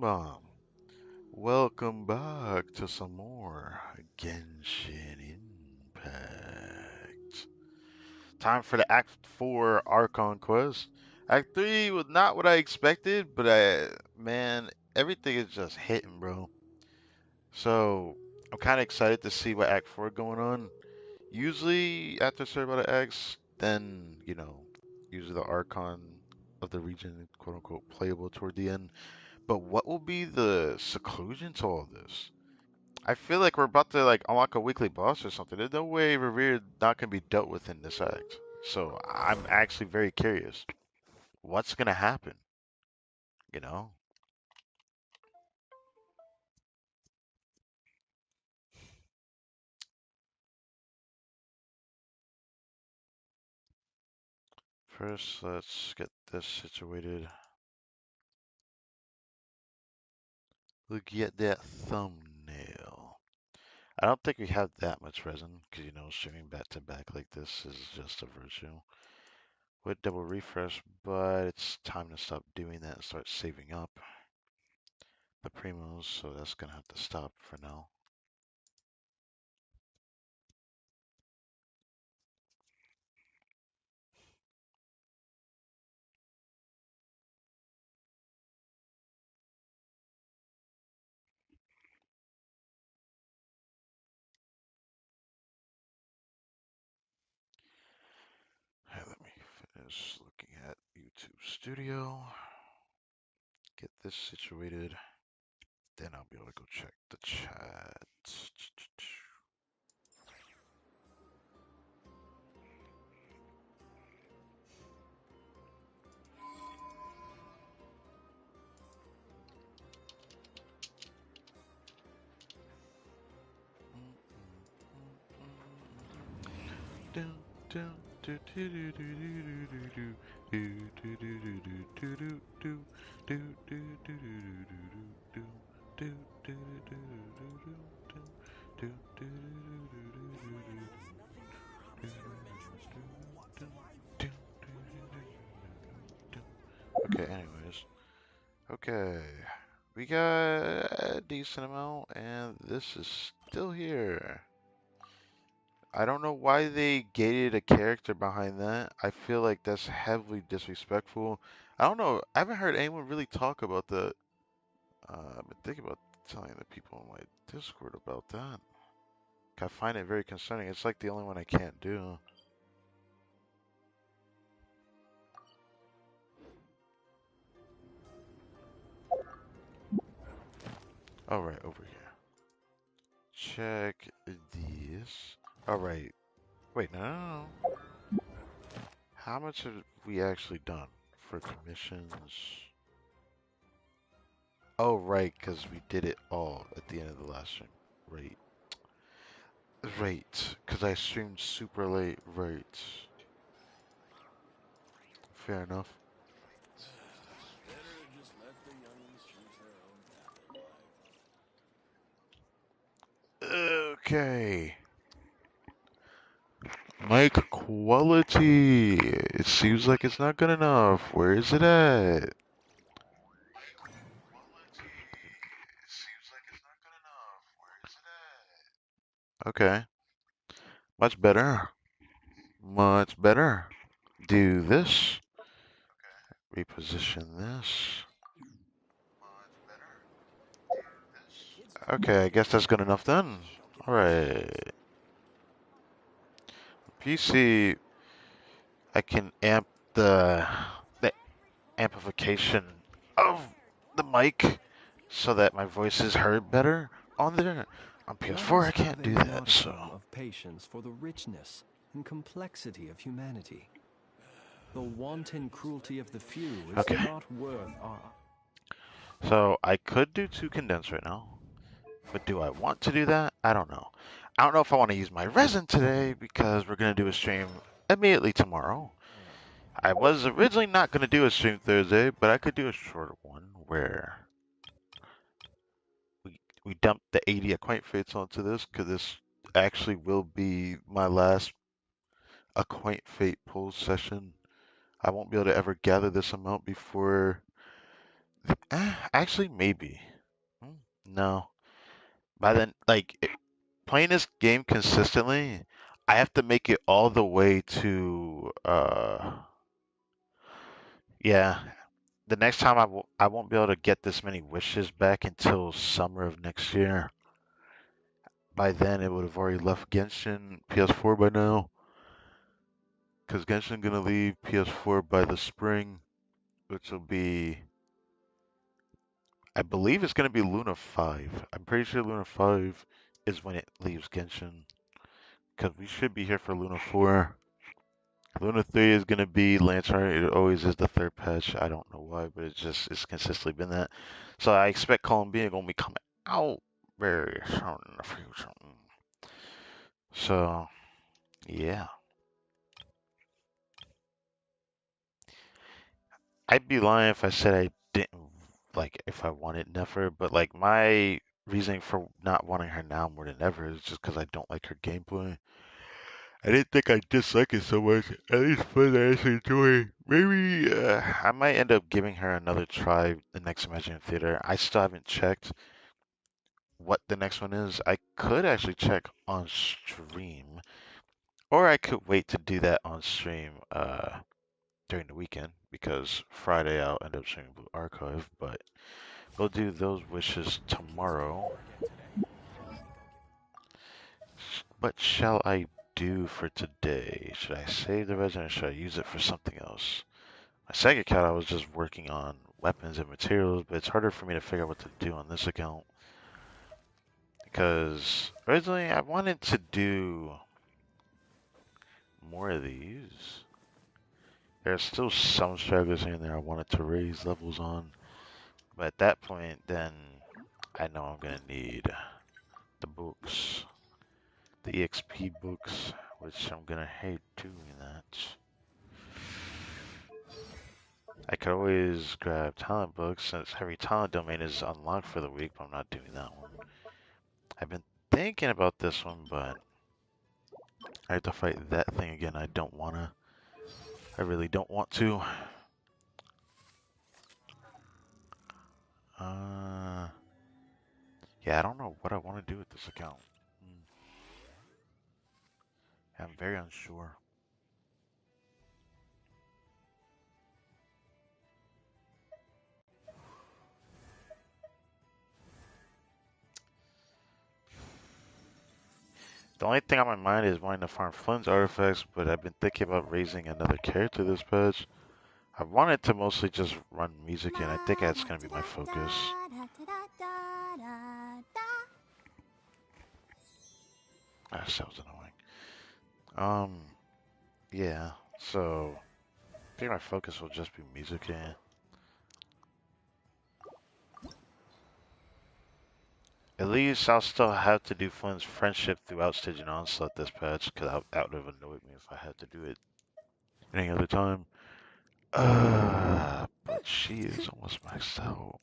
Bomb. Welcome back to some more Genshin Impact. Time for the Act 4 Archon quest. Act 3 was not what I expected, but man, everything is just hitting, bro. So I'm kind of excited to see what Act 4 going on. Usually, after a certain amount of acts, then, usually the Archon of the region, quote unquote, playable toward the end. But what will be the seclusion to all this? I feel like we're about to unlock a weekly boss or something. There's no way Revere not gonna be dealt with in this act. So I'm actually very curious. What's gonna happen? You know? First, let's get this situated. Look at that thumbnail. I don't think we have that much resin, because streaming back to back like this is just a virtue. Would double refresh, but it's time to stop doing that and start saving up the primos, so that's gonna have to stop for now. Hey, let me finish looking at YouTube Studio, get this situated, then I'll be able to go check the chat. Okay, anyways. Okay. We got a decent amount, and this is still here. I don't know why they gated a character behind that. I feel like that's heavily disrespectful. I don't know. I haven't heard anyone really talk about the. I've been thinking about telling the people in my Discord about that. I find it very concerning. It's like the only one I can't do. All right, over here. Check this. All right. Wait, no. How much have we actually done for commissions? Oh, right, because we did it all at the end of the last stream. Right. Right, because I streamed super late. Right. Fair enough. Okay. Mic quality. It seems like it's not good enough. Where is it at? Okay. Much better. Much better. Do this. Reposition this. Okay, I guess that's good enough then. Alright. PC, I can amp the amplification of the mic so that my voice is heard better on there. On PS4, I Gods have can't a do that, so. modicum of patience for the richness and complexity of humanity. The wanton cruelty of the few is Okay. not worth our... So I could do two condensed right now, but do I want to do that? I don't know. I don't know if I want to use my resin today because we're going to do a stream immediately tomorrow. I was originally not going to do a stream Thursday, but I could do a shorter one where we dump the 80 acquaint fates onto this because this actually will be my last acquaint fate pull session. I won't be able to ever gather this amount before Actually, maybe. No. By then, like playing this game consistently, I have to make it all the way to yeah. The next time I won't be able to get this many wishes back until summer of next year. By then, it would have already left Genshin PS4 by now, because Genshin gonna leave PS4 by the spring, which will be, I believe it's gonna be Luna 5. I'm pretty sure Luna 5 is when it leaves Genshin, because we should be here for Luna 4. Luna 3 is gonna be Lantern. It always is the third patch. I don't know why, but it's consistently been that. So I expect Columbia gonna be coming out very soon in the future. So yeah, I'd be lying if I said I didn't like if I wanted Nefer, but like my reasoning for not wanting her now more than ever is just because I don't like her gameplay. I didn't think I dislike it so much. At least for the actually enjoy. Maybe I might end up giving her another try the next Imaginary Theater. I still haven't checked what the next one is. I could actually check on stream, or I could wait to do that on stream during the weekend because Friday I'll end up streaming Blue Archive. But we'll do those wishes tomorrow. What shall I do for today? Should I save the resin or should I use it for something else? My second account, I was just working on weapons and materials, but it's harder for me to figure out what to do on this account. Because originally I wanted to do more of these. There's still some stragglers here and there I wanted to raise levels on. But at that point, then I know I'm going to need the books, the EXP books, which I'm going to hate doing that. I could always grab talent books since every talent domain is unlocked for the week, but I'm not doing that one. I've been thinking about this one, but I have to fight that thing again. I don't wanna. I really don't want to. Uh, yeah, I don't know what I want to do with this account. Hmm, I'm very unsure. The only thing on my mind is wanting to farm Flynn's artifacts, but I've been thinking about raising another character this patch. I wanted to mostly just run music, and I think that's gonna be my focus. That sounds annoying. Yeah. So I think my focus will just be music, and at least I'll still have to do Flynn's friendship throughout Stygian Onslaught this patch, because that would have annoyed me if I had to do it any other time. But she is almost maxed out.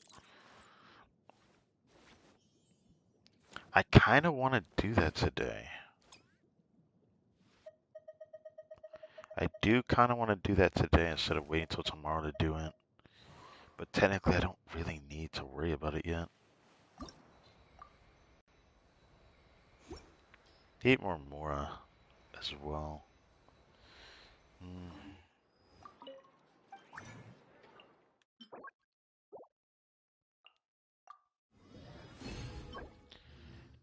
I kind of want to do that today. I do kind of want to do that today instead of waiting until tomorrow to do it. But technically, I don't really need to worry about it yet. Need more Mora as well. Hmm.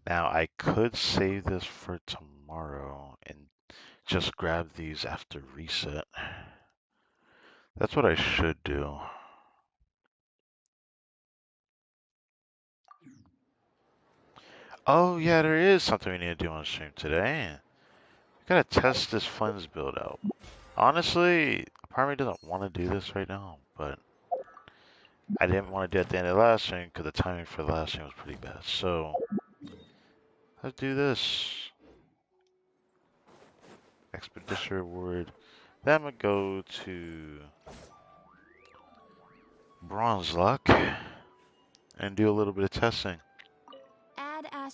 Now, I could save this for tomorrow and just grab these after reset. That's what I should do. Oh, yeah, there is something we need to do on stream today. We gotta test this Flynn's build out. Honestly, part of me doesn't want to do this right now, but I didn't want to do it at the end of the last stream because the timing for the last stream was pretty bad. So, let's do this. Expedition reward. Then I'm gonna go to Bronze Luck and do a little bit of testing. Add Ash.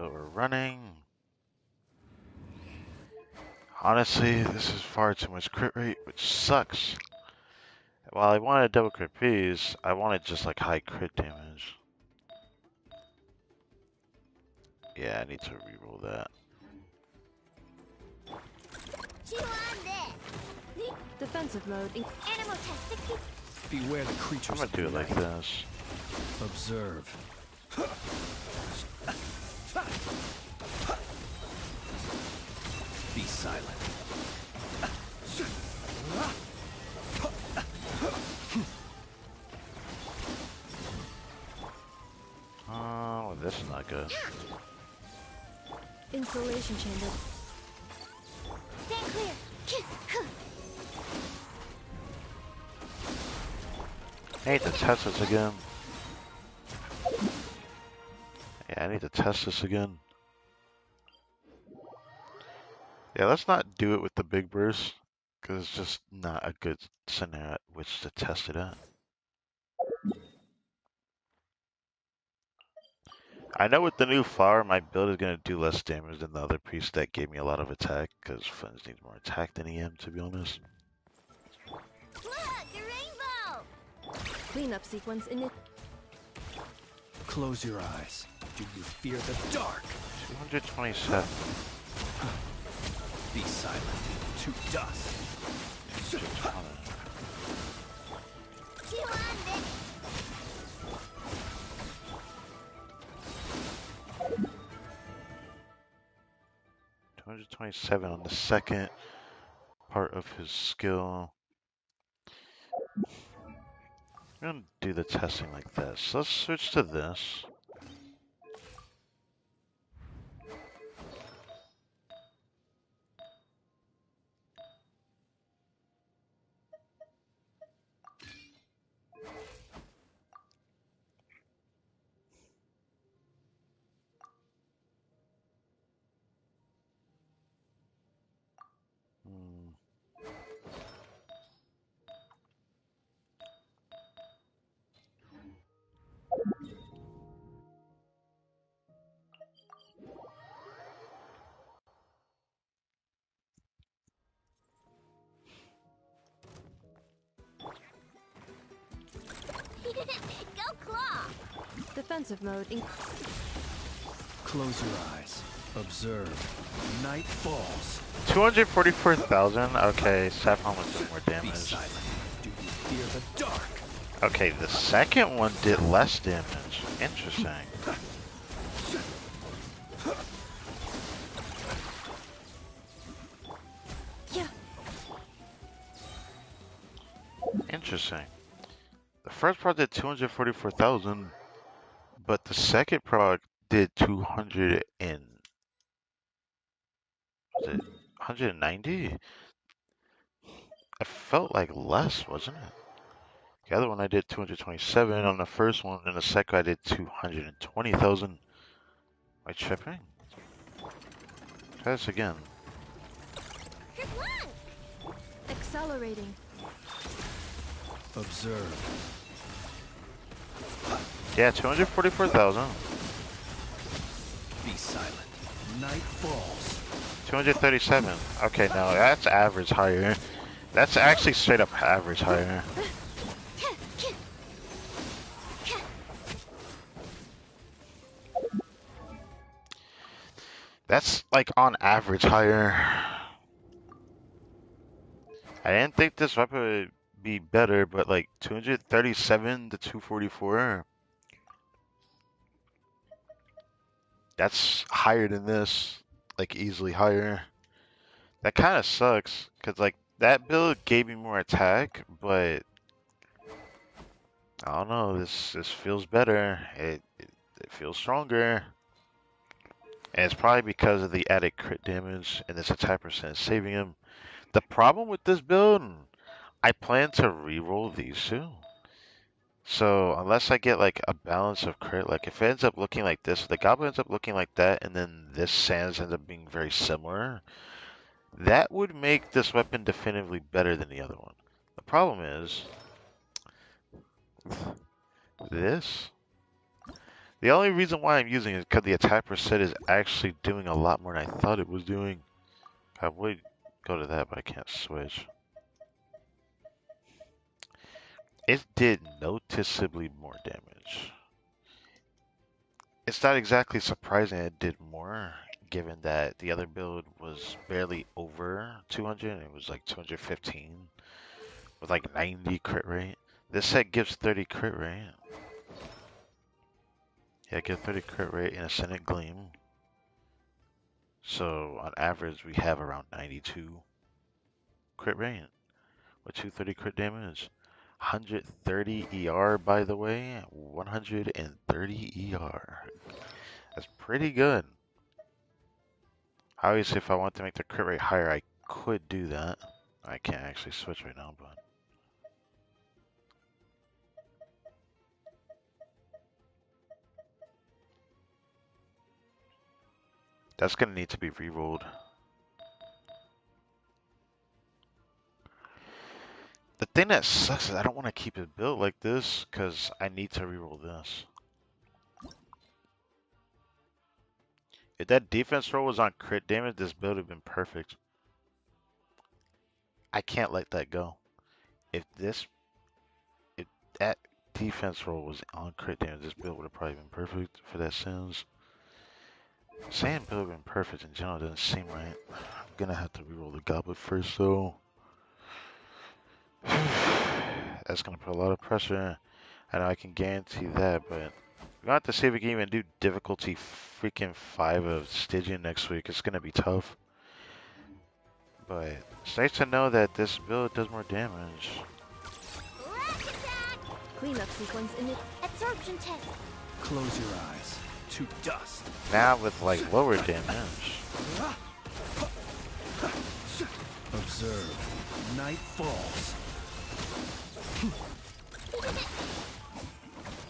build we're running. Honestly, this is far too much crit rate, which sucks. While I wanted double crit Ps, I wanted just like high crit damage. Yeah, I need to reroll that. Defensive mode. Animal test 60. Beware the I'm creatures gonna of do the it like night. this. Observe. Be silent. Oh, this is not good. Insulation chamber. Stand clear. I need to test this again. Yeah, I need to test this again. Yeah, let's not do it with the big burst, because it's just not a good scenario at which to test it at. I know with the new flower, my build is going to do less damage than the other piece that gave me a lot of attack, because Fens needs more attack than EM, to be honest. Look, a rainbow. Cleanup sequence in it. Close your eyes. Do you fear the dark? 227. Be silent. To dust. 227 on the second part of his skill. I'm going to do the testing like this. Let's switch to this. Hmm. Go claw. Defensive mode. Close your eyes. Observe. Night falls. 244,000? Okay, Saffron was doing more Be damage. silent. Do you fear the dark? Okay, the second one did less damage. Interesting. Yeah. Interesting. The first part did 244,000, but the second product did 200 and was it 190? It felt like less, wasn't it? The other one I did 227 on the first one, and the second I did 220,000. Am I tripping? Try this again. Accelerating. Observe. Yeah, 244,000. Be silent. Night falls. 237. Okay, no, that's average higher. That's actually straight up average higher. That's like on average higher. I didn't think this weapon would be better, but like 237 to 244. That's higher than this. Like easily higher. That kind of sucks, because like that build gave me more attack, but I don't know, this feels better. It feels stronger. And it's probably because of the added crit damage and this attack percent saving him. The problem with this build, I plan to reroll these two. So unless I get like a balance of crit, like if it ends up looking like this, the goblin ends up looking like that, and then this sans ends up being very similar, that would make this weapon definitively better than the other one. The problem is this. The only reason why I'm using it is because the attack percent is actually doing a lot more than I thought it was doing. I would go to that, but I can't switch. It did noticeably more damage. It's not exactly surprising it did more, given that the other build was barely over 200, and it was like 215 with like 90 crit rate. This set gives 30 crit rate. Yeah, give 30 crit rate in Ascendant Gleam. So on average, we have around 92 crit rate with 230 crit damage. 130 ER, by the way. 130 ER. That's pretty good. Obviously, if I want to make the crit rate higher, I could do that. I can't actually switch right now, but that's gonna need to be re-rolled. The thing that sucks is I don't want to keep it built like this because I need to re-roll this. If that defense roll was on crit damage, this build would have been perfect. I can't let that go. If that defense roll was on crit damage, this build would have probably been perfect for that sins. Saying build would have been perfect in general doesn't seem right. I'm gonna have to re-roll the goblet first though. That's gonna put a lot of pressure. I know I can guarantee that, but we're gonna have to see if we can even do difficulty freaking 5 of Stygian next week. It's gonna be tough. But it's nice to know that this build does more damage. Cleanup sequence in it. Absorption test. Close your eyes to dust. Now with like lower damage. Observe. Night falls.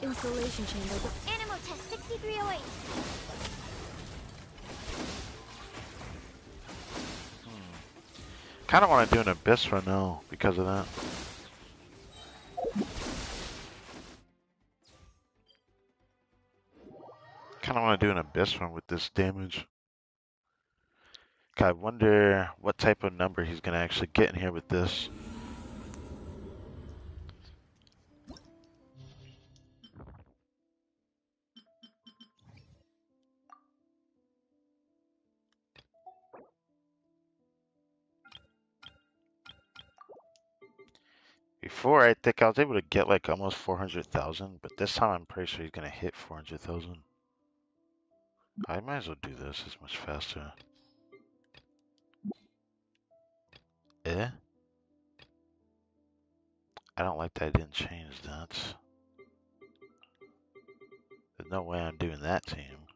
Insulation chamber. Animal test 6308. Kind of want to do an abyss run now because of that. Kind of want to do an abyss run with this damage. I wonder what type of number he's gonna actually get in here with this. Before, I think I was able to get like almost 400,000, but this time I'm pretty sure he's gonna hit 400,000. I might as well do this, it's much faster. Eh? I don't like that I didn't change that. There's no way I'm doing that team.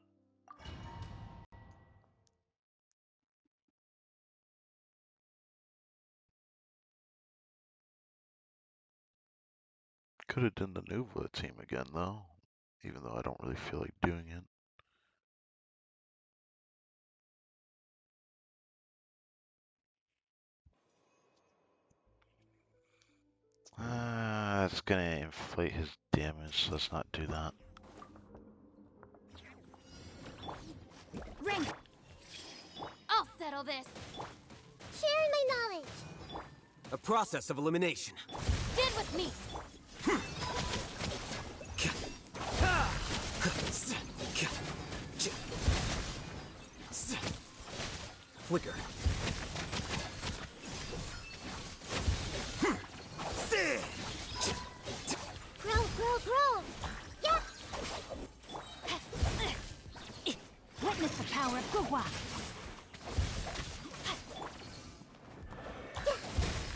Could have done the Nuva team again though, even though I don't really feel like doing it. It's gonna inflate his damage, so let's not do that. Ring. I'll settle this. Sharing my knowledge. A process of elimination. Stand with me. Flicker. Grow. Yeah. Witness the power of Gugwa.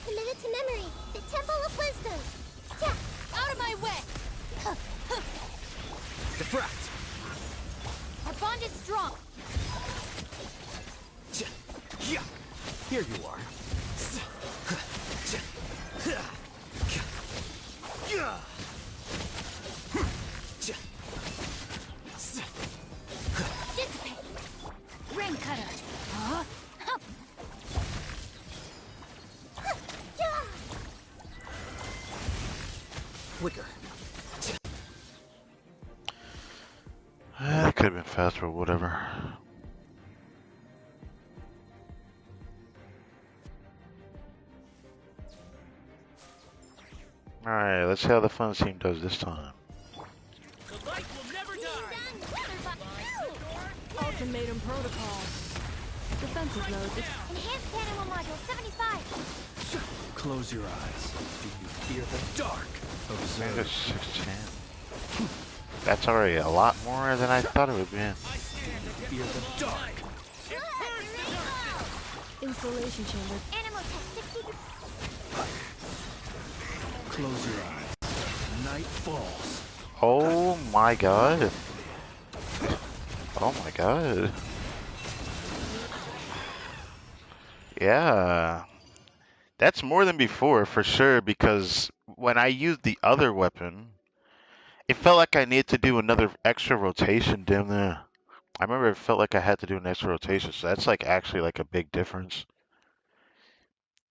Committed to memory. The Temple of Wisdom. Yeah. Out of my way. Diffract. Our bond is strong. Here you are. Dissipate. Rain cutter. Huh? Flicker. could have been faster, but whatever. Alright, let's see how the fun team does this time. The light will never die. Ultimatum protocol. Defensive mode. Enhanced animal module 75. Close your eyes. Do you fear the dark? Maybe Observe. 16. That's already a lot more than I thought it would be. I stand Fear the dark. Insulation chamber. Animal test 63. Close your eyes. Night falls. Oh my god. Oh my god. Yeah. That's more than before, for sure, because when I used the other weapon, it felt like I needed to do another extra rotation damn there. I remember it felt like I had to do an extra rotation, so that's like actually like a big difference.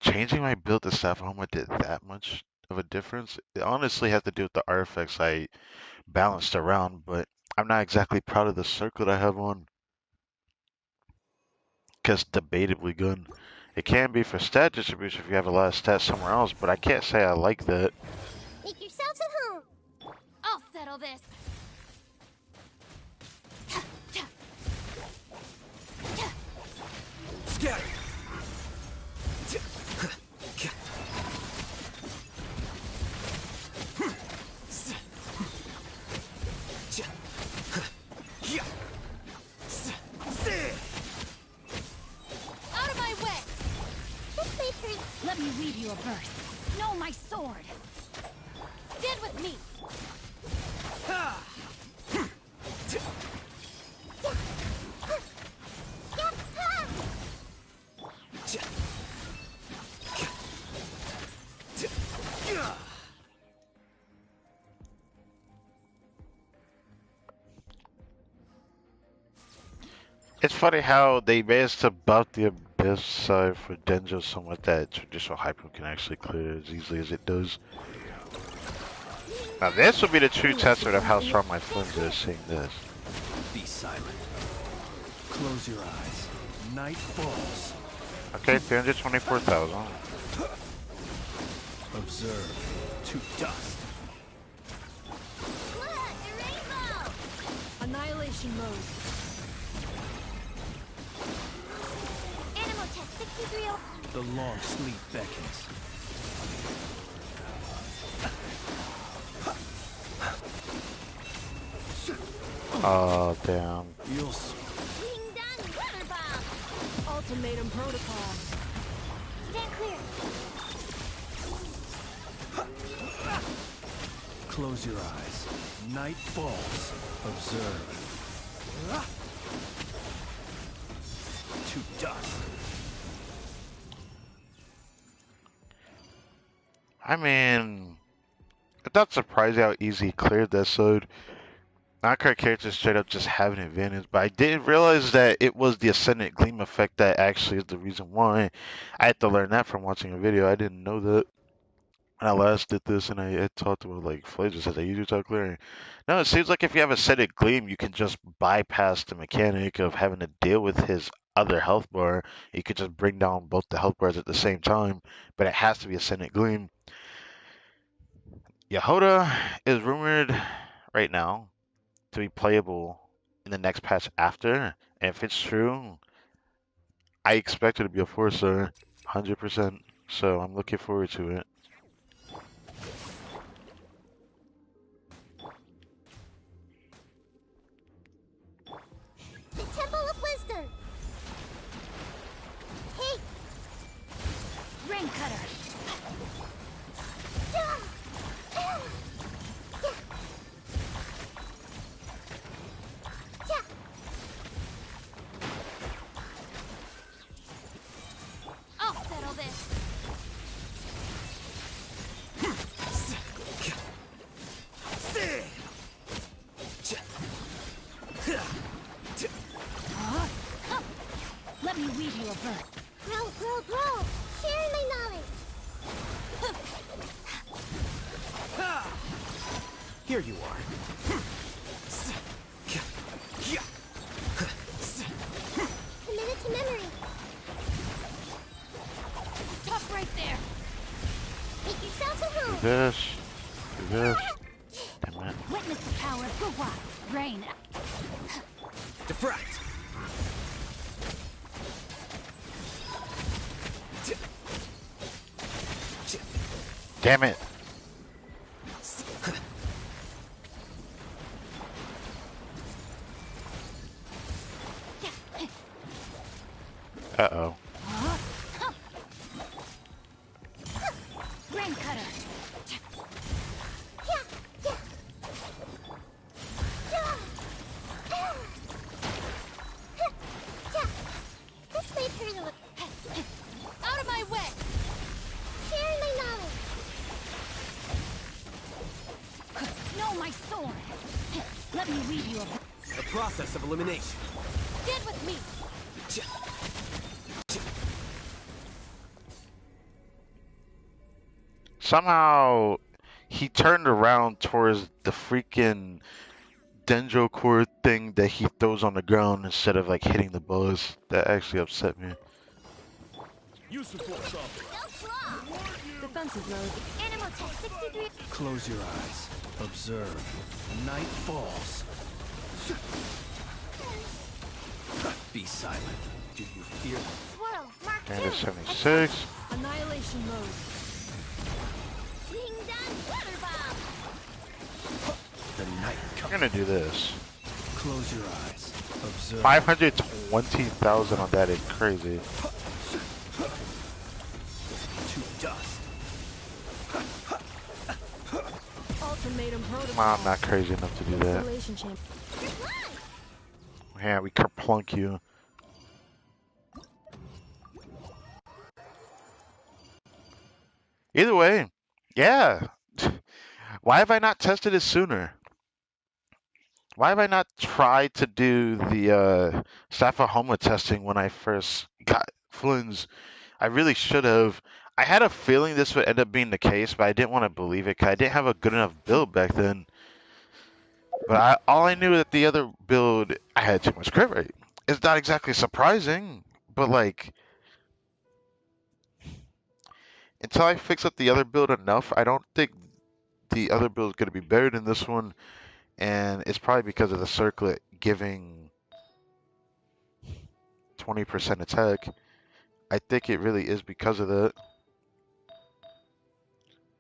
Changing my build to Sapphire did that much of a difference. It honestly had to do with the artifacts I balanced around, but I'm not exactly proud of the circlet I have on. Because debatably good. It can be for stat distribution if you have a lot of stats somewhere else, but I can't say I like that. Make yourselves at home. I'll settle this. Scatter. Out of my way. This may hurt. Let me weave you a verse. Know my sword. Stand with me. It's funny how they managed to buff the abyss side for Denjo so much that traditional hyper can actually clear as easily as it does. Now this will be the true testament of how strong my flinch is, seeing this. Be silent. Close your eyes. Night falls. Okay, 324,000. Observe. To dust. Look, a rainbow. Annihilation mode. Animal test 63. The long sleep beckons. Oh, damn. You'll Being done. Weather bomb. Ultimatum protocol. Stand clear. close your eyes. Night falls. Observe. To dust. I mean, it's not surprising how easy he cleared that sword. Not-card characters straight up just have an advantage, but I didn't realize that it was the Ascendant Gleam effect that actually is the reason why. I had to learn that from watching a video. I didn't know that. When I last did this and I talked about like Flazer says I usually talk clearing. No, it seems like if you have Ascendant Gleam, you can just bypass the mechanic of having to deal with his other health bar. You could just bring down both the health bars at the same time, but it has to be Ascendant Gleam. Yehoda is rumored right now to be playable in the next patch after. And if it's true, I expect it to be a 4-star, 100%. So I'm looking forward to it. The Temple of Wisdom. Hey. Ring cutter. I'll settle this. Let me weave you a bird. Grow, grow, grow. Sharing my knowledge. Here you are. Do this. Do this. Damn it. Witness the power of Gugwa. Rain. Defract. Damn it. Uh-oh. Rain cutter. This may turn a little. Out of my way! Sharing my knowledge. No, my sword. Let me weave you a. The process of elimination. Stand with me. Somehow he turned around towards the freaking dendro cord thing that he throws on the ground instead of like hitting the boss. That actually upset me. Use the force off. Don't draw. Defensive mode. Animal test 63. Close your eyes. Observe. Night falls. Be silent. Do you fear them? Swirl. Mark And 2. 76. Annihilation mode. Ding dong. Water bomb. The night I'm comes. gonna do this. Close your eyes. Observe. 520,000 on that is crazy. To dust. Ultimatum protocol. Well, I'm not crazy enough to do that. Installation chamber. Yeah, we kerplunk you. Either way, yeah. Why have I not tested it sooner? Why have I not tried to do the Saphahoma testing when I first got Flynn's? I really should have. I had a feeling this would end up being the case, but I didn't want to believe it because I didn't have a good enough build back then. But all I knew that the other build, I had too much crit rate. It's not exactly surprising, but like, until I fix up the other build enough, I don't think the other build is going to be better than this one. And it's probably because of the circlet giving 20% attack. I think it really is because of that.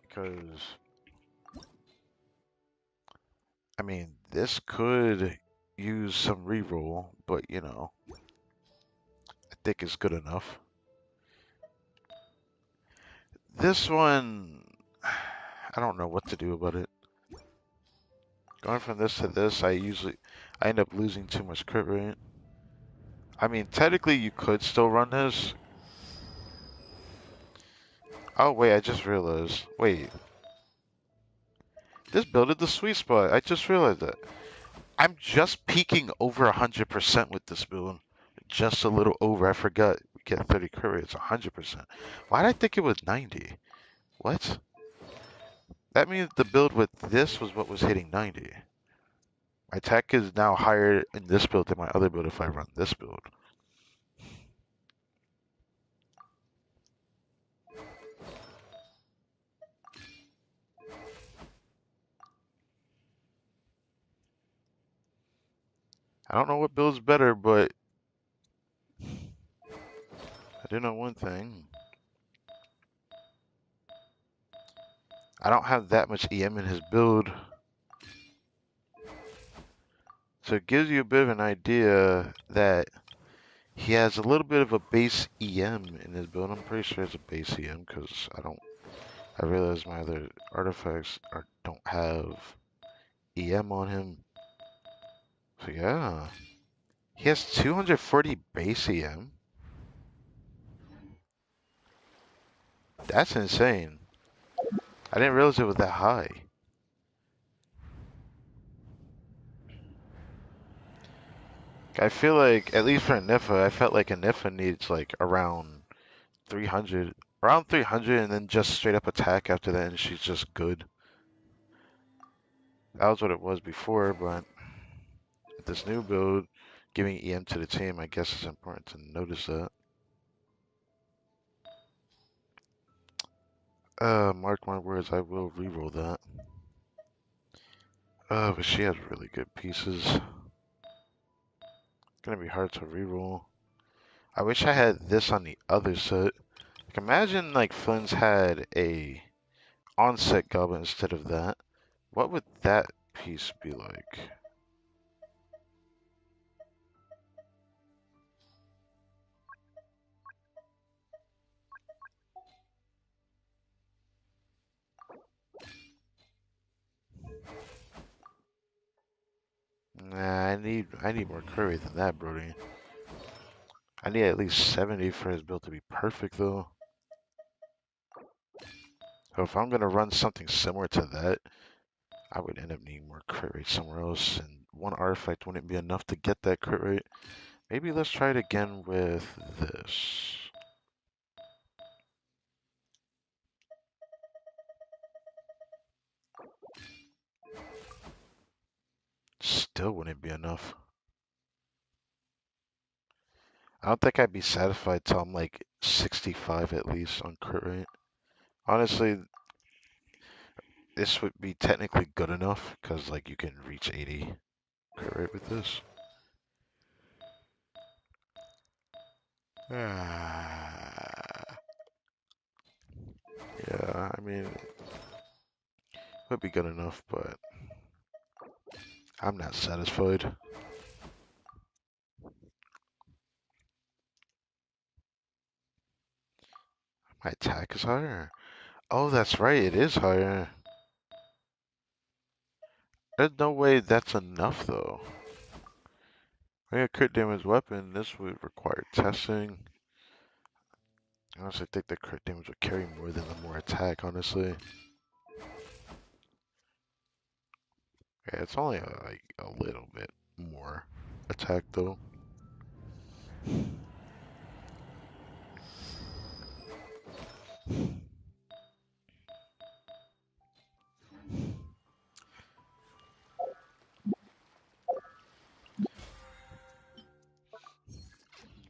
Because, I mean, this could use some reroll, but you know, I think it's good enough. This one, I don't know what to do about it. Going from this to this, I end up losing too much crit rate. I mean, technically you could still run this. Oh wait, I just realized. Wait. This build is the sweet spot. I just realized that. I'm just peaking over 100% with this build. Just a little over. I forgot. We get 30 crit rate. It's 100%. Why did I think it was 90? What? That means the build with this was what was hitting 90. My attack is now higher in this build than my other build if I run this build. I don't know what build's better, but I do know one thing. I don't have that much EM in his build. So it gives you a bit of an idea that he has a little bit of a base EM in his build. I'm pretty sure it's a base EM because I realize my other artifacts don't have EM on him. So yeah. He has 240 base EM. That's insane. I didn't realize it was that high. I feel like, at least for Nifa, I felt like a Nifa needs like around 300. Around 300 and then just straight up attack after that and she's just good. That was what it was before, but with this new build, giving EM to the team, I guess it's important to notice that. Mark my words, I will reroll that. But she has really good pieces. Gonna be hard to reroll. I wish I had this on the other set. Like, imagine like Flynn's had a onset goblin instead of that. What would that piece be like? Nah, I need more curry than that, Brody. I need at least 70 for his build to be perfect though. So if I'm gonna run something similar to that, I would end up needing more crit rate somewhere else, and one artifact wouldn't be enough to get that crit rate. Maybe let's try it again with this. Still wouldn't be enough. I don't think I'd be satisfied till I'm like 65 at least on crit rate. Honestly, this would be technically good enough because like you can reach 80 crit rate with this. Yeah, I mean, it would be good enough, but I'm not satisfied. My attack is higher. Oh, that's right, it is higher. There's no way that's enough though. When a crit damage weapon, this would require testing. I honestly think the crit damage would carry more than the more attack, honestly. Yeah, it's only like a little bit more attack though.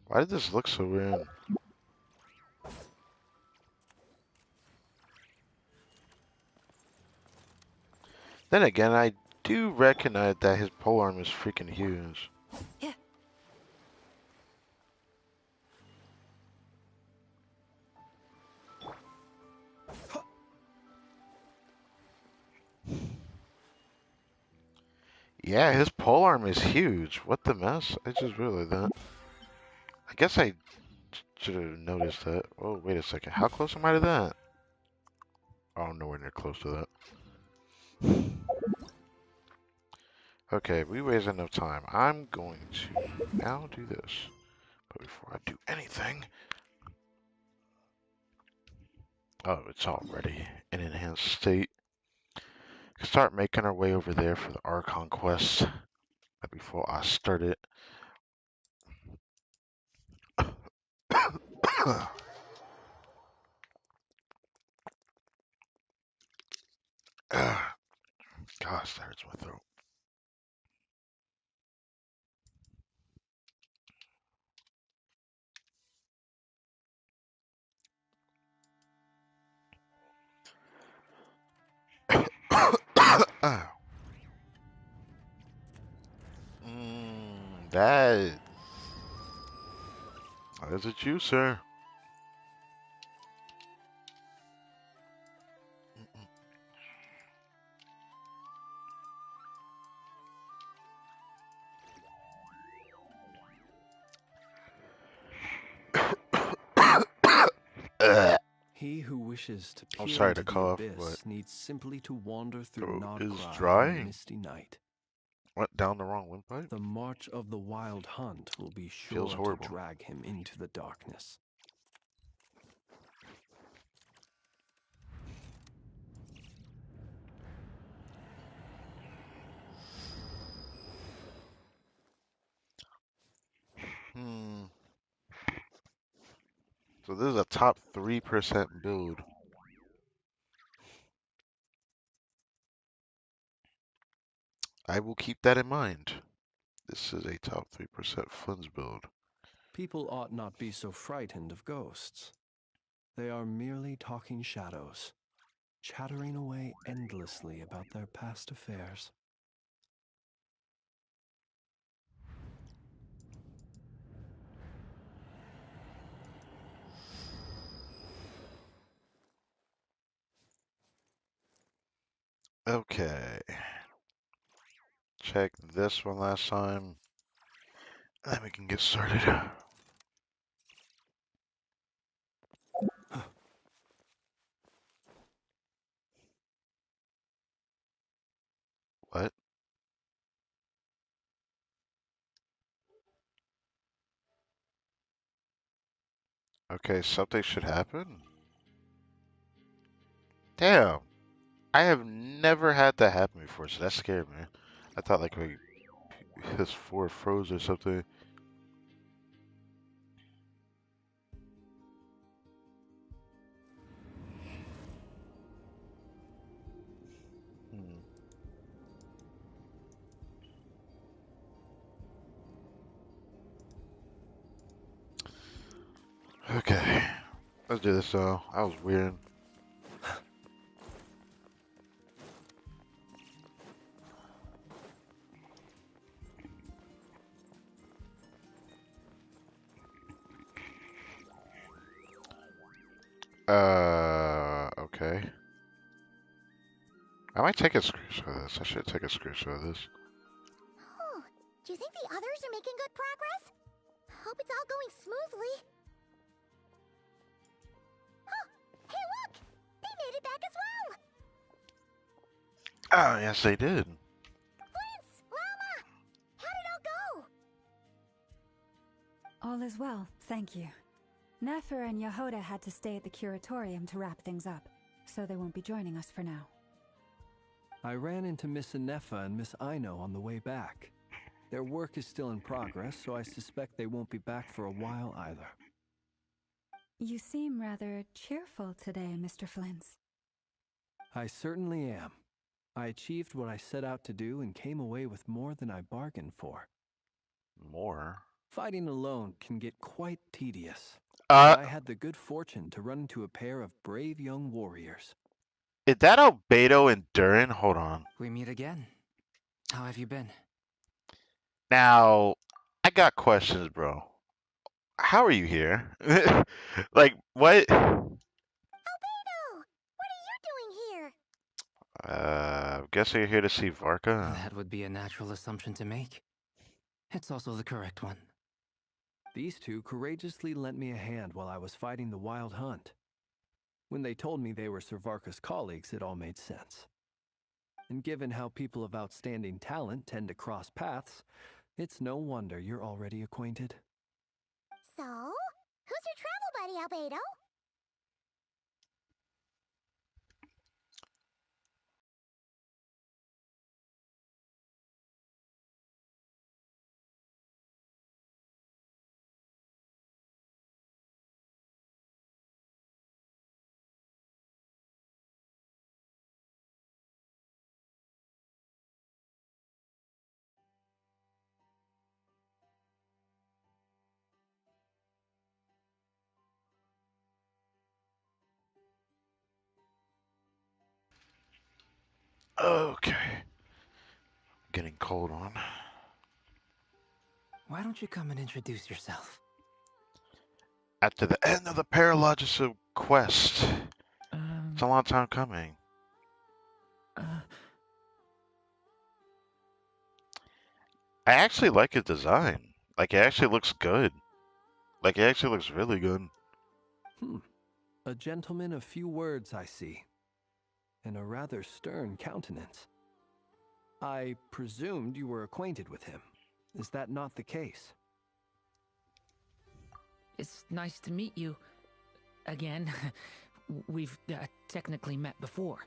Why did this look so weird? Then again, I do recognize that his polearm is freaking huge. Yeah. Yeah, his polearm is huge. What the mess? I just realized that. I guess I should have noticed that. Oh, wait a second. How close am I to that? Oh, nowhere near close to that. Okay, we wasted enough time. I'm going to now do this. But before I do anything... Oh, it's already in enhanced state. Start making our way over there for the Archon quest. But before I start it... Gosh, that hurts my throat. That is a juicer. He who wishes to I'm peer sorry to into the cough, but abyss needs simply to wander through throat is KRAI on a drying. misty night. Went down the wrong windpipe. The march of the wild hunt will be Feels sure to horrible. drag him into the darkness. Hmm. So this is a top 3% build. I will keep that in mind. This is a top 3% Flynn's build. People ought not be so frightened of ghosts. They are merely talking shadows. chattering away endlessly about their past affairs. Okay. Check this one last time. Then we can get started. What? Okay, something should happen. Damn. I have never had that happen before, so that scared me. I thought like his four froze or something. Hmm. Okay. Let's do this though. That was weird. Okay. I might take a screenshot of this. I should take a screenshot of this. Oh, do you think the others are making good progress? Hope it's all going smoothly. Oh, hey look! They made it back as well! Oh, yes, they did. Flint's, Lama! How did it all go? All is well, thank you. Nefer and Yehoda had to stay at the curatorium to wrap things up, so they won't be joining us for now. I ran into Miss Anefa and Miss Aino on the way back. Their work is still in progress, so I suspect they won't be back for a while either. You seem rather cheerful today, Mr. Flint's. I certainly am. I achieved what I set out to do and came away with more than I bargained for. More? Fighting alone can get quite tedious. But I had the good fortune to run into a pair of brave young warriors. Is that Albedo and Durin? Hold on. We meet again. How have you been? Now, I got questions, bro. How are you here? Like, what? Albedo! What are you doing here? I'm guessing you're here to see Varka? That would be a natural assumption to make. It's also the correct one. These two courageously lent me a hand while I was fighting the wild hunt. When they told me they were Sir Varka's colleagues, it all made sense. And given how people of outstanding talent tend to cross paths, it's no wonder you're already acquainted. So, who's your travel buddy, Albedo? Okay. Getting cold on. Why don't you come and introduce yourself? After the end of the Paralogism quest. It's a long time coming. I actually like his design. Like, it actually looks good. Like, it actually looks really good. A gentleman of few words, I see. And a rather stern countenance. I presumed you were acquainted with him. Is that not the case? It's nice to meet you. Again. We've technically met before.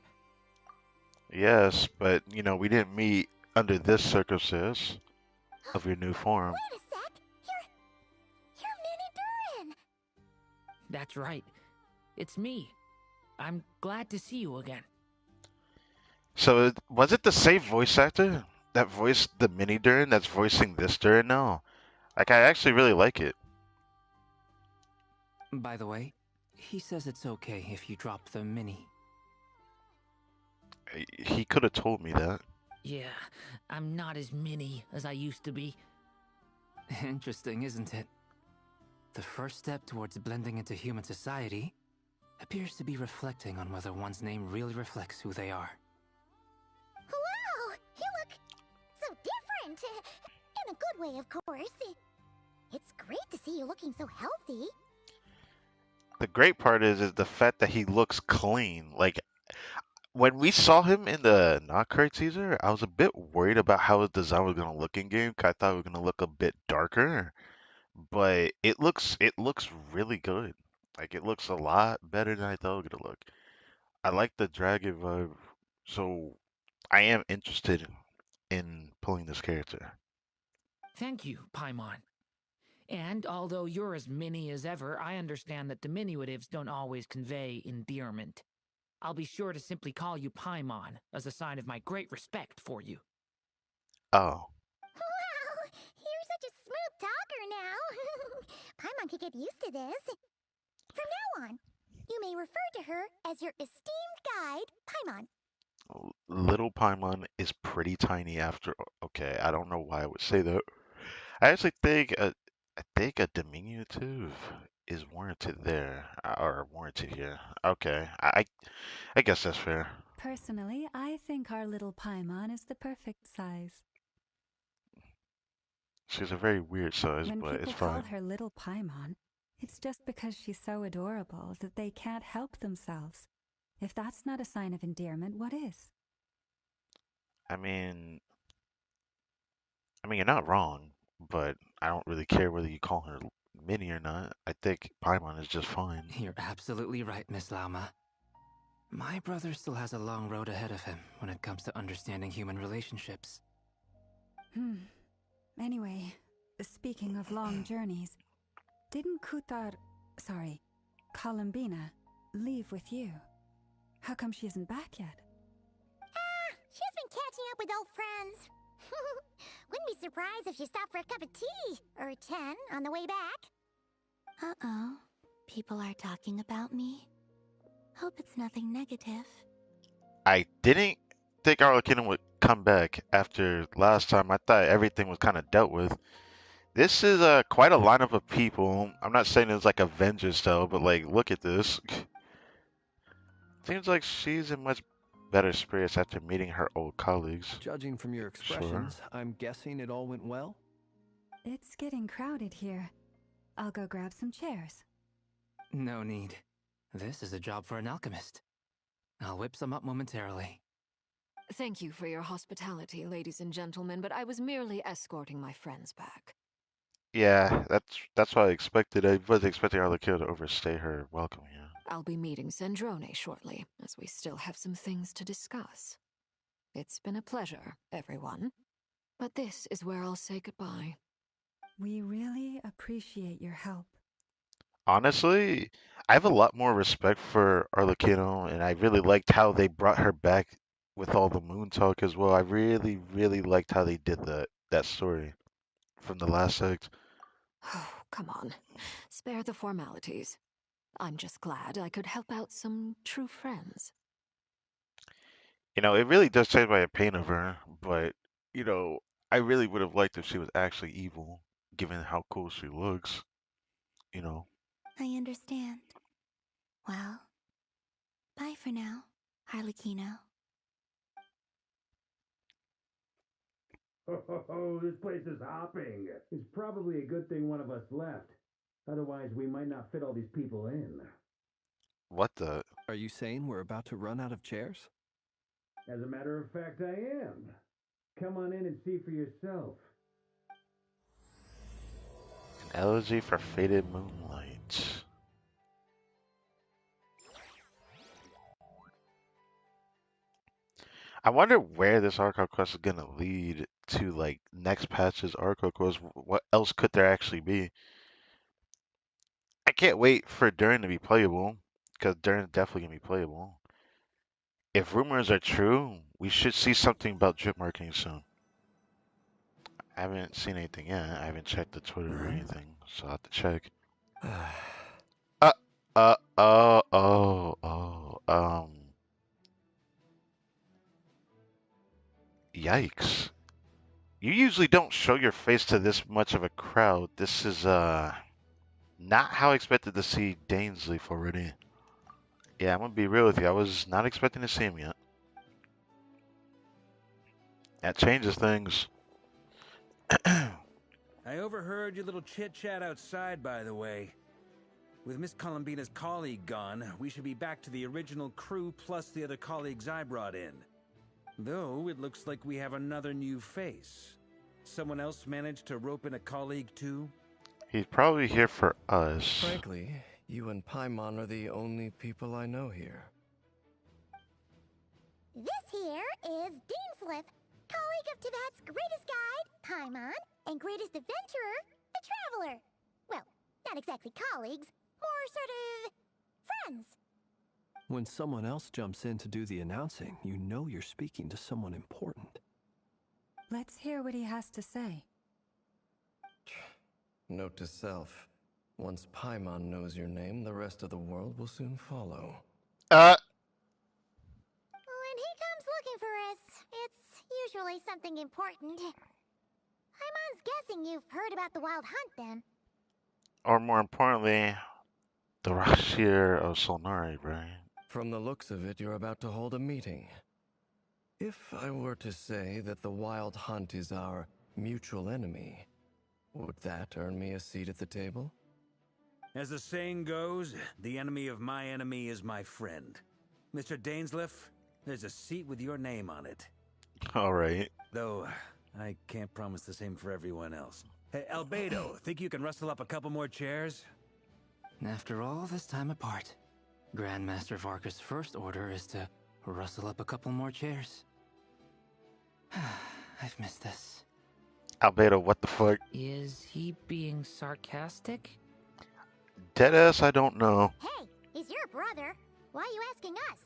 Yes, but, you know, we didn't meet under this circumstance of your new form. Wait a sec! You're Mini Durin! That's right. It's me. I'm glad to see you again. So, was it the same voice actor that voiced the mini Durin that's voicing this Durin now? Like, I actually really like it. By the way, he says it's okay if you drop the mini. He could have told me that. Yeah, I'm not as mini as I used to be. Interesting, isn't it? The first step towards blending into human society appears to be reflecting on whether one's name really reflects who they are. Wow! You look so different. In a good way, of course. It's great to see you looking so healthy. The great part is the fact that he looks clean. Like when we saw him in the not KRAI teaser, I was a bit worried about how his design was gonna look in game. 'Cause I thought it was gonna look a bit darker, but it looks really good. Like it looks a lot better than I thought it was gonna look. I like the dragon vibe, so I am interested in pulling this character. Thank you, Paimon. And although you're as mini as ever, I understand that diminutives don't always convey endearment. I'll be sure to simply call you Paimon as a sign of my great respect for you. Oh, Wow! You're such a smooth talker now. Paimon could get used to this. From now on, you may refer to her as your esteemed guide, Paimon. little Paimon is pretty tiny after. Okay, I don't know why I would say that. I actually think a diminutive is warranted there or warranted here. Okay, I guess that's fair. Personally, I think our little Paimon is the perfect size. She's a very weird size, When but it's people call fine. her little Paimon, it's just because she's so adorable that they can't help themselves. If that's not a sign of endearment, what is? I mean, you're not wrong, but I don't really care whether you call her mini or not. I think Paimon is just fine. You're absolutely right, Miss Lauma. My brother still has a long road ahead of him when it comes to understanding human relationships. Anyway, speaking of long journeys, didn't Columbina, leave with you? How come she isn't back yet? She's been catching up with old friends. Wouldn't be surprised if she stopped for a cup of tea or 10 on the way back. Uh-oh. People are talking about me. Hope it's nothing negative. I didn't think Arlequina would come back after last time. I thought everything was kind of dealt with. This is quite a lineup of people. I'm not saying it's like Avengers style, but like, look at this. Seems like she's in much better spirits after meeting her old colleagues. Judging from your Sure. expressions, I'm guessing it all went well? It's getting crowded here. I'll go grab some chairs. No need. This is a job for an alchemist. I'll whip some up momentarily. Thank you for your hospitality, ladies and gentlemen, but I was merely escorting my friends back. Yeah, that's what I expected. I was expecting Arlequina to overstay her welcome here. I'll be meeting Sandrone shortly, as we still have some things to discuss. It's been a pleasure, everyone. But this is where I'll say goodbye. We really appreciate your help. Honestly, I have a lot more respect for Arlecchino, and I really liked how they brought her back with all the moon talk as well. I really, really liked how they did that story from the last act. Oh, come on. Spare the formalities. I'm just glad I could help out some true friends. It really does change my opinion of her, but you know, I really would have liked if she was actually evil, given how cool she looks. You know, I understand. Well, bye for now, Harlequino. Oh, this place is hopping. It's probably a good thing one of us left. Otherwise, we might not fit all these people in. what the? Are you saying we're about to run out of chairs? As a matter of fact, I am. Come on in and see for yourself. An elegy for faded moonlight. I wonder where this Arco quest is gonna lead to, like next patch's Arco quest. What else could there actually be? I can't wait for Durin to be playable, because Durin's definitely gonna be playable. If rumors are true, we should see something about drip marketing soon. I haven't seen anything yet. I haven't checked the Twitter or anything, so I'll have to check. Uh, oh. Yikes. You usually don't show your face to this much of a crowd. This is not how I expected to see Dainsleif already. Yeah, I'm gonna be real with you. I was not expecting to see him yet. That changes things. I overheard your little chit-chat outside, by the way. With Miss Columbina's colleague gone, we should be back to the original crew plus the other colleagues I brought in. Though, it looks like we have another new face. Someone else managed to rope in a colleague too? He's probably here for us. Frankly, you and Paimon are the only people I know here. This here is Dainsleif, colleague of Tibet's greatest guide, Paimon, and greatest adventurer, the Traveler. Well, not exactly colleagues, more sort of friends. When someone else jumps in to do the announcing, you know you're speaking to someone important. Let's hear what he has to say. Note to self. Once Paimon knows your name, the rest of the world will soon follow. When he comes looking for us, it's usually something important. Paimon's guessing you've heard about the Wild Hunt, then. Or more importantly, the Rashir of Solnari, right? From the looks of it, you're about to hold a meeting. If I were to say that the Wild Hunt is our mutual enemy, would that earn me a seat at the table? As the saying goes, the enemy of my enemy is my friend. Mr. Dainsleif, there's a seat with your name on it. All right. Though, I can't promise the same for everyone else. Hey, Albedo, think you can rustle up a couple more chairs? After all this time apart, Grandmaster Varka's first order is to rustle up a couple more chairs. I've missed this. Albedo, what the fuck? Is he being sarcastic? Deadass, I don't know. Hey, he's your brother. Why are you asking us?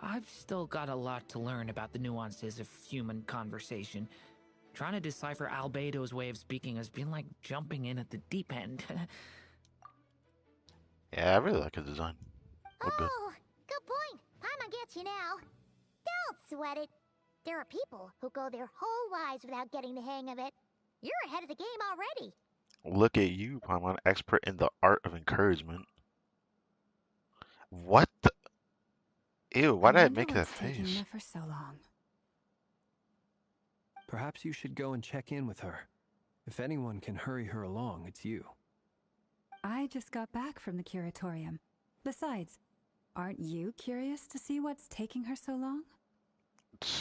I've still got a lot to learn about the nuances of human conversation. Trying to decipher Albedo's way of speaking has been like jumping in at the deep end. Yeah, I really like his design. Oh, Good. good point. Paimon gets you now. Don't sweat it. There are people who go their whole lives without getting the hang of it. You're ahead of the game already. Look at you, Paimon, expert in the art of encouragement. What the? Ew, why did I make that Taking face? Nefer so long. Perhaps you should go and check in with her. If anyone can hurry her along, it's you. I just got back from the curatorium. Besides, aren't you curious to see what's taking her so long?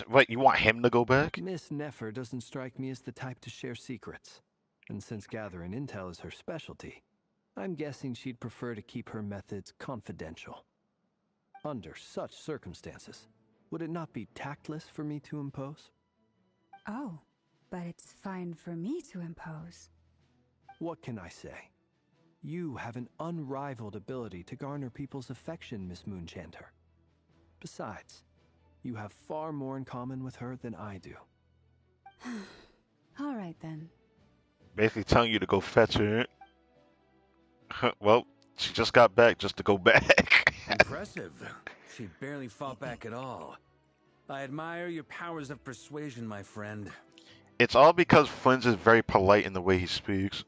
What, you want him to go back? Miss Nefer doesn't strike me as the type to share secrets. And since gathering intel is her specialty, I'm guessing she'd prefer to keep her methods confidential. Under such circumstances, would it not be tactless for me to impose? Oh, but it's fine for me to impose. What can I say? You have an unrivaled ability to garner people's affection, Miss Moonchanter. Besides, you have far more in common with her than I do. All right, then. Basically telling you to go fetch her. Well, she just got back just to go back. Impressive. She barely fought back at all. I admire your powers of persuasion, my friend. It's all because Flynn's is very polite in the way he speaks.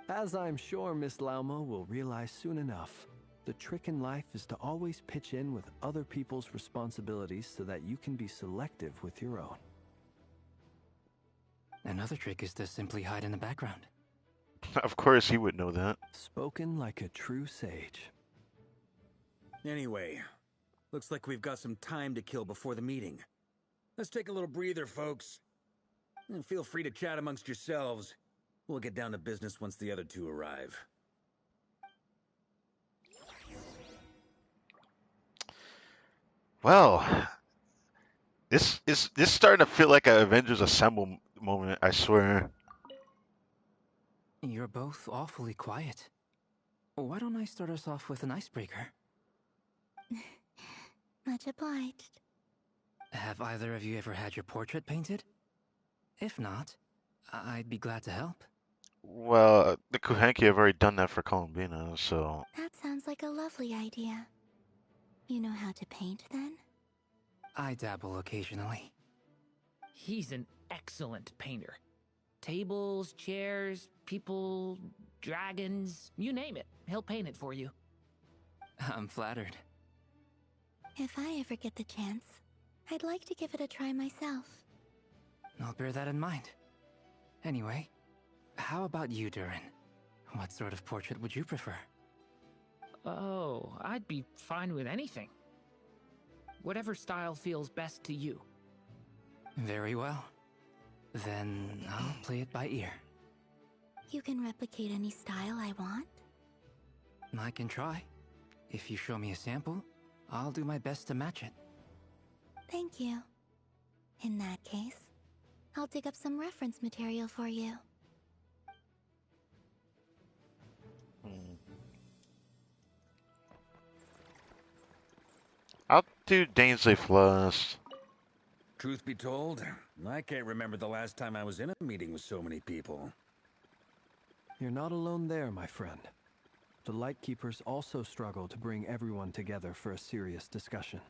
As I'm sure Miss Lauma will realize soon enough, the trick in life is to always pitch in with other people's responsibilities so that you can be selective with your own. Another trick is to simply hide in the background. Of course he would know that. Spoken like a true sage. Anyway, looks like we've got some time to kill before the meeting. Let's take a little breather, folks. And feel free to chat amongst yourselves. We'll get down to business once the other two arrive. Well, this is starting to feel like an Avengers Assemble moment, I swear. You're both awfully quiet. Why don't I start us off with an icebreaker? Much obliged. Have either of you ever had your portrait painted? If not, I'd be glad to help. Well, the Kuhenki have already done that for Columbina, so... That sounds like a lovely idea. You know how to paint, then? I dabble occasionally. He's an excellent painter. Tables, chairs, people, dragons, you name it. He'll paint it for you. I'm flattered. If I ever get the chance, I'd like to give it a try myself. I'll bear that in mind. Anyway, how about you, Durin? What sort of portrait would you prefer? Oh, I'd be fine with anything. Whatever style feels best to you. Very well. Then I'll play it by ear. You can replicate any style I want? I can try. If you show me a sample, I'll do my best to match it. Thank you. In that case, I'll dig up some reference material for you. I'll do Dainsley first. Truth be told, I can't remember the last time I was in a meeting with so many people. You're not alone there, my friend. The Lightkeepers also struggle to bring everyone together for a serious discussion.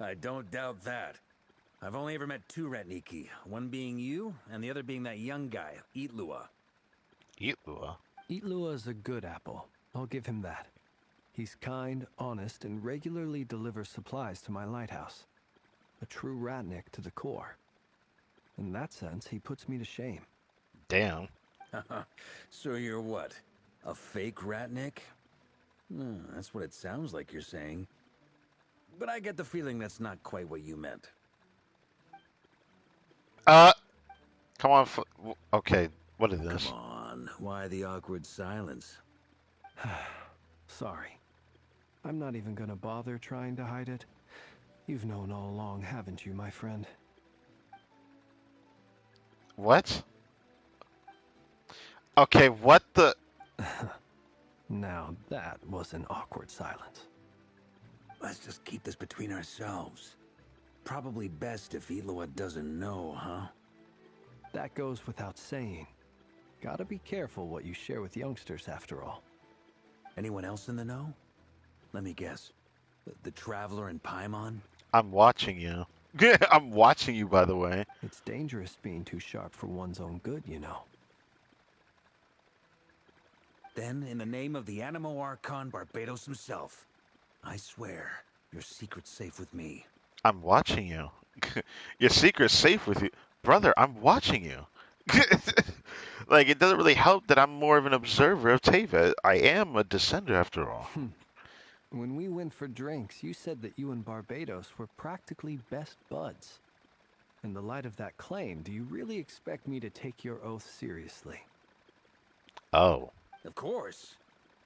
I don't doubt that. I've only ever met two Ratniki, one being you, and the other being that young guy, Itlua. Itlua? Itlua is a good apple. I'll give him that. He's kind, honest, and regularly delivers supplies to my lighthouse. A true Ratnik to the core. In that sense, he puts me to shame. Damn. So you're what? A fake Ratnik? That's what it sounds like you're saying. But I get the feeling that's not quite what you meant. Come on. Okay, what is this? Come on, why the awkward silence? Sorry. I'm not even gonna bother trying to hide it. You've known all along, haven't you, my friend? What? Okay, what the... Now that was an awkward silence. Let's just keep this between ourselves. Probably best if Itlua doesn't know, huh? That goes without saying. Gotta be careful what you share with youngsters, after all. Anyone else in the know? Let me guess. The Traveler and Paimon? I'm watching you. I'm watching you, by the way. It's dangerous being too sharp for one's own good, you know. Then, in the name of the Animo Archon Barbados himself, I swear, your secret's safe with me. I'm watching you. Your secret's safe with you. Brother, I'm watching you. Like, it doesn't really help that I'm more of an observer of Teva. I am a descender, after all. When we went for drinks, you said that you and Barbados were practically best buds. In the light of that claim, do you really expect me to take your oath seriously? Oh. Of course.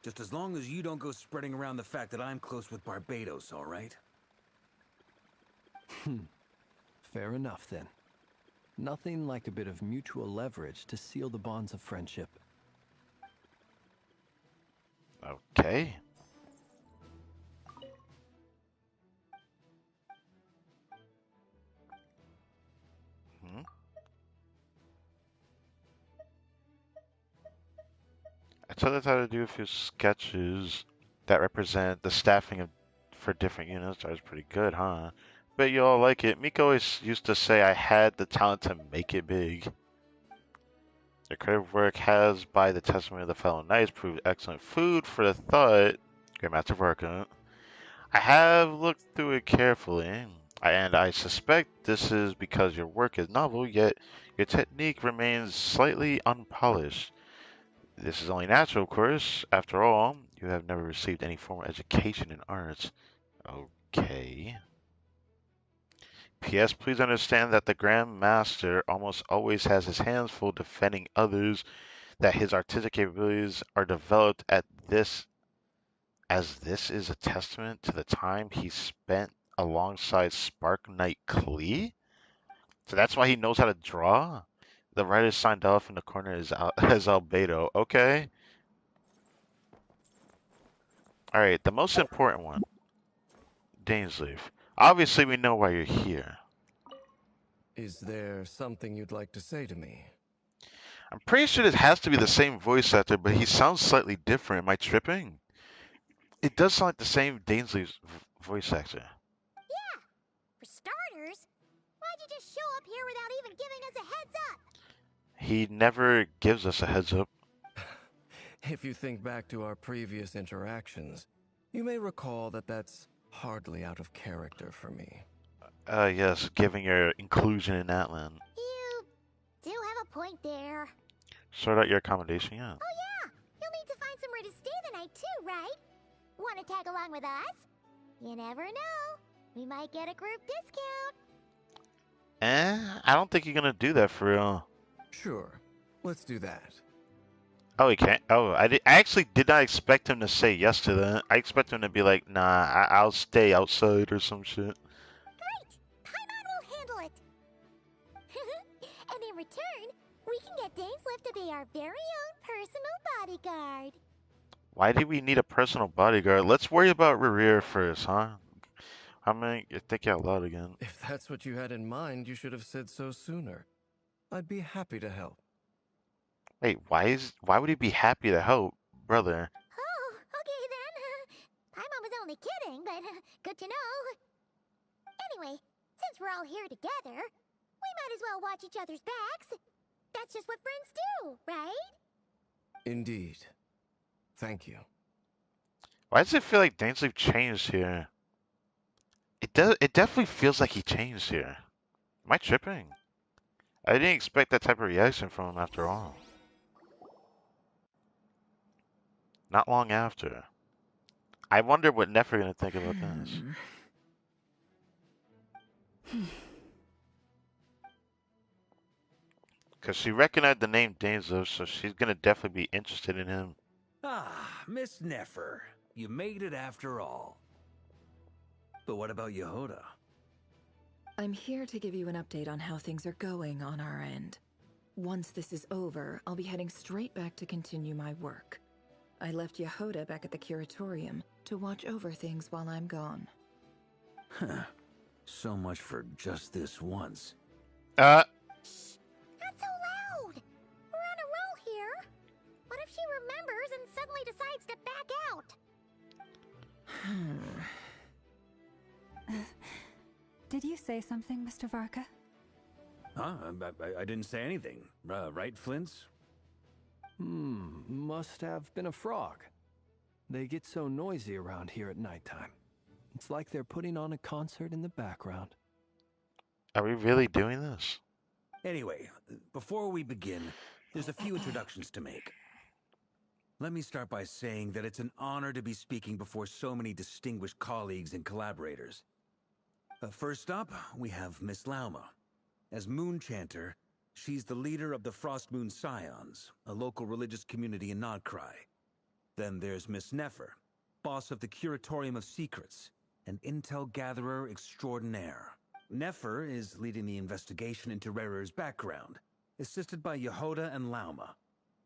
Just as long as you don't go spreading around the fact that I'm close with Barbados, all right? Fair enough, then. Nothing like a bit of mutual leverage to seal the bonds of friendship. Okay. I told us how to do a few sketches that represent the staffing for different units. That was pretty good, huh? Bet you all like it. Miko always used to say I had the talent to make it big. Your creative work has, by the testimony of the fellow knights, proved excellent food for the thought. Grandmaster Varka. I have looked through it carefully, and I suspect this is because your work is novel, yet your technique remains slightly unpolished. This is only natural, of course. After all, you have never received any formal education in arts. Okay. P.S. Please understand that the Grand Master almost always has his hands full defending others, that his artistic capabilities are developed at this, as this is a testament to the time he spent alongside Spark Knight Klee? So that's why he knows how to draw? The writer signed off in the corner is as Albedo. Okay. Alright, the most important one. Dainsleif. Obviously we know why you're here. Is there something you'd like to say to me? I'm pretty sure this has to be the same voice actor, but he sounds slightly different. Am I tripping? It does sound like the same Dainsleif's voice actor. just show up here without even giving us a heads up? He never gives us a heads up. If you think back to our previous interactions, you may recall that that's hardly out of character for me. Yes, giving your inclusion in Atlan. You do have a point there. Sort out your accommodation, yeah. Oh yeah, you'll need to find somewhere to stay the night too, right? Want to tag along with us? You never know. We might get a group discount. I don't think you're gonna do that for real. Sure, let's do that. Oh, he can't. Oh, I actually did not expect him to say yes to that. I expect him to be like, nah, I'll stay outside or some shit. Great! Paimon will handle it! And in return, we can get Dainslift to be our very own personal bodyguard. Why do we need a personal bodyguard? Let's worry about Rerir first, huh? How many? You think out loud again. If that's what you had in mind, you should have said so sooner. I'd be happy to help. Wait, why would he be happy to help, brother? Oh, okay then. Paimon was only kidding, but good to know. Anyway, since we're all here together, we might as well watch each other's backs. That's just what friends do, right? Indeed. Thank you. Why does it feel like Dainsleif changed here? It definitely feels like he changed here. Am I tripping? I didn't expect that type of reaction from him after all. Not long after. I wonder what Nefer gonna think about this. Because she recognized the name Dainsleif, so she's gonna definitely be interested in him. Ah, Miss Nefer. You made it after all. But what about Yehoda? I'm here to give you an update on how things are going on our end. Once this is over, I'll be heading straight back to continue my work. I left Yehoda back at the curatorium to watch over things while I'm gone. Huh. So much for just this once. Not so loud! We're on a roll here. What if she remembers and suddenly decides to back out? Did you say something, Mr. Varka? Huh? I didn't say anything. Right, Flints? Must have been a frog. They get so noisy around here at nighttime. It's like they're putting on a concert in the background. Are we really doing this? Anyway, before we begin, there's a few introductions to make. Let me start by saying that it's an honor to be speaking before so many distinguished colleagues and collaborators. First up, we have Miss Lauma. As Moon Chanter, she's the leader of the Frost Moon Scions, a local religious community in KRAI. Then there's Miss Nefer, boss of the Curatorium of Secrets, an intel gatherer extraordinaire. Nefer is leading the investigation into Rerir's background, assisted by Yehoda and Lauma.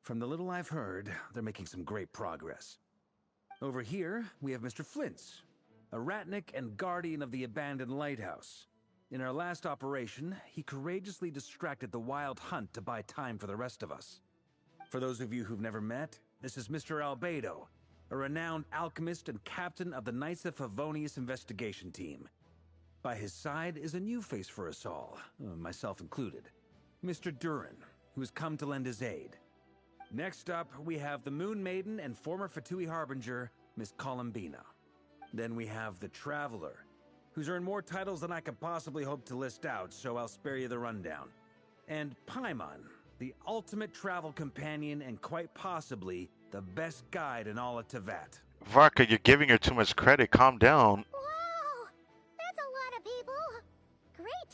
From the little I've heard, they're making some great progress. Over here, we have Mr. Flints, a ratnik and guardian of the abandoned lighthouse. In our last operation, he courageously distracted the wild hunt to buy time for the rest of us. For those of you who've never met, this is Mr. Albedo, a renowned alchemist and captain of the Knights of Favonius investigation team. By his side is a new face for us all, myself included, Mr. Durin, who has come to lend his aid. Next up, we have the Moon Maiden and former Fatui Harbinger, Miss Columbina. Then we have the Traveler, who's earned more titles than I could possibly hope to list out, so I'll spare you the rundown. And Paimon, the ultimate travel companion and quite possibly the best guide in all of Tevat. Varka, you're giving her too much credit. Calm down. Wow! That's a lot of people! Great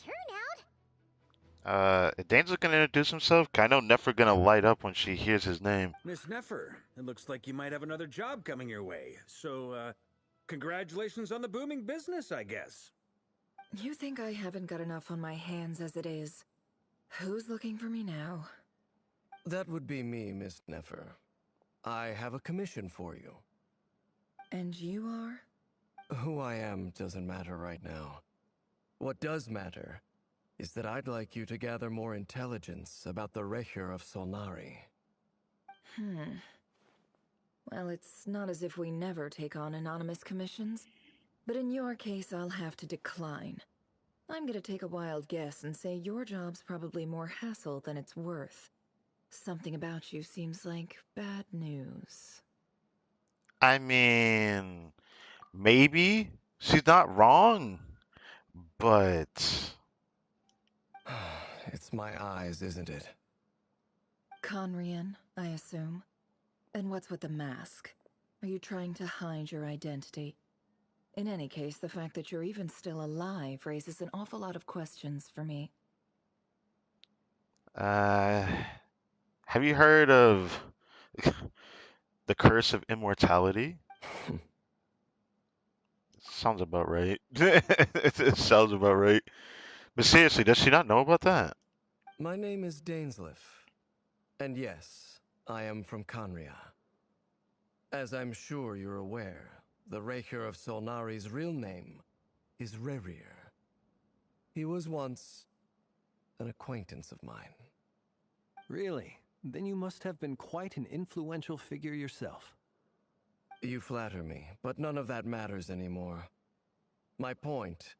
turnout! Dane's gonna introduce himself? I know Nefer gonna light up when she hears his name. Miss Nefer, it looks like you might have another job coming your way, so, congratulations on the booming business, I guess. You think I haven't got enough on my hands as it is? Who's looking for me now? That would be me, Miss Nefer. I have a commission for you. And you are? Who I am doesn't matter right now. What does matter is that I'd like you to gather more intelligence about the Recher of Solnari. Well, it's not as if we never take on anonymous commissions, but in your case, I'll have to decline. I'm gonna take a wild guess and say your job's probably more hassle than it's worth. Something about you seems like bad news. I mean, maybe she's not wrong, but It's my eyes, isn't it? Conrian, I assume. And what's with the mask? Are you trying to hide your identity? In any case, the fact that you're even still alive raises an awful lot of questions for me. uh, have you heard of the curse of immortality? Sounds about right. It sounds about right. But seriously, does she not know about that? My name is Dainsleif. And yes, I am from Conria. As I'm sure you're aware, the Raker of Solnari's real name is Rerir. He was once an acquaintance of mine. Really? Then you must have been quite an influential figure yourself. You flatter me, but none of that matters anymore. My point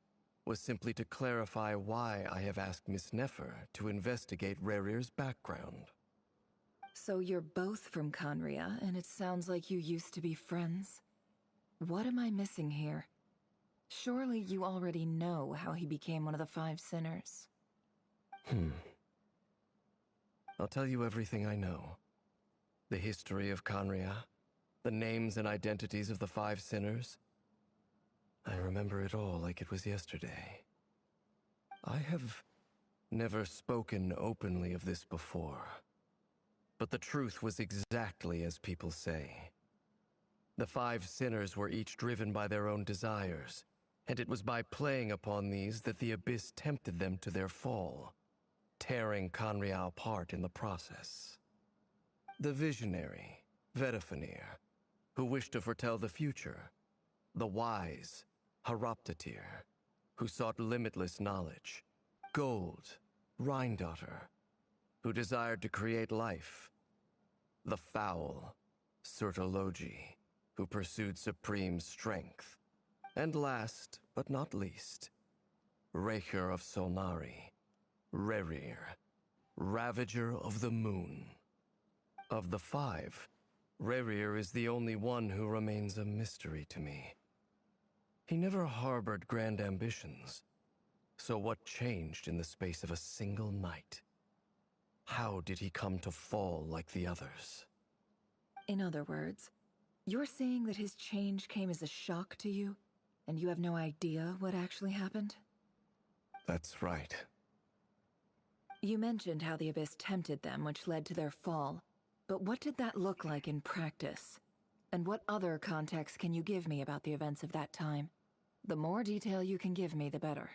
was simply to clarify why I have asked Miss Nefer to investigate Rerir's background. So you're both from Conria, and it sounds like you used to be friends? What am I missing here? Surely you already know how he became one of the Five Sinners. I'll tell you everything I know. The history of Conria, the names and identities of the Five Sinners. I remember it all like it was yesterday. I have never spoken openly of this before. But the truth was exactly as people say. The Five Sinners were each driven by their own desires, and it was by playing upon these that the Abyss tempted them to their fall, tearing Conria apart in the process. The visionary, Vedifenir, who wished to foretell the future. The wise, Haroptatir, who sought limitless knowledge. Gold, Rhindaughter, who desired to create life. The foul, Sertologi, who pursued supreme strength. And last, but not least, Raker of Solnari, Rerir, Ravager of the Moon. Of the five, Rerir is the only one who remains a mystery to me. He never harbored grand ambitions. So what changed in the space of a single night? How did he come to fall like the others? In other words, you're saying that his change came as a shock to you, and you have no idea what actually happened? That's right. You mentioned how the Abyss tempted them, which led to their fall. But what did that look like in practice? And what other context can you give me about the events of that time? The more detail you can give me, the better.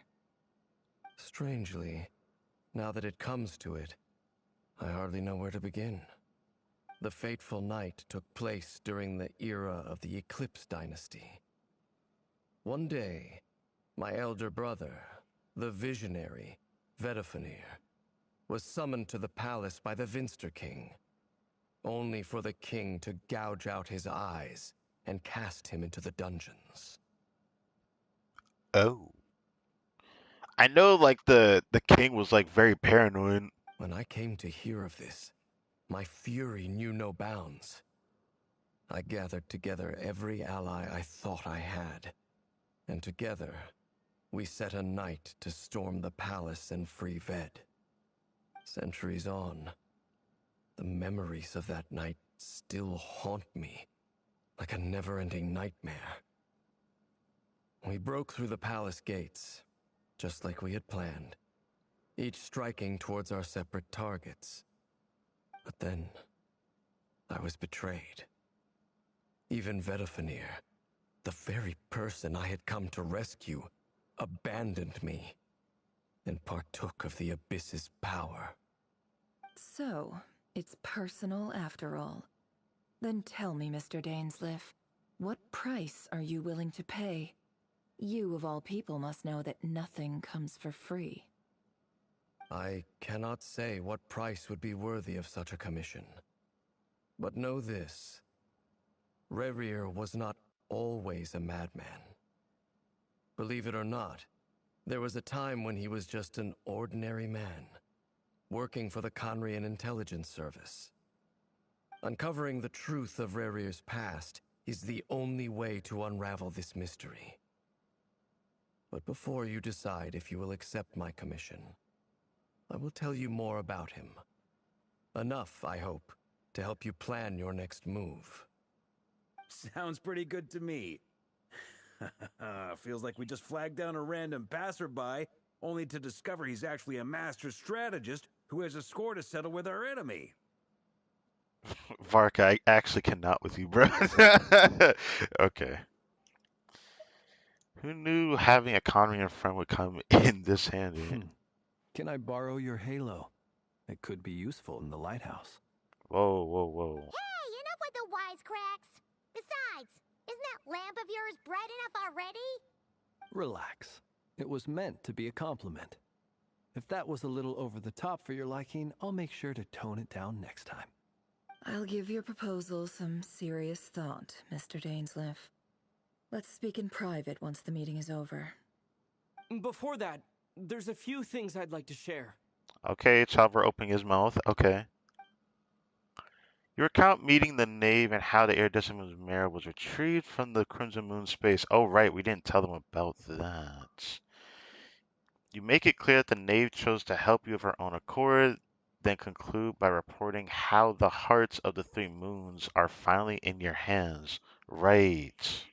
Strangely, now that it comes to it, I hardly know where to begin. The fateful night took place during the era of the Eclipse Dynasty. One day, my elder brother, the visionary, Vedifenir, was summoned to the palace by the Vinster King, only for the king to gouge out his eyes and cast him into the dungeons. Oh, I know. Like the king was like very paranoid. When I came to hear of this, my fury knew no bounds. I gathered together every ally I thought I had, and together we set a night to storm the palace and free Ved. Centuries on, the memories of that night still haunt me like a never-ending nightmare. We broke through the palace gates, just like we had planned, each striking towards our separate targets. But then, I was betrayed. Even Vedifenir, the very person I had come to rescue, abandoned me and partook of the Abyss's power. So, it's personal after all. Then tell me, Mr. Dainsleif, what price are you willing to pay? You, of all people, must know that nothing comes for free. I cannot say what price would be worthy of such a commission. But know this. Rerir was not always a madman. Believe it or not, There was a time when he was just an ordinary man, working for the Conrian Intelligence Service. Uncovering the truth of Rarir's past is the only way to unravel this mystery. But before you decide if you will accept my commission, I will tell you more about him. Enough, I hope, to help you plan your next move. Sounds pretty good to me. Feels like we just flagged down a random passerby, only to discover he's actually a master strategist who has a score to settle with our enemy. Varka, I actually cannot with you, bro. Okay. Who knew having a Conrian friend would come in this handy? Can I borrow your halo? It could be useful in the lighthouse. Whoa, whoa, whoa. Hey, enough with the wisecracks. Besides, isn't that lamp of yours bright enough already? Relax. It was meant to be a compliment. If that was a little over the top for your liking, I'll make sure to tone it down next time. I'll give your proposal some serious thought, Mr. Dainsleif. Let's speak in private once the meeting is over. Before that, there's a few things I'd like to share. Okay, Chalver opening his mouth. Okay. Your account meeting the knave and how the iridescent mirror was retrieved from the Crimson Moon space. Oh, right, we didn't tell them about that. You make it clear that the knave chose to help you of her own accord, then conclude by reporting how the hearts of the three moons are finally in your hands. Right.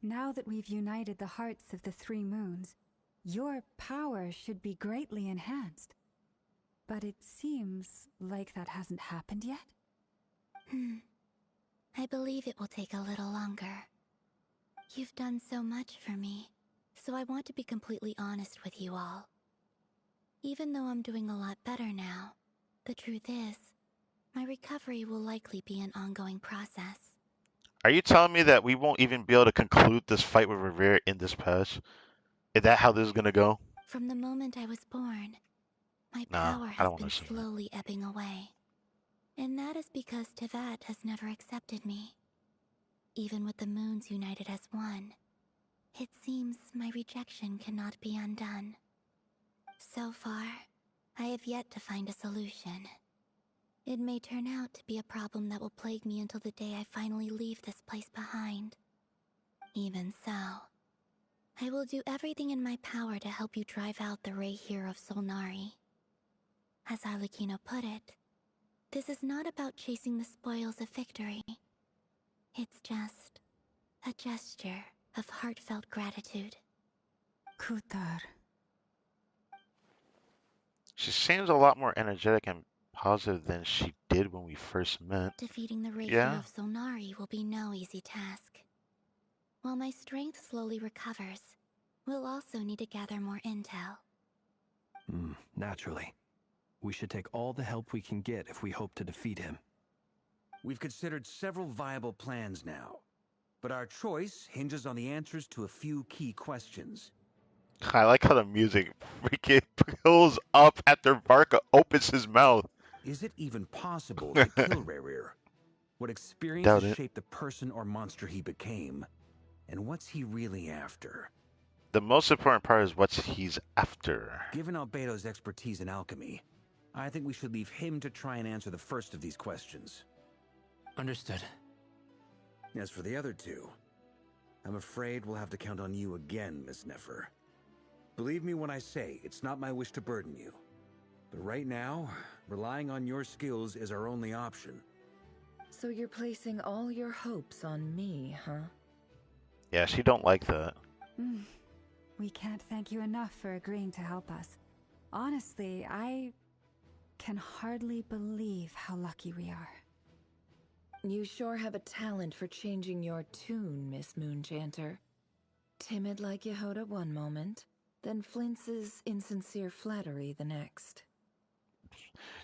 Now that we've united the hearts of the three moons, your power should be greatly enhanced. But it seems like that hasn't happened yet. I believe it will take a little longer. You've done so much for me, so I want to be completely honest with you all. Even though I'm doing a lot better now, the truth is, my recovery will likely be an ongoing process. Are you telling me that we won't even be able to conclude this fight with Revere in this patch? Is that how this is gonna go? From the moment I was born, my Nah, power I has don't been want to see that. slowly ebbing away. And that is because Tevat has never accepted me. Even with the moons united as one, it seems my rejection cannot be undone. So far, I have yet to find a solution. It may turn out to be a problem that will plague me until the day I finally leave this place behind. Even so, I will do everything in my power to help you drive out the Ray here of Solnari. As Arlecchino put it, this is not about chasing the spoils of victory. It's just a gesture of heartfelt gratitude. Kutar. She seems a lot more energetic and positive than she did when we first met. Defeating the Ray Yeah? of Solnari will be no easy task. While my strength slowly recovers, we'll also need to gather more intel. Naturally. We should take all the help we can get if we hope to defeat him. We've considered several viable plans now, but our choice hinges on the answers to a few key questions. I like how the music freaking pulls up after Varka opens his mouth. Is it even possible to kill Rarir? What experiences Doubt it. shaped the person or monster he became? And what's he really after? The most important part is what he's after. Given Albedo's expertise in alchemy, I think we should leave him to try and answer the first of these questions. Understood. As for the other two, I'm afraid we'll have to count on you again, Miss Nefer. Believe me when I say it's not my wish to burden you. But right now, relying on your skills is our only option. So you're placing all your hopes on me, huh? Yeah, she don't like that. We can't thank you enough for agreeing to help us. Honestly, I can hardly believe how lucky we are. You sure have a talent for changing your tune, Miss Moonchanter. Timid like Yehoda one moment, then flinches insincere flattery the next.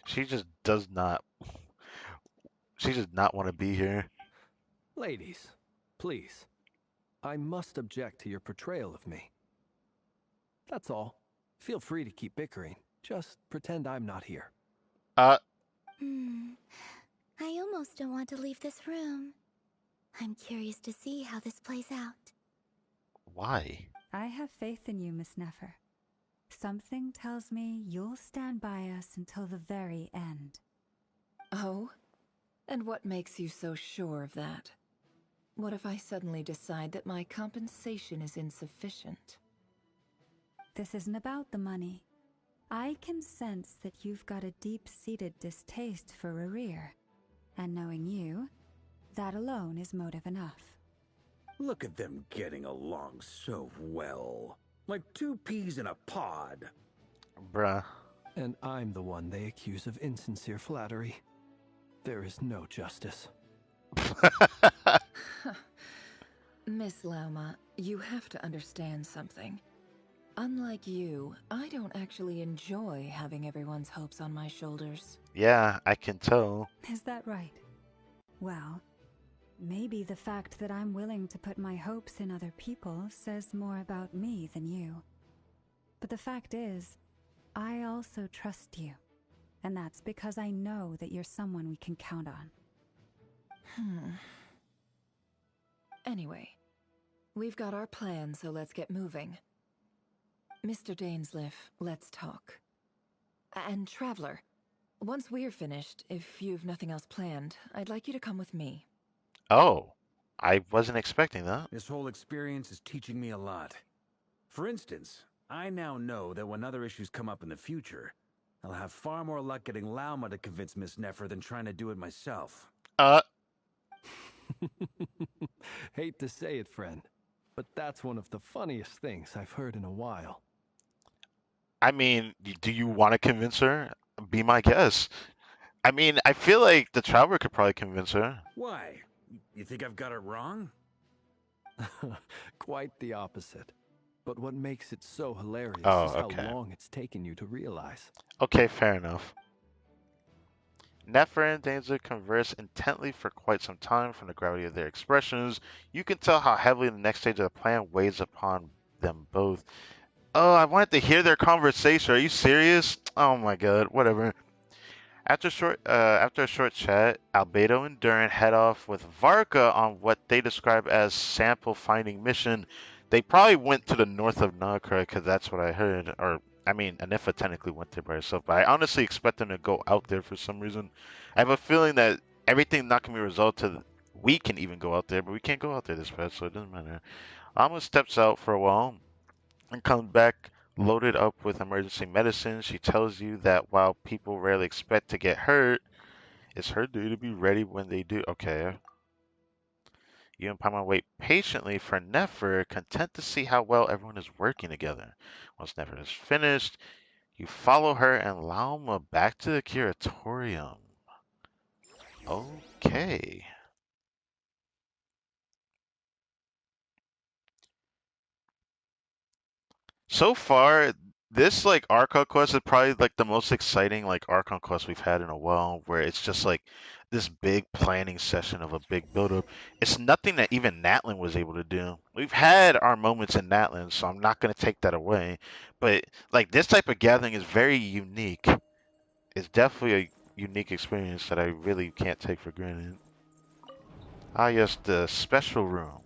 She just does not. She does not want to be here. Ladies, please. I must object to your portrayal of me. That's all. Feel free to keep bickering. Just pretend I'm not here. I almost don't want to leave this room. I'm curious to see how this plays out. Why? I have faith in you, Miss Nefer. Something tells me you'll stand by us until the very end. Oh? And what makes you so sure of that? What if I suddenly decide that my compensation is insufficient? This isn't about the money. I can sense that you've got a deep-seated distaste for Rerir. And knowing you, that alone is motive enough. Look at them getting along so well. Like two peas in a pod. Bruh. And I'm the one they accuse of insincere flattery. There is no justice. Miss Lauma, you have to understand something. Unlike you, I don't actually enjoy having everyone's hopes on my shoulders. Yeah, I can tell. Is that right? Well, maybe the fact that I'm willing to put my hopes in other people says more about me than you. But the fact is, I also trust you. And that's because I know that you're someone we can count on. Anyway, we've got our plan, so let's get moving. Mr. Dainsleif, let's talk. And Traveler, once we're finished, if you've nothing else planned, I'd like you to come with me. Oh, I wasn't expecting that. This whole experience is teaching me a lot. For instance, I now know that when other issues come up in the future, I'll have far more luck getting Lauma to convince Miss Nefer than trying to do it myself. Hate to say it, friend, but that's one of the funniest things I've heard in a while. I mean, do you want to convince her? Be my guest. I mean, I feel like the Traveler could probably convince her. Why? You think I've got it wrong? Quite the opposite. But what makes it so hilarious is how long it's taken you to realize. Okay, fair enough. Nefer and Danger converse intently for quite some time. From the gravity of their expressions, you can tell how heavily the next stage of the plan weighs upon them both. Oh, I wanted to hear their conversation. Are you serious? Oh my god, whatever. After a short chat, Albedo and Durin head off with Varka on what they describe as sample finding mission. They probably went to the north of Nagara because that's what I heard. Or, I mean, Anifa technically went there by herself, but I honestly expect them to go out there for some reason. I have a feeling that everything's not going to be resolved to. We can even go out there, but we can't go out there this fast, so it doesn't matter. Alma steps out for a while and comes back loaded up with emergency medicine. She tells you that while people rarely expect to get hurt, it's her duty to be ready when they do. Okay. You and Paimon wait patiently for Nefer, content to see how well everyone is working together. Once Nefer is finished, you follow her and Lauma back to the curatorium. Okay. So far, this like Archon quest is probably like the most exciting like Archon quest we've had in a while, where it's just like this big planning session of a big buildup. It's nothing that even Natlin was able to do. We've had our moments in Natlin, so I'm not gonna take that away. But like this type of gathering is very unique. It's definitely a unique experience that I really can't take for granted. Ah, yes, the special room.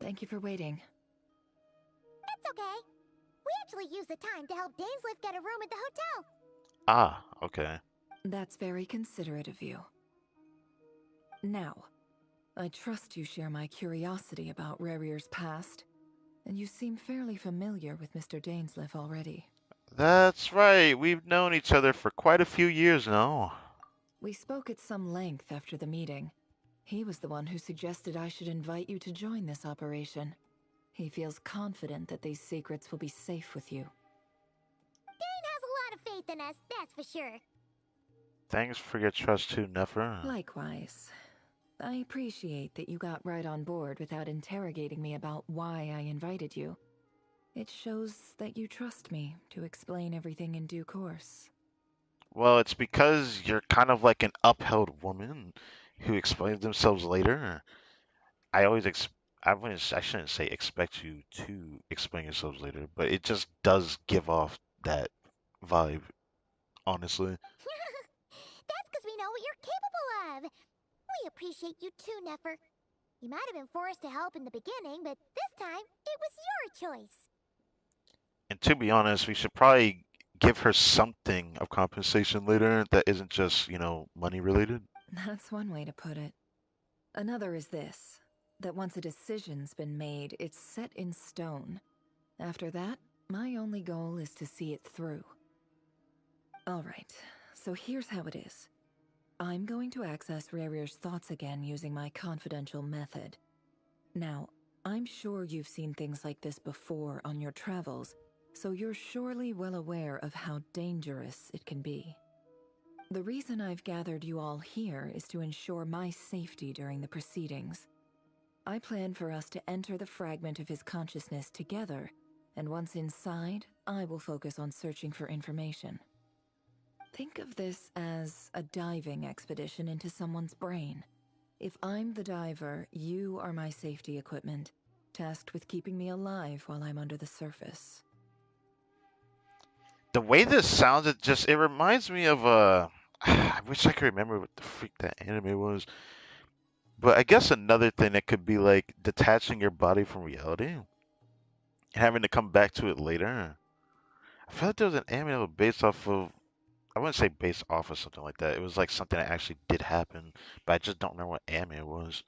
Thank you for waiting. It's okay. We actually used the time to help Dainsleif get a room at the hotel. Ah, okay. That's very considerate of you. Now, I trust you share my curiosity about Rerir's past, and you seem fairly familiar with Mr. Dainsleif already. That's right. We've known each other for quite a few years now. We spoke at some length after the meeting. He was the one who suggested I should invite you to join this operation. He feels confident that these secrets will be safe with you. Dane has a lot of faith in us, that's for sure. Thanks for your trust too, Nefer. Likewise. I appreciate that you got right on board without interrogating me about why I invited you. It shows that you trust me to explain everything in due course. Well, it's because you're kind of like an upheld woman who explains themselves later. I always I shouldn't say expect you to explain yourselves later, but it just does give off that vibe, honestly. That's because we know what you're capable appreciate you too, Nefer. You might have been forced to help in the beginning, but this time, it was your choice. And to be honest, we should probably give her something of compensation later that isn't just, money related. That's one way to put it. Another is this, that once a decision's been made, it's set in stone. After that, my only goal is to see it through. Alright, so here's how it is. I'm going to access Rarier's thoughts again using my confidential method. Now, I'm sure you've seen things like this before on your travels, so you're surely well aware of how dangerous it can be. The reason I've gathered you all here is to ensure my safety during the proceedings. I plan for us to enter the fragment of his consciousness together, and once inside, I will focus on searching for information. Think of this as a diving expedition into someone's brain. If I'm the diver, you are my safety equipment, tasked with keeping me alive while I'm under the surface. The way this sounds, it reminds me of I wish I could remember what the freak that anime was. But I guess another thing that could be like detaching your body from reality and having to come back to it later. I feel like there was an anime that was based off of, I wouldn't say based off of something like that. It was like something that actually did happen, but I just don't remember what anime it was.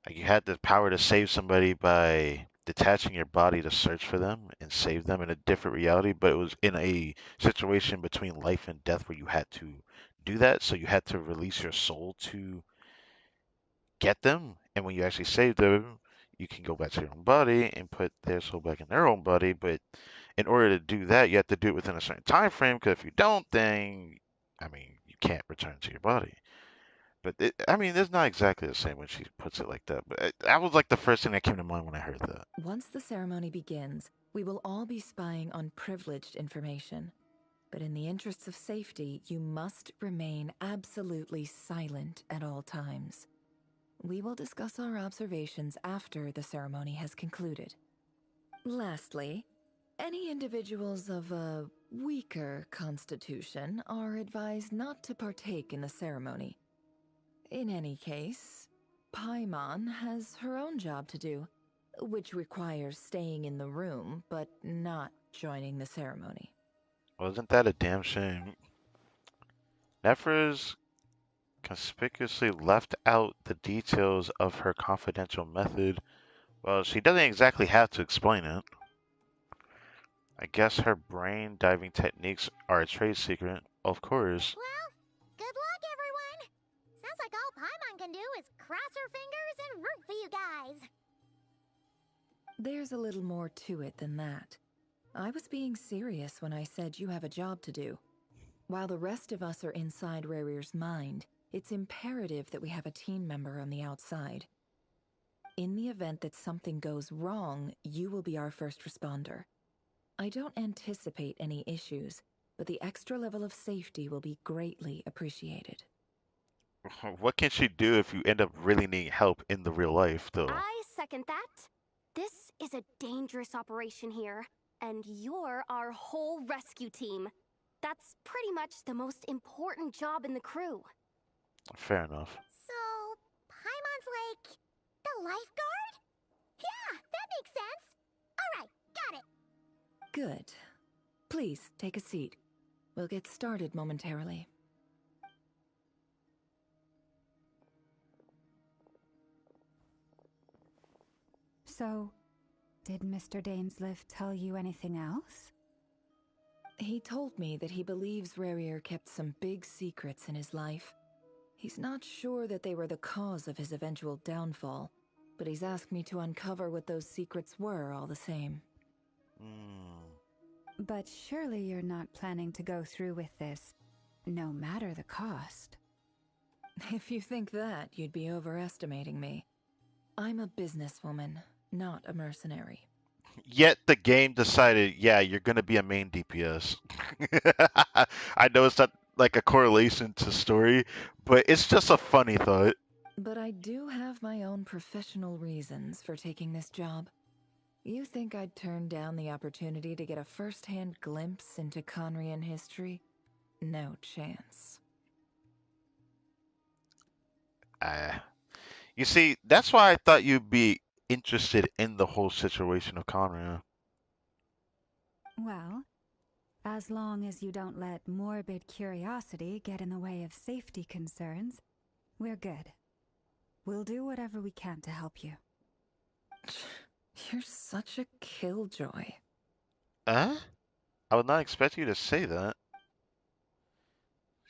Like you had the power to save somebody by detaching your body to search for them and save them in a different reality, but it was in a situation between life and death where you had to do that. So you had to release your soul to get them, and when you actually save them, you can go back to your own body and put their soul back in their own body. But in order to do that, you have to do it within a certain time frame. Because if you don't, then you can't return to your body. But it's not exactly the same when she puts it like that. But that was like the first thing that came to mind when I heard that. Once the ceremony begins, we will all be spying on privileged information. But in the interests of safety, you must remain absolutely silent at all times. We will discuss our observations after the ceremony has concluded. Lastly, any individuals of a weaker constitution are advised not to partake in the ceremony. In any case, Paimon has her own job to do, which requires staying in the room but not joining the ceremony. Wasn't that a damn shame? Nephers conspicuously left out the details of her confidential method. Well, she doesn't exactly have to explain it. I guess her brain diving techniques are a trade secret, of course. Well, good luck, everyone. Sounds like all Paimon can do is cross her fingers and root for you guys. There's a little more to it than that. I was being serious when I said you have a job to do. While the rest of us are inside Rarier's mind, it's imperative that we have a team member on the outside. In the event that something goes wrong, you will be our first responder. I don't anticipate any issues, but the extra level of safety will be greatly appreciated. What can she do if you end up really needing help in the real life, though? I second that. This is a dangerous operation here, and you're our whole rescue team. That's pretty much the most important job in the crew. Fair enough. So, Paimon's like the lifeguard? Yeah, that makes sense. All right, got it. Good. Please, take a seat. We'll get started momentarily. So, did Mr. Dainsliff tell you anything else? He told me that he believes Rarier kept some big secrets in his life. He's not sure that they were the cause of his eventual downfall, but he's asked me to uncover what those secrets were all the same. But surely you're not planning to go through with this, no matter the cost. If you think that, you'd be overestimating me. I'm a businesswoman, not a mercenary. Yet the game decided, yeah, you're gonna be a main DPS. I know it's not like a correlation to story, but it's just a funny thought. But I do have my own professional reasons for taking this job. You think I'd turn down the opportunity to get a first-hand glimpse into Conrian history? No chance. You see, that's why I thought you'd be interested in the whole situation of Conrad. Well, as long as you don't let morbid curiosity get in the way of safety concerns, we're good. We'll do whatever we can to help you. You're such a killjoy. Huh? I would not expect you to say that.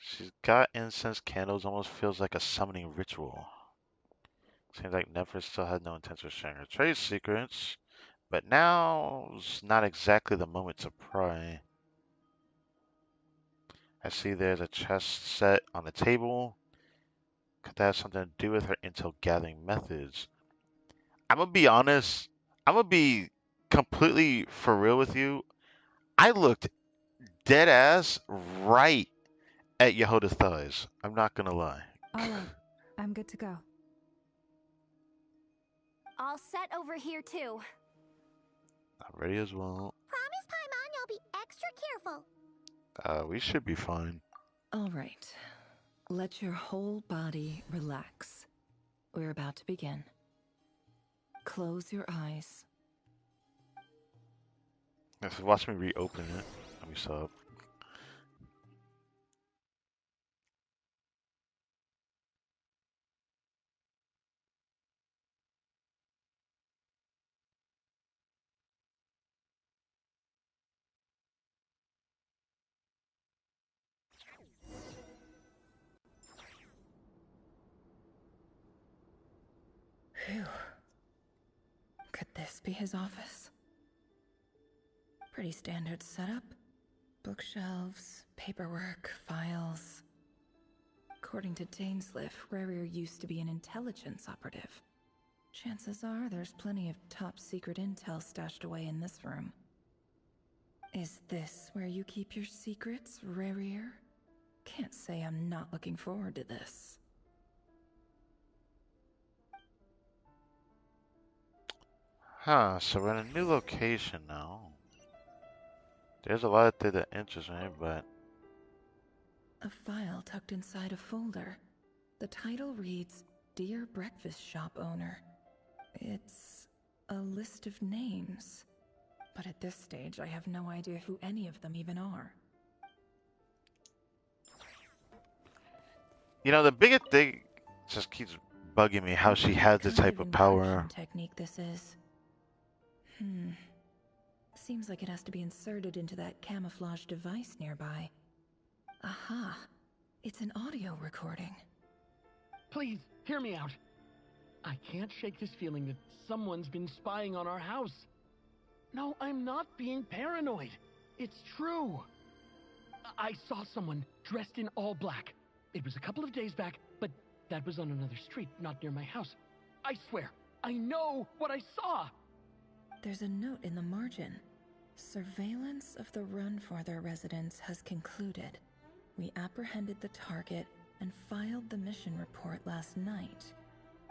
She's got incense candles, almost feels like a summoning ritual. Seems like Nefer still had no intention of sharing her trade secrets, but now's not exactly the moment to pry. I see there's a chest set on the table. Could that have something to do with her intel gathering methods? I'm gonna be honest. I'm gonna be completely for real with you. I looked dead ass right at Yehuda's thighs. I'm not gonna lie. All right, I'm good to go. All set over here, too. I'm ready as well. Promise, Paimon, you'll be extra careful. We should be fine. All right. Let your whole body relax. We're about to begin. Close your eyes. Just watch me reopen it. Let me stop. Phew. Could this be his office? Pretty standard setup. Bookshelves, paperwork, files. According to Dainsliff, Rarier used to be an intelligence operative. Chances are there's plenty of top secret intel stashed away in this room. Is this where you keep your secrets, Rarier? Can't say I'm not looking forward to this. Huh, so we're in a new location now. There's a lot there that interests me, but... A file tucked inside a folder. The title reads, Dear Breakfast Shop Owner. It's a list of names. But at this stage, I have no idea who any of them even are. You know, the biggest thing just keeps bugging me how she has this type of power. Technique this is. Seems like it has to be inserted into that camouflage device nearby. Aha. It's an audio recording. Please, hear me out. I can't shake this feeling that someone's been spying on our house. No, I'm not being paranoid. It's true. I saw someone dressed in all black. It was a couple of days back, but that was on another street, not near my house. I swear, I know what I saw. There's a note in the margin. Surveillance of the Runfarther residence has concluded. We apprehended the target and filed the mission report last night.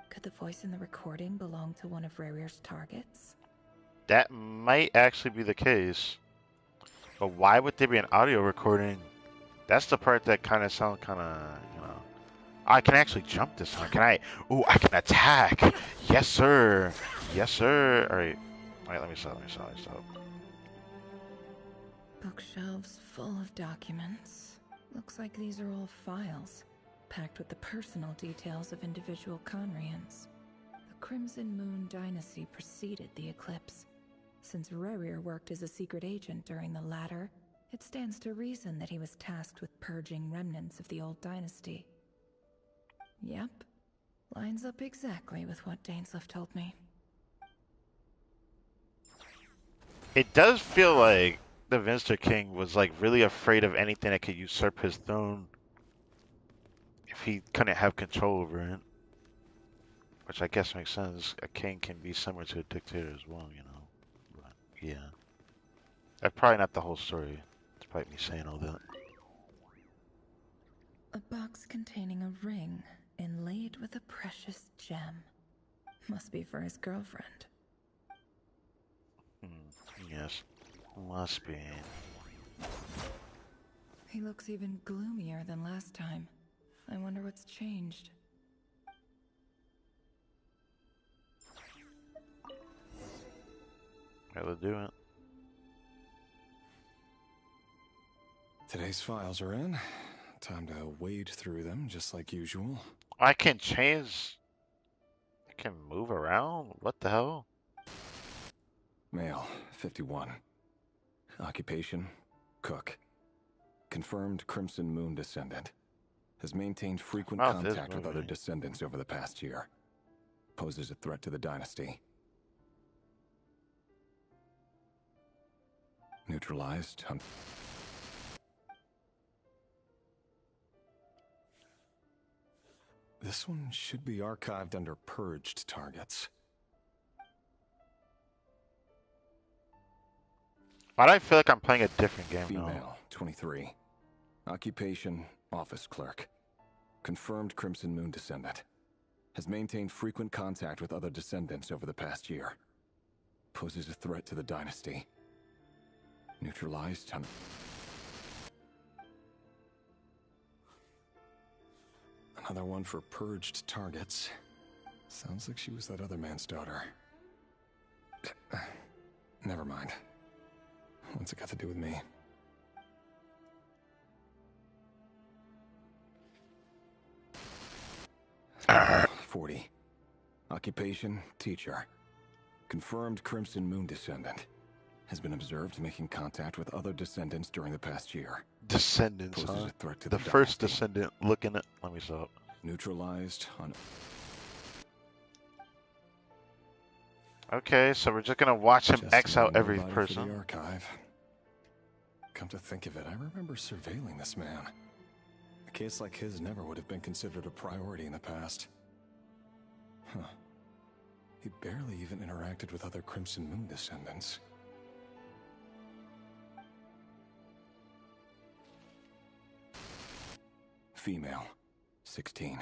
Could the voice in the recording belong to one of Rarier's targets? That might actually be the case. But why would there be an audio recording? That's the part that kind of sounds kind of, you know... I can actually jump this time. Can I? Ooh, I can attack. Yes, sir. Yes, sir. All right. All right, let me stop. Bookshelves full of documents. Looks like these are all files, packed with the personal details of individual Conrians. The Crimson Moon Dynasty preceded the eclipse. Since Rarier worked as a secret agent during the latter, it stands to reason that he was tasked with purging remnants of the old dynasty. Yep. Lines up exactly with what Dainsliff told me. It does feel like the Vinster King was like really afraid of anything that could usurp his throne if he couldn't have control over it. Which I guess makes sense. A king can be similar to a dictator as well, you know. But yeah. That's probably not the whole story. It's probably me saying all that. A box containing a ring inlaid with a precious gem. Must be for his girlfriend. Yes. Must be. He looks even gloomier than last time. I wonder what's changed. Gotta do it. Today's files are in. Time to wade through them just like usual. I can change. I can move around? What the hell? Male, 51. Occupation, cook. Confirmed Crimson Moon descendant. Has maintained frequent Mouth is contact with other moving. descendants over the past year. Poses a threat to the dynasty. Neutralized. This one should be archived under purged targets. Why do I feel like I'm playing a different game now? Female, 23. Occupation, office clerk. Confirmed Crimson Moon descendant. Has maintained frequent contact with other descendants over the past year. Poses a threat to the dynasty. Neutralized. Another one for purged targets. Sounds like she was that other man's daughter. Never mind. What's it got to do with me? Arr. 40. Occupation, teacher. Confirmed Crimson Moon descendant. Has been observed making contact with other descendants during the past year. Descendants, Poses huh? a threat to The the first dynasty. descendant looking at. Let me stop. Neutralized on. Okay, so we're just gonna watch him Just X out another every body for the person. archive. Come to think of it, I remember surveilling this man. A case like his never would have been considered a priority in the past. Huh. He barely even interacted with other Crimson Moon descendants. Female, 16.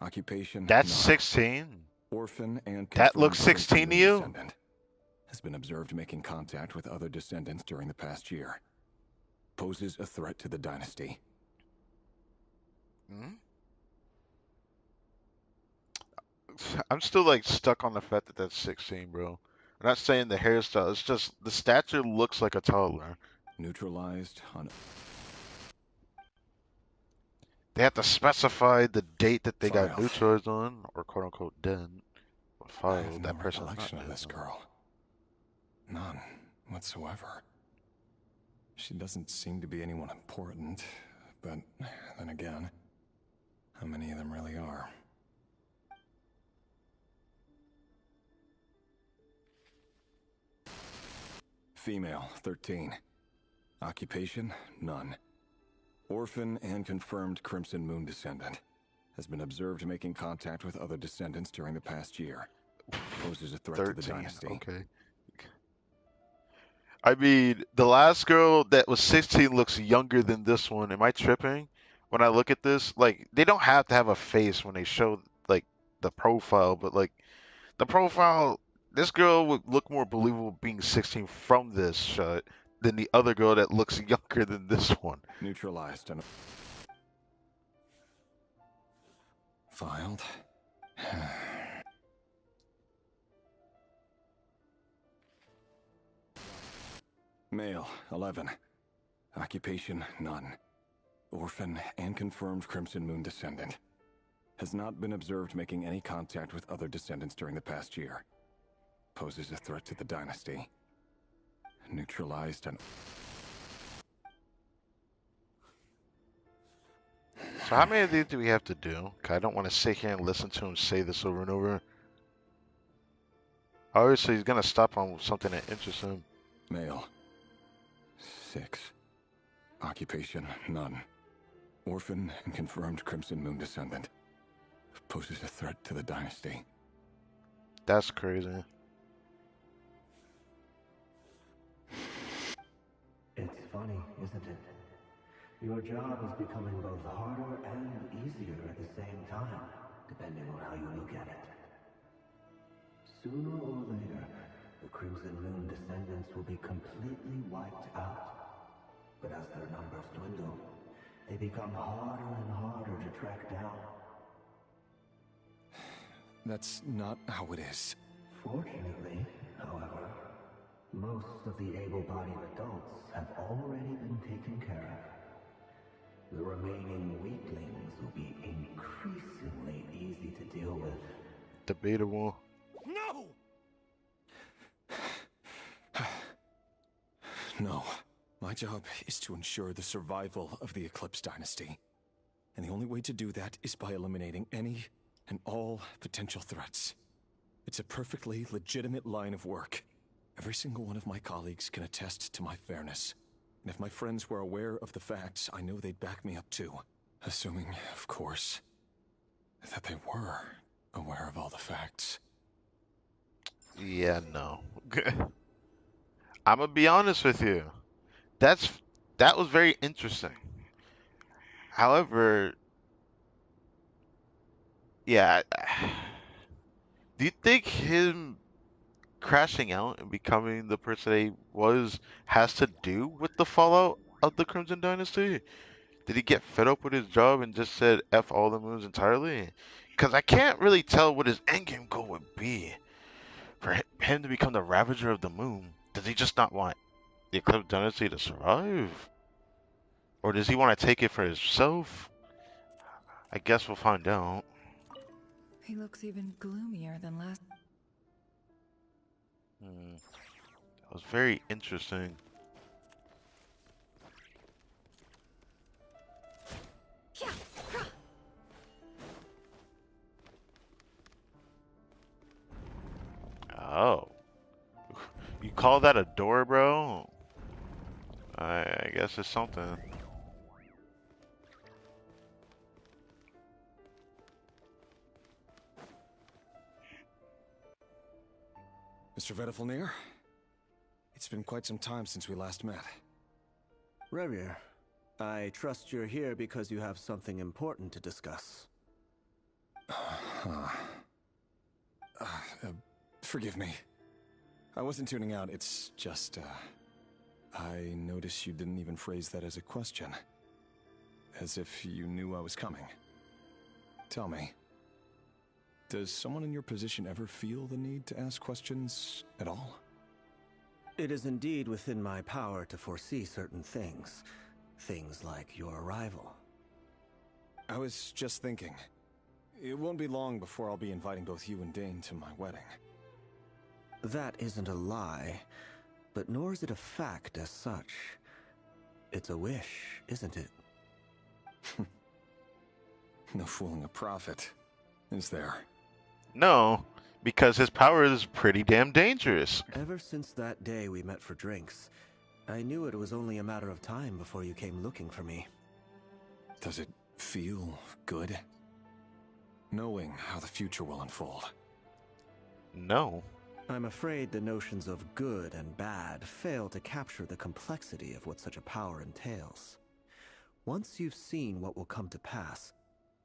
Occupation. That's none. 16. Orphan and That looks confirmed 16 to Crimson Moon you? descendant. Has been observed making contact with other descendants during the past year. Poses a threat to the dynasty. Hmm? I'm still like stuck on the fact that that's 16, bro. I'm not saying the hairstyle. It's just the stature looks like a toddler. Neutralized on. They have to specify the date that they got Filed. neutralized on, or quote unquote dead. Or I filed. have no That person's not recollection of dead. this girl. None whatsoever. She doesn't seem to be anyone important, but then again, how many of them really are? Female, 13. Occupation, none. Orphan and confirmed Crimson Moon descendant. Has been observed making contact with other descendants during the past year. Poses a threat to the 13. dynasty. Okay. I mean, the last girl that was 16 looks younger than this one. Am I tripping? When I look at this, like, they don't have to have a face when they show, like, the profile, but, like, the profile, this girl would look more believable being 16 from this shot than the other girl that looks younger than this one. Neutralized and filed. Male, 11. Occupation, none. Orphan and confirmed Crimson Moon descendant. Has not been observed making any contact with other descendants during the past year. Poses a threat to the dynasty. Neutralized and... So how many of these do we have to do? 'Cause I don't want to sit here and listen to him say this over and over. Obviously, he's gonna stop on something that interests him. Male, 6. Occupation, none. Orphan and confirmed Crimson Moon descendant. Poses a threat to the dynasty. That's crazy. It's funny, isn't it? Your job is becoming both harder and easier at the same time, depending on how you look at it. Sooner or later, the Crimson Moon descendants will be completely wiped out. But as their numbers dwindle, they become harder and harder to track down. That's not how it is. Fortunately, however, Most of the able-bodied adults have already been taken care of. The remaining weaklings will be increasingly easy to deal with. Debatable. No! No. My job is to ensure the survival of the Eclipse Dynasty. And the only way to do that is by eliminating any and all potential threats. It's a perfectly legitimate line of work. Every single one of my colleagues can attest to my fairness. And if my friends were aware of the facts, I know they'd back me up too. Assuming, of course, that they were aware of all the facts. Yeah, no. I'm gonna be honest with you. That was very interesting. However, yeah, do you think him crashing out and becoming the person that he was has to do with the fallout of the Crimson Dynasty? Did he get fed up with his job and just said F all the moons entirely? Because I can't really tell what his endgame goal would be. For him to become the Ravager of the Moon, does he just not want the Eclipse Dynasty to survive? Or does he want to take it for himself? I guess we'll find out. He looks even gloomier than last. That was very interesting. Oh. You call that a door, bro? I guess it's something. Mr. Vedifalnir? It's been quite some time since we last met. Revier, I trust you're here because you have something important to discuss. Forgive me. I wasn't tuning out, it's just, I noticed you didn't even phrase that as a question. As if you knew I was coming. Tell me, does someone in your position ever feel the need to ask questions at all? It is indeed within my power to foresee certain things. Things like your arrival. I was just thinking. It won't be long before I'll be inviting both you and Dane to my wedding. That isn't a lie, but nor is it a fact as such. It's a wish, isn't it? No fooling a prophet, is there? No, because his power is pretty damn dangerous. Ever since that day we met for drinks, I knew it was only a matter of time before you came looking for me. Does it feel good? Knowing how the future will unfold. No. I'm afraid the notions of good and bad fail to capture the complexity of what such a power entails. Once you've seen what will come to pass,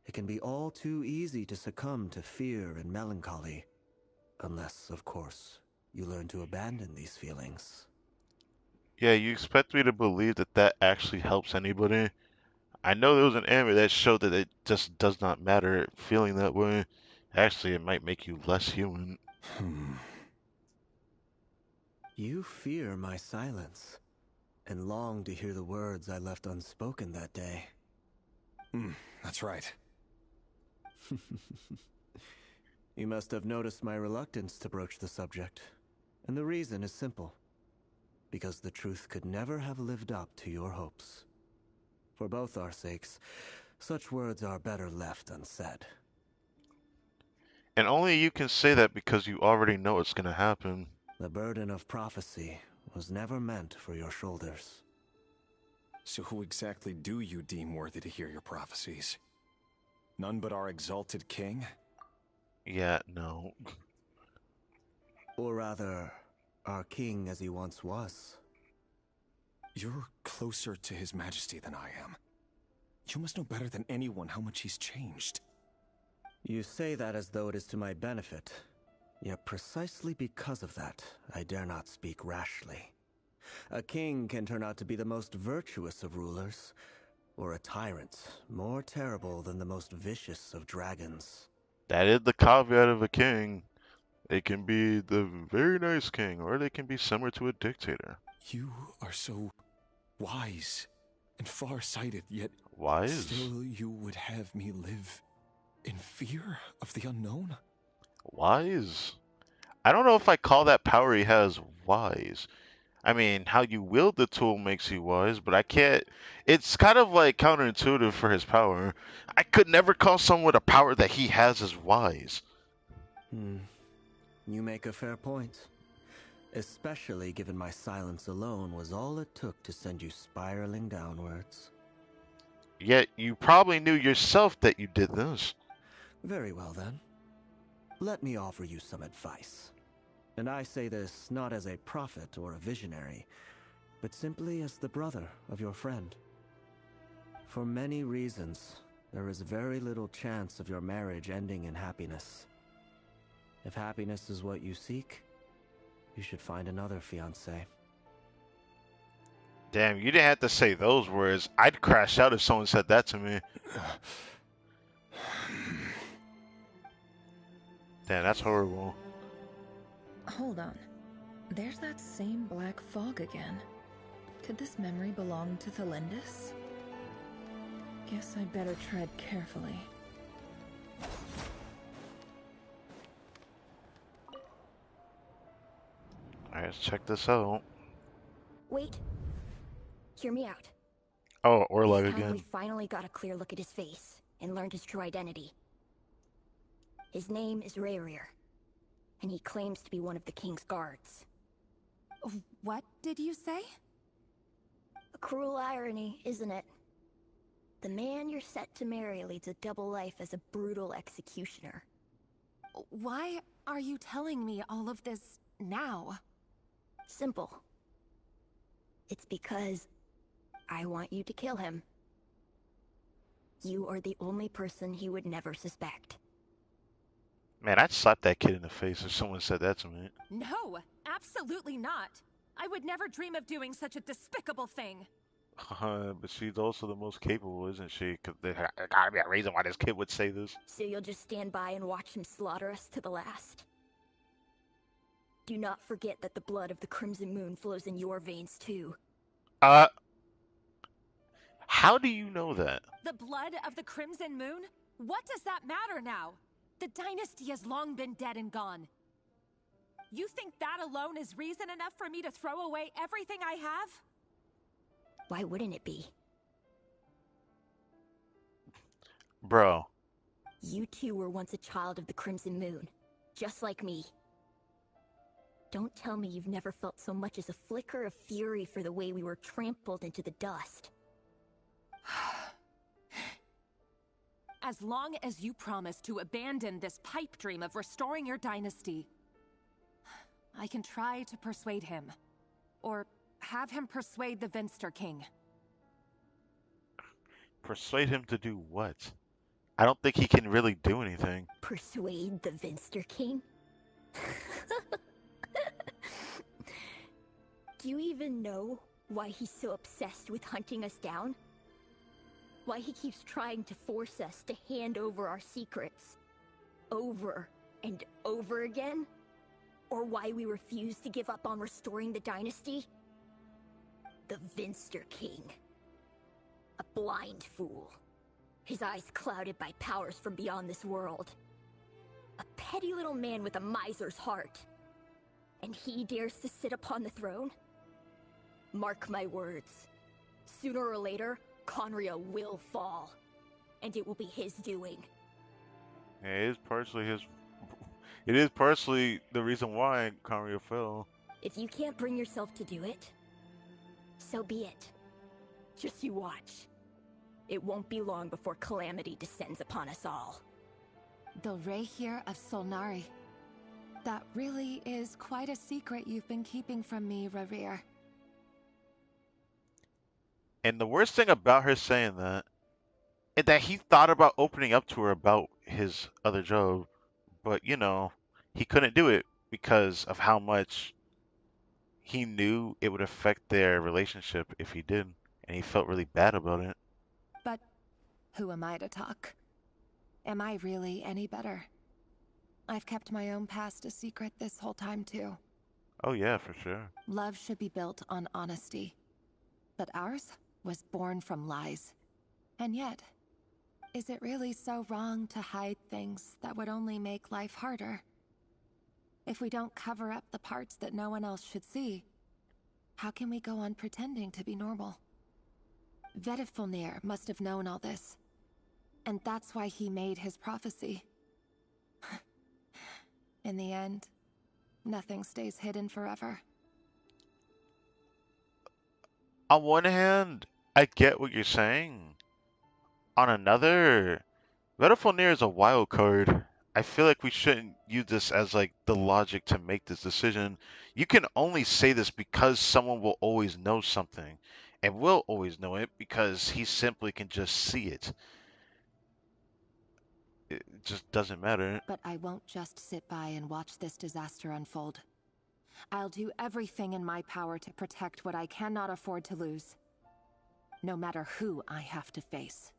it can be all too easy to succumb to fear and melancholy. Unless, of course, you learn to abandon these feelings. Yeah, you expect me to believe that that actually helps anybody? I know there was an anime that showed that it just does not matter feeling that way. Actually, it might make you less human. You fear my silence, and long to hear the words I left unspoken that day. That's right. You must have noticed my reluctance to broach the subject. And the reason is simple. Because the truth could never have lived up to your hopes. For both our sakes, such words are better left unsaid. And only you can say that because you already know it's gonna happen. The burden of prophecy was never meant for your shoulders. So who exactly do you deem worthy to hear your prophecies? None but our exalted king? Yeah, no. Or rather, our king as he once was. You're closer to his majesty than I am. You must know better than anyone how much he's changed. You say that as though it is to my benefit. Yet precisely because of that, I dare not speak rashly. A king can turn out to be the most virtuous of rulers, or a tyrant more terrible than the most vicious of dragons. That is the caveat of a king. They can be the very nice king, or they can be similar to a dictator. You are so wise and far-sighted, yet Wise? still you would have me live in fear of the unknown? Wise? I don't know if I call that power he has wise. I mean, how you wield the tool makes you wise, but I can't. It's kind of like counterintuitive for his power. I could never call someone with a power that he has as wise. You make a fair point. Especially given my silence alone was all it took to send you spiraling downwards. Yet you probably knew yourself that you did this. Very well then. Let me offer you some advice. And I say this not as a prophet or a visionary, but simply as the brother of your friend. For many reasons, there is very little chance of your marriage ending in happiness. If happiness is what you seek, you should find another fiancé. Damn, you didn't have to say those words. I'd crash out if someone said that to me. Damn, that's horrible. Hold on. There's that same black fog again. Could this memory belong to Thelindis? Guess I'd better tread carefully. Alright, let's check this out. Wait. Hear me out. Oh, This Orlog time we again. finally got a clear look at his face and learned his true identity. His name is Rayrir, and he claims to be one of the king's guards. What did you say? A cruel irony, isn't it? The man you're set to marry leads a double life as a brutal executioner. Why are you telling me all of this now? Simple. It's because I want you to kill him. You are the only person he would never suspect. Man, I'd slap that kid in the face if someone said that to me. No, absolutely not. I would never dream of doing such a despicable thing. But she's also the most capable, isn't she? Because there gotta be a reason why this kid would say this. So you'll just stand by and watch him slaughter us to the last? Do not forget that the blood of the Crimson Moon flows in your veins too. How do you know that? The blood of the Crimson Moon? What does that matter now? The dynasty has long been dead and gone. You think that alone is reason enough for me to throw away everything I have? Why wouldn't it be? Bro. You two were once a child of the Crimson Moon, just like me. Don't tell me you've never felt so much as a flicker of fury for the way we were trampled into the dust. As long as you promise to abandon this pipe dream of restoring your dynasty, I can try to persuade him. Or have him persuade the Vinster King. Persuade him to do what? I don't think he can really do anything. Persuade the Vinster King? Do you even know why he's so obsessed with hunting us down? Why he keeps trying to force us to hand over our secrets over and over again? Or why we refuse to give up on restoring the dynasty? The Vinster King. A blind fool. His eyes clouded by powers from beyond this world. A petty little man with a miser's heart. And he dares to sit upon the throne? Mark my words. Sooner or later, Conria will fall. And it will be his doing. Yeah, it is partially his. It is partially the reason why Conria fell. If you can't bring yourself to do it, so be it. Just you watch. It won't be long before calamity descends upon us all. The Rayrir of Solnari. That really is quite a secret you've been keeping from me, Rayrir. And the worst thing about her saying that is that he thought about opening up to her about his other job, but you know, he couldn't do it because of how much he knew it would affect their relationship if he did, and he felt really bad about it. But who am I to talk? Am I really any better? I've kept my own past a secret this whole time, too. Oh yeah, for sure. Love should be built on honesty. But ours was born from lies. And yet, is it really so wrong to hide things that would only make life harder? If we don't cover up the parts that no one else should see, how can we go on pretending to be normal? Vedifulnir must have known all this. And that's why he made his prophecy. In the end, nothing stays hidden forever. On one hand, I get what you're saying. On another, Metaphor is a wild card. I feel like we shouldn't use this as like the logic to make this decision. You can only say this because someone will always know something, and will always know it because he simply can just see it. It just doesn't matter. But I won't just sit by and watch this disaster unfold. I'll do everything in my power to protect what I cannot afford to lose. No matter who I have to face.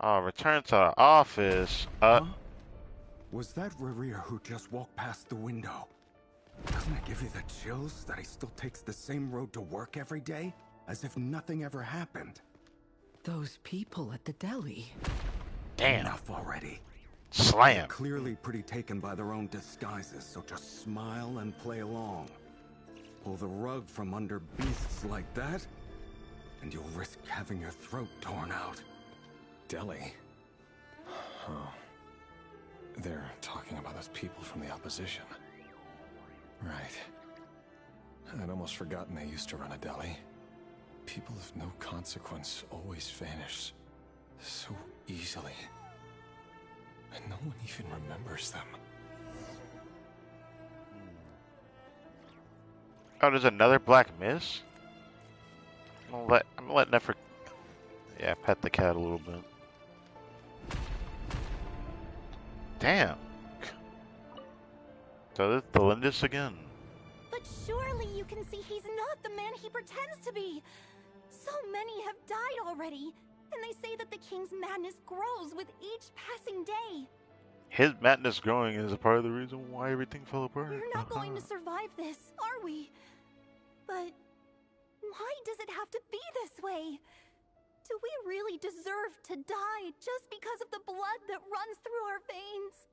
Oh, return to the office. Huh? Was that Rerir who just walked past the window? Doesn't it give you the chills that he still takes the same road to work every day? As if nothing ever happened. Those people at the deli. Damn. Enough already. Slam. They're clearly pretty taken by their own disguises, so just smile and play along. Pull the rug from under beasts like that, and you'll risk having your throat torn out. Deli? Oh. They're talking about those people from the opposition. Right. I'd almost forgotten they used to run a deli. People of no consequence always vanish so easily. And no one even remembers them. Oh, there's another Black Miss? I'm letting that yeah, pet the cat a little bit. Damn. So this is Delindus again. But surely you can see he's not the man he pretends to be. So many have died already, and they say that the king's madness grows with each passing day. His madness growing is a part of the reason why everything fell apart. We're not going to survive this, are we? But why does it have to be this way? Do we really deserve to die just because of the blood that runs through our veins?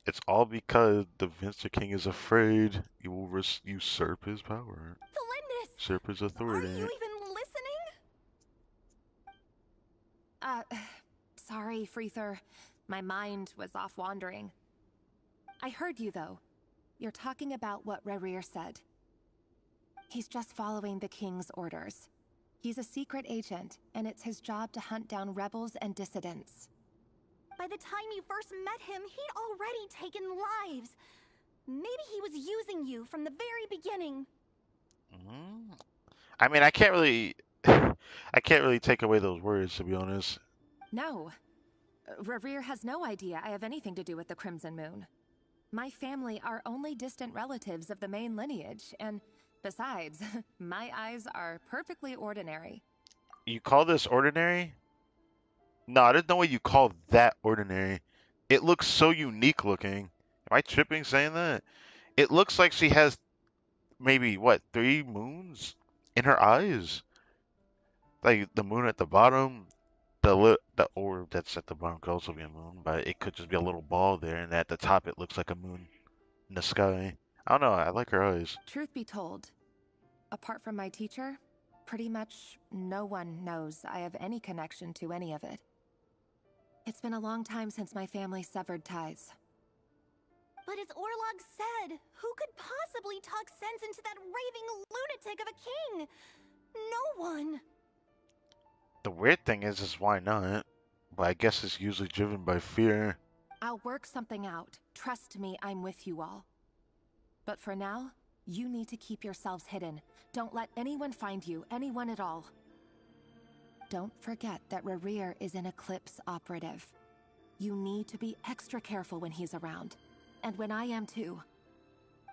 It's all because the Vincer King is afraid you will usurp his power. Delindus! Usurp his authority. Are you even listening? Sorry, Freether. My mind was off wandering. I heard you, though. You're talking about what Rerir said. He's just following the king's orders. He's a secret agent, and it's his job to hunt down rebels and dissidents. By the time you first met him, he'd already taken lives. Maybe he was using you from the very beginning. I mean, I can't really take away those words, to be honest. No. Rerir has no idea I have anything to do with the Crimson Moon. My family are only distant relatives of the main lineage, and besides, my eyes are perfectly ordinary. You call this ordinary? No, there's no way you call that ordinary. It looks so unique looking. Am I tripping saying that? It looks like she has maybe, what, 3 moons in her eyes? Like the moon at the bottom, the orb that's at the bottom could also be a moon, but it could just be a little ball there, and at the top it looks like a moon in the sky. I don't know, I like her eyes. Truth be told, apart from my teacher, pretty much no one knows I have any connection to any of it. It's been a long time since my family severed ties. But as Orlog said, who could possibly talk sense into that raving lunatic of a king? No one. The weird thing is why not? But I guess it's usually driven by fear. I'll work something out. Trust me, I'm with you all. But for now, you need to keep yourselves hidden. Don't let anyone find you, anyone at all. Don't forget that Rerir is an Eclipse operative. You need to be extra careful when he's around. And when I am too.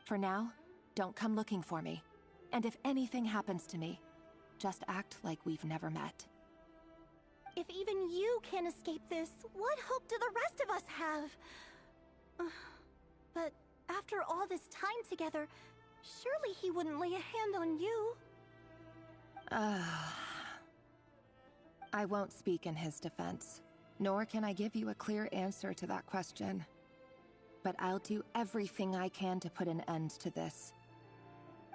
For now, don't come looking for me. And if anything happens to me, just act like we've never met. If even you can't escape this, what hope do the rest of us have? But after all this time together, surely he wouldn't lay a hand on you. I won't speak in his defense, nor can I give you a clear answer to that question. But I'll do everything I can to put an end to this.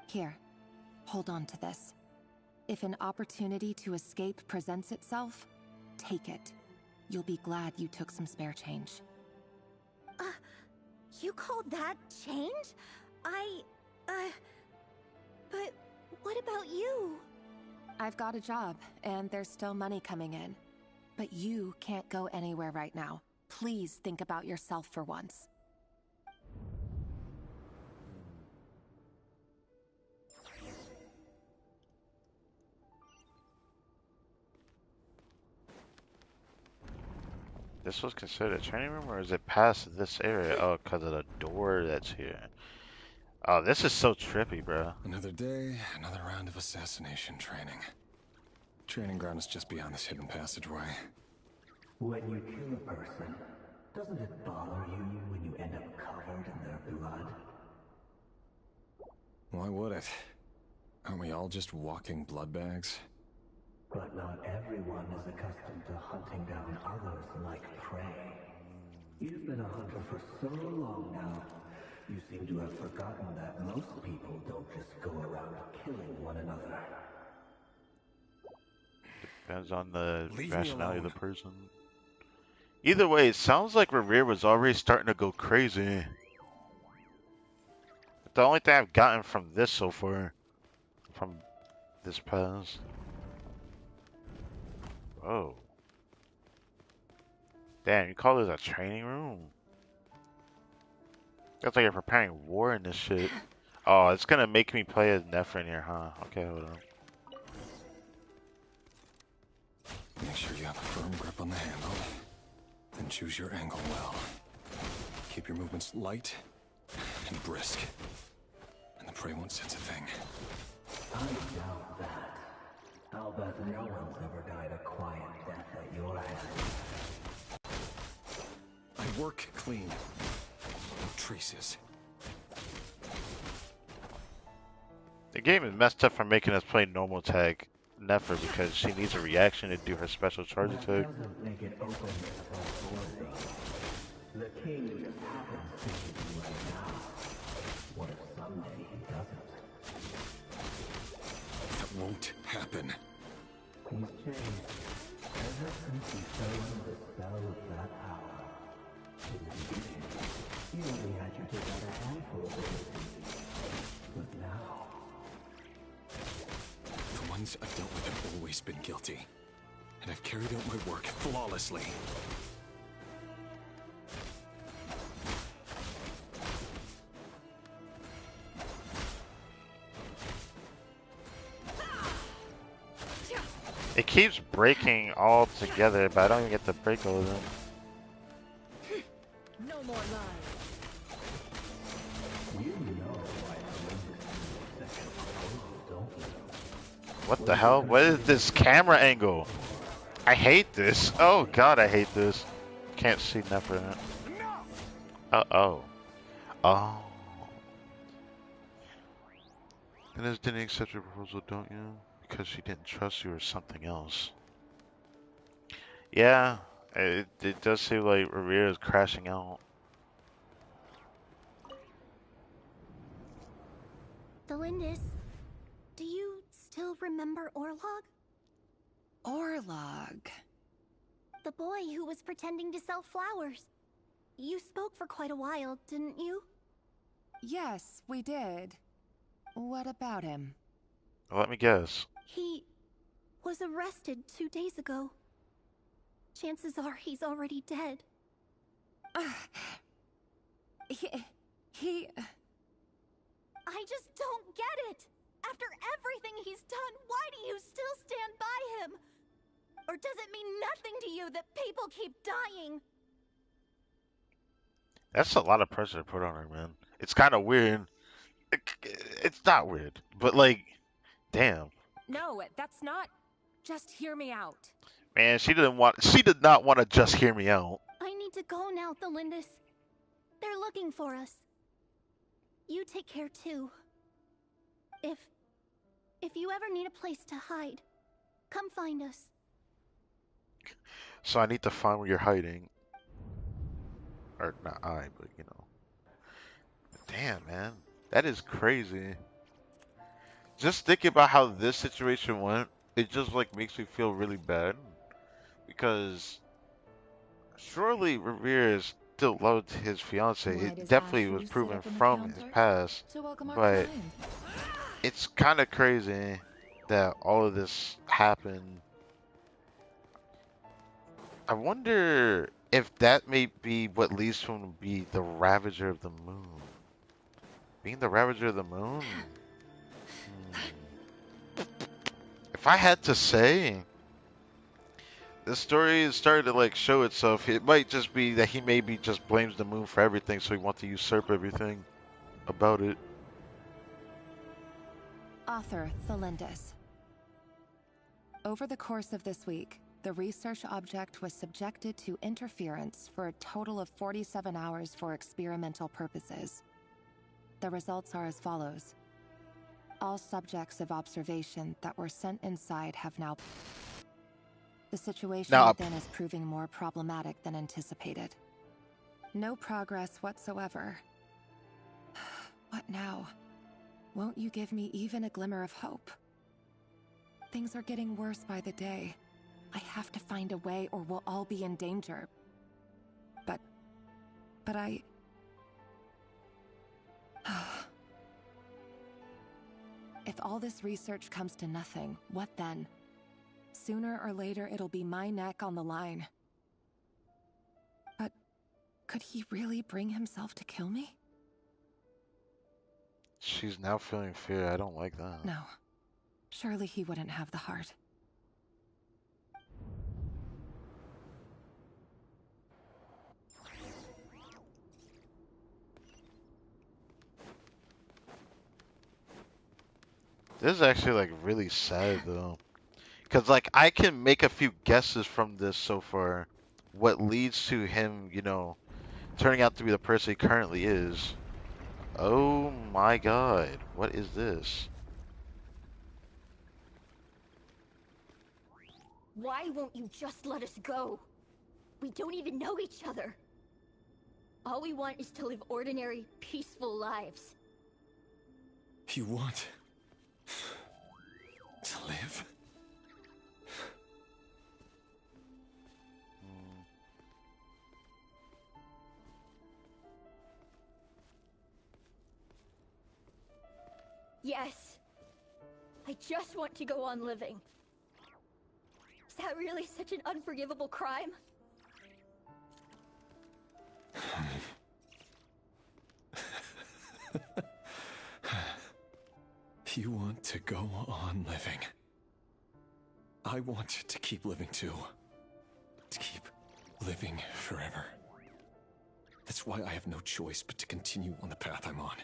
Here, hold on to this. If an opportunity to escape presents itself, take it. You'll be glad you took some spare change. You call that change? But what about you? I've got a job, and there's still money coming in. But you can't go anywhere right now. Please think about yourself for once. This was considered a training room, or is it past this area? Oh, because of the door that's here. Oh, this is so trippy, bro. Another day, another round of assassination training. Training ground is just beyond this hidden passageway. When you kill a person, doesn't it bother you when you end up covered in their blood? Why would it? Aren't we all just walking blood bags? But not everyone is accustomed to hunting down others like prey. You've been a hunter for so long now, you seem to have forgotten that most people don't just go around killing one another. Depends on the Leave me rationality of alone. the person. Either way, it sounds like Revere was already starting to go crazy. The only thing I've gotten from this so far, from this pass. Oh. Damn, you call this a training room? That's like you're preparing war in this shit. Oh, it's gonna make me play as Nephrin here, huh? Okay, hold on. Make sure you have a firm grip on the handle. Then choose your angle well. Keep your movements light and brisk. And the prey won't sense a thing. I doubt that. I'll bet no one's ever died a quiet death at your hands. I work clean. No traces. The game is messed up for making us play normal tag Nephra because she needs a reaction to do her special charge That attack. doesn't make it open above board, though. The king just happens to be right now. What if someday he doesn't? That won't happen. He's changed. Ever since he fell under the spell of that power. In the beginning, he only had you take out a handful of abilities. But now... The ones I've dealt with have always been guilty. And I've carried out my work flawlessly. It keeps breaking all together, but I don't even get to break all of them. No more lies. You know why I this sexual proposal, don't you? What the hell? What is this camera angle? I hate this. Oh god, I hate this. Can't see Nephra in it. Uh-oh. Oh. Dennis didn't accept your proposal, don't you? Because she didn't trust you or something else. Yeah, it does seem like Revere is crashing out. Delindis, do you still remember Orlog? Orlog. The boy who was pretending to sell flowers. You spoke for quite a while, didn't you? Yes, we did. What about him? Let me guess. He was arrested 2 days ago. Chances are he's already dead. He... I just don't get it! After everything he's done, why do you still stand by him? Or does it mean nothing to you that people keep dying? That's a lot of pressure to put on her, man. It's kind of weird. It's not weird, but like, damn. No, that's not... Just hear me out. Man, she did not want to just hear me out. I need to go now, Thelindis. They're looking for us. You take care too. If you ever need a place to hide, come find us. So I need to find where you're hiding. Or not but you know. Damn, man. That is crazy. Just thinking about how this situation went, it just like makes me feel really bad. Because surely Revere still loved his fiance. Why It does definitely Ashley was sit proven up in the from his counter? past. To welcome our But client. it's kind of crazy that all of this happened. I wonder if that may be what leads to him to be the Ravager of the Moon. Being the Ravager of the Moon? If I had to say, the story is starting to like show itself. It might just be that he maybe just blames the moon for everything, so he wants to usurp everything about it. Author Thelindis. Over the course of this week, the research object was subjected to interference for a total of 47 hours for experimental purposes. The results are as follows. All subjects of observation that were sent inside have now... The situation within is proving more problematic than anticipated. No progress whatsoever. What now? Won't you give me even a glimmer of hope? Things are getting worse by the day. I have to find a way or we'll all be in danger. But I... If all this research comes to nothing, what then? Sooner or later, it'll be my neck on the line. But could he really bring himself to kill me? She's now feeling fear. I don't like that. No. Surely he wouldn't have the heart. This is actually like really sad though. Because like I can make a few guesses from this so far. What leads to him, you know, turning out to be the person he currently is. Oh my god. What is this? Why won't you just let us go? We don't even know each other. All we want is to live ordinary, peaceful lives. You want to live? Yes. I just want to go on living. Is that really such an unforgivable crime? You want to go on living. I want to keep living too. To keep living forever. That's why I have no choice but to continue on the path I'm on.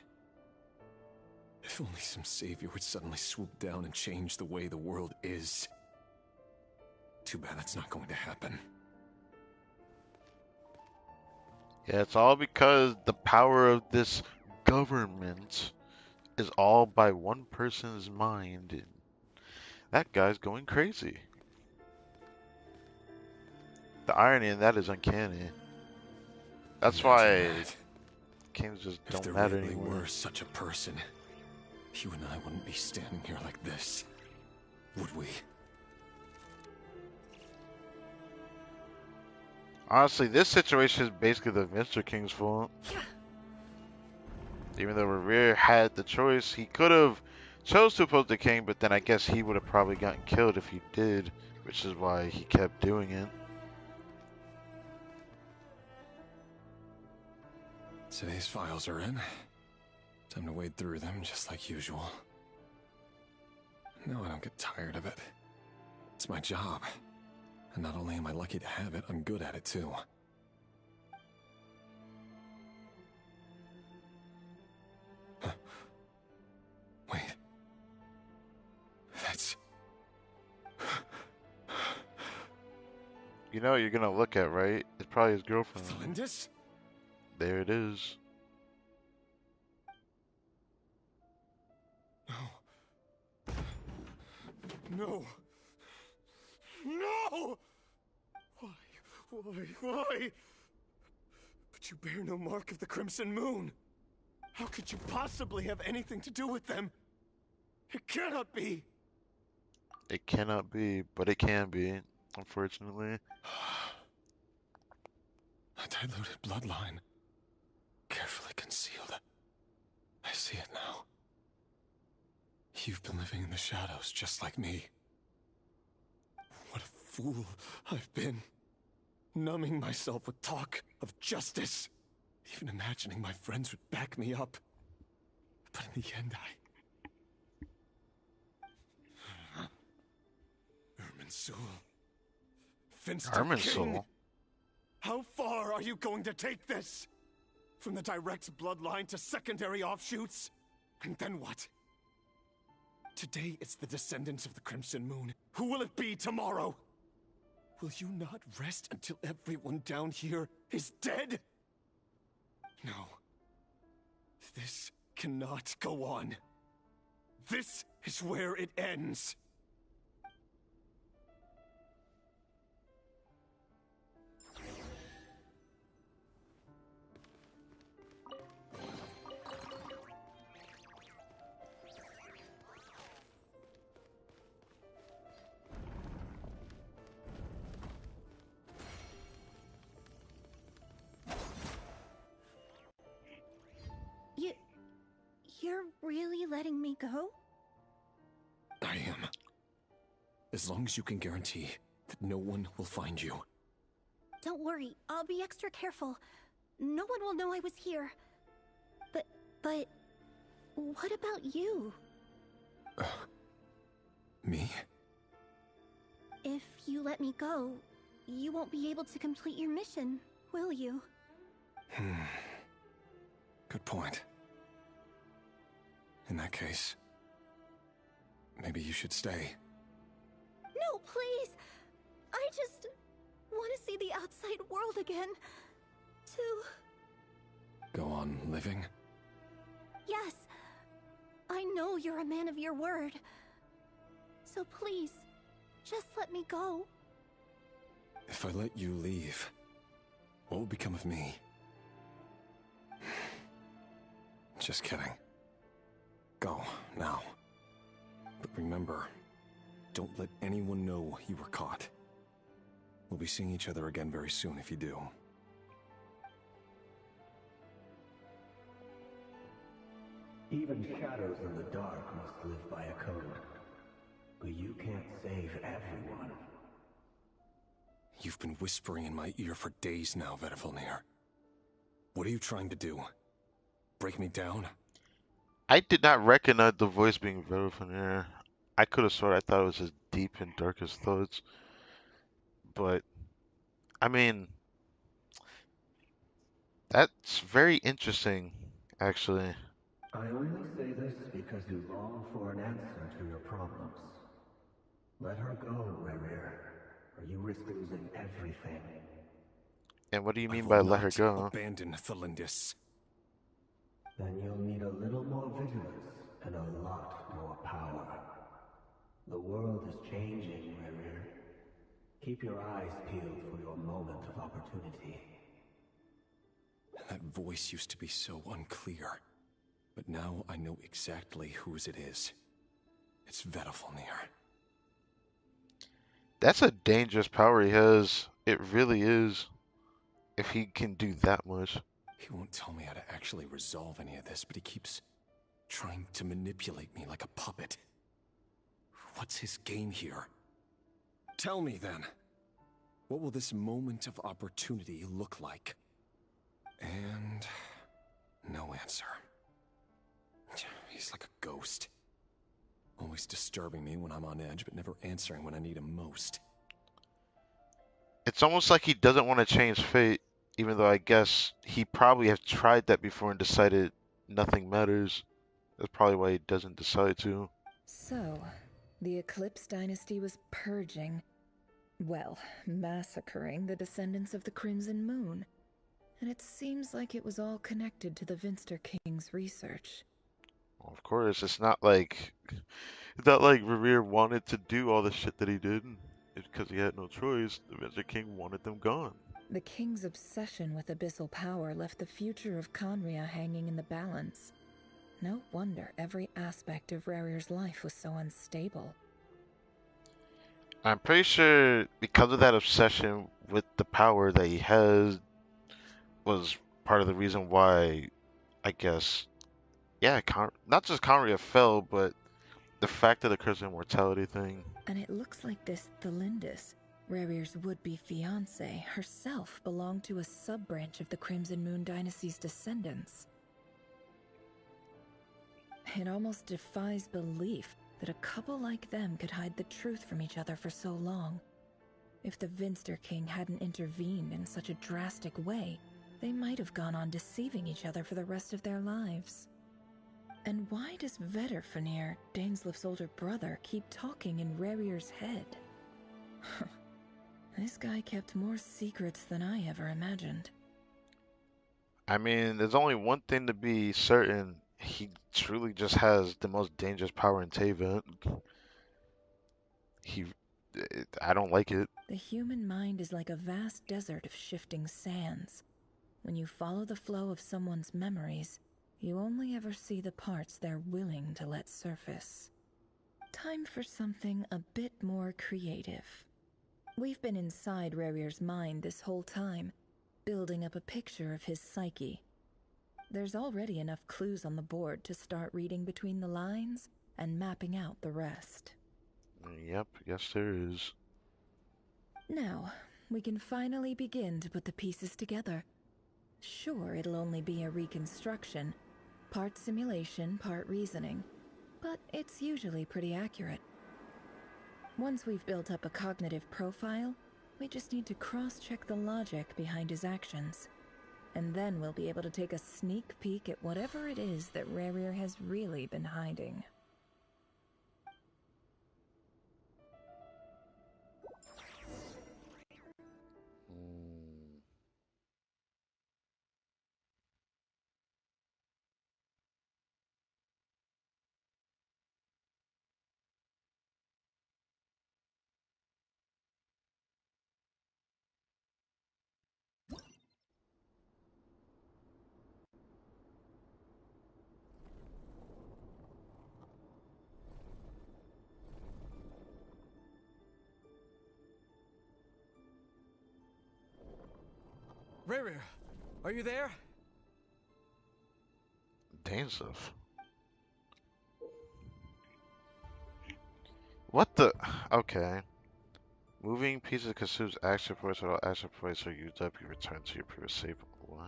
If only some savior would suddenly swoop down and change the way the world is. Too bad that's not going to happen. Yeah, it's all because the power of this government is all by one person's mind. And that guy's going crazy. The irony in that is uncanny. That's why kings just If don't there matter really anymore. were such a person, you and I wouldn't be standing here like this, would we? Honestly, this situation is basically the Mr. King's fault. Even though Revere had the choice, he could have chose to oppose the king, but then I guess he would have probably gotten killed if he did, which is why he kept doing it. Today's files are in. Time to wade through them just like usual. No, I don't get tired of it. It's my job. And not only am I lucky to have it, I'm good at it too. Huh. Wait. That's You know what you're gonna look at, right? It's probably his girlfriend. Felindis? There it is. No. No! Why? But you bear no mark of the Crimson Moon. How could you possibly have anything to do with them? It cannot be. It cannot be, but it can be, unfortunately. A diluted bloodline. Carefully concealed. I see it now. You've been living in the shadows just like me. What a fool I've been. Numbing myself with talk of justice. Even imagining my friends would back me up. But in the end, Irminsul. Irminsul? How far are you going to take this? From the direct bloodline to secondary offshoots? And then what? Today it's the descendants of the Crimson Moon. Who will it be tomorrow? Will you not rest until everyone down here is dead? No. This cannot go on. This is where it ends. You're really letting me go? I am. As long as you can guarantee that no one will find you. Don't worry, I'll be extra careful. No one will know I was here. But what about you? Me? If you let me go, you won't be able to complete your mission, will you? Good point. In that case, maybe you should stay. No, please! I just want to see the outside world again. To... Go on living? Yes. I know you're a man of your word. So please, just let me go. If I let you leave, what will become of me? Just kidding. Go, now. But remember, don't let anyone know you were caught. We'll be seeing each other again very soon if you do. Even shadows in the dark must live by a code. But you can't save everyone. You've been whispering in my ear for days now, Vedafilnir. What are you trying to do? Break me down? I did not recognize the voice being Verifinaire. I could have sworn I thought it was his deep and darkest thoughts. But, I mean, that's very interesting, actually. I only say this because you long for an answer to your problems. Let her go, Rerir, or you risk losing everything. And what do you I mean will by let her not go? abandon Felindis. Then you'll need a little more vigilance and a lot more power. The world is changing, Rerir. Keep your eyes peeled for your moment of opportunity. That voice used to be so unclear. But now I know exactly whose it is. It's Vedafilnir. That's a dangerous power he has. It really is. If he can do that much. He won't tell me how to actually resolve any of this, but he keeps trying to manipulate me like a puppet. What's his game here? Tell me then. What will this moment of opportunity look like? And no answer. He's like a ghost. Always disturbing me when I'm on edge, but never answering when I need him most. It's almost like he doesn't want to change fate, even though I guess he probably has tried that before and decided nothing matters. That's probably why he doesn't decide to. So, the Eclipse dynasty was purging. Well, massacring the descendants of the Crimson Moon. And it seems like it was all connected to the Vinster King's research. Well, of course, it's not like Revere wanted to do all the shit that he did. It's because he had no choice. The Vincer King wanted them gone. The King's obsession with abyssal power left the future of Conria hanging in the balance. No wonder every aspect of Rarir's life was so unstable. I'm pretty sure because of that obsession with the power that he has was part of the reason why, I guess, yeah, not just Conria fell, but the fact of the curse of immortality thing. And it looks like this Thelindis, Rarir's would-be fiancée, herself belonged to a sub-branch of the Crimson Moon Dynasty's descendants. It almost defies belief that a couple like them could hide the truth from each other for so long. If the Vinster King hadn't intervened in such a drastic way, they might have gone on deceiving each other for the rest of their lives. And why does Vedderfanir, Daneslif's older brother, keep talking in Rarir's head? This guy kept more secrets than I ever imagined. I mean, there's only one thing to be certain. He truly just has the most dangerous power in Teyvat. I don't like it. The human mind is like a vast desert of shifting sands. When you follow the flow of someone's memories, you only ever see the parts they're willing to let surface. Time for something a bit more creative. We've been inside Rarir's mind this whole time, building up a picture of his psyche. There's already enough clues on the board to start reading between the lines and mapping out the rest. Yep, yes there is. Now, we can finally begin to put the pieces together. Sure, it'll only be a reconstruction, part simulation, part reasoning, but it's usually pretty accurate. Once we've built up a cognitive profile, we just need to cross-check the logic behind his actions. And then we'll be able to take a sneak peek at whatever it is that Rarir has really been hiding. Rarir, are you there? Daneslif. What the? Okay. Moving pieces consumes action points. When all action points are used up, you return to your previous save. What?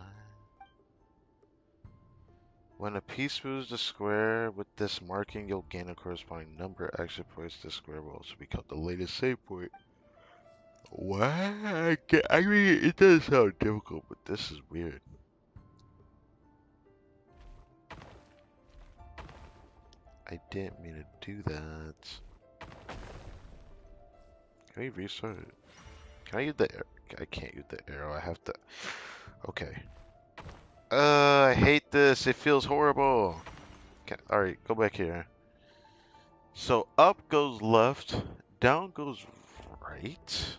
When a piece moves the square with this marking, you'll gain a corresponding number of action points. This square will also become the latest save point. What? I mean, it does sound difficult, but this is weird. I didn't mean to do that. Can we restart it? Can I use the arrow? I can't use the arrow. I have to. Okay. I hate this. It feels horrible. Alright, go back here. So up goes left, down goes right.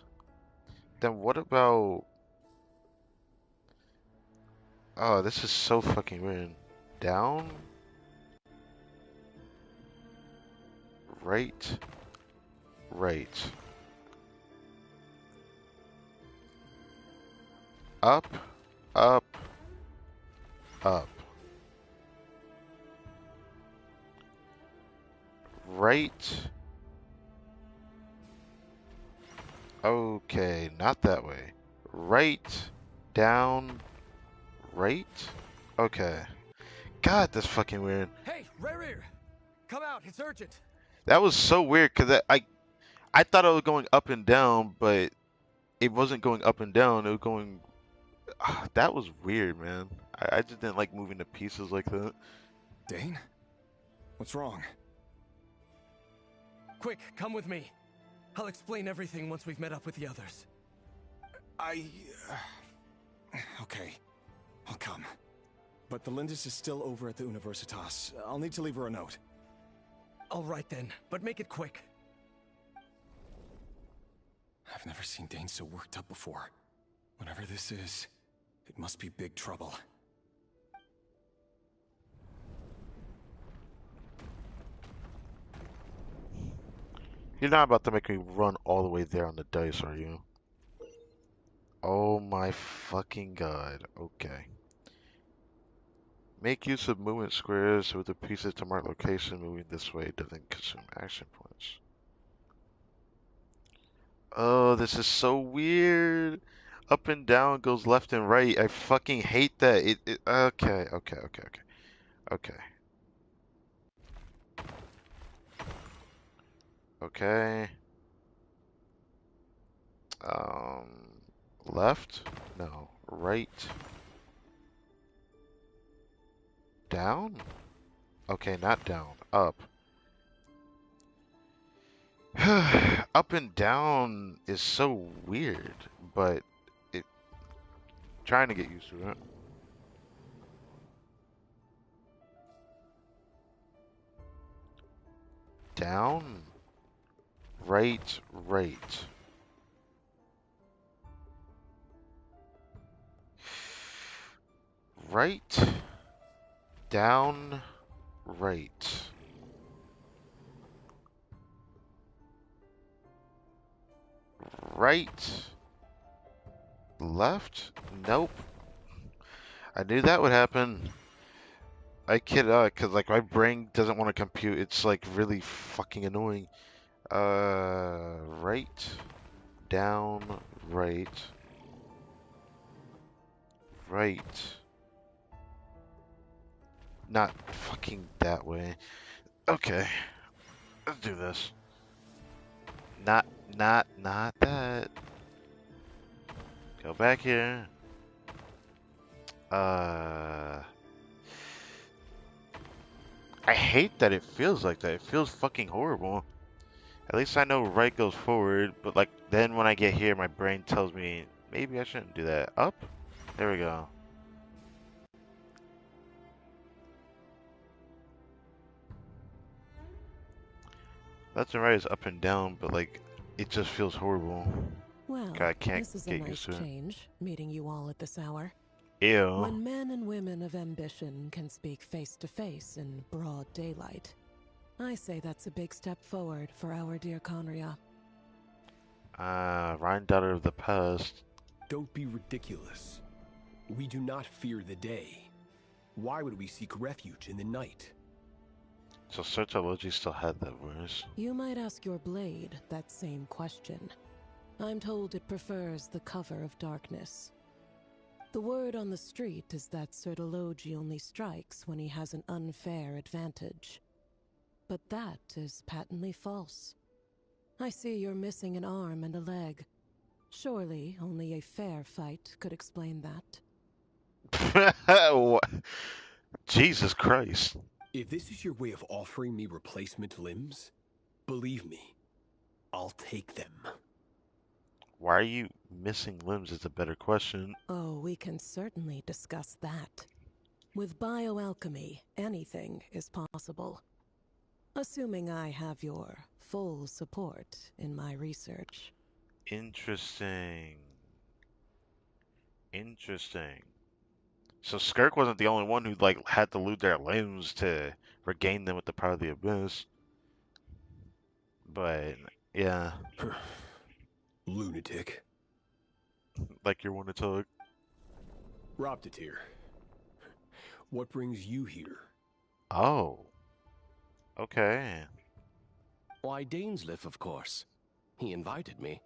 Then what about... Oh, this is so fucking weird. Down, right, right. Up, up, up. Right. Okay, not that way. Right, down, right. Okay. God, that's fucking weird. Hey, Rarir! Come out, it's urgent! That was so weird because I thought it was going up and down, but it wasn't going up and down. It was going. That was weird, man. I just didn't like moving to pieces like that. Dane? What's wrong? Quick, come with me. I'll explain everything once we've met up with the others. Okay, I'll come. But the Lindis is still over at the Universitas. I'll need to leave her a note. All right then, but make it quick. I've never seen Dane so worked up before. Whatever this is, it must be big trouble. You're not about to make me run all the way there on the dice, are you? Oh my fucking god. Okay. Make use of movement squares with the pieces to mark location. Moving this way doesn't consume action points. Oh, this is so weird. Up and down goes left and right. I fucking hate that. Okay. Okay. Left? No. Right. Down? Okay, not down. Up. Up and down is so weird, but it trying to get used to it. Down, right, right. Right, down, right. Right, left? Nope. I knew that would happen. I kid out, cause like my brain doesn't want to compute. It's like really fucking annoying. Right, down, right, right. Not fucking that way. Okay, let's do this. Not that. Go back here. I hate that it feels like that. It feels fucking horrible. At least I know right goes forward, but like then when I get here, my brain tells me maybe I shouldn't do that. Up? There we go. Left and right is up and down, but like it just feels horrible. Well, I can't this is a get nice used to it. change, meeting you all at this hour. Ew. When men and women of ambition can speak face to face in broad daylight, I say that's a big step forward for our dear Conria. Rhine daughter of the past. Don't be ridiculous. We do not fear the day. Why would we seek refuge in the night? So Sertology still had that voice. You might ask your blade that same question. I'm told it prefers the cover of darkness. The word on the street is that Sertology only strikes when he has an unfair advantage. But that is patently false. I see you're missing an arm and a leg. Surely only a fair fight could explain that. Jesus Christ. If this is your way of offering me replacement limbs, believe me, I'll take them. Why are you missing limbs is a better question. Oh, we can certainly discuss that. With bioalchemy, anything is possible. Assuming I have your full support in my research. Interesting. So Skirk wasn't the only one who like had to lose their limbs to regain them with the power of the abyss. But yeah. Lunatic. Like you want to talk. Roptatir. What brings you here? Oh. Okay. Why, Dainsleif, of course. He invited me.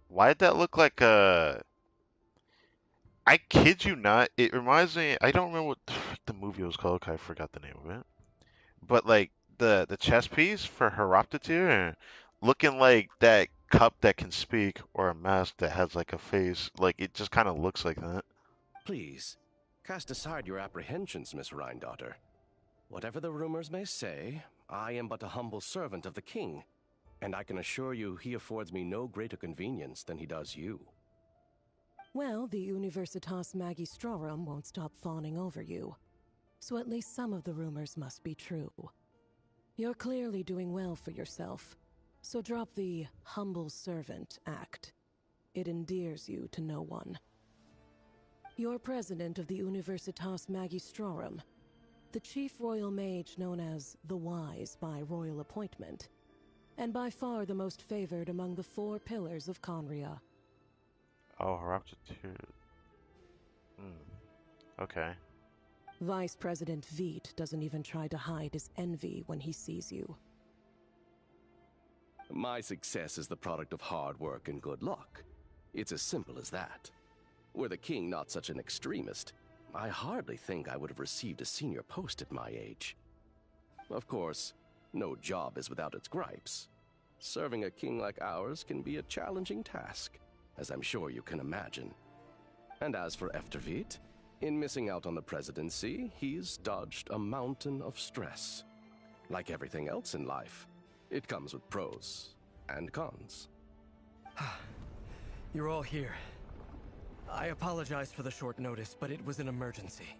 Why'd that look like a... I kid you not, it reminds me... I don't remember what the movie was called, I forgot the name of it. But, like, the chess piece for Horoptatir, looking like that cup that can speak, or a mask that has, like, a face. Like, it just kind of looks like that. Please, cast aside your apprehensions, Miss Rhine-daughter. Whatever the rumors may say, I am but a humble servant of the king. And I can assure you he affords me no greater convenience than he does you. Well, the Universitas Magistrorum won't stop fawning over you. So at least some of the rumors must be true. You're clearly doing well for yourself. So drop the humble servant act. It endears you to no one. You're president of the Universitas Magistrorum, the chief royal mage known as the Wise by royal appointment, and by far the most favored among the 4 pillars of Conria. Oh, Heroptitude. Okay. Vice President Veet doesn't even try to hide his envy when he sees you. My success is the product of hard work and good luck. It's as simple as that. Were the king not such an extremist, I hardly think I would have received a senior post at my age. Of course, no job is without its gripes. Serving a king like ours can be a challenging task, as I'm sure you can imagine. And as for Eftervit, in missing out on the presidency, he's dodged a mountain of stress. Like everything else in life, it comes with pros and cons. You're all here. I apologize for the short notice, but it was an emergency.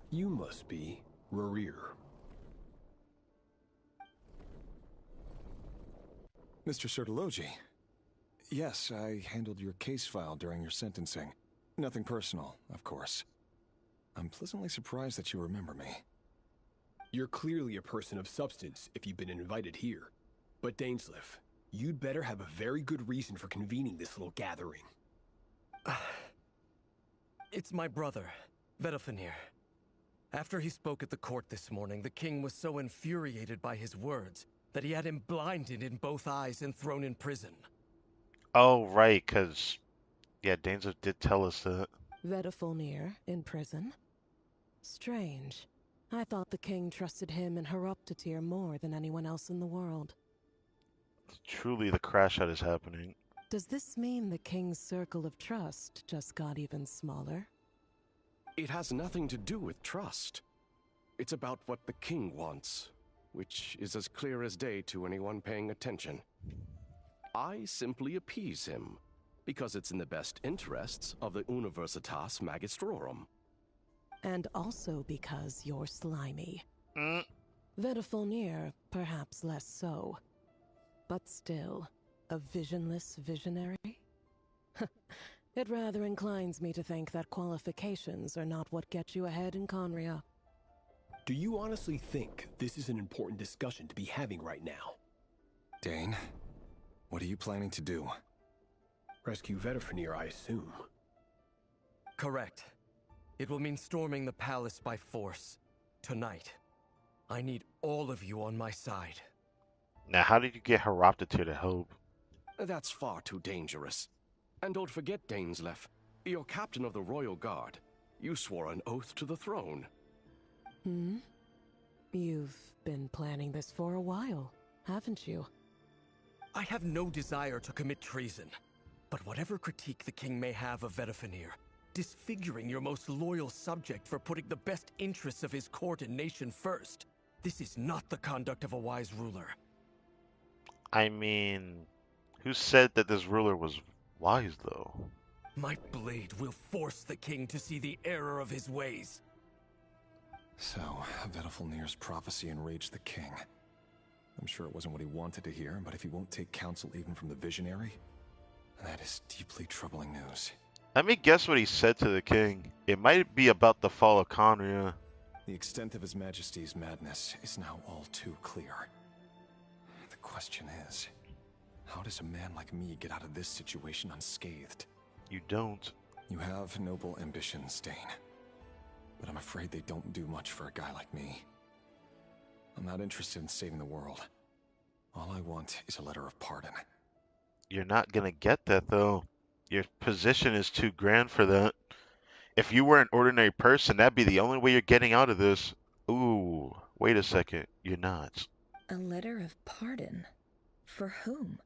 You must be Rarir. Mr. Sertologi. Yes, I handled your case file during your sentencing. Nothing personal, of course. I'm pleasantly surprised that you remember me. You're clearly a person of substance if you've been invited here. But Dainsleif, you'd better have a very good reason for convening this little gathering. It's my brother, Vedalfenir. After he spoke at the court this morning, the king was so infuriated by his words that he had him blinded in both eyes and thrown in prison. Oh, right, because, yeah, Dainza did tell us that. Vedalfenir in prison? Strange. I thought the king trusted him and Heroptitude more than anyone else in the world. Truly, the crash out is happening. Does this mean the king's circle of trust just got even smaller? It has nothing to do with trust. It's about what the king wants, which is as clear as day to anyone paying attention. I simply appease him, because it's in the best interests of the Universitas Magistrorum. And also because you're slimy. Vedalfenir, perhaps less so. But still, a visionless visionary? It rather inclines me to think that qualifications are not what get you ahead in Conria. Do you honestly think this is an important discussion to be having right now? Dane, what are you planning to do? Rescue Vedalfenir, I assume. Correct. It will mean storming the palace by force. Tonight. I need all of you on my side. Now, how did you get Heroptitude to help? That's far too dangerous. And don't forget, Dainsleif, you're captain of the Royal Guard. You swore an oath to the throne. You've been planning this for a while, haven't you? I have no desire to commit treason. But whatever critique the king may have of Vedalfenir, disfiguring your most loyal subject for putting the best interests of his court and nation first, this is not the conduct of a wise ruler. I mean, who said that this ruler was wise, though? My blade will force the king to see the error of his ways. So, Vedalfenir's prophecy enraged the king. I'm sure it wasn't what he wanted to hear, but if he won't take counsel even from the visionary, that is deeply troubling news. Let me guess what he said to the king. It might be about the fall of Conria. The extent of His Majesty's madness is now all too clear. The question is, how does a man like me get out of this situation unscathed? You don't. You have noble ambitions, Dane. But I'm afraid they don't do much for a guy like me. I'm not interested in saving the world. All I want is a letter of pardon. You're not gonna get that, though. Your position is too grand for that. If you were an ordinary person, that'd be the only way you're getting out of this. Ooh, wait a second. You're not. A letter of pardon? For whom?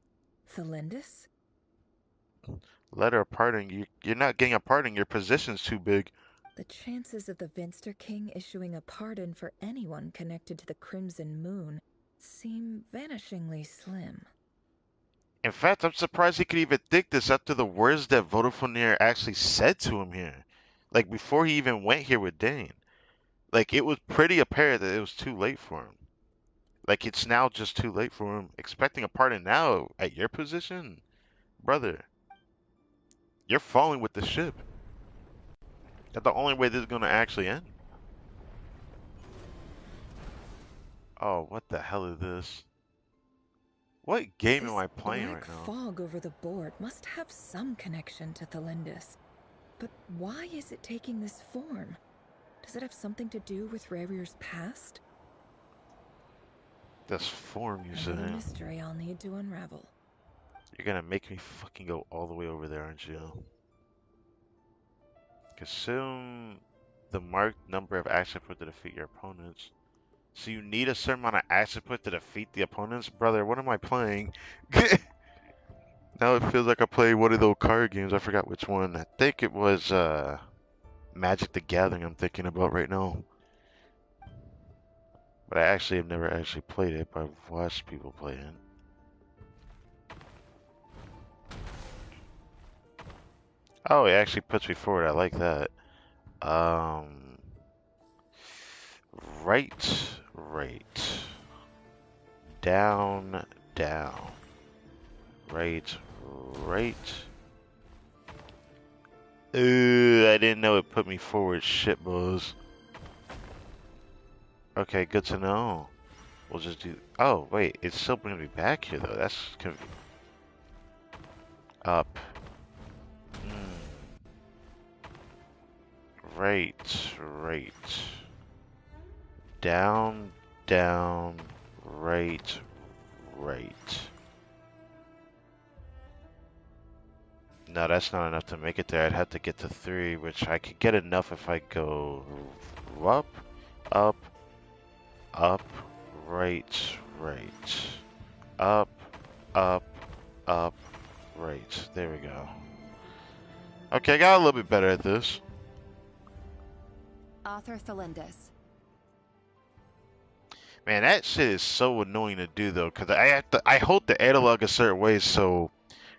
Thelindis? Letter of pardon? You're not getting a pardon. Your position's too big. the chances of the Vinster King issuing a pardon for anyone connected to the Crimson Moon seem vanishingly slim. In fact, I'm surprised he could even think this after the words that Vodafone actually said to him here. Like, before he even went here with Dane. Like, it was pretty apparent that it was too late for him. Like, it's now just too late for him. Expecting a pardon now at your position? Brother, you're falling with the ship. That's the only way this is going to actually end. Oh, what the hell is this? What game am I playing right now? Fog over the board must have some connection to Thelindis. But why is it taking this form? Does it have something to do with Rarier's past? This form you said. Another mystery I'll need to unravel. You're gonna make me fucking go all the way over there, aren't you? Consume the marked number of action points to defeat your opponents. So you need a certain amount of action points to defeat the opponents? Brother, what am I playing? Now it feels like I play one of those card games. I forgot which one. I think it was Magic the Gathering I'm thinking about right now. But I actually have never actually played it, but I've watched people play it. Oh, it actually puts me forward. I like that. Right. Down. Right. I didn't know it put me forward. Shit, boys. Okay, good to know. We'll just do... Oh, wait. It's still bringing me back here, though. That's... Up. Right. Down. Right. No, that's not enough to make it there. I'd have to get to 3, which I could get enough if I go up, right, up, right. There we go. Okay, I got a little bit better at this. Author Thelindis. Man, that shit is so annoying to do though, because I hold the analog a certain way, so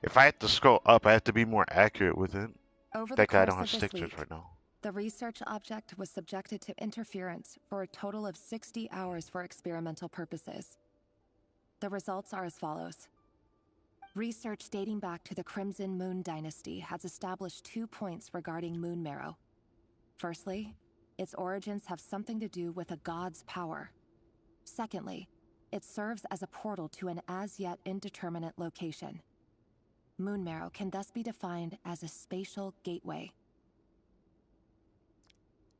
if I have to scroll up, I have to be more accurate with it. Over the That guy course don't have of this stick week, drift right now. the research object was subjected to interference for a total of 60 hours for experimental purposes. The results are as follows. Research dating back to the Crimson Moon Dynasty has established 2 points regarding moon marrow. Firstly, its origins have something to do with a god's power. Secondly, it serves as a portal to an as-yet indeterminate location. Moon marrow can thus be defined as a spatial gateway.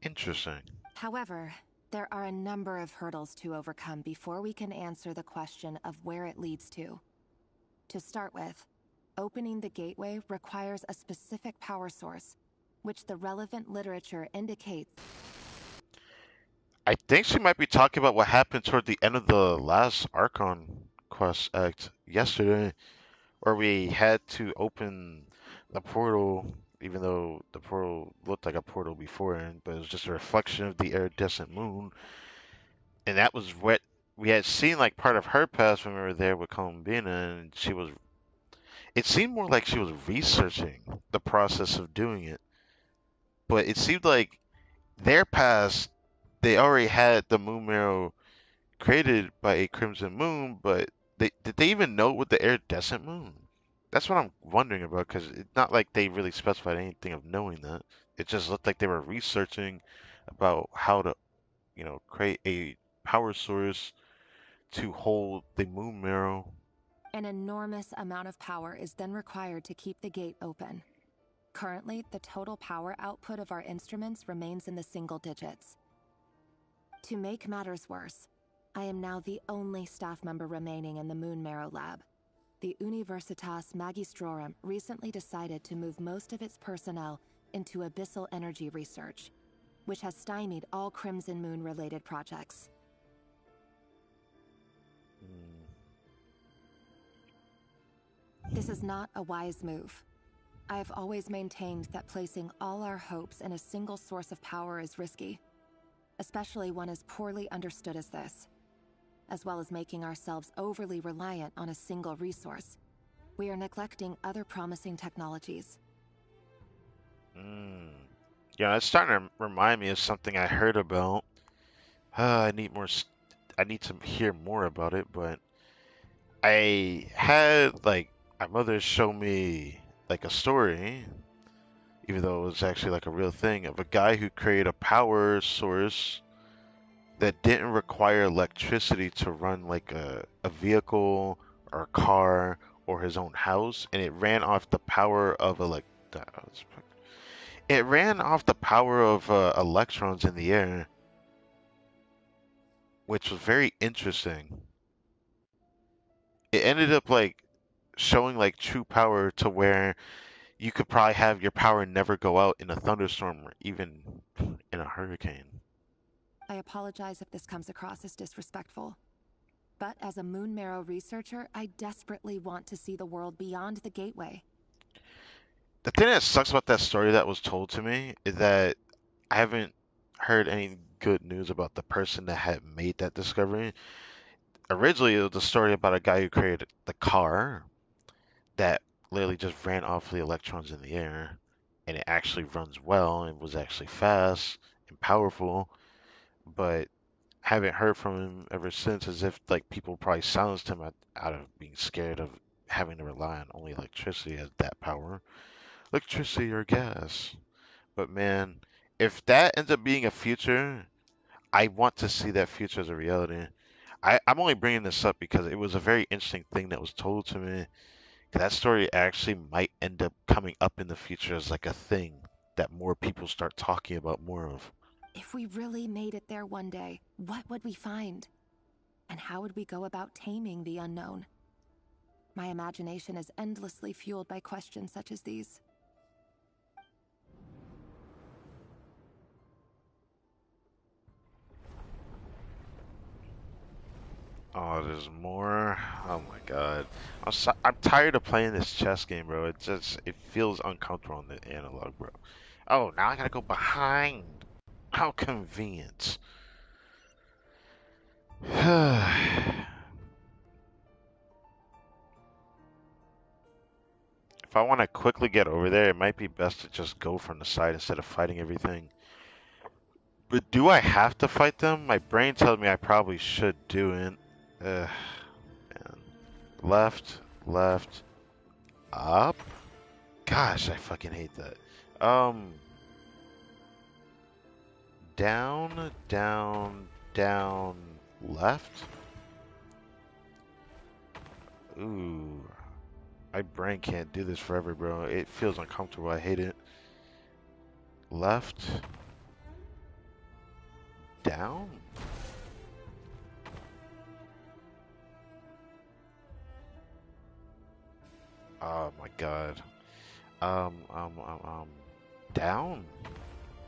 Interesting. However, there are a number of hurdles to overcome before we can answer the question of where it leads to. To start with, opening the gateway requires a specific power source, which the relevant literature indicates. I think she might be talking about what happened toward the end of the last Archon quest act yesterday, where we had to open the portal, even though the portal looked like a portal beforehand, but it was just a reflection of the iridescent moon. And that was what we had seen, like part of her past when we were there with Columbina, and it seemed more like she was researching the process of doing it. But it seemed like their past, they already had the moon marrow created by a crimson moon, but did they even know with the iridescent moon? That's what I'm wondering about, because it's not like they really specified anything of knowing that. It just looked like they were researching about how to, create a power source to hold the moon marrow. An enormous amount of power is then required to keep the gate open. Currently, the total power output of our instruments remains in the single digits. To make matters worse, I am now the only staff member remaining in the Moon Marrow lab. The Universitas Magistrorum recently decided to move most of its personnel into abyssal energy research, which has stymied all Crimson Moon-related projects. This is not a wise move. I've always maintained that placing all our hopes in a single source of power is risky, especially one as poorly understood as this. As well as making ourselves overly reliant on a single resource, we are neglecting other promising technologies. Yeah, it's starting to remind me of something I heard about. I need more. I need to hear more about it, but I had like my mother show me like a story, even though it was actually like a real thing, of a guy who created a power source that didn't require electricity to run like a vehicle or a car or his own house, and it ran off the power of it ran off the power of electrons in the air, which was very interesting. It ended up like showing like true power to where you could probably have your power never go out in a thunderstorm or even in a hurricane. I apologize if this comes across as disrespectful, but as a Moon Marrow researcher, I desperately want to see the world beyond the gateway. The thing that sucks about that story that was told to me is that I haven't heard any good news about the person that had made that discovery. Originally, it was a story about a guy who created the car that literally just ran off the electrons in the air, and it actually runs well and was actually fast and powerful, but haven't heard from him ever since, as if like people probably silenced him out of being scared of having to rely on only electricity as that power. Electricity or gas. But man, if that ends up being a future, I want to see that future as a reality. I'm only bringing this up because it was a very interesting thing that was told to me. That story actually might end up coming up in the future as like a thing that more people start talking about more of. If we really made it there one day, what would we find? And how would we go about taming the unknown? My imagination is endlessly fueled by questions such as these. Oh, there's more. Oh my god, I'm tired of playing this chess game, bro. It feels uncomfortable on the analog, bro. Oh, now I gotta go behind. How convenient. If I want to quickly get over there, it might be best to just go from the side instead of fighting everything. But do I have to fight them? My brain tells me I probably should do it. Man. Left, left, up. Gosh, I fucking hate that. Down, down, down, left. Ooh, my brain can't do this forever, bro. It feels uncomfortable. I hate it. Left, down. Oh my god. Um, um, um, um, Down,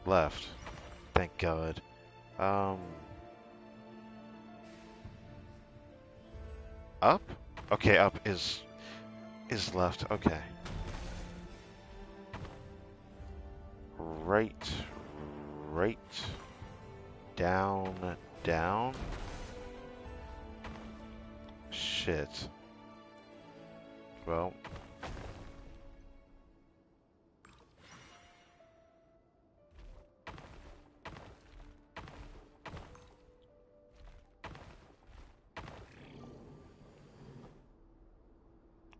left. Thank God. Um, Up? Okay, up is left. Okay. Right, right. Down, down. Shit. Well.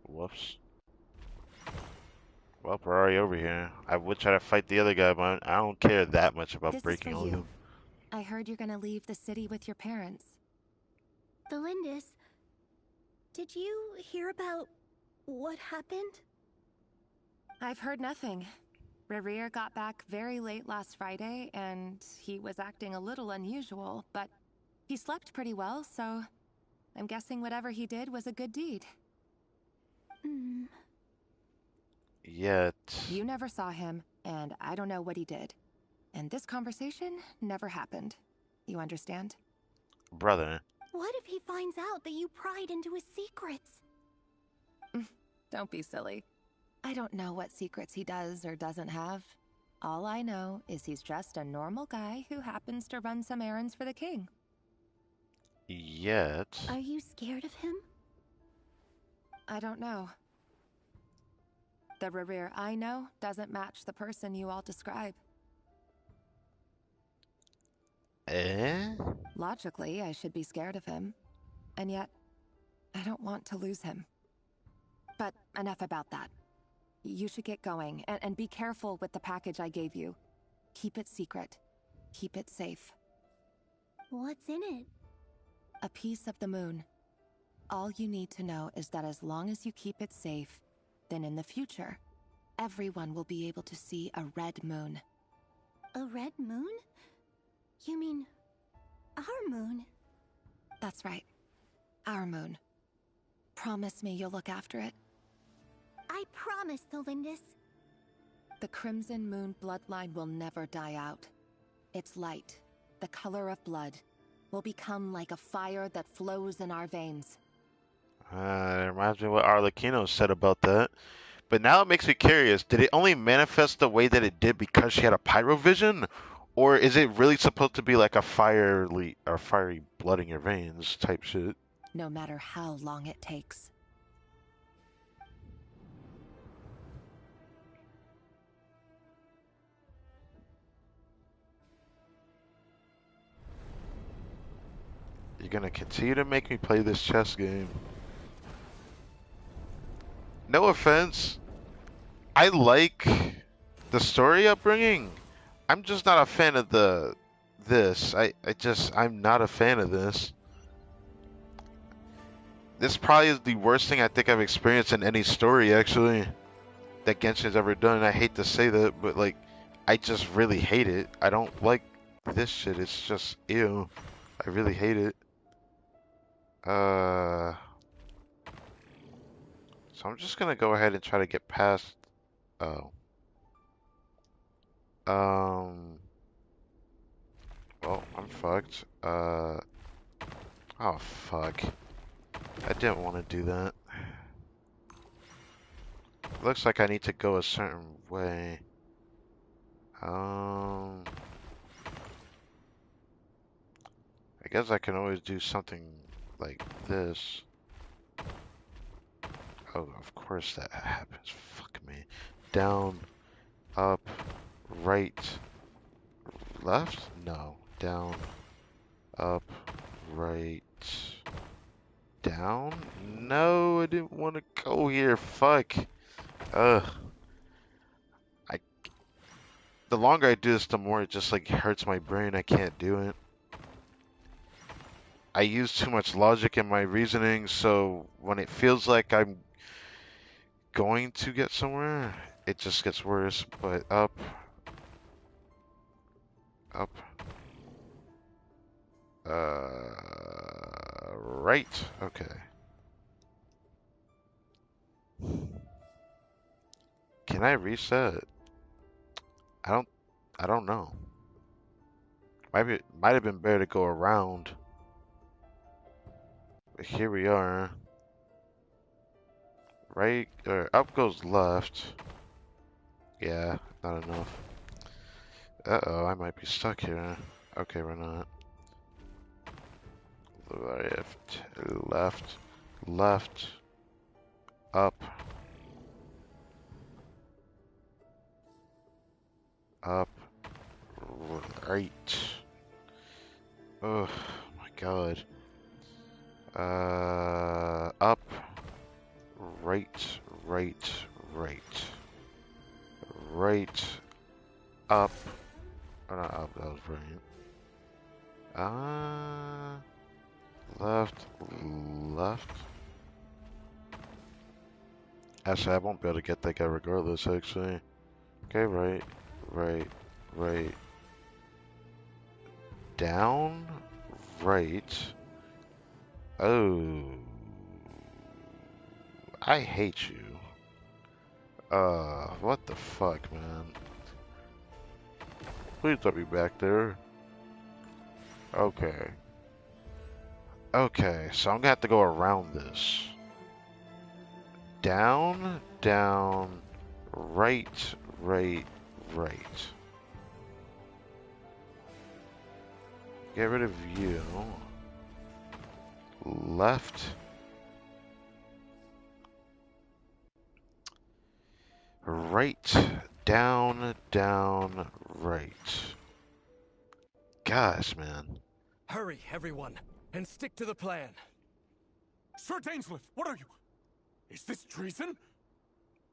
Whoops. Well, we're already over here. I would try to fight the other guy, but I don't care that much about This is breaking for all of you. them. I heard you're gonna leave the city with your parents. Felindis, did you hear about what happened? I've heard nothing. Rerir got back very late last Friday, and he was acting a little unusual, but he slept pretty well, so I'm guessing whatever he did was a good deed. Yet. You never saw him, and I don't know what he did. And this conversation never happened. You understand? Brother. What if he finds out that you pried into his secrets? Don't be silly. I don't know what secrets he does or doesn't have. All I know is he's just a normal guy who happens to run some errands for the king. Yet. Are you scared of him? I don't know. The Rerir I know doesn't match the person you all describe. Eh? Logically, I should be scared of him. And yet, I don't want to lose him. But enough about that. You should get going, and be careful with the package I gave you. Keep it secret. Keep it safe. What's in it? A piece of the moon. All you need to know is that as long as you keep it safe, then in the future, everyone will be able to see a red moon. A red moon? You mean our moon? That's right. Our moon. Promise me you'll look after it. I promise, Tholindis. The Crimson Moon bloodline will never die out. Its light, the color of blood, will become like a fire that flows in our veins. It reminds me of what Arlecchino said about that. But now it makes me curious. Did it only manifest the way that it did because she had a pyrovision? Or is it really supposed to be like a fiery blood in your veins type shit? No matter how long it takes. You're gonna continue to make me play this chess game. No offense. I like the story upbringing. I'm just not a fan of this. I'm not a fan of this. This probably is the worst thing I think I've experienced in any story, actually, that Genshin's ever done. I hate to say that, but like, I just really hate it. I don't like this shit. It's just ew. I really hate it. So I'm just gonna go ahead and try to get past. Oh. Well, I'm fucked. Oh fuck. I didn't want to do that. Looks like I need to go a certain way. I guess I can always do something like this. Oh, of course that happens. Fuck me. Down, up, right, left? No. Down, up, right, down? No, I didn't want to go here. Fuck. Ugh. The longer I do this, the more it just like hurts my brain. I can't do it. I use too much logic in my reasoning, so when it feels like I'm going to get somewhere, it just gets worse. But up, up, right. Okay. Can I reset? I don't know. Might have been better to go around. But here we are. Right, or up goes left. Yeah, not enough. Uh-oh, I might be stuck here. Okay, we're not. Left, left, up, up, right. Oh my god. Up, right, right, right, right, up. Oh, not up, that was right. Left, left. Actually, I won't be able to get that guy regardless, actually. Okay, right, right, right. Down, right. Oh. I hate you. What the fuck, man? Please let me back there. Okay. Okay, so I'm gonna have to go around this. Down, down, Right, right, right. Get rid of you. Left. Right. Down, down, right. Gosh, man. Hurry, everyone, and stick to the plan. Sir Dainsleif, what are you? Is this treason?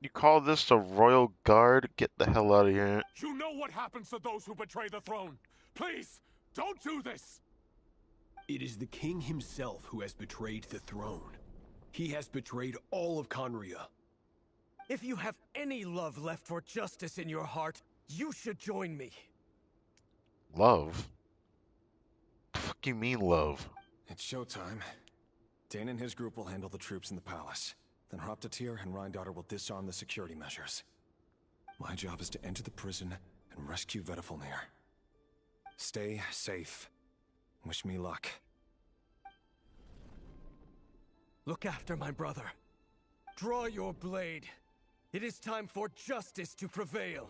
You call this the Royal Guard? Get the hell out of here. You know what happens to those who betray the throne. Please, don't do this! It is the king himself who has betrayed the throne. He has betrayed all of Conria. If you have any love left for justice in your heart, you should join me. Love? The fuck you mean, love? It's showtime. Dane and his group will handle the troops in the palace. Then Hraptatir and Rhindaughter will disarm the security measures. My job is to enter the prison and rescue Vedifalnir. Stay safe. Wish me luck. Look after my brother. Draw your blade. It is time for justice to prevail.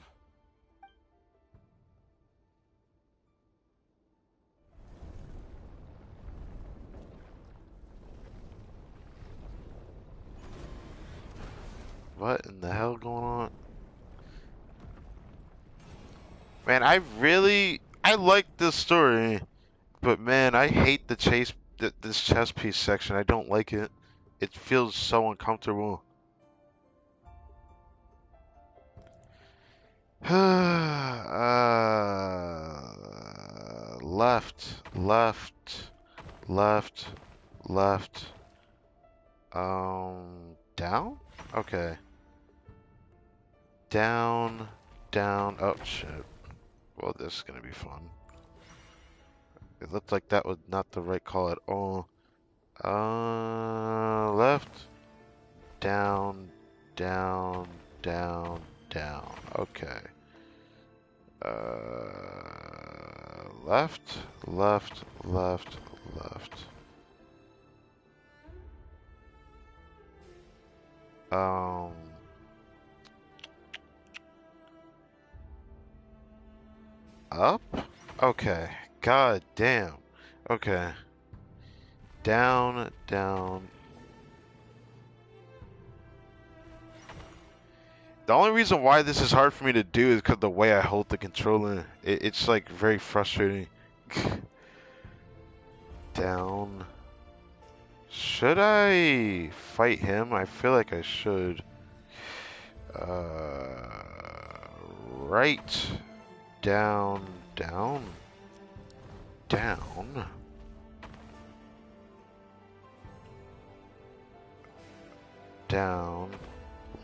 What in the hell going on? Man, I like this story, but man, I hate the this chess piece section. I don't like it. It feels so uncomfortable. Left, left, left, left. Down? Okay. Down, down. Oh, shit. Well, this is gonna be fun. It looked like that was not the right call at all. Left, down, down, down, down. Okay. Left, left, left, left. Up? Okay. God damn. Okay. Down, down. The only reason why this is hard for me to do is because the way I hold the controller. It's like very frustrating. Down. Should I fight him? I feel like I should. Right. Down, down, down. Down,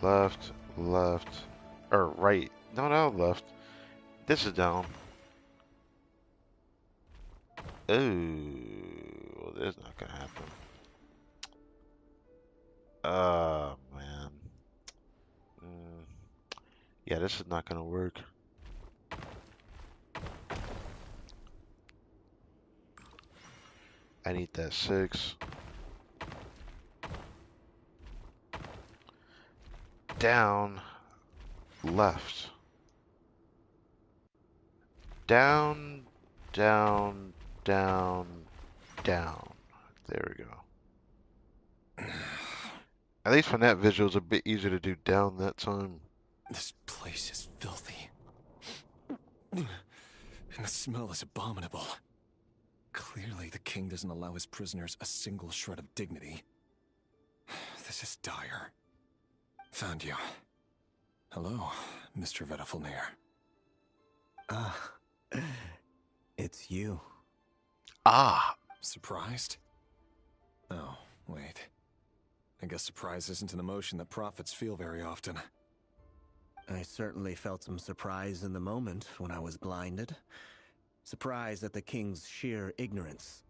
left, left, or right. No, left. This is down. Ooh, this is not gonna happen. Man. Yeah, this is not gonna work. I need that 6. Down, left. Down, down, down, down. There we go. At least from that visual, it's a bit easier to do down that time. This place is filthy. And the smell is abominable. Clearly, the king doesn't allow his prisoners a single shred of dignity. This is dire. Found you. Hello, Mr. Vedifalnir. Ah, it's you. Ah! Surprised? Oh, wait. I guess surprise isn't an emotion that prophets feel very often. I certainly felt some surprise in the moment when I was blinded. Surprise at the king's sheer ignorance.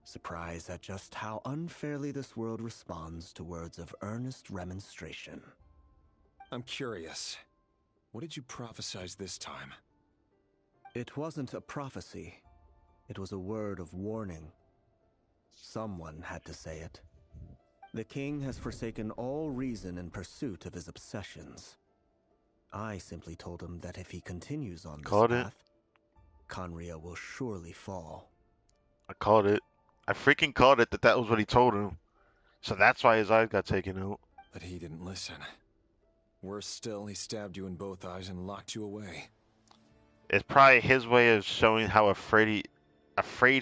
Surprise at just how unfairly this world responds to words of earnest remonstration. I'm curious. What did you prophesize this time? It wasn't a prophecy. It was a word of warning. Someone had to say it. The king has forsaken all reason in pursuit of his obsessions. I simply told him that if he continues on this Called it. path, Conria will surely fall. I called it. I freaking called it that was what he told him. So that's why his eyes got taken out. But he didn't listen. Worse still, he stabbed you in both eyes and locked you away. It's probably his way of showing how afraid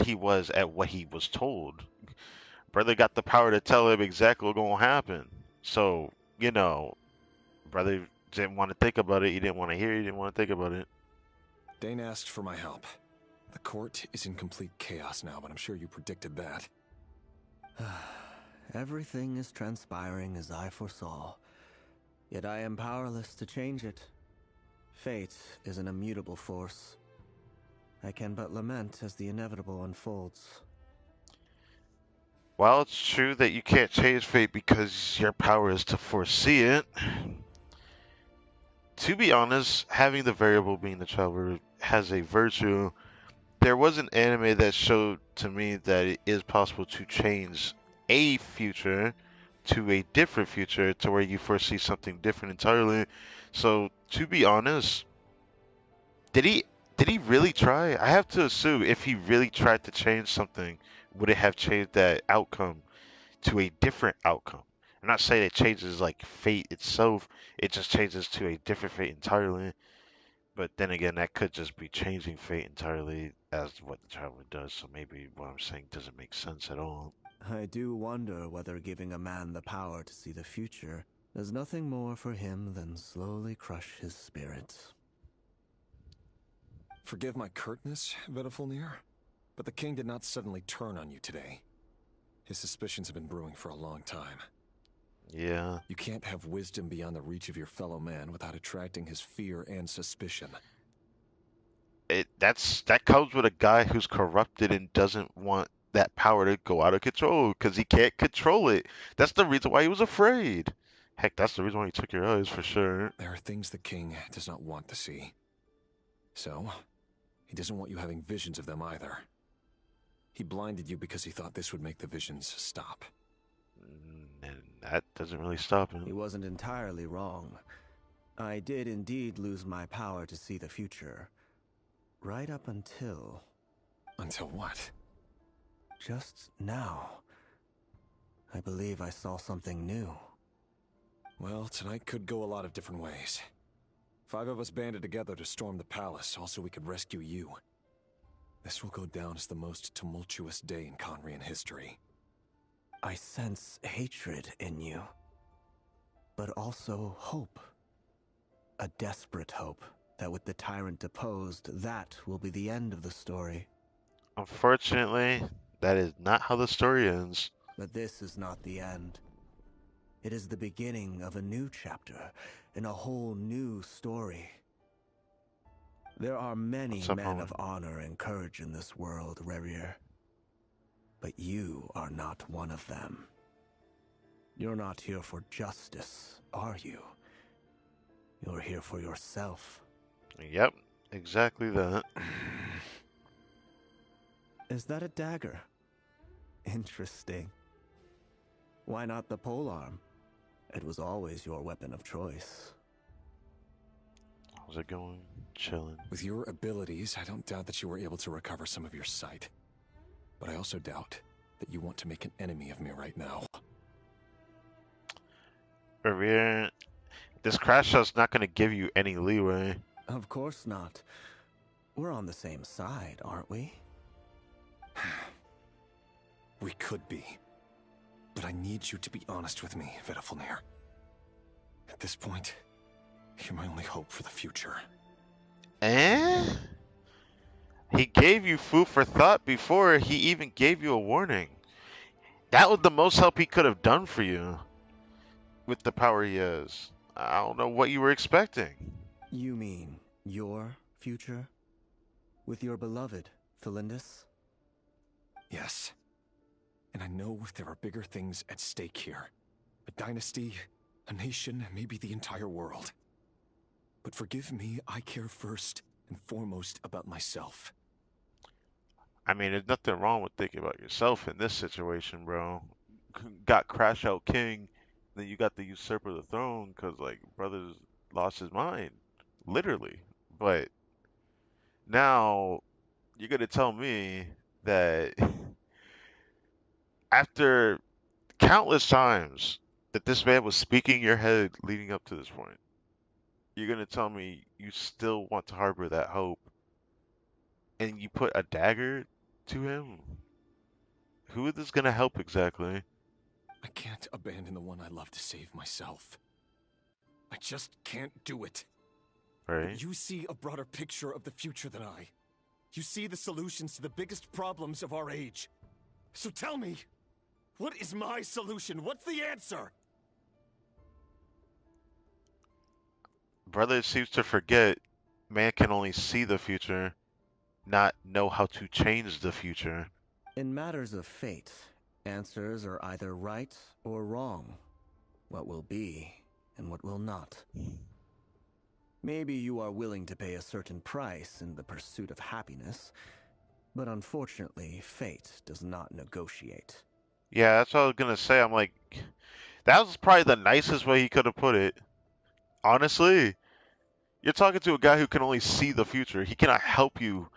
he was at what he was told. Brother got the power to tell him exactly what's gonna happen. So, you know, brother didn't want to think about it. He didn't want to hear it. He didn't want to think about it. Dane asked for my help. The court is in complete chaos now, but I'm sure you predicted that. Everything is transpiring as I foresaw, yet I am powerless to change it. Fate is an immutable force. I can but lament as the inevitable unfolds. While it's true that you can't change fate because your power is to foresee it, to be honest, having the variable being the traveler has a virtue. There was an anime that showed to me that it is possible to change a future to a different future to where you foresee something different entirely. So, to be honest, did he did he really try? I have to assume if he really tried to change something, would it have changed that outcome to a different outcome? I'm not saying it changes like fate itself, it just changes to a different fate entirely. But then again, that could just be changing fate entirely as what the traveler does, so maybe what I'm saying doesn't make sense at all. I do wonder whether giving a man the power to see the future does nothing more for him than slowly crush his spirit. Forgive my curtness, Vedafulnir, but the king did not suddenly turn on you today. His suspicions have been brewing for a long time. Yeah. You can't have wisdom beyond the reach of your fellow man without attracting his fear and suspicion. That comes with a guy who's corrupted and doesn't want that power to go out of control because he can't control it. That's the reason why he was afraid. Heck, that's the reason why he took your eyes for sure. There are things the king does not want to see. So, he doesn't want you having visions of them either. He blinded you because he thought this would make the visions stop. And that doesn't really stop him. He wasn't entirely wrong. I did indeed lose my power to see the future. Right up until... Until what? Just now. I believe I saw something new. Well, tonight could go a lot of different ways. 5 of us banded together to storm the palace, also we could rescue you. This will go down as the most tumultuous day in Conrian history. I sense hatred in you, but also hope. A desperate hope that with the tyrant deposed, that will be the end of the story. Unfortunately, that is not how the story ends. But this is not the end. It is the beginning of a new chapter in a whole new story. There are many men of honor and courage in this world, Rerir. But you are not one of them. You're not here for justice, are you? You're here for yourself. Yep, exactly that. Is that a dagger? Interesting. Why not the polearm? It was always your weapon of choice. How's it going? Chilling. With your abilities, I don't doubt that you were able to recover some of your sight. But I also doubt that you want to make an enemy of me right now. Rerir, this crash shot's not going to give you any leeway. Of course not. We're on the same side, aren't we? We could be. But I need you to be honest with me, Vedafulnir. At this point, you're my only hope for the future. Eh? He gave you food for thought before he even gave you a warning. That was the most help he could have done for you. With the power he has. I don't know what you were expecting. You mean your future? With your beloved, Felindus? Yes. And I know there are bigger things at stake here. A dynasty, a nation, maybe the entire world. But forgive me, I care first and foremost about myself. I mean, there's nothing wrong with thinking about yourself in this situation, bro. Got Crash Out King, then you got the usurper of the throne, because, like, brother's lost his mind. literally. But now you're gonna tell me that after countless times that this man was speaking your head leading up to this point, you're gonna tell me you still want to harbor that hope and you put a dagger to him? Who is this gonna help exactly? I can't abandon the one I love to save myself. I just can't do it. Right? But you see a broader picture of the future than I. You see the solutions to the biggest problems of our age. So tell me, what is my solution? What's the answer? Brother seems to forget man can only see the future, not know how to change the future. In matters of fate, answers are either right or wrong. What will be and what will not. Maybe you are willing to pay a certain price in the pursuit of happiness, but unfortunately, fate does not negotiate. Yeah, that's what I was gonna say. I'm like, that was probably the nicest way he could have put it. Honestly, you're talking to a guy who can only see the future. He cannot help you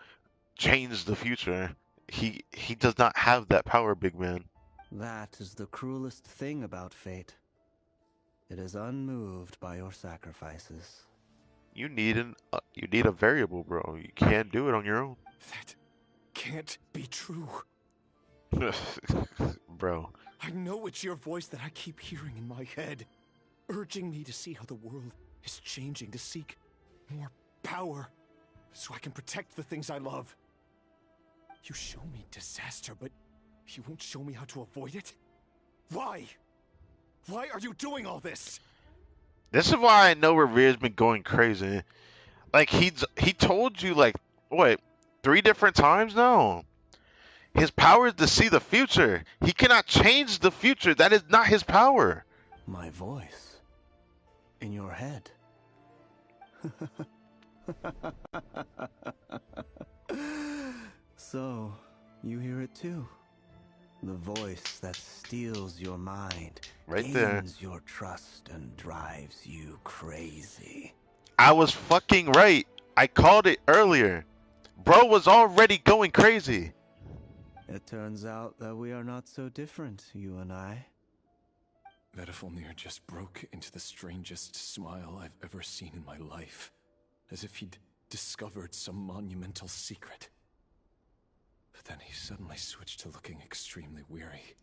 change the future. He does not have that power, big man. That is the cruelest thing about fate. It is unmoved by your sacrifices. You need a variable, bro. You can't do it on your own. That can't be true. Bro. I know it's your voice that I keep hearing in my head, urging me to see how the world is changing, to seek more power, so I can protect the things I love. You show me disaster, but you won't show me how to avoid it? Why? Why are you doing all this? This is why I know Revere's been going crazy. Like he told you like what 3 different times now. His power is to see the future. He cannot change the future. That is not his power. My voice in your head. So, you hear it too. The voice that steals your mind, Right there. gains your trust, and drives you crazy. I was fucking right. I called it earlier. Bro was already going crazy. It turns out that we are not so different, you and I. Vedifalnir just broke into the strangest smile I've ever seen in my life, as if he'd discovered some monumental secret. But then he suddenly switched to looking extremely weary.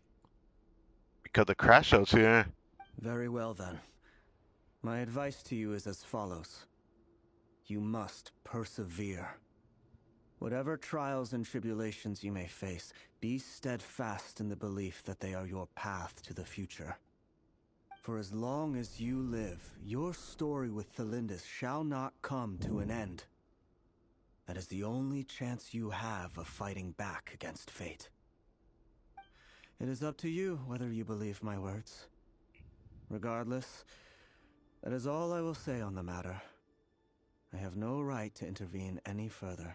Because the crash out's here. Very well then. My advice to you is as follows. You must persevere. Whatever trials and tribulations you may face, be steadfast in the belief that they are your path to the future. For as long as you live, your story with Thelindis shall not come to an end. That is the only chance you have of fighting back against fate. It is up to you whether you believe my words. Regardless, that is all I will say on the matter. I have no right to intervene any further.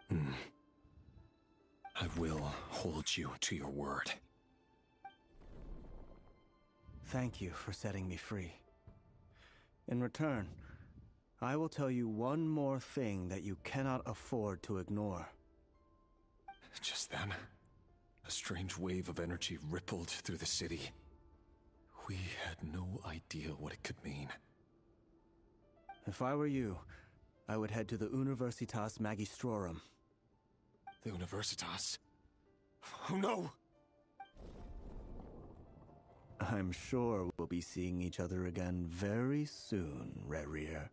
I will hold you to your word. Thank you for setting me free. In return, I will tell you one more thing that you cannot afford to ignore. Just then, a strange wave of energy rippled through the city. We had no idea what it could mean. If I were you, I would head to the Universitas Magistrorum. The Universitas? Oh no! I'm sure we'll be seeing each other again very soon, Rerir.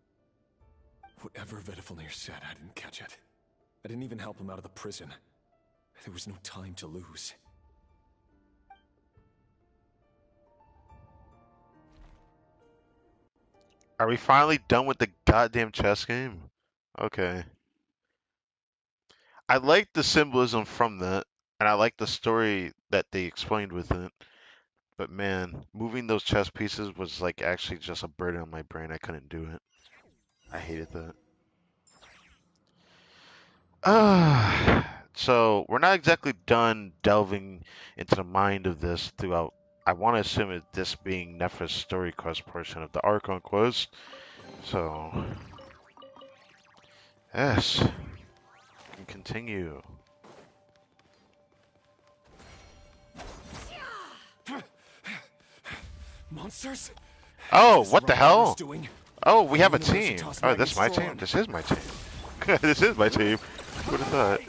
Whatever Vedifalnir said, I didn't catch it. I didn't even help him out of the prison. There was no time to lose. Are we finally done with the goddamn chess game? Okay. I like the symbolism from that, and I like the story that they explained with it. But man, moving those chess pieces was like actually just a burden on my brain. I couldn't do it. I hated that. So we're not exactly done delving into the mind of this throughout. I want to assume it this being Nephra's story quest portion of the Archon quest. So Yes. Can continue. Monsters? Oh, Is the what the right Daughter's hell? doing? Oh, we have a team. Universitas Oh, this is my team. Magistrorum. This is my team. This is my team. Who would have thought?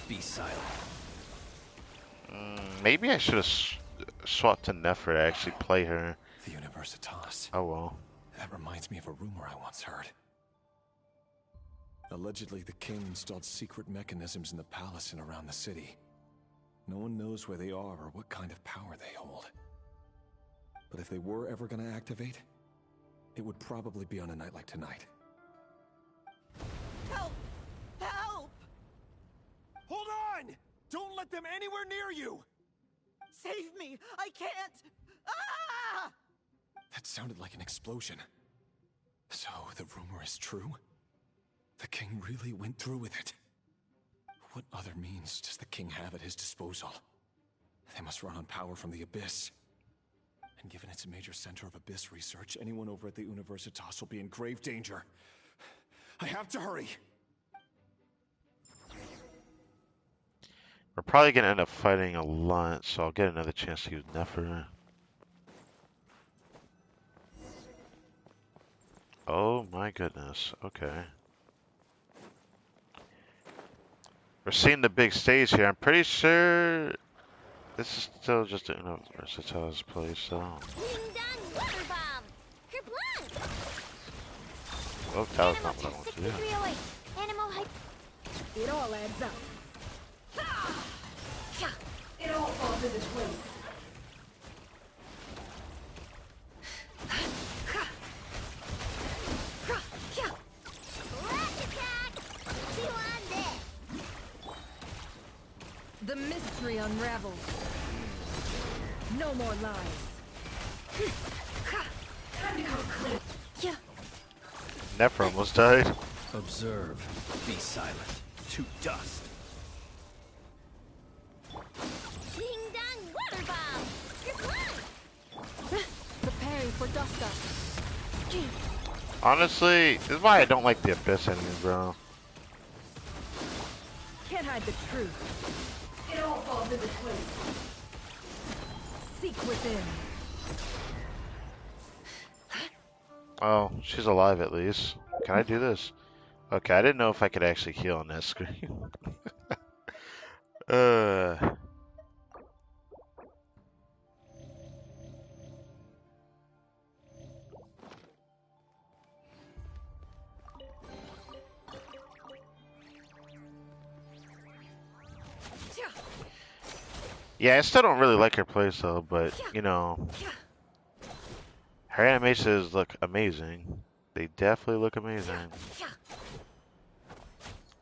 Be silent. Maybe I should have swapped to Nefer to actually play her. The Universitas. Oh well. That reminds me of a rumor I once heard. Allegedly, the king installed secret mechanisms in the palace and around the city. No one knows where they are or what kind of power they hold. But if they were ever going to activate, it would probably be on a night like tonight. Help! Help! Hold on! Don't let them anywhere near you! Save me! I can't! Ah! That sounded like an explosion. So, the rumor is true? The king really went through with it? What other means does the king have at his disposal? They must run on power from the Abyss. And given it's a major center of Abyss research, anyone over at the Universitas will be in grave danger. I have to hurry! We're probably gonna end up fighting a lot, so I'll get another chance to use Nefer. Oh my goodness. Okay. We're seeing the big stage here. I'm pretty sure this is still just a Universitas place, so. Oh, that was not what I wanted to do. It all adds up. It all falls into place. The mystery unravels. No more lies. Time to come clean. Yeah. Nefer almost died. Observe. Be silent. To dust. Ding dong water bomb! You're fine! Preparing for dust up. Honestly, this is why I don't like the Abyss enemies, bro. Can't hide the truth. It all falls into place. Seek within. Oh, she's alive at least. Can I do this? Okay, I didn't know if I could actually heal on that screen. Yeah, I still don't really like her playstyle, but, you know, her animations look amazing. They definitely look amazing.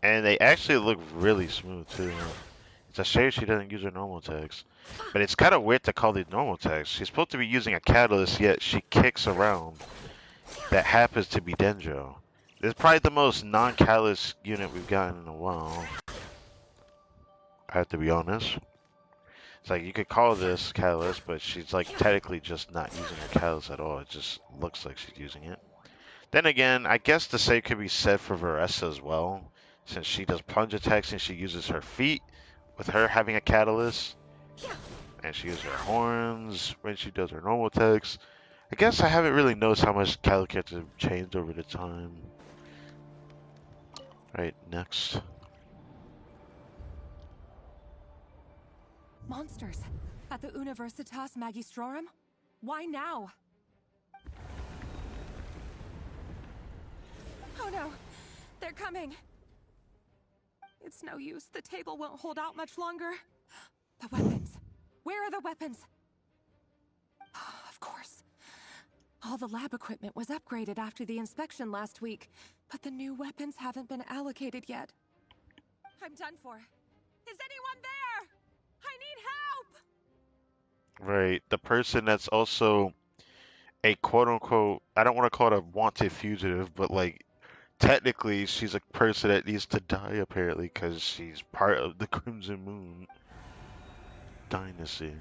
And they actually look really smooth, too. It's a shame she doesn't use her normal attacks. But it's kind of weird to call these normal attacks. She's supposed to be using a catalyst, yet she kicks around. That happens to be Dendro. This is probably the most non-catalyst unit we've gotten in a while. I have to be honest. It's like, you could call this catalyst, but she's like technically just not using her catalyst at all. It just looks like she's using it. Then again, I guess the same could be said for Varessa as well, since she does plunge attacks and she uses her feet with her having a catalyst. And she uses her horns when she does her normal attacks. I guess I haven't really noticed how much characters have changed over the time. Right, next. Monsters. At the Universitas Magistrorum? Why now? Oh no! They're coming! It's no use. The table won't hold out much longer. The weapons. Where are the weapons? Of course. All the lab equipment was upgraded after the inspection last week, but the new weapons haven't been allocated yet. I'm done for. Is anyone there? I need help! Right, the person that's also a quote-unquote, I don't want to call it a wanted fugitive, but like, technically she's a person that needs to die apparently because she's part of the Crimson Moon dynasty.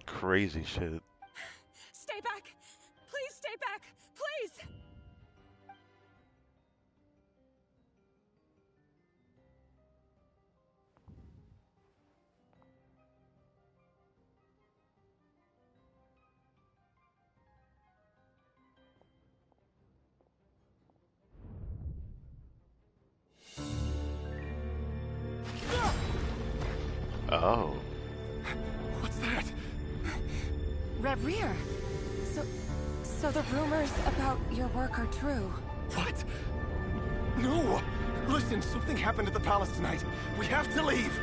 Crazy shit. Stay back! Oh. What's that? Rear. So the rumors about your work are true. What? No! Listen, something happened at the palace tonight. We have to leave!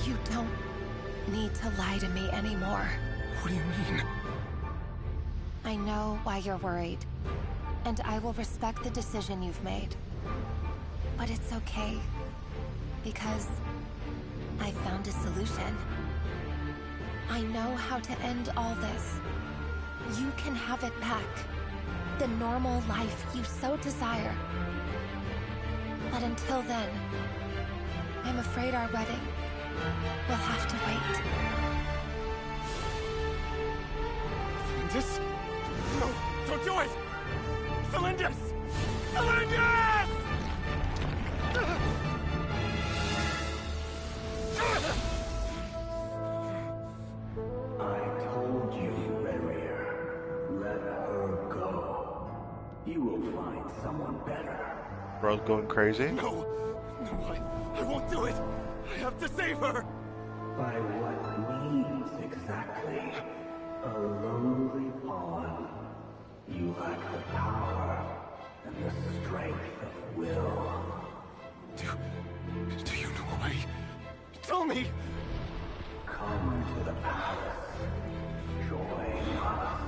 You don't need to lie to me anymore. What do you mean? I know why you're worried, and I will respect the decision you've made. But it's okay, because I found a solution. I know how to end all this. You can have it back. The normal life you so desire. But until then, I'm afraid our wedding will have to wait. Felindis? No, don't do it! Felindis! Felindis! I told you, Rerir. Let her go. You will find someone better. Bro's going crazy? No, I won't do it! I have to save her! By what means exactly? A lowly pawn. You lack the power and the strength of will. Do you know a way? Tell me! Come to the palace. Join us.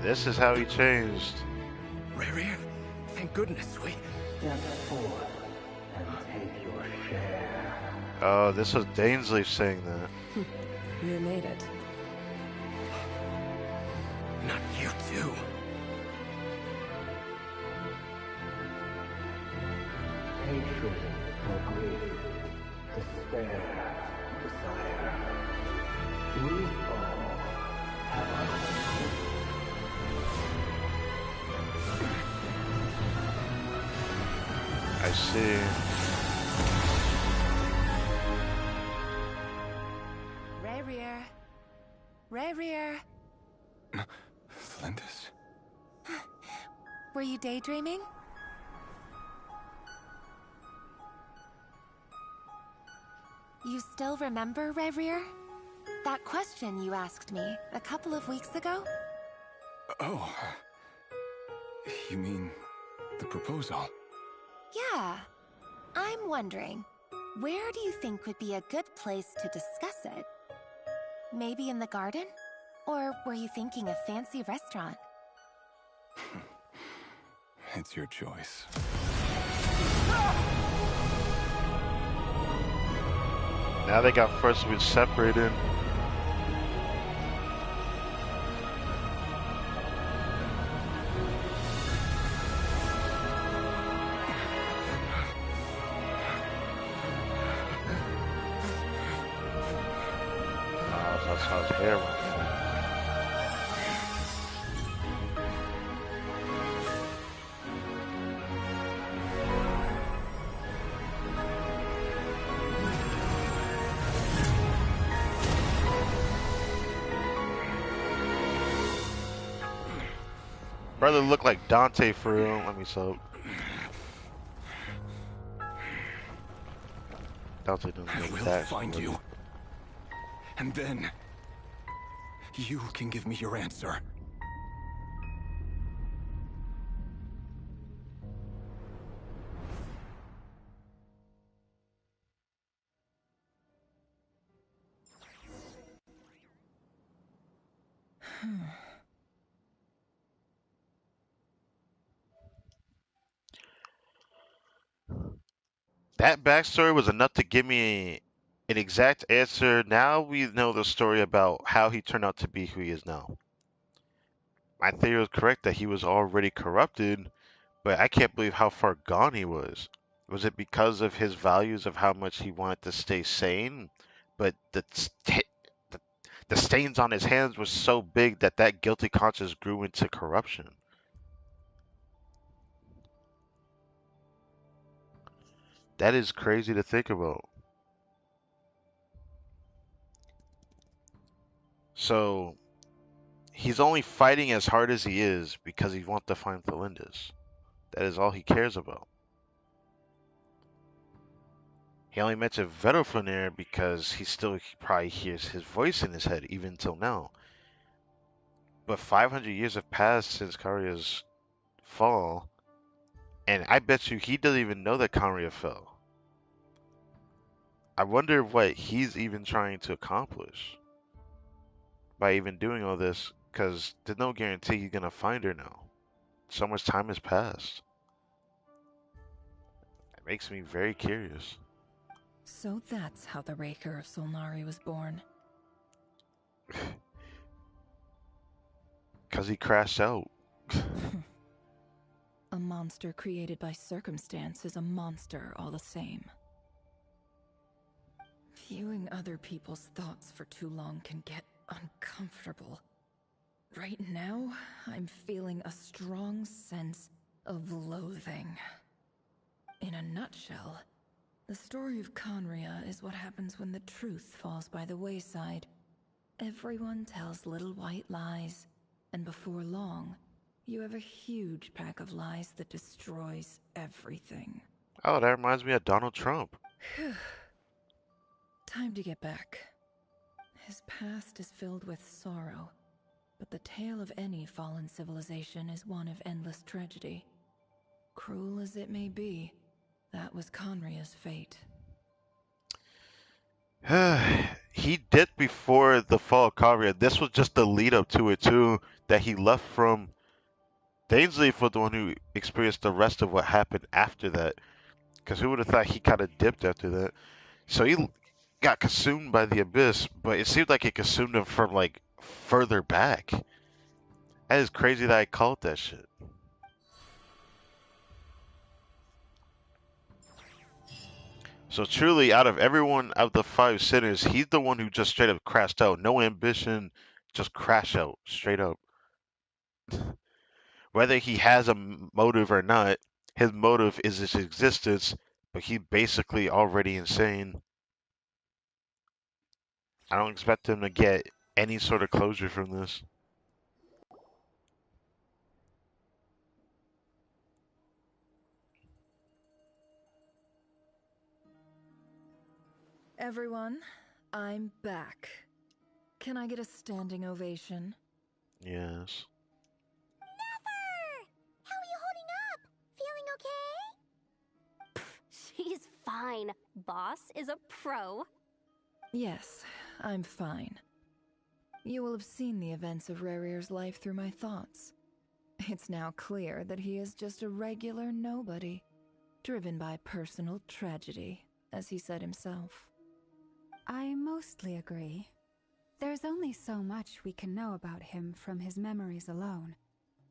This is how he changed. Rerir, thank goodness we... Step forth and take your share. Oh, this was Dainsley saying that. You made it. Not you too. Hatred or grief, despair, desire. We all have our I see. Rerir. Rerir. Felindis? Were you daydreaming? You still remember, Rerir? That question you asked me a couple of weeks ago? Oh. You mean the proposal? Yeah. I'm wondering, where do you think would be a good place to discuss it? Maybe in the garden? Or were you thinking a fancy restaurant? It's your choice. Now they got forcibly separated. Oh, that's how his hair went. Brother looked like Dante for real. Let me soak. Dante doesn't I look will that find short. you. And then... you can give me your answer. That backstory was enough to give me an exact answer. Now we know the story about how he turned out to be who he is now. My theory was correct that he was already corrupted, but I can't believe how far gone he was. Was it because of his values of how much he wanted to stay sane? But the stains on his hands were so big that that guilty conscience grew into corruption. That is crazy to think about. So he's only fighting as hard as he is because he wants to find Felindis. That is all he cares about. He only mentioned Vettelflanair because he probably hears his voice in his head even till now. But 500 years have passed since Karia's fall, and I bet you he doesn't even know that Karia fell. I wonder what he's even trying to accomplish by even doing all this, because there's no guarantee he's gonna find her now. So much time has passed. It makes me very curious. So that's how the Raker of Solnari was born. Because he crashed out. A monster created by circumstance is a monster all the same. Viewing other people's thoughts for too long can get uncomfortable. Right now, I'm feeling a strong sense of loathing. In a nutshell, the story of Conria is what happens when the truth falls by the wayside. Everyone tells little white lies, and before long, you have a huge pack of lies that destroys everything. Oh, that reminds me of Donald Trump. Time to get back. His past is filled with sorrow, but the tale of any fallen civilization is one of endless tragedy. Cruel as it may be, that was Conria's fate. He did before the fall of Kavria. This was just the lead up to it too. That he left from Dainsleif was the one who experienced the rest of what happened after that. Because who would have thought he kind of dipped after that? So he got consumed by the abyss, but it seemed like it consumed him from like further back. That is crazy that I called that shit. So truly, out of everyone of the five sinners, he's the one who just straight up crashed out. No ambition, just crash out straight up. Whether he has a motive or not, his motive is his existence, but he's basically already insane. I don't expect him to get any sort of closure from this. Everyone, I'm back. Can I get a standing ovation? Yes. Never! How are you holding up? Feeling okay? She's fine. Boss is a pro. Yes, I'm fine. You will have seen the events of Rarir's life through my thoughts. It's now clear that he is just a regular nobody, driven by personal tragedy, as he said himself. I mostly agree. There's only so much we can know about him from his memories alone,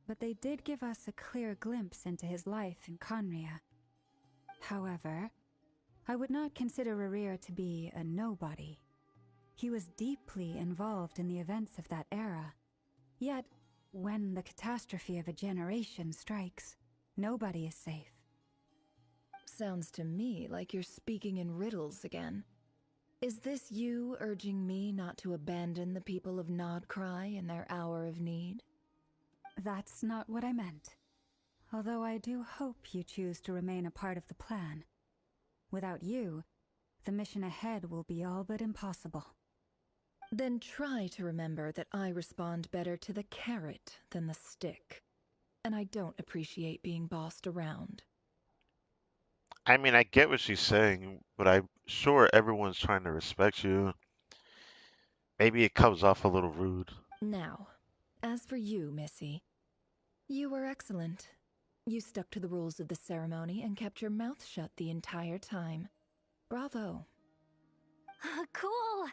but they did give us a clear glimpse into his life in Conria. However, I would not consider Rarir to be a nobody. He was deeply involved in the events of that era. Yet, when the catastrophe of a generation strikes, nobody is safe. Sounds to me like you're speaking in riddles again. Is this you urging me not to abandon the people of KRAI in their hour of need? That's not what I meant. Although I do hope you choose to remain a part of the plan. Without you, the mission ahead will be all but impossible. Then try to remember that I respond better to the carrot than the stick. And I don't appreciate being bossed around. I mean, I get what she's saying, but I'm sure everyone's trying to respect you. Maybe it comes off a little rude. Now, as for you, Missy, you were excellent. You stuck to the rules of the ceremony and kept your mouth shut the entire time. Bravo. Cool.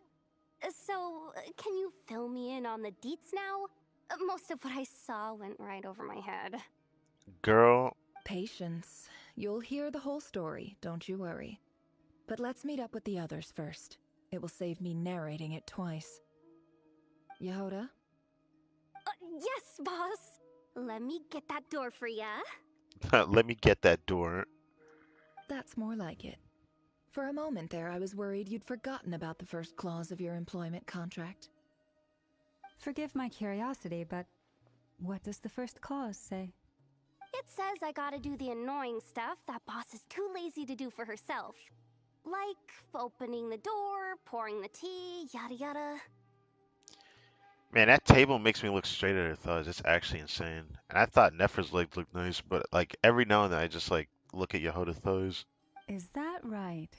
So, can you fill me in on the deets now? Most of what I saw went right over my head. Girl. Patience. You'll hear the whole story, don't you worry. But let's meet up with the others first. It will save me narrating it twice. Yehoda? Yes, boss. Let me get that door for ya. Let me get that door. That's more like it. For a moment there, I was worried you'd forgotten about the first clause of your employment contract. Forgive my curiosity, but what does the first clause say? It says I gotta do the annoying stuff that boss is too lazy to do for herself. Like opening the door, pouring the tea, yada yada. Man, that table makes me look straight at her thighs. It's actually insane. And I thought Nephra's legs looked nice, but like every now and then I just like look at Yehoda's thighs. Is that right?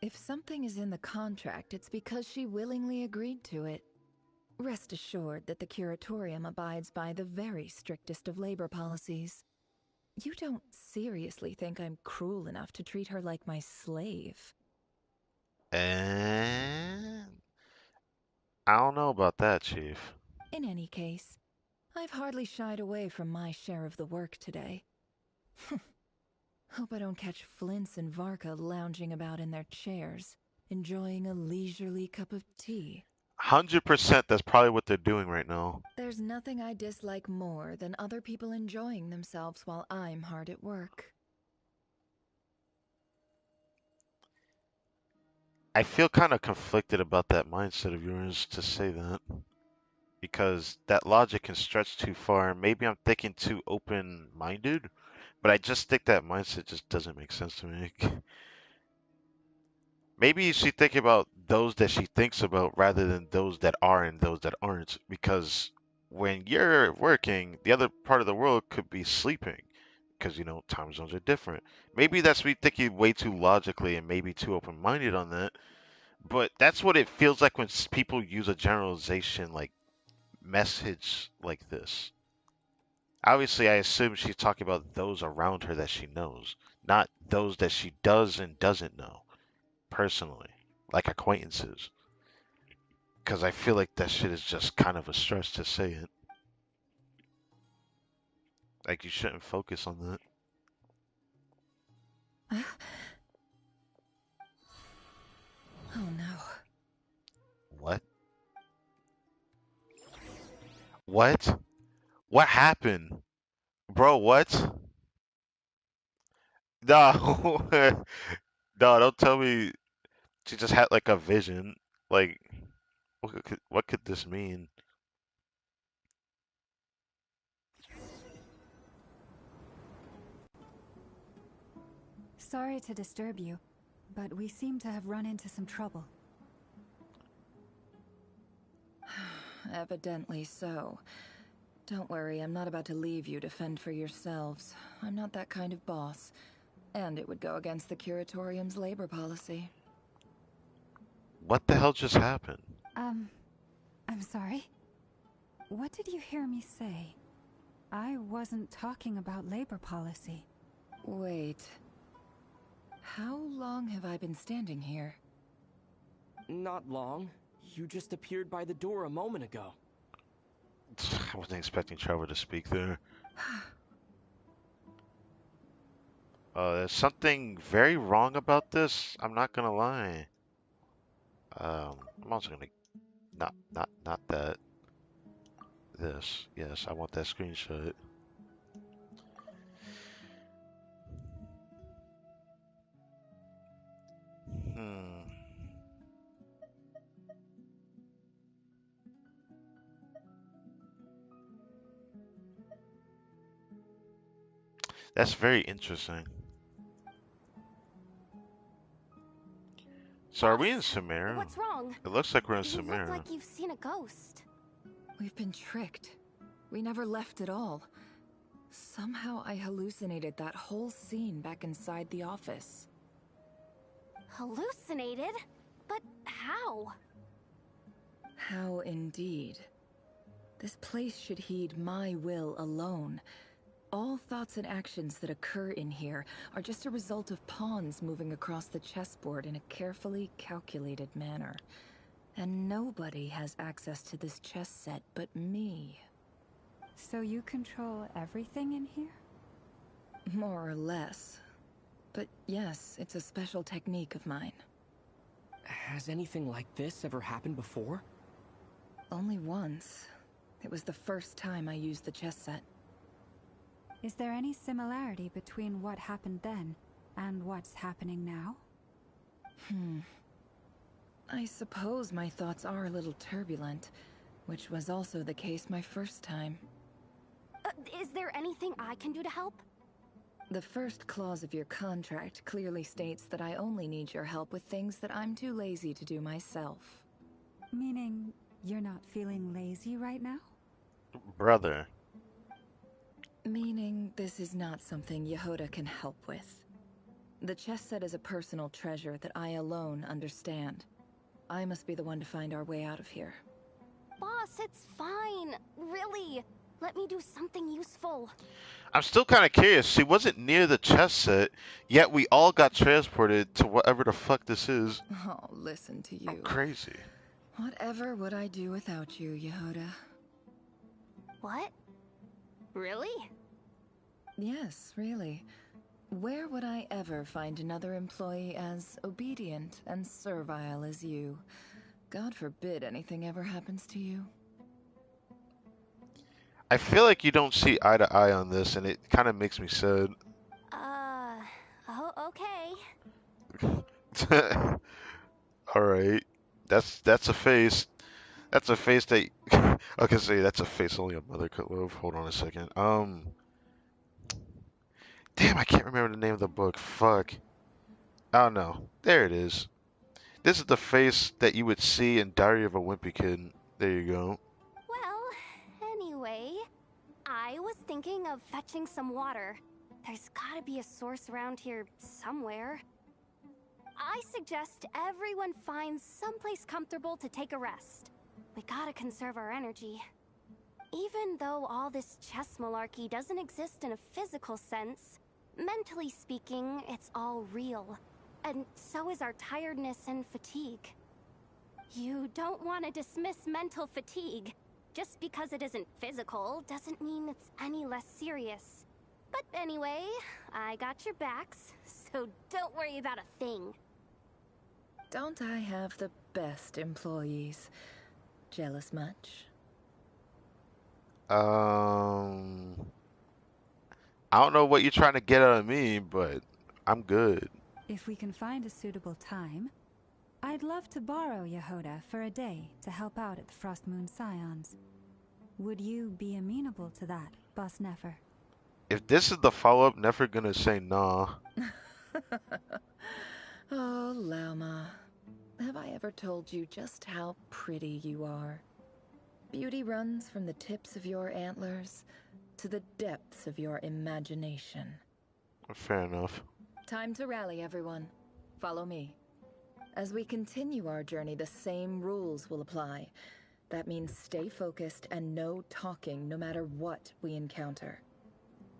If something is in the contract, it's because she willingly agreed to it. Rest assured that the curatorium abides by the very strictest of labor policies. You don't seriously think I'm cruel enough to treat her like my slave? And I don't know about that, Chief. In any case, I've hardly shied away from my share of the work today. Hope I don't catch Flints and Varka lounging about in their chairs, enjoying a leisurely cup of tea. 100% that's probably what they're doing right now. There's nothing I dislike more than other people enjoying themselves while I'm hard at work. I feel kind of conflicted about that mindset of yours to say that. Because that logic can stretch too far. Maybe I'm thinking too open-minded, but I just think that mindset just doesn't make sense to me. Maybe she thinking about those that she thinks about rather than those that are and those that aren't. Because when you're working, the other part of the world could be sleeping. Because, time zones are different. Maybe that's me thinking way too logically and maybe too open-minded on that. But that's what it feels like when people use a generalization like message like this. Obviously, I assume she's talking about those around her that she knows, not those that she does and doesn't know personally, like acquaintances. Because I feel like that shit is just kind of a stretch to say it. Like, you shouldn't focus on that. Oh no. What? What? What happened? Bro, what? No. No, don't tell me she just had like a vision. Like, what could this mean? Sorry to disturb you, but we seem to have run into some trouble. Evidently so. Don't worry, I'm not about to leave you to fend for yourselves. I'm not that kind of boss. And it would go against the curatorium's labor policy. What the hell just happened? I'm sorry. What did you hear me say? I wasn't talking about labor policy. Wait. How long have I been standing here? Not long. You just appeared by the door a moment ago. I wasn't expecting Trevor to speak there. There's something very wrong about this. I'm not gonna lie. I'm also gonna not that. This. Yes, I want that screenshot. Hmm. That's very interesting. So are we in Sumeru? What's wrong? It looks like we're in You look Sumeru. like you've seen a ghost. We've been tricked. We never left at all. Somehow I hallucinated that whole scene back inside the office. Hallucinated? But how? How indeed. This place should heed my will alone. All thoughts and actions that occur in here are just a result of pawns moving across the chessboard in a carefully calculated manner. And nobody has access to this chess set but me. So you control everything in here? More or less. But yes, it's a special technique of mine. Has anything like this ever happened before? Only once. It was the first time I used the chess set. Is there any similarity between what happened then and what's happening now? I suppose my thoughts are a little turbulent, which was also the case my first time. Is there anything I can do to help? The first clause of your contract clearly states that I only need your help with things that I'm too lazy to do myself. Meaning, you're not feeling lazy right now? Brother. Meaning, this is not something Yehoda can help with. The chess set is a personal treasure that I alone understand. I must be the one to find our way out of here. Boss, it's fine. Really. Let me do something useful. I'm still kind of curious. She wasn't near the chess set, yet we all got transported to whatever the fuck this is. Oh, listen to you. I'm crazy. Whatever would I do without you, Yehoda? What? Really? Yes, really. Where would I ever find another employee as obedient and servile as you? God forbid anything ever happens to you. I feel like you don't see eye to eye on this, and it kind of makes me sad. Oh, okay. All right, that's a face. That's a face that I can say that's a face only a mother could love. Hold on a second. Damn, I can't remember the name of the book. Fuck. Oh no, there it is. This is the face that you would see in Diary of a Wimpy Kid. There you go. Well, anyway, I was thinking of fetching some water. There's gotta be a source around here somewhere. I suggest everyone finds someplace comfortable to take a rest. We gotta conserve our energy. Even though all this chess malarkey doesn't exist in a physical sense, mentally speaking, it's all real. And so is our tiredness and fatigue. You don't want to dismiss mental fatigue. Just because it isn't physical doesn't mean it's any less serious. But anyway, I got your backs, so don't worry about a thing. Don't I have the best employees? Jealous much? I don't know what you're trying to get out of me, but I'm good. If we can find a suitable time, I'd love to borrow Yehoda for a day to help out at the Frost Moon Scions. Would you be amenable to that, Boss Nefer? If this is the follow-up, Nefer gonna say nah. Oh, Lama. Have I ever told you just how pretty you are? Beauty runs from the tips of your antlers to the depths of your imagination. Fair enough. Time to rally, everyone. Follow me. As we continue our journey, the same rules will apply. That means stay focused and no talking no matter what we encounter.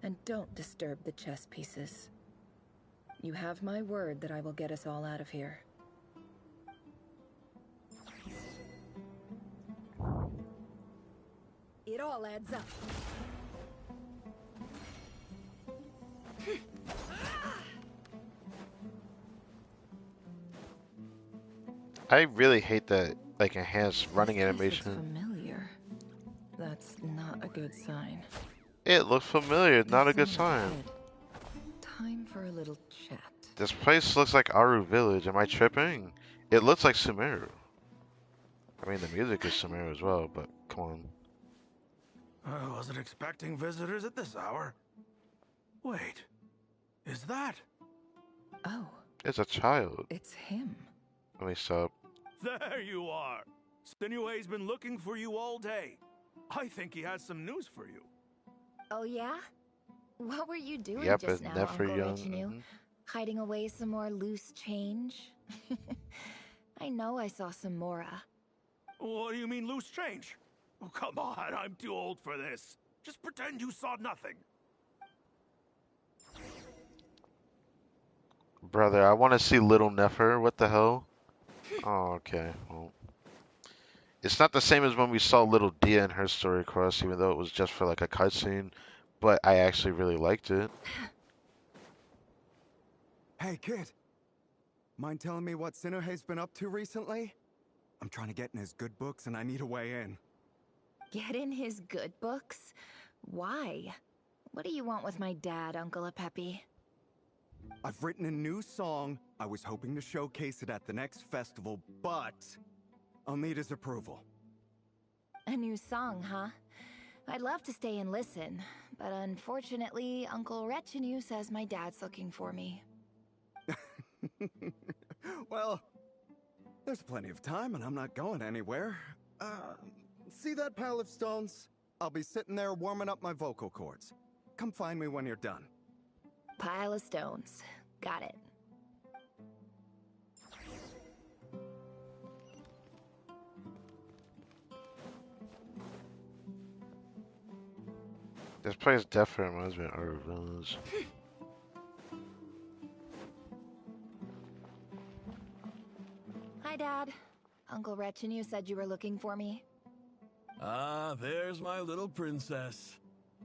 And don't disturb the chess pieces. You have my word that I will get us all out of here. It all adds up. I really hate that like enhanced running This animation. looks familiar. That's not a good sign. It looks familiar, not a good sign. Time for a little chat. This place looks like Aru Village. Am I tripping? It looks like Sumeru. I mean, the music is Sumeru as well, but come on. I wasn't expecting visitors at this hour. Wait, is that? Oh. It's a child. It's him. Let me stop. There you are. Sinue's been looking for you all day. I think he has some news for you. Oh yeah? What were you doing Yep, just it's now, Nefer Uncle Young. Reginue? Hiding away some more loose change? I know I saw some Mora. What do you mean loose change? Oh, come on, I'm too old for this. Just pretend you saw nothing. Brother, I want to see Little Nefer. What the hell? Oh, okay. Well, it's not the same as when we saw Little Dia in her story quest, even though it was just for like a cutscene. But I actually really liked it. Hey, kid. Mind telling me what Sinuhe's been up to recently? I'm trying to get in his good books and I need a way in. Get in his good books? Why? What do you want with my dad, Uncle Apepi? I've written a new song. I was hoping to showcase it at the next festival, but I'll need his approval. A new song, huh? I'd love to stay and listen, but unfortunately, Uncle Retinue says my dad's looking for me. Well, there's plenty of time and I'm not going anywhere. See that pile of stones? I'll be sitting there warming up my vocal cords. Come find me when you're done. Pile of stones. Got it. This place definitely reminds me of our village. Hi, Dad. Uncle Retinue said you were looking for me. Ah, there's my little princess.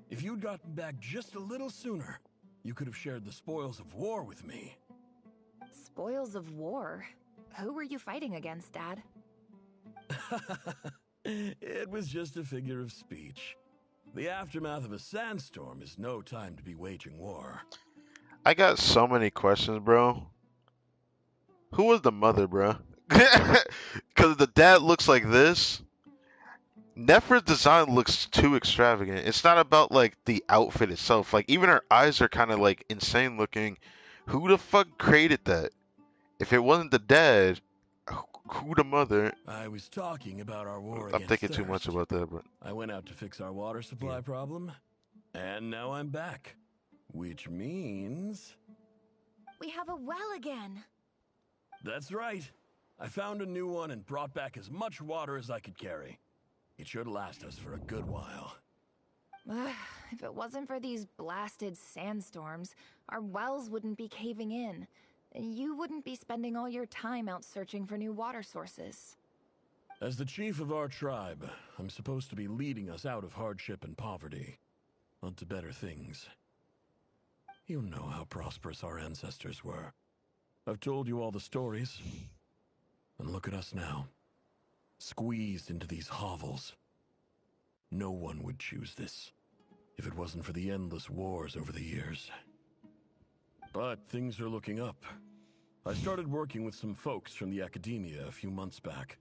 If you'd gotten back just a little sooner, you could have shared the spoils of war with me. Spoils of war? Who were you fighting against, Dad? It was just a figure of speech. The aftermath of a sandstorm is no time to be waging war. I got so many questions, bro. Who was the mother, bro? Because the dad looks like this. Nephra's design looks too extravagant. It's not about like the outfit itself. Like even her eyes are kind of like insane looking. Who the fuck created that? If it wasn't the dad, who the mother? I was talking about our war I'm against thinking too thirst. much about that, but I went out to fix our water supply problem, and now I'm back. Which means... We have a well again. That's right. I found a new one and brought back as much water as I could carry. It should last us for a good while. If it wasn't for these blasted sandstorms, our wells wouldn't be caving in. You wouldn't be spending all your time out searching for new water sources. As the chief of our tribe, I'm supposed to be leading us out of hardship and poverty, onto better things. You know how prosperous our ancestors were. I've told you all the stories. And look at us now. Squeezed into these hovels. No one would choose this, if it wasn't for the endless wars over the years. But things are looking up. I started working with some folks from the academia a few months back.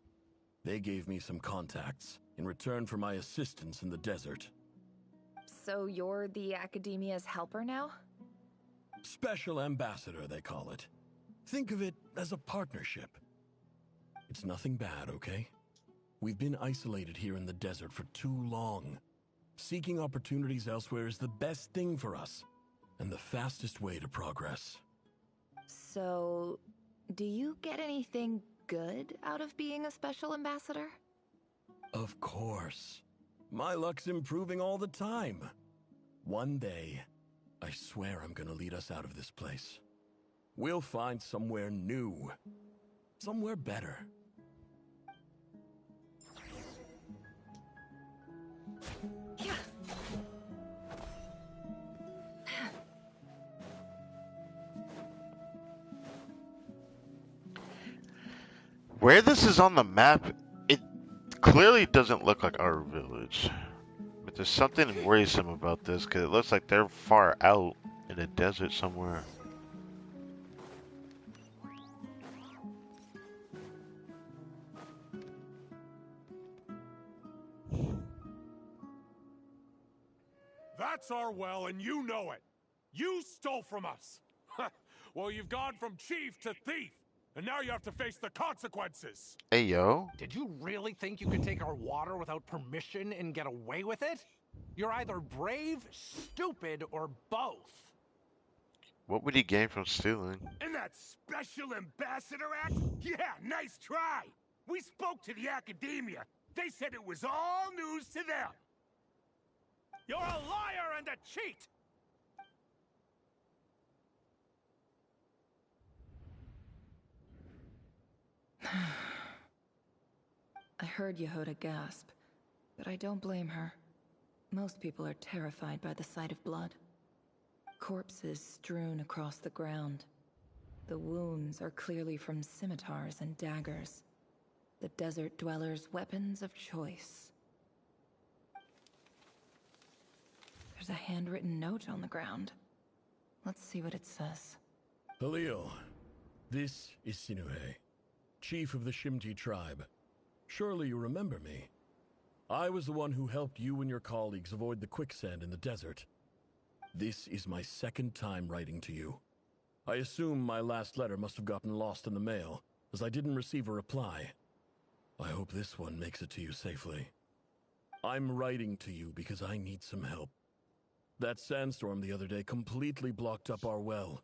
They gave me some contacts in return for my assistance in the desert. So you're the academia's helper now? Special ambassador, they call it. Think of it as a partnership. It's nothing bad, okay? We've been isolated here in the desert for too long. Seeking opportunities elsewhere is the best thing for us, and the fastest way to progress. So, do you get anything good out of being a special ambassador? Of course. My luck's improving all the time. One day, I swear I'm gonna lead us out of this place. We'll find somewhere new. Somewhere better. Yeah. where this is on the map, it clearly doesn't look like our village. But there's something worrisome about this because it looks like they're far out in the desert somewhere. That's our well, and you know it. You stole from us. Well, you've gone from chief to thief, and now you have to face the consequences. Hey, yo. Did you really think you could take our water without permission and get away with it? You're either brave, stupid, or both. What would he gain from stealing? And that special ambassador act? Yeah, nice try. We spoke to the academia. They said it was all news to them. You're a liar and a cheat! I heard Yehoda gasp, but I don't blame her. Most people are terrified by the sight of blood. Corpses strewn across the ground. The wounds are clearly from scimitars and daggers. The desert dwellers' weapons of choice. There's a handwritten note on the ground. Let's see what it says. Halil, this is Sinuhe, chief of the Shimti tribe. Surely you remember me. I was the one who helped you and your colleagues avoid the quicksand in the desert. This is my second time writing to you. I assume my last letter must have gotten lost in the mail, as I didn't receive a reply. I hope this one makes it to you safely. I'm writing to you because I need some help. That sandstorm the other day completely blocked up our well,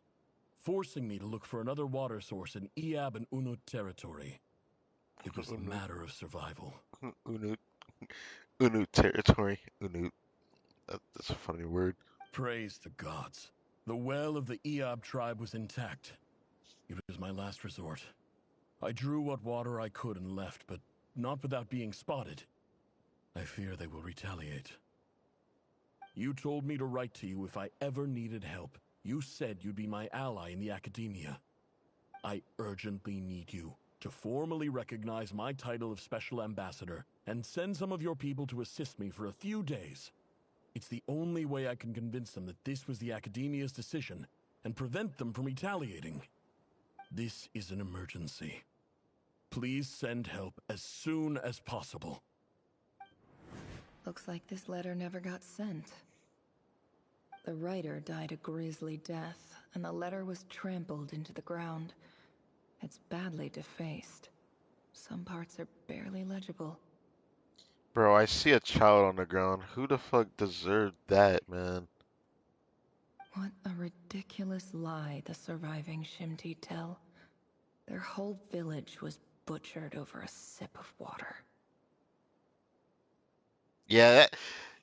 forcing me to look for another water source in Iab and Unut territory. It was a matter of survival. Unut territory. Unut. That's a funny word. Praise the gods. The well of the Iab tribe was intact. It was my last resort. I drew what water I could and left, but not without being spotted. I fear they will retaliate. You told me to write to you if I ever needed help. You said you'd be my ally in the academia. I urgently need you to formally recognize my title of Special Ambassador and send some of your people to assist me for a few days. It's the only way I can convince them that this was the academia's decision and prevent them from retaliating. This is an emergency. Please send help as soon as possible. Looks like this letter never got sent. The writer died a grisly death, and the letter was trampled into the ground. It's badly defaced. Some parts are barely legible. Bro, I see a child on the ground. Who the fuck deserved that, man? What a ridiculous lie the surviving Shimti tell. Their whole village was butchered over a sip of water. Yeah,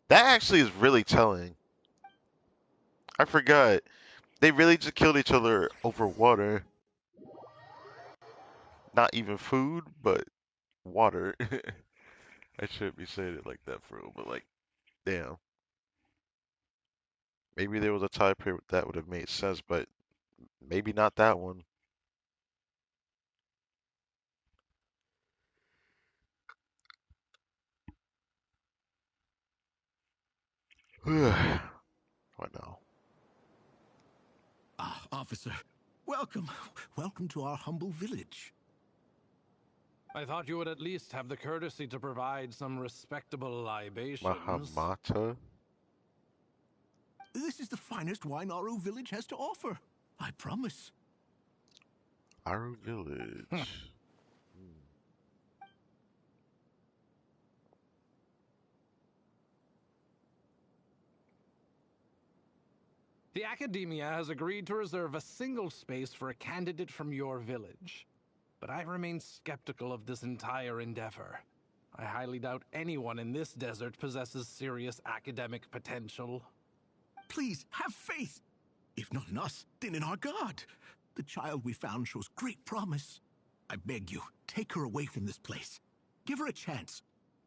that actually is really telling. I forgot. They really just killed each other over water. Not even food, but water. I shouldn't be saying it like that for real, but like, damn. Maybe there was a time period that would have made sense, but maybe not that one. What now? Ah, officer. Welcome. Welcome to our humble village. I thought you would at least have the courtesy to provide some respectable libations. Mahamata? This is the finest wine Aru village has to offer. I promise. Aru village. The Academia has agreed to reserve a single space for a candidate from your village. But I remain skeptical of this entire endeavor. I highly doubt anyone in this desert possesses serious academic potential. Please, have faith. If not in us, then in our god. The child we found shows great promise. I beg you, take her away from this place. Give her a chance.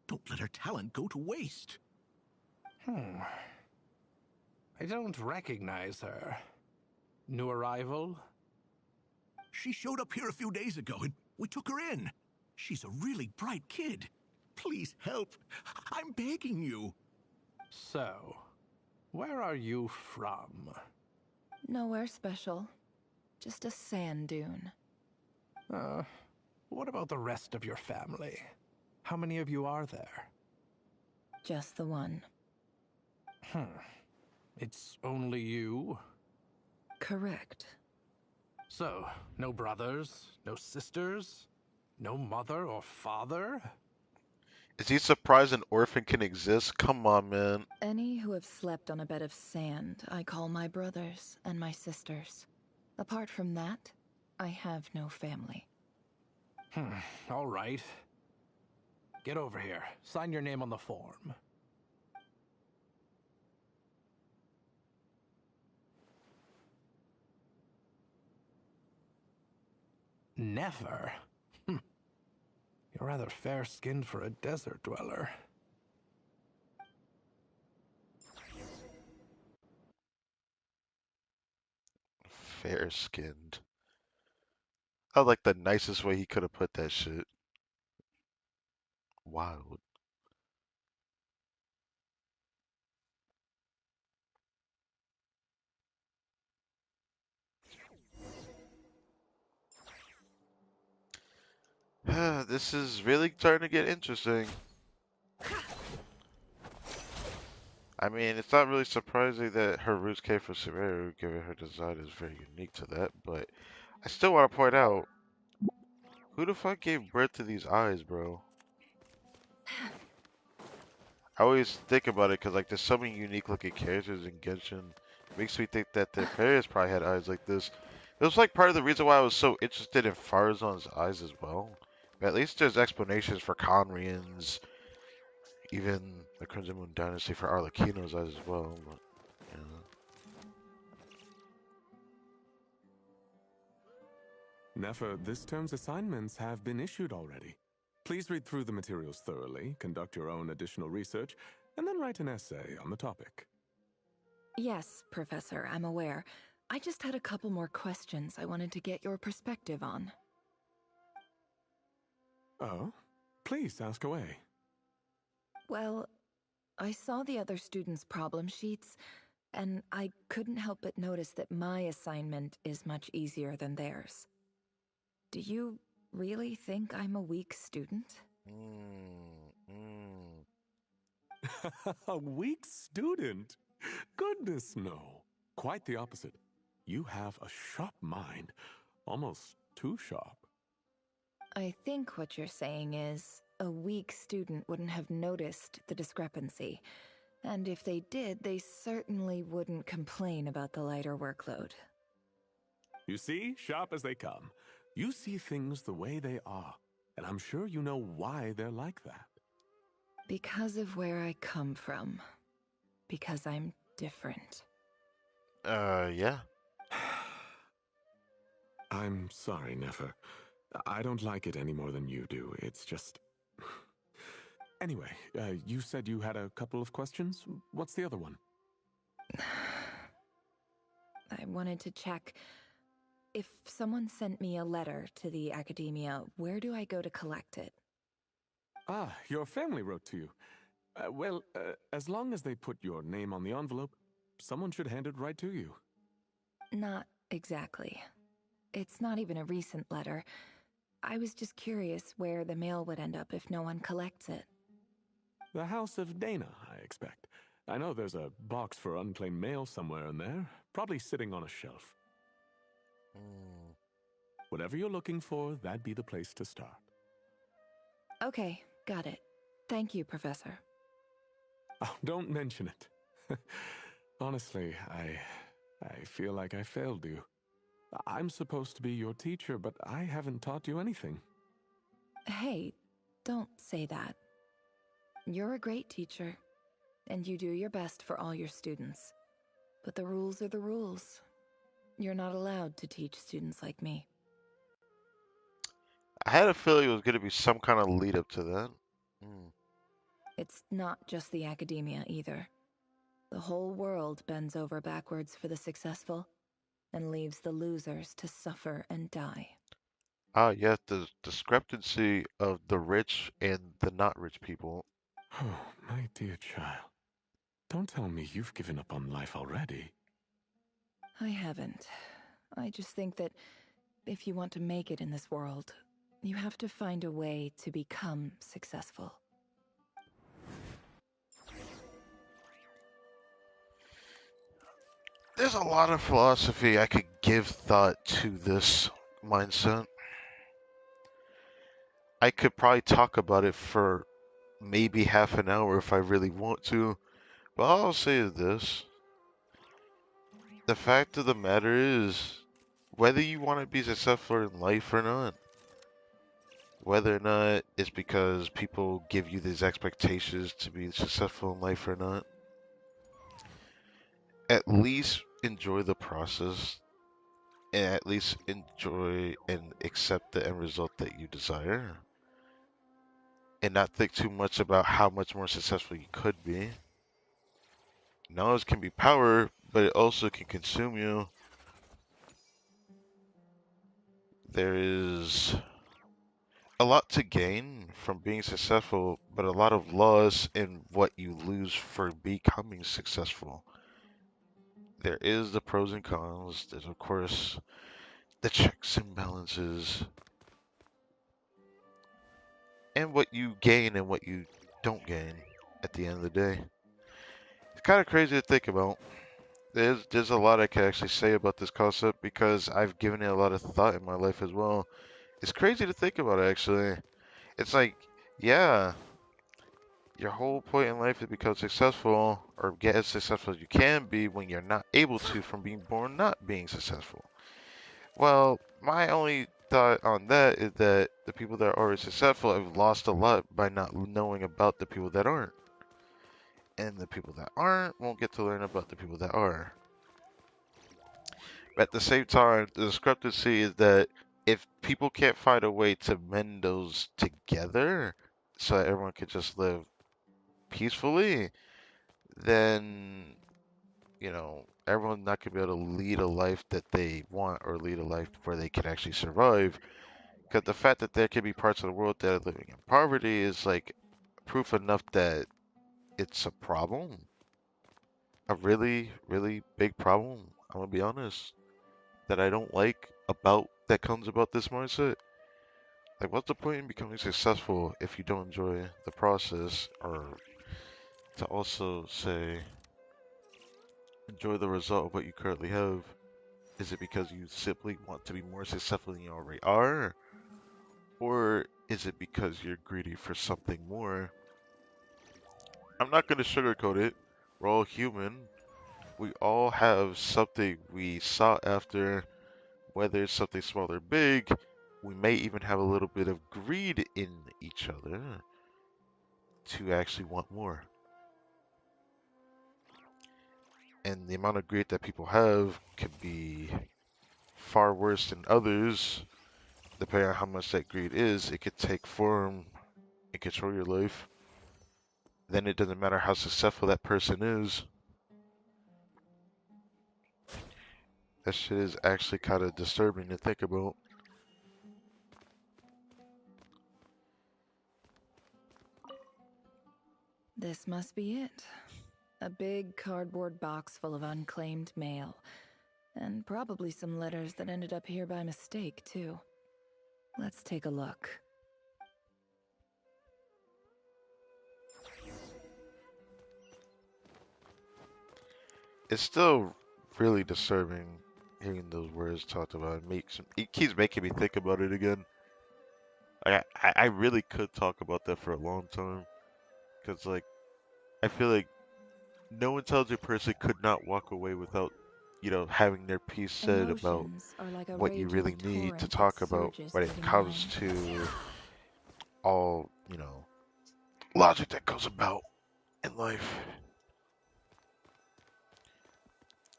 Don't let her talent go to waste. I don't recognize her. New arrival? She showed up here a few days ago and we took her in. She's a really bright kid. Please help. I'm begging you. So, where are you from? Nowhere special. Just a sand dune. What about the rest of your family? How many of you are there? Just the one. It's only you? Correct. So, no brothers, no sisters, no mother or father? Is he surprised an orphan can exist? Come on, man. Any who have slept on a bed of sand, I call my brothers and my sisters. Apart from that, I have no family. All right. Get over here. Sign your name on the form. Never? You're rather fair-skinned for a desert dweller. Fair-skinned. I like the nicest way he could have put that shit. Wild. This is really starting to get interesting. I mean, it's not really surprising that her roots came from Sumeru, given her design is very unique to that, but I still want to point out, who the fuck gave birth to these eyes, bro? I always think about it because, like, there's so many unique looking characters in Genshin. Makes me think that their parents probably had eyes like this. It was like part of the reason why I was so interested in Farazan's eyes as well. But at least there's explanations for Conrian's, even the Crimson Moon Dynasty for Arlecchino's eyes as well. But, Nefer, this term's assignments have been issued already. Please read through the materials thoroughly, conduct your own additional research, and then write an essay on the topic. Yes, Professor, I'm aware. I just had a couple more questions I wanted to get your perspective on. Oh? Please ask away. Well, I saw the other students' problem sheets, and I couldn't help but notice that my assignment is much easier than theirs. Do you really think I'm a weak student? A weak student? Goodness, no. Quite the opposite. You have a sharp mind, almost too sharp. I think what you're saying is a weak student wouldn't have noticed the discrepancy, and if they did, they certainly wouldn't complain about the lighter workload. You see, sharp as they come. You see things the way they are, and I'm sure you know why they're like that. Because of where I come from. Because I'm different. Yeah. I'm sorry, Nefer. I don't like it any more than you do. It's just... Anyway, you said you had a couple of questions. What's the other one? I wanted to check. If someone sent me a letter to the academia, where do I go to collect it? Ah, your family wrote to you. Well, as long as they put your name on the envelope, someone should hand it right to you. Not exactly. It's not even a recent letter. I was just curious where the mail would end up if no one collects it. The House of Dana, I expect. I know there's a box for unclaimed mail somewhere in there, probably sitting on a shelf. Whatever you're looking for, that'd be the place to start. Okay, got it. Thank you, Professor. Oh, don't mention it. Honestly, I feel like I failed you. I'm supposed to be your teacher, but I haven't taught you anything. Hey, don't say that. You're a great teacher, and you do your best for all your students. But the rules are the rules. You're not allowed to teach students like me. I had a feeling it was going to be some kind of lead up to that. It's not just the academia either. The whole world bends over backwards for the successful and leaves the losers to suffer and die. Ah, yeah, the discrepancy of the rich and the not rich people. Oh, my dear child. Don't tell me you've given up on life already. I haven't. I just think that if you want to make it in this world, you have to find a way to become successful. There's a lot of philosophy I could give thought to this mindset. I could probably talk about it for maybe half an hour if I really want to, but all I'll say is this. The fact of the matter is, whether you want to be successful in life or not, whether or not it's because people give you these expectations to be successful in life or not, at least enjoy the process and at least enjoy and accept the end result that you desire and not think too much about how much more successful you could be. Knowledge can be power, but it also can consume you. There is a lot to gain from being successful, but a lot of loss in what you lose for becoming successful. There is the pros and cons. There's, of course, the checks and balances, and what you gain and what you don't gain at the end of the day. kind of crazy to think about. There's a lot I can actually say about this concept because I've given it a lot of thought in my life as well. It's crazy to think about actually. It's like, yeah, your whole point in life is to become successful or get as successful as you can be when you're not able to from being born not being successful. Well, my only thought on that is that the people that are already successful have lost a lot by not knowing about the people that aren't. And the people that aren't won't get to learn about the people that are. At the same time, the discrepancy is that if people can't find a way to mend those together so that everyone can just live peacefully, then, everyone's not going to be able to lead a life that they want or lead a life where they can actually survive. Because the fact that there can be parts of the world that are living in poverty is like proof enough that it's a problem. A really, really big problem. I'm going to be honest. That I don't like that comes about this mindset. Like, what's the point in becoming successful if you don't enjoy the process, or to also say, enjoy the result of what you currently have? Is it because you simply want to be more successful than you already are? Or is it because you're greedy for something more? I'm not going to sugarcoat it. We're all human. We all have something we sought after, whether it's something small or big. We may even have a little bit of greed in each other to actually want more. And the amount of greed that people have could be far worse than others, depending on how much that greed is. It could take form and control your life. Then it doesn't matter how successful that person is. That shit is actually kind of disturbing to think about. This must be it. A big cardboard box full of unclaimed mail. And probably some letters that ended up here by mistake, too. Let's take a look. It's still really disturbing hearing those words talked about. It keeps making me think about it again. I really could talk about that for a long time. Because, like, I feel like no intelligent person could not walk away without, having their piece said about Emotions are like a what you raging really need to torrent that talk about surges when through it the comes mind. to all, logic that goes about in life.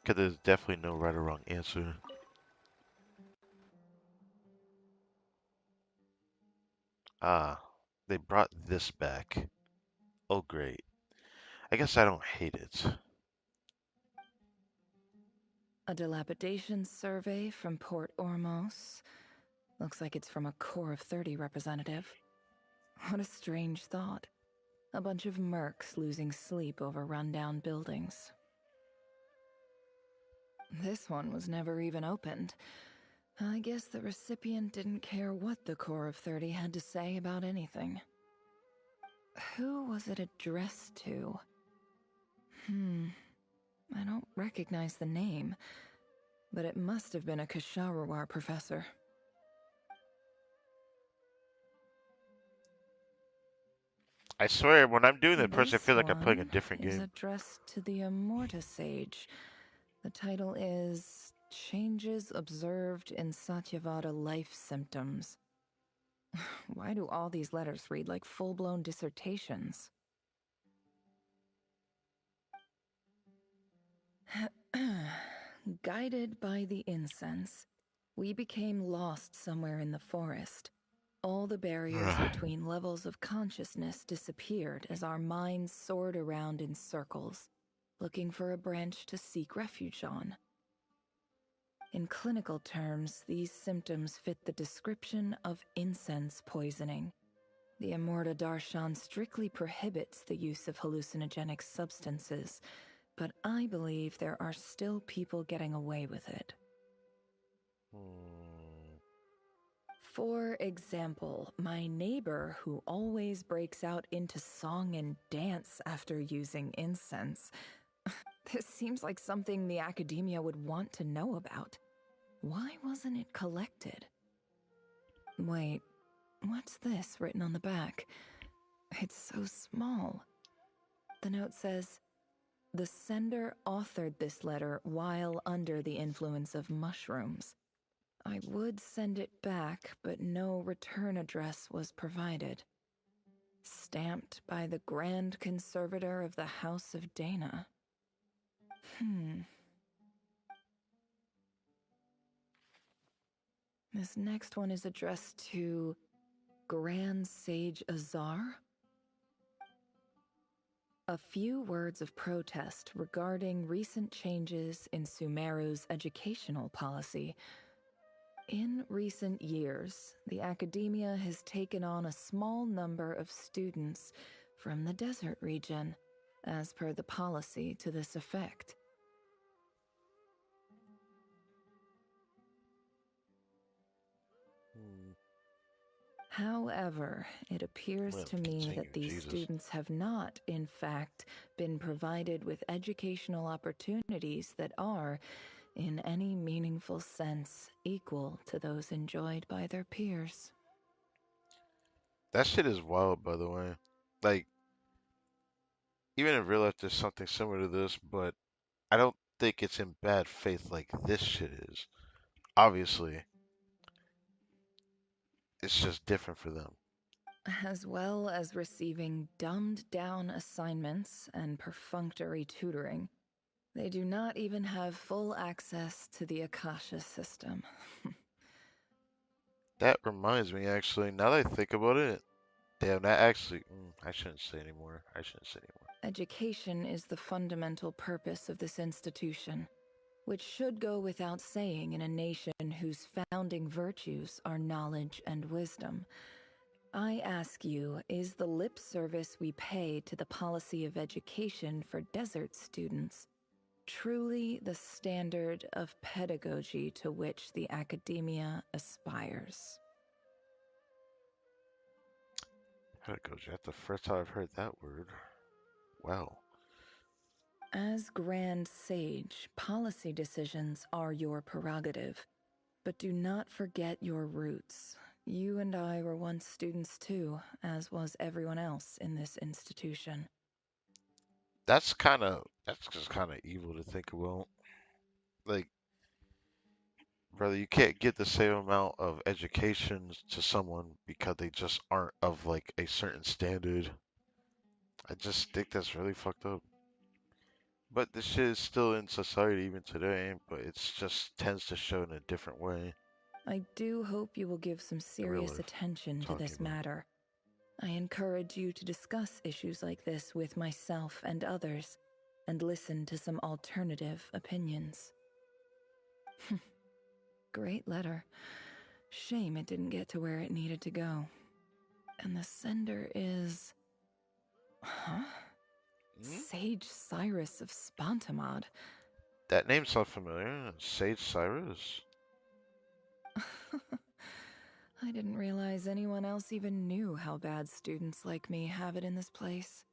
Because there's definitely no right or wrong answer. Ah, they brought this back. Oh, great. I guess I don't hate it. A dilapidation survey from Port Ormos. Looks like it's from a Core of 30 representative. What a strange thought. A bunch of mercs losing sleep over rundown buildings. This one was never even opened. I guess the recipient didn't care what the Core of 30 had to say about anything. Who was it addressed to? I don't recognize the name, but it must have been a Kasharawar professor. I swear, when I'm doing that person, I This feel like I'm playing a one different is game. addressed to the Immorta Sage. The title is Changes Observed in Satyavada Life Symptoms. Why do all these letters read like full-blown dissertations? Guided by the incense, we became lost somewhere in the forest. All the barriers between levels of consciousness disappeared as our minds soared around in circles, looking for a branch to seek refuge on. In clinical terms, these symptoms fit the description of incense poisoning. The Immorta Darshan strictly prohibits the use of hallucinogenic substances, but I believe there are still people getting away with it. For example, my neighbor who always breaks out into song and dance after using incense. This seems like something the academia would want to know about. Why wasn't it collected? Wait, what's this written on the back? It's so small. The note says, "The sender authored this letter while under the influence of mushrooms. I would send it back, but no return address was provided. Stamped by the Grand Conservator of the House of Dana." This next one is addressed to Grand Sage Azar. A few words of protest regarding recent changes in Sumeru's educational policy. In recent years, the academia has taken on a small number of students from the desert region, as per the policy to this effect. However, it appears to me that these students have not, in fact, been provided with educational opportunities that are, in any meaningful sense, equal to those enjoyed by their peers. That shit is wild, by the way. Like, even in real life, there's something similar to this, but I don't think it's in bad faith like this shit is. Obviously, it's just different for them. As well as receiving dumbed-down assignments and perfunctory tutoring, they do not even have full access to the Akasha system. That reminds me, actually, now that I think about it, damn, that actually, I shouldn't say anymore. I shouldn't say anymore. Education is the fundamental purpose of this institution, which should go without saying in a nation whose founding virtues are knowledge and wisdom. I ask you, is the lip service we pay to the policy of education for desert students truly the standard of pedagogy to which the academia aspires? Pedagogy, that's the first time I've heard that word. Wow. As Grand Sage, policy decisions are your prerogative, but do not forget your roots. You and I were once students too, as was everyone else in this institution. That's just kind of evil to think about. Like, brother, you can't get the same amount of education to someone because they just aren't of like a certain standard. I just think that's really fucked up. But this shit is still in society even today, but it's just tends to show in a different way. I do hope you will give some serious attention to this matter. I encourage you to discuss issues like this with myself and others, and listen to some alternative opinions. Great letter. Shame it didn't get to where it needed to go. And the sender is... Huh? Sage Cyrus of Spontamod. That name sounds familiar. Sage Cyrus? I didn't realize anyone else even knew how bad students like me have it in this place.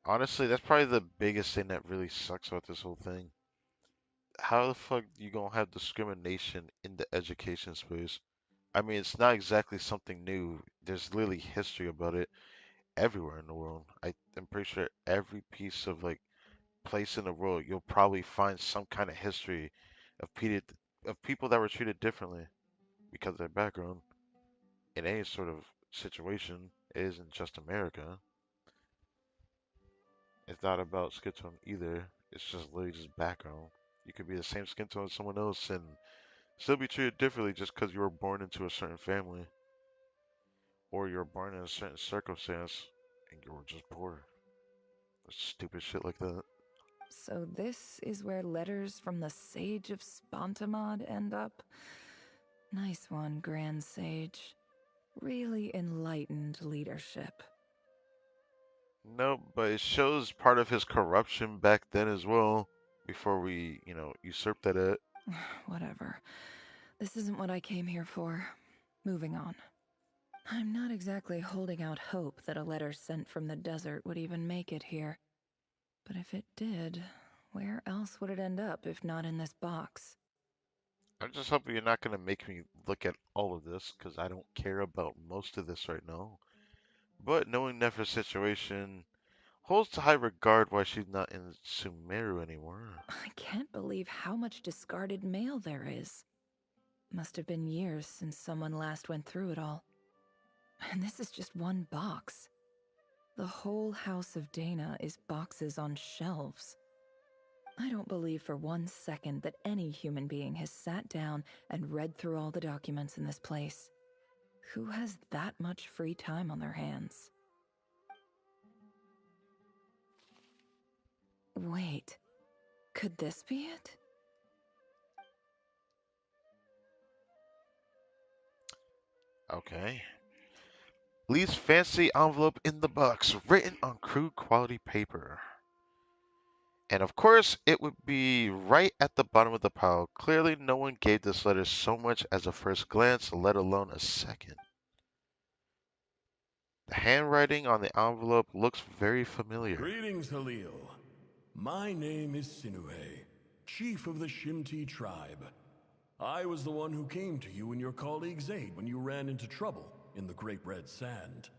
Honestly, that's probably the biggest thing that really sucks about this whole thing. How the fuck you gonna have discrimination in the education space? I mean, it's not exactly something new. There's literally history about it everywhere in the world. I'm pretty sure every piece of like place in the world, you'll probably find some kind of history of people that were treated differently because of their background in any sort of situation. It isn't just America. It's not about skin tone either. It's just literally just background. You could be the same skin tone as someone else and still be treated differently just because you were born into a certain family or you were born in a certain circumstance and you were just poor. Stupid shit like that. So this is where letters from the Sage of Spontamod end up? Nice one, Grand Sage. Really enlightened leadership. No, but it shows part of his corruption back then as well, before we, usurped that. Whatever. This isn't what I came here for. Moving on. I'm not exactly holding out hope that a letter sent from the desert would even make it here. But if it did, where else would it end up if not in this box? I'm just hoping you're not going to make me look at all of this, because I don't care about most of this right now. But knowing Nefer's situation holds to high regard why she's not in Sumeru anymore. I can't believe how much discarded mail there is. Must have been years since someone last went through it all. And this is just one box. The whole house of Dana is boxes on shelves. I don't believe for 1 second that any human being has sat down and read through all the documents in this place. Who has that much free time on their hands? Wait, could this be it? Okay. Least fancy envelope in the box, written on crude quality paper. And of course, it would be right at the bottom of the pile. Clearly, no one gave this letter so much as a first glance, let alone a second. The handwriting on the envelope looks very familiar. Greetings, Halil. My name is Sinuhe, chief of the Shimti tribe. I was the one who came to you and your colleague's aid when you ran into trouble in the Great Red Sand.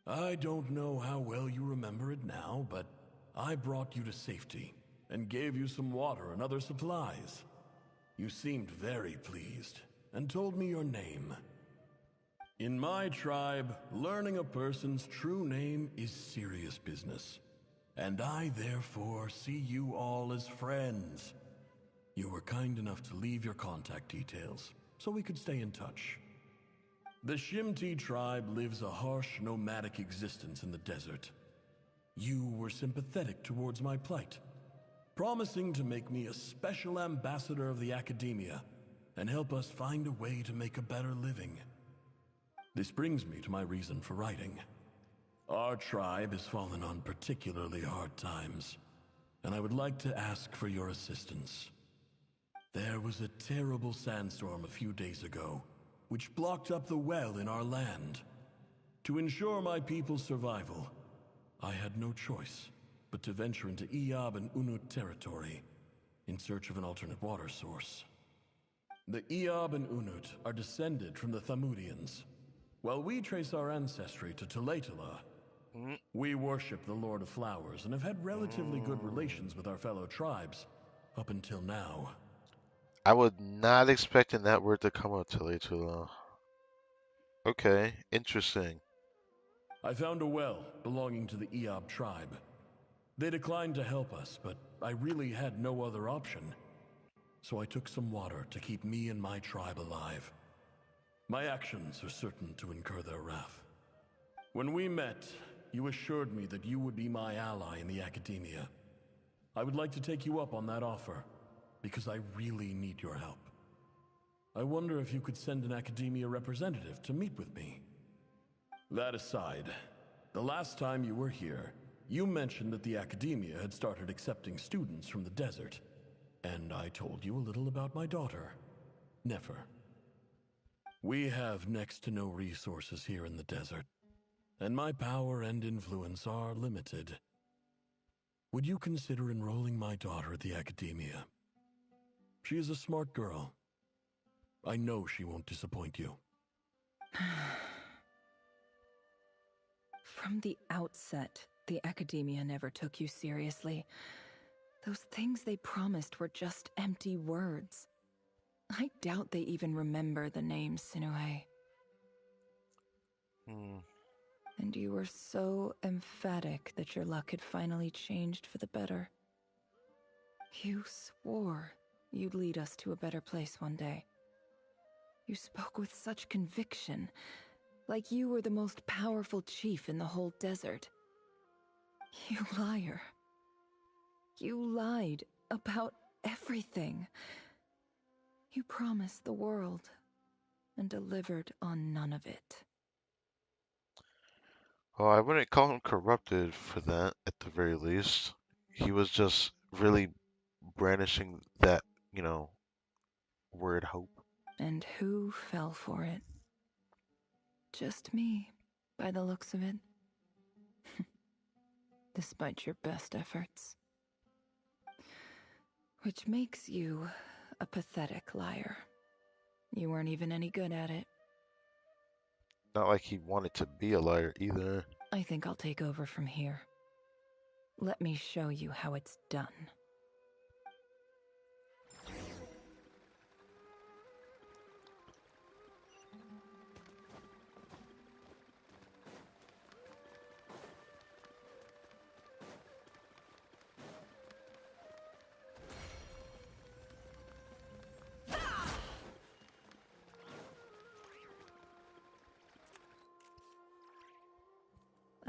I don't know how well you remember it now, but I brought you to safety and gave you some water and other supplies. You seemed very pleased and told me your name. In my tribe, learning a person's true name is serious business, and I therefore see you all as friends. You were kind enough to leave your contact details so we could stay in touch. The Shimti tribe lives a harsh nomadic existence in the desert. You were sympathetic towards my plight, promising to make me a special ambassador of the academia and help us find a way to make a better living. This brings me to my reason for writing. Our tribe has fallen on particularly hard times, and I would like to ask for your assistance. There was a terrible sandstorm a few days ago, which blocked up the well in our land. To ensure my people's survival, I had no choice but to venture into Iyab and Unut territory in search of an alternate water source. The Iyab and Unut are descended from the Thamudians. While we trace our ancestry to Tulatula, we worship the Lord of Flowers and have had relatively good relations with our fellow tribes up until now. I was not expecting that word to come out till too long. Okay, interesting. I found a well belonging to the Iyab tribe. They declined to help us, but I really had no other option. So I took some water to keep me and my tribe alive. My actions are certain to incur their wrath. When we met, you assured me that you would be my ally in the academia. I would like to take you up on that offer, because I really need your help. I wonder if you could send an academia representative to meet with me. That aside, the last time you were here, you mentioned that the academia had started accepting students from the desert, and I told you a little about my daughter, Nefer. We have next to no resources here in the desert, and my power and influence are limited. Would you consider enrolling my daughter at the academia? She is a smart girl. I know she won't disappoint you. From the outset, the academia never took you seriously. Those things they promised were just empty words. I doubt they even remember the name Sinuhe. And you were so emphatic that your luck had finally changed for the better. You swore you'd lead us to a better place one day. You spoke with such conviction, like you were the most powerful chief in the whole desert. You liar. You lied about everything. You promised the world and delivered on none of it. Well, I wouldn't call him corrupted for that, at the very least. He was just really brandishing that, word hope. And who fell for it? Just me, by the looks of it. despite your best efforts. Which makes you a pathetic liar. You weren't even any good at it. Not like he wanted to be a liar either. I think I'll take over from here. Let me show you how it's done.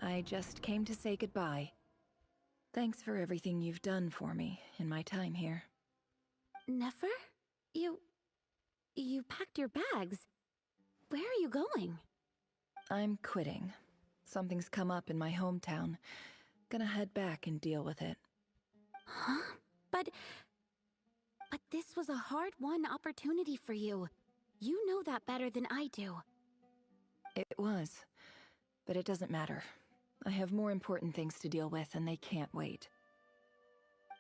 I just came to say goodbye. Thanks for everything you've done for me in my time here. Nefer? You packed your bags. Where are you going? I'm quitting. Something's come up in my hometown. Gonna head back and deal with it. Huh? But this was a hard-won opportunity for you. You know that better than I do. It was. But it doesn't matter. I have more important things to deal with, and they can't wait.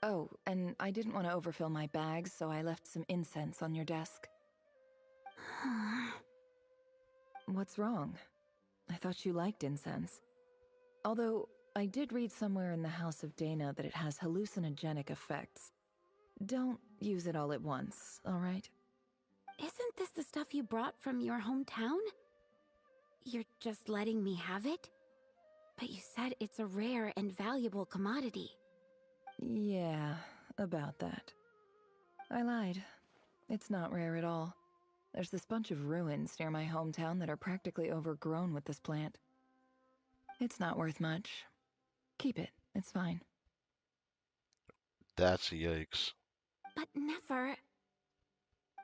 Oh, and I didn't want to overfill my bags, so I left some incense on your desk. What's wrong? I thought you liked incense. Although, I did read somewhere in the House of Dana that it has hallucinogenic effects. Don't use it all at once, alright? Isn't this the stuff you brought from your hometown? You're just letting me have it? But you said it's a rare and valuable commodity. Yeah, about that. I lied. It's not rare at all. There's this bunch of ruins near my hometown that are practically overgrown with this plant. It's not worth much. Keep it. It's fine. That's yikes. But never.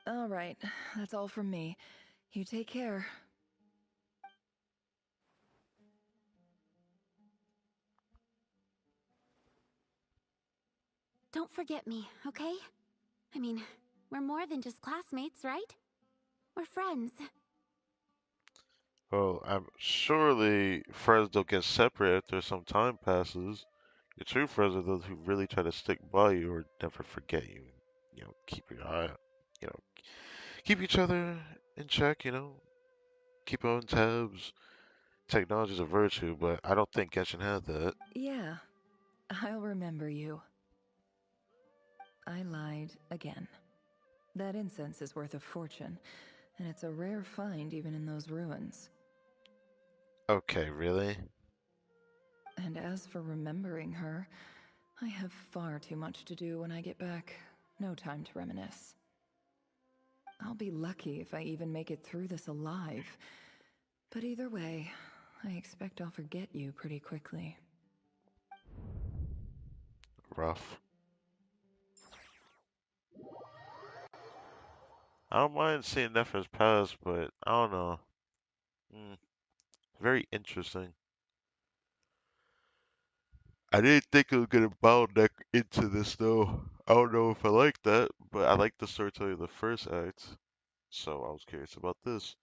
All right, that's all from me. You take care. Don't forget me, okay? I mean, we're more than just classmates, right? We're friends. Well, surely friends don't get separate after some time passes. Your true friends are those who really try to stick by you or never forget you. Keep your eye, you know, keep each other in check. Keep on tabs. Technology is a virtue, but I don't think Genshin had that. Yeah, I'll remember you. I lied again. That incense is worth a fortune, and it's a rare find even in those ruins. Okay, really? And as for remembering her, I have far too much to do when I get back. No time to reminisce. I'll be lucky if I even make it through this alive. But either way, I expect I'll forget you pretty quickly. Rough. I don't mind seeing Nefer's past, but I don't know. Very interesting. I didn't think it was gonna bottleneck into this though. I don't know if I like that, but I like the storytelling of the first act, so I was curious about this.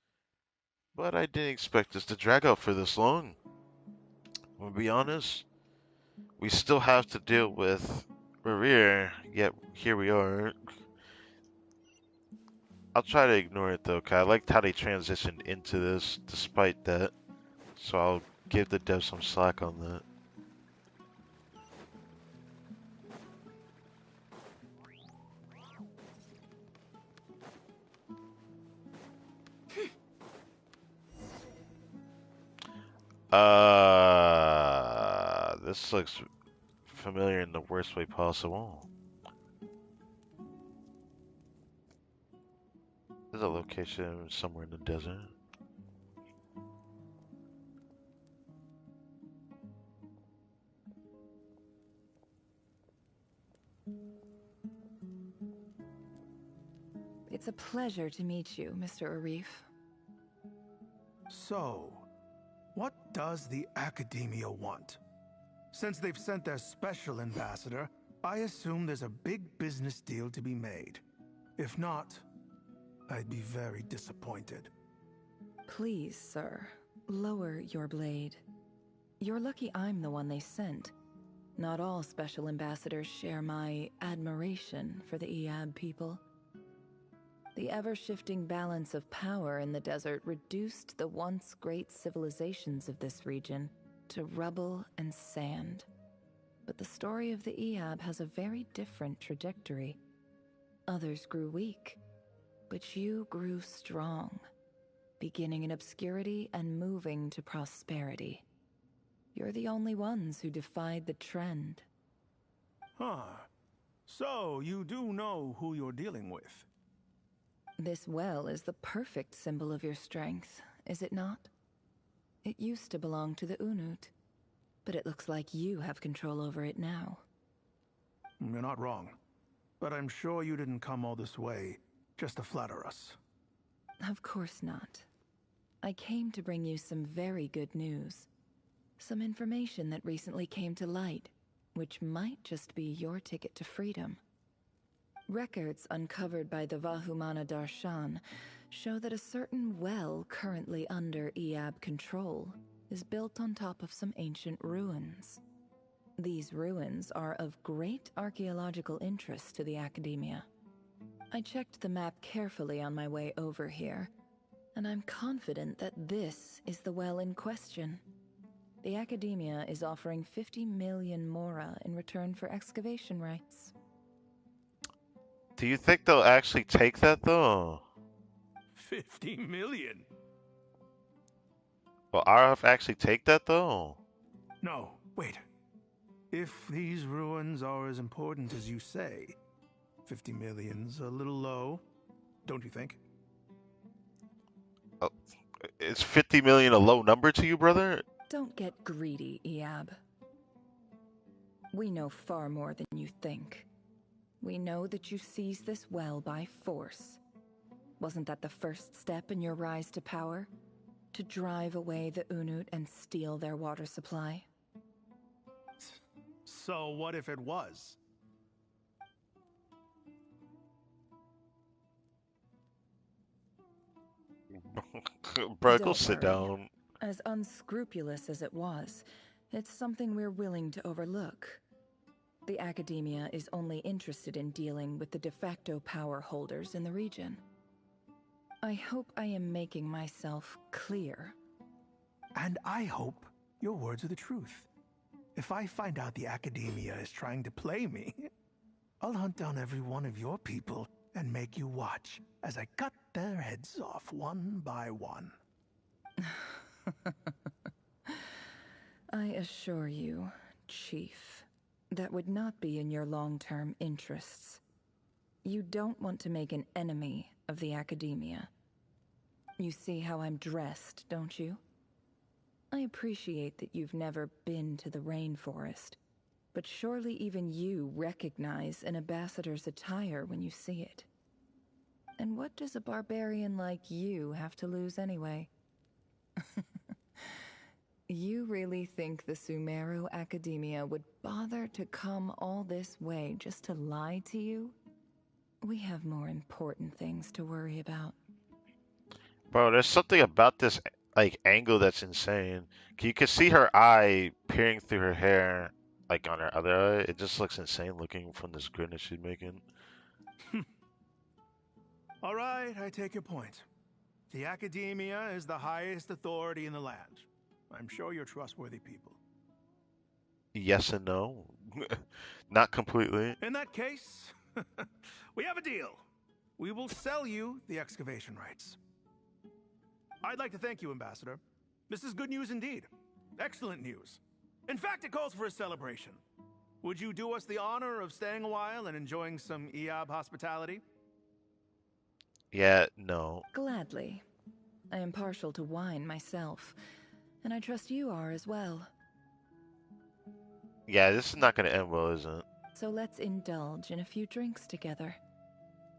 But I didn't expect this to drag out for this long. I'm gonna be honest. We still have to deal with Revere, yet here we are. I'll try to ignore it though, 'cause I liked how they transitioned into this despite that. So I'll give the devs some slack on that. This looks familiar in the worst way possible. There's a location somewhere in the desert. It's a pleasure to meet you, Mr. Arif. So, what does the Academia want? Since they've sent their special ambassador, I assume there's a big business deal to be made. If not, I'd be very disappointed. Please, sir, lower your blade. You're lucky I'm the one they sent. Not all special ambassadors share my admiration for the Eab people. The ever-shifting balance of power in the desert reduced the once great civilizations of this region to rubble and sand. But the story of the Eab has a very different trajectory. Others grew weak, but you grew strong, beginning in obscurity and moving to prosperity. You're the only ones who defied the trend. Huh. So, you do know who you're dealing with? This well is the perfect symbol of your strength, is it not? It used to belong to the Unut, but it looks like you have control over it now. You're not wrong. But I'm sure you didn't come all this way just to flatter us. Of course not. I came to bring you some very good news. Some information that recently came to light, which might just be your ticket to freedom. Records uncovered by the Vahumana Darshan show that a certain well currently under Eab control is built on top of some ancient ruins. These ruins are of great archaeological interest to the Academia. I checked the map carefully on my way over here, and I'm confident that this is the well in question. The Academia is offering 50 million mora in return for excavation rights. Do you think they'll actually take that though? 50 million? Will RF actually take that though? No, wait. If these ruins are as important as you say, 50 million's a little low, don't you think? Oh, is 50 million a low number to you, brother? Don't get greedy, Eab. We know far more than you think. We know that you seized this well by force. Wasn't that the first step in your rise to power? To drive away the Unut and steal their water supply? So what if it was? Bro, go Don't sit worry. down. As unscrupulous as it was, it's something we're willing to overlook. The Academia is only interested in dealing with the de facto power holders in the region. I hope I am making myself clear. And I hope your words are the truth. If I find out the Academia is trying to play me, I'll hunt down every one of your people and make you watch as I cut their heads off one by one. I assure you, Chief, that would not be in your long-term interests. You don't want to make an enemy of the Academia. You see how I'm dressed, don't you? I appreciate that you've never been to the rainforest, but surely even you recognize an ambassador's attire when you see it. And what does a barbarian like you have to lose anyway? You really think the Sumeru Academia would bother to come all this way just to lie to you? We have more important things to worry about. Bro, there's something about this like angle that's insane. You can see her eye peering through her hair, like on her other eye. It just looks insane looking from this grin that she's making. All right, I take your point. The Academia is the highest authority in the land. I'm sure you're trustworthy people. Yes and no. Not completely. In that case, we have a deal. We will sell you the excavation rights. I'd like to thank you, Ambassador. This is good news indeed. Excellent news. In fact, it calls for a celebration. Would you do us the honor of staying a while and enjoying some Eab hospitality? Yeah, no. Gladly. I am partial to wine myself, and I trust you are as well. Yeah, this is not gonna end well, is it? So let's indulge in a few drinks together,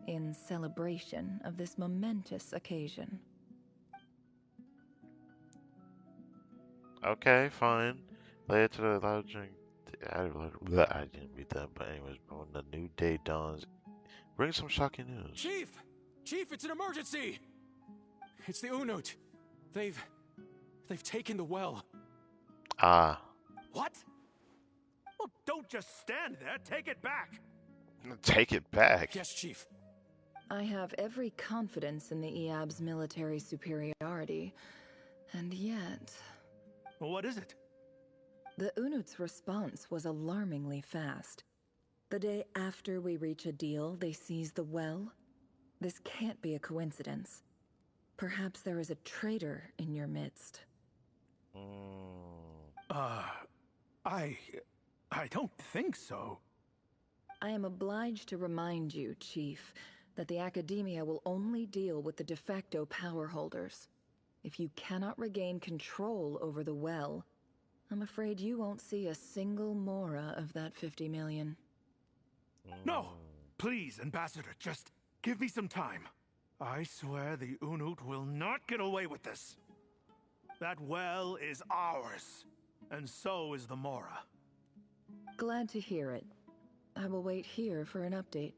in celebration of this momentous occasion. Okay, fine. Later to the loud drink. I didn't read that, but anyways, bro, when the new day dawns, bring some shocking news. Chief! Chief, it's an emergency! It's the Unut. They've taken the well. Ah. What? Well, Don't just stand there. Take it back. Take it back. Yes, Chief. I have every confidence in the EAB's military superiority, and yet... What is it? The Unut's response was alarmingly fast. The day after we reach a deal, they seize the well. This can't be a coincidence. Perhaps there is a traitor in your midst. I don't think so. I am obliged to remind you, Chief, that the Academia will only deal with the de facto power holders. If you cannot regain control over the well, I'm afraid you won't see a single mora of that 50 million. No! Please, Ambassador, just give me some time. I swear the Unut will not get away with this. That well is ours, and so is the mora. Glad to hear it. I will wait here for an update.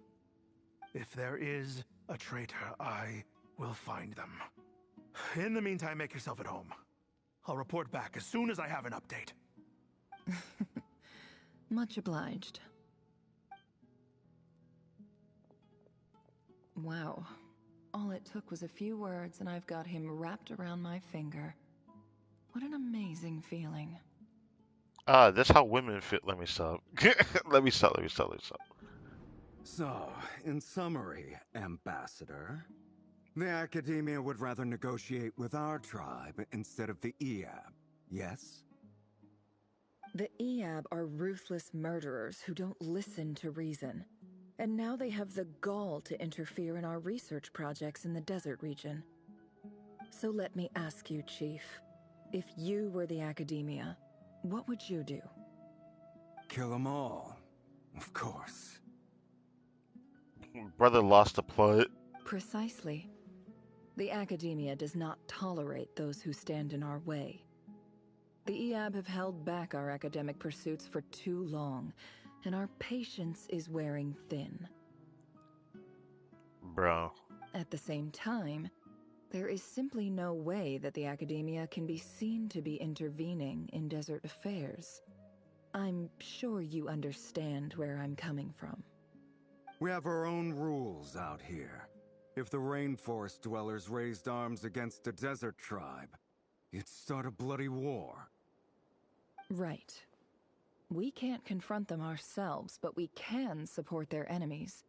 If there is a traitor, I will find them. In the meantime, make yourself at home. I'll report back as soon as I have an update. Much obliged. Wow. All it took was a few words and I've got him wrapped around my finger. What an amazing feeling. That's how women feel. Let me stop. Let me stop. So, in summary, Ambassador, the Academia would rather negotiate with our tribe instead of the EAB, yes? The EAB are ruthless murderers who don't listen to reason. And now they have the gall to interfere in our research projects in the desert region. So let me ask you, Chief, if you were the Academia, what would you do? Kill them all, of course. Brother lost the plot. Precisely. The Academia does not tolerate those who stand in our way. The EAB have held back our academic pursuits for too long, and our patience is wearing thin. Bro. At the same time, there is simply no way that the Academia can be seen to be intervening in desert affairs. I'm sure you understand where I'm coming from. We have our own rules out here. If the rainforest dwellers raised arms against a desert tribe, it'd start a bloody war. Right. We can't confront them ourselves, but we can support their enemies.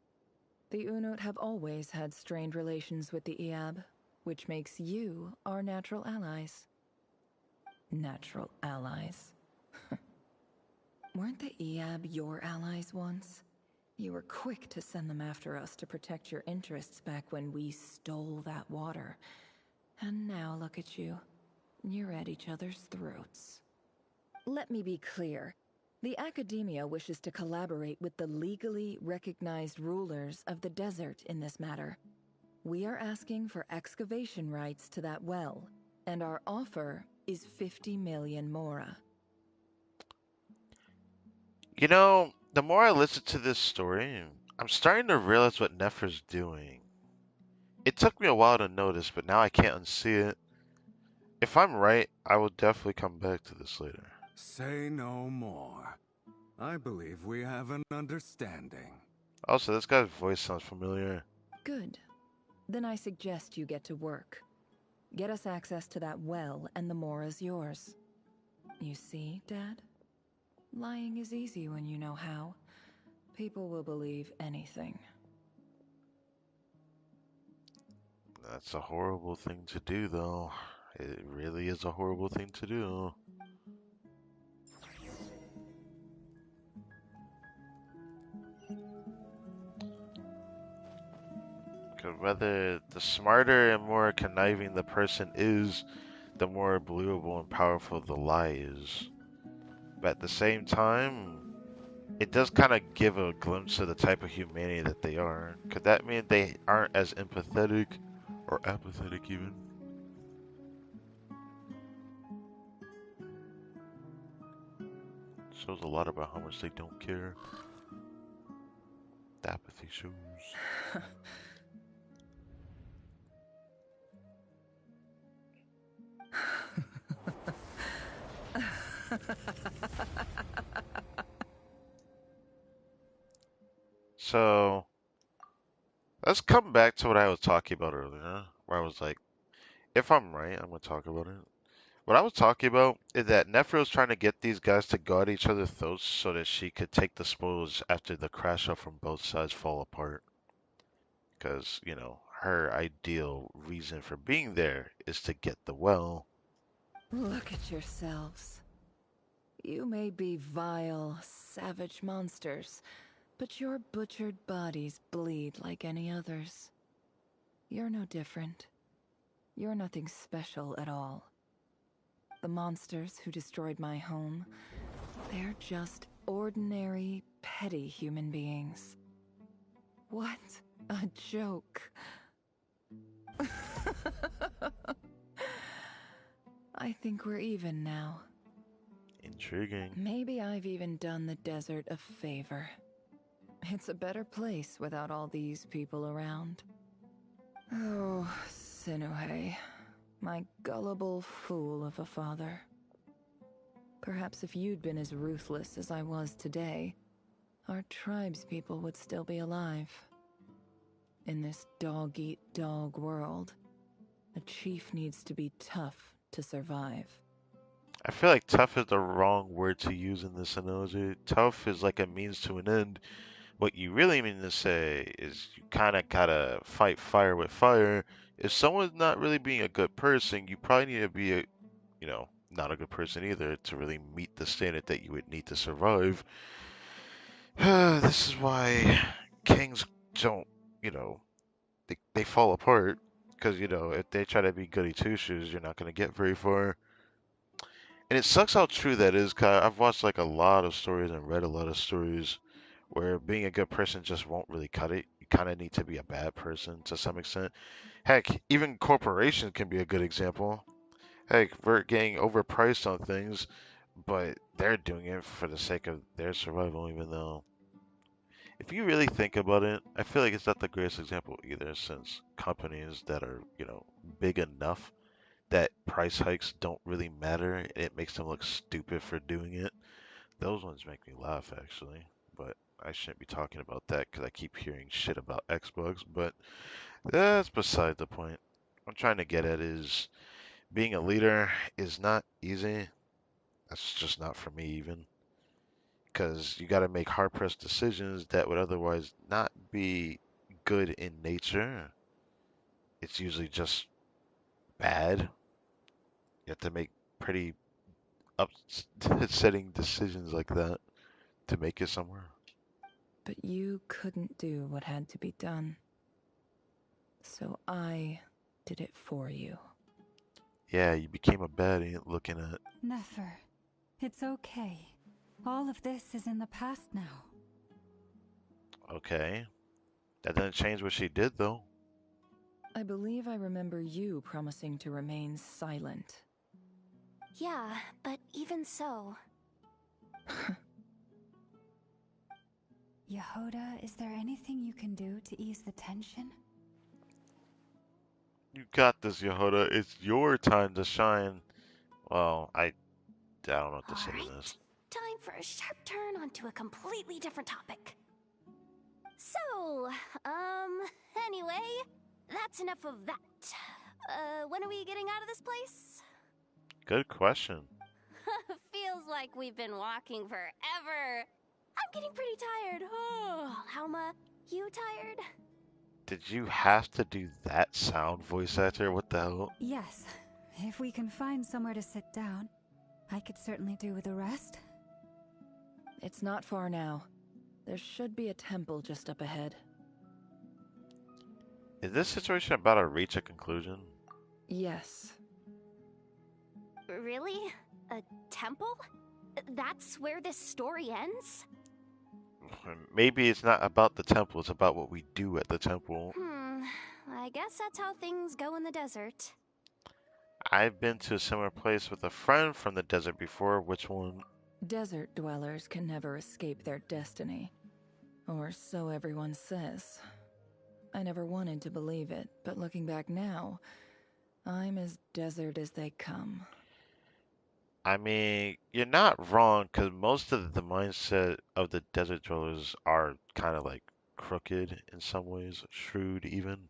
The Unut have always had strained relations with the EAB, which makes you our natural allies. Natural allies? Weren't the EAB your allies once? You were quick to send them after us to protect your interests back when we stole that water. And now look at you. You're at each other's throats. Let me be clear. The Academia wishes to collaborate with the legally recognized rulers of the desert in this matter. We are asking for excavation rights to that well, and our offer is 50 million mora. You know, the more I listen to this story, I'm starting to realize what Nefer's doing. It took me a while to notice, but now I can't unsee it. If I'm right, I will definitely come back to this later. Say no more. I believe we have an understanding. Also, this guy's voice sounds familiar. Good. Then I suggest you get to work. Get us access to that well, and the mora's yours. You see, Dad? Lying is easy when you know how. People will believe anything. That's a horrible thing to do, though. It really is a horrible thing to do. Because whether the smarter and more conniving the person is, the more believable and powerful the lie is. But at the same time, it does kind of give a glimpse of the type of humanity that they are. Could that mean they aren't as empathetic or apathetic even? Shows a lot about how much they don't care. The apathy shows. So let's come back to what I was talking about earlier, where I was like, if I'm right, I'm gonna talk about it. What I was talking about is that Nephro's trying to get these guys to guard each other's throats so that she could take the spoils after the crash out from both sides fall apart. Because, her ideal reason for being there is to get the well. Look at yourselves. You may be vile, savage monsters, but your butchered bodies bleed like any others. You're no different. You're nothing special at all. The monsters who destroyed my home, they're just ordinary, petty human beings. What a joke. I think we're even now. Intriguing. Maybe I've even done the desert a favor. It's a better place without all these people around. Oh, Sinuhe, my gullible fool of a father. Perhaps if you'd been as ruthless as I was today, our tribespeople would still be alive. In this dog-eat-dog world, a chief needs to be tough to survive. I feel like tough is the wrong word to use in this analogy. Tough is like a means to an end. What you really mean to say is you kind of gotta fight fire with fire. If someone's not really being a good person, you probably need to be not a good person either to really meet the standard that you would need to survive. This is why kings don't, you know, they fall apart. Because, if they try to be goody two shoes, you're not going to get very far. And it sucks how true that is, because I've watched like a lot of stories and read a lot of stories where being a good person just won't really cut it. You kind of need to be a bad person to some extent. Heck, even corporations can be a good example. Heck, we're getting overpriced on things, but they're doing it for the sake of their survival, even though, if you really think about it, I feel like it's not the greatest example either, since companies that are, big enough that price hikes don't really matter, and it makes them look stupid for doing it. Those ones make me laugh, actually. But I shouldn't be talking about that because I keep hearing shit about Xbox, but that's beside the point. What I'm trying to get at is being a leader is not easy. That's just not for me, even. Because you got to make hard pressed decisions that would otherwise not be good in nature. It's usually just bad. You have to make pretty upsetting decisions like that to make it somewhere. But you couldn't do what had to be done. So I did it for you. Yeah, you became a baddie looking at. Nefer, it's okay. All of this is in the past now. Okay. That didn't change what she did, though. I believe I remember you promising to remain silent. Yeah, but even so. Yehoda, is there anything you can do to ease the tension? You got this, Yehoda. It's your time to shine. Well, I don't know what to say to this. Time for a sharp turn onto a completely different topic. So, anyway, that's enough of that. When are we getting out of this place? Good question. Feels like we've been walking forever. I'm getting pretty tired. Oh, Halma, you tired? Did you have to do that sound, voice actor? What the hell? Yes. If we can find somewhere to sit down, I could certainly do with a rest. It's not far now. There should be a temple just up ahead. Is this situation about to reach a conclusion? Yes. Really? A temple? That's where this story ends? Maybe it's not about the temple, it's about what we do at the temple. I guess that's how things go in the desert. I've been to a similar place with a friend from the desert before. Which one? Desert dwellers can never escape their destiny. Or so everyone says. I never wanted to believe it, but looking back now, I'm as desert as they come. I mean, you're not wrong, because most of the mindset of the desert dwellers are kind of like crooked in some ways, shrewd even.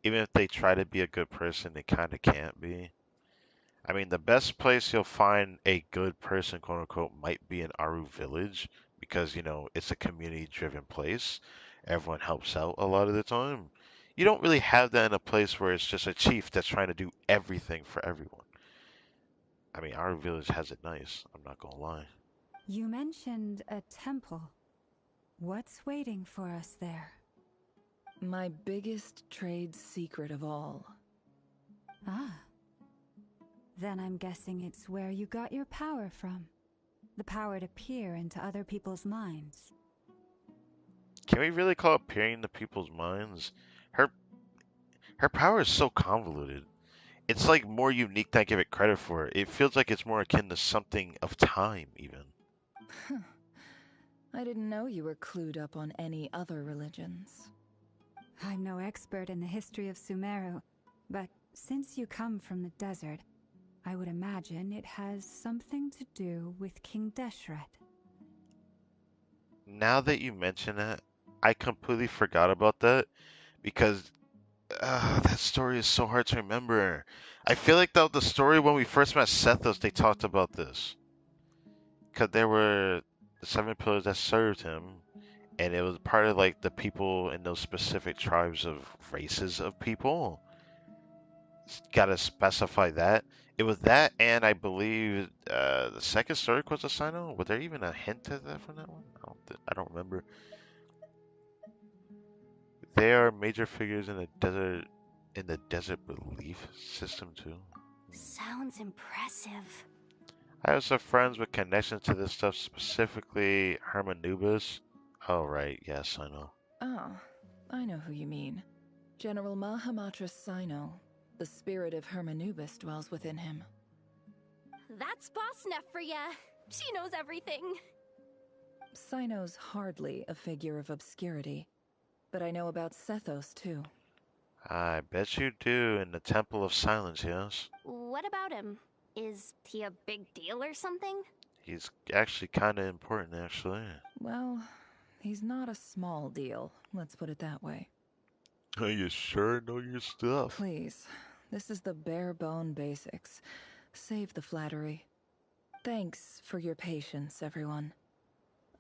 Even if they try to be a good person, they kind of can't be. I mean, the best place you'll find a good person, quote unquote, might be in Aru Village because, it's a community-driven place. Everyone helps out a lot of the time. You don't really have that in a place where it's just a chief that's trying to do everything for everyone. I mean, Aru Village has it nice, I'm not gonna lie. You mentioned a temple. What's waiting for us there? My biggest trade secret of all. Ah. Then I'm guessing it's where you got your power from. The power to peer into other people's minds. Can we really call it peering into people's minds? Her her power is so convoluted. It's like more unique than I give it credit for. It feels like it's more akin to something of time, even. I didn't know you were clued up on any other religions. I'm no expert in the history of Sumeru, but since you come from the desert, I would imagine it has something to do with King Deshret. Now that you mention that, I completely forgot about that because that story is so hard to remember. I feel like though the story when we first met Sethos, they talked about this because there were the seven pillars that served him, and it was part of like the people in those specific tribes of races of people. Gotta specify that. It was that, and I believe the second story was a Sino. Was there even a hint of that from that one? I don't remember. They are major figures in the desert belief system too. Sounds impressive. I have some friends with connections to this stuff, specifically Hermanubis. Oh right, yes, I know. Oh, I know who you mean. General Mahamatra Sino. The spirit of Hermanubis dwells within him. That's Boss Neff for ya. She knows everything. Sino's hardly a figure of obscurity, but I know about Sethos too. I bet you do in the Temple of Silence, yes. What about him? Is he a big deal or something? He's actually kind of important, actually. Well, he's not a small deal, let's put it that way. Are you sure know your stuff? Please, this is the bare bone basics. Save the flattery. Thanks for your patience, everyone.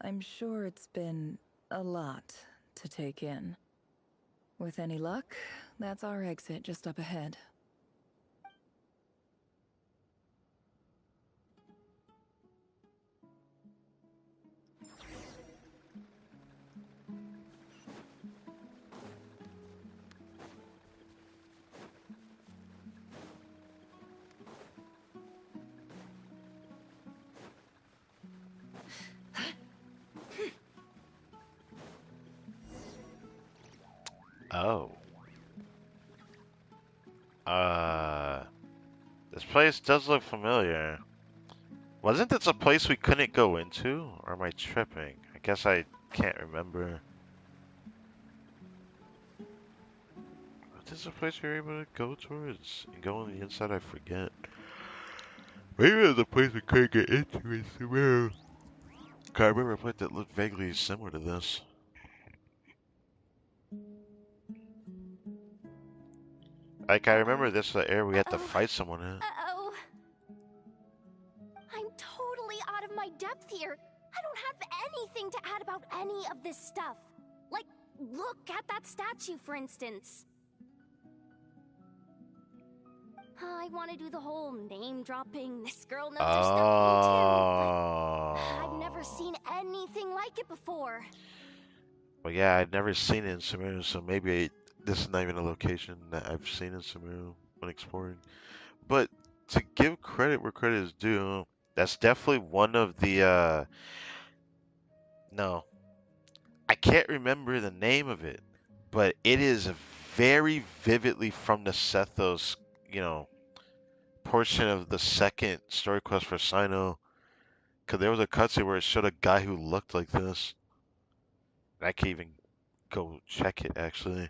I'm sure it's been a lot to take in. With any luck, that's our exit just up ahead. Oh. This place does look familiar. Wasn't this a place we couldn't go into? Or am I tripping? I guess I can't remember. Was this a place we were able to go towards and go on the inside? I forget. Maybe it was a place we couldn't get into in Sumeru. I remember a place that looked vaguely similar to this. Like, I remember this was the area we had to fight someone in. Uh-oh. I'm totally out of my depth here. I don't have anything to add about any of this stuff. Like, look at that statue, for instance. I want to do the whole name-dropping, this girl knows her stuff thing too, but I've never seen anything like it before. Well, yeah, I'd never seen it in Sumeru, so maybe this is not even a location that I've seen in Sumeru when exploring. But to give credit where credit is due, that's definitely one of the, no, I can't remember the name of it, but it is very vividly from the Sethos, portion of the second story quest for Sino. Because there was a cutscene where it showed a guy who looked like this. And I can't even go check it, actually.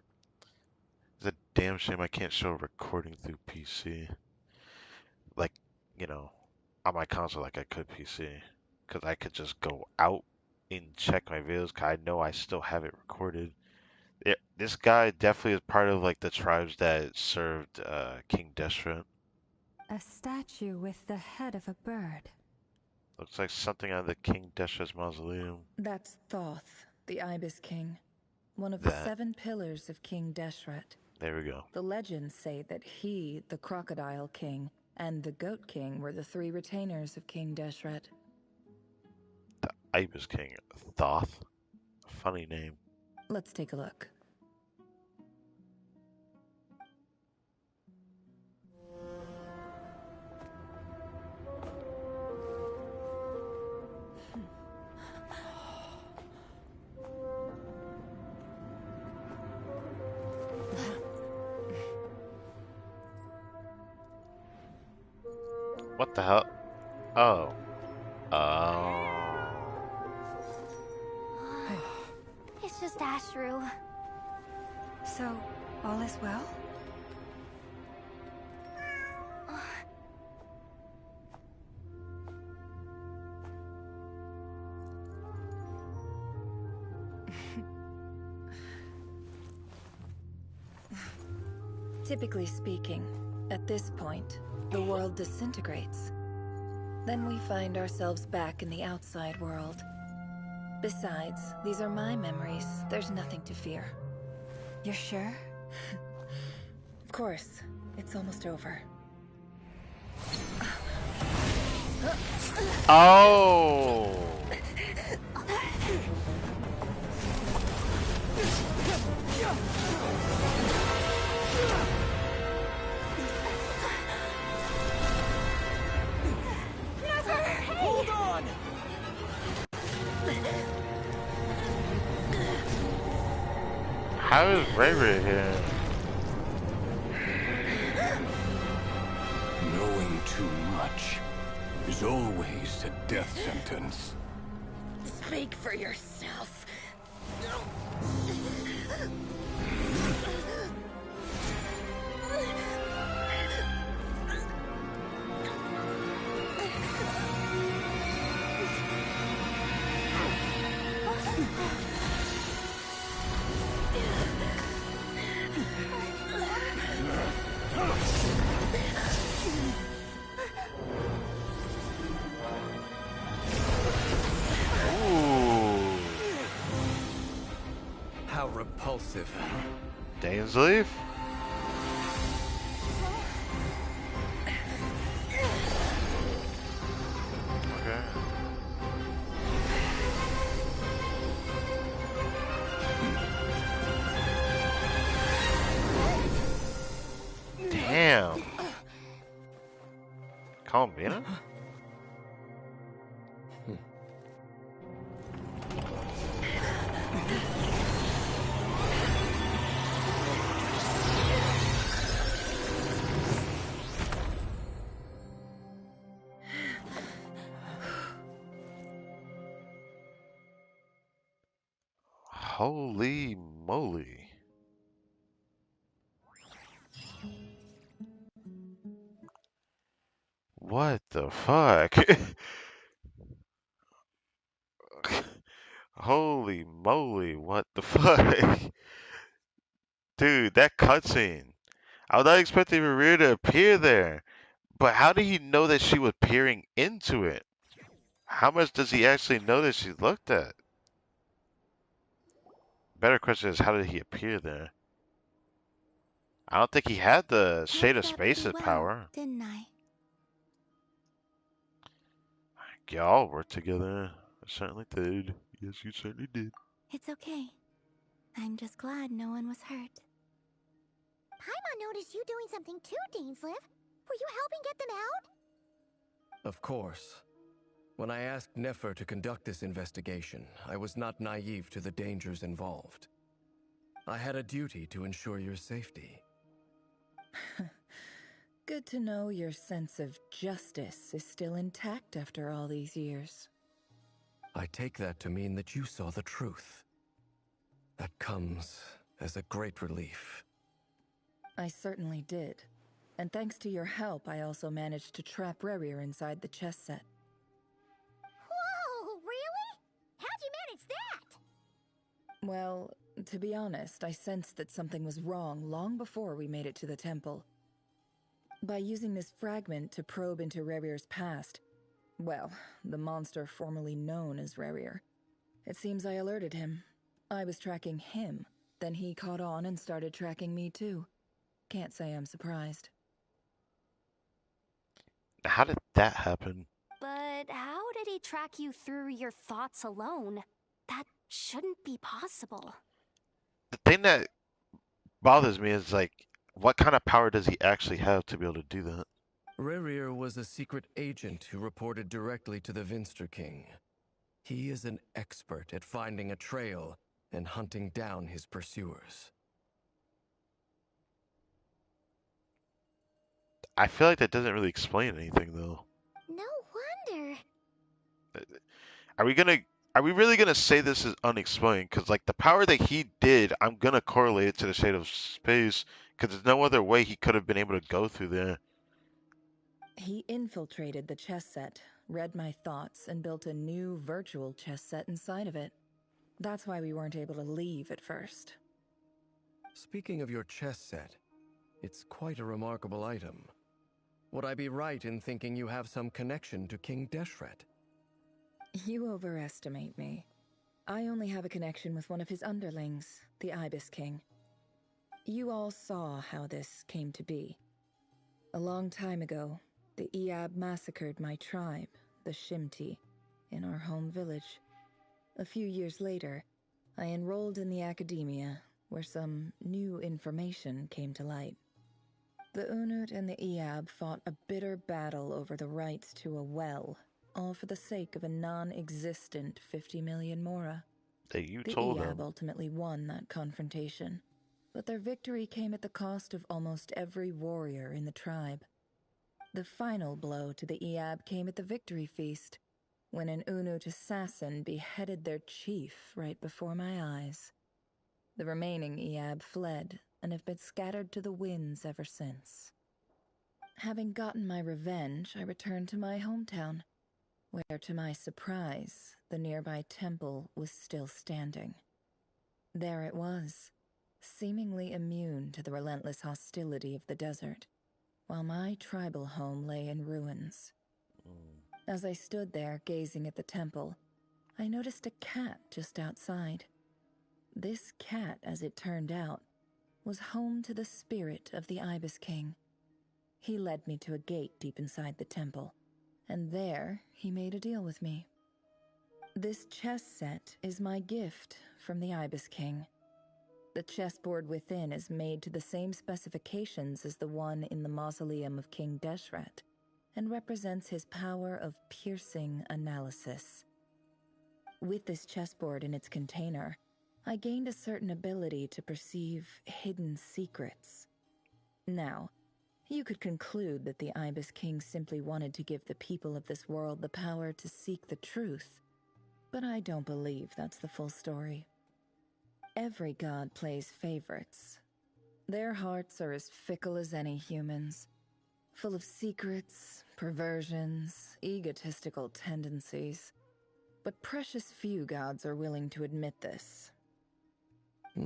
It's a damn shame I can't show a recording through PC. Like, on my console like I could PC. Because I could just go out and check my videos because I know I still have it recorded. Yeah, this guy definitely is part of like the tribes that served King Deshret. A statue with the head of a bird. Looks like something out of the King Deshret's mausoleum. That's Thoth, the Ibis King, one of the That. 7 pillars of King Deshret. There we go. The legends say that he, the Crocodile King, and the Goat King were the 3 retainers of King Deshret. The Ibis King. Thoth. Funny name. Let's take a look. What the hell? Oh. Oh. It's just Ashru. So, all is well? Typically speaking, at this point, the world disintegrates. Then we find ourselves back in the outside world. Besides, these are my memories. There's nothing to fear. You're sure? Of course. It's almost over. Oh. Hold on! How is Ray here? Knowing too much is always a death sentence. Speak for yourself. How repulsive. Dainsleif? Okay. Damn. Columbina? Holy moly. What the fuck? Holy moly, what the fuck? Dude, that cutscene. I was not expecting Maria to appear there. But how did he know that she was peering into it? How much does he actually know that she looked at? Better question is, how did he appear there? I don't think he had the Shade of Space's power. Didn't I? Y'all worked together. I certainly did. Yes, you certainly did. It's okay. I'm just glad no one was hurt. Paimon noticed you doing something too, Dainsleif. Were you helping get them out? Of course. When I asked Nefer to conduct this investigation, I was not naive to the dangers involved. I had a duty to ensure your safety. Good to know your sense of justice is still intact after all these years. I take that to mean that you saw the truth. That comes as a great relief. I certainly did. And thanks to your help, I also managed to trap Rerir inside the chess set. Whoa, really? How'd you manage that? Well, To be honest, I sensed that something was wrong long before we made it to the temple. By using this fragment to probe into Rerir's past, well, the monster formerly known as Rerir, it seems I alerted him. I was tracking him, then he caught on and started tracking me too. Can't say I'm surprised. How did that happen? But how did he track you through your thoughts alone? That shouldn't be possible. The thing that bothers me is like, what kind of power does he actually have to be able to do that? Rerir was a secret agent who reported directly to the Vinster King. He is an expert at finding a trail and hunting down his pursuers. I feel like that doesn't really explain anything though. No wonder. Are we gonna are we really gonna say this is unexplained? Because like the power that he did, I'm gonna correlate it to the shade of space. Because there's no other way he could have been able to go through there. He infiltrated the chess set, read my thoughts, and built a new virtual chess set inside of it. That's why we weren't able to leave at first. Speaking of your chess set, it's quite a remarkable item. Would I be right in thinking you have some connection to King Deshret? You overestimate me. I only have a connection with one of his underlings, the Ibis King. You all saw how this came to be. A long time ago, the Eab massacred my tribe, the Shimti, in our home village. A few years later, I enrolled in the academia, where some new information came to light. The Unut and the Eab fought a bitter battle over the rights to a well, all for the sake of a non-existent 50 million mora. That you The told Eab him. ultimately won that confrontation, but their victory came at the cost of almost every warrior in the tribe. The final blow to the Eab came at the victory feast, when an Unut assassin beheaded their chief right before my eyes. The remaining Eab fled and have been scattered to the winds ever since. Having gotten my revenge, I returned to my hometown, where to my surprise, the nearby temple was still standing. There it was, seemingly immune to the relentless hostility of the desert, while my tribal home lay in ruins. As I stood there gazing at the temple, I noticed a cat just outside. This cat, as it turned out, was home to the spirit of the Ibis King. He led me to a gate deep inside the temple, and there he made a deal with me. This chess set is my gift from the Ibis King. The chessboard within is made to the same specifications as the one in the mausoleum of King Deshret, and represents his power of piercing analysis. With this chessboard in its container, I gained a certain ability to perceive hidden secrets. Now, you could conclude that the Ibis King simply wanted to give the people of this world the power to seek the truth, but I don't believe that's the full story. Every god plays favorites. Their hearts are as fickle as any human's, full of secrets, perversions, egotistical tendencies. But precious few gods are willing to admit this. I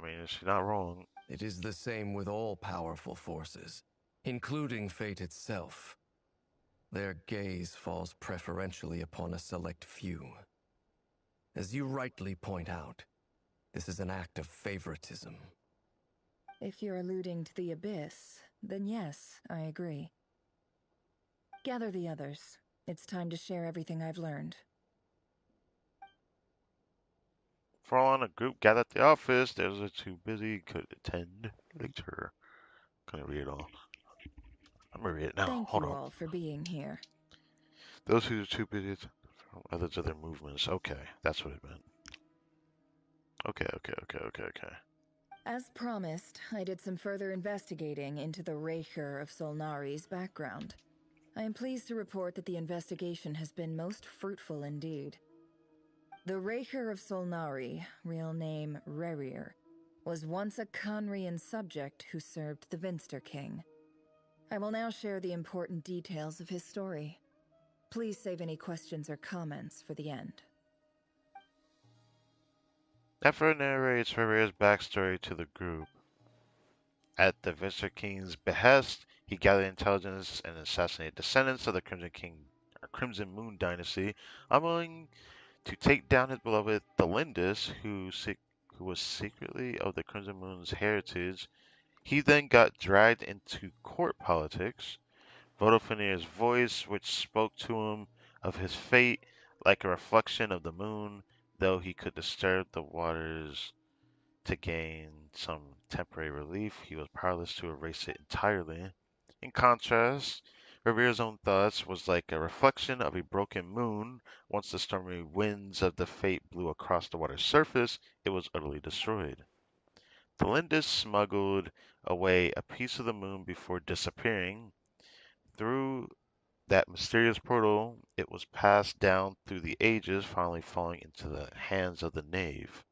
mean, is she not wrong? It is the same with all powerful forces, including fate itself. Their gaze falls preferentially upon a select few. As you rightly point out, this is an act of favoritism. If you're alluding to the Abyss, then yes, I agree. Gather the others. It's time to share everything I've learned. For all in a group gathered at the office, those are too busy, could attend later. Gonna read it all. I'm gonna read it now. Thank Hold you on. all for being here. Those who are too busy to others of their movements. Okay, that's what it meant. Okay. As promised, I did some further investigating into the Raker of Solnari's background. I am pleased to report that the investigation has been most fruitful indeed. The Raker of Solnari, real name Rerir, was once a Khanrian subject who served the Vinster King. I will now share the important details of his story. Please save any questions or comments for the end. Nephro narrates Rivera's backstory to the group. At the Visser King's behest, he gathered intelligence and assassinated descendants of the Crimson Moon dynasty, unwilling to take down his beloved Thelindis, who was secretly of the Crimson Moon's heritage. He then got dragged into court politics. Vodofinir's voice, which spoke to him of his fate like a reflection of the moon, though he could disturb the waters to gain some temporary relief, he was powerless to erase it entirely. In contrast, Revera's own thoughts was like a reflection of a broken moon. Once the stormy winds of the fate blew across the water's surface, it was utterly destroyed. Thelindis smuggled away a piece of the moon before disappearing. Through that mysterious portal, it was passed down through the ages, finally falling into the hands of the knave.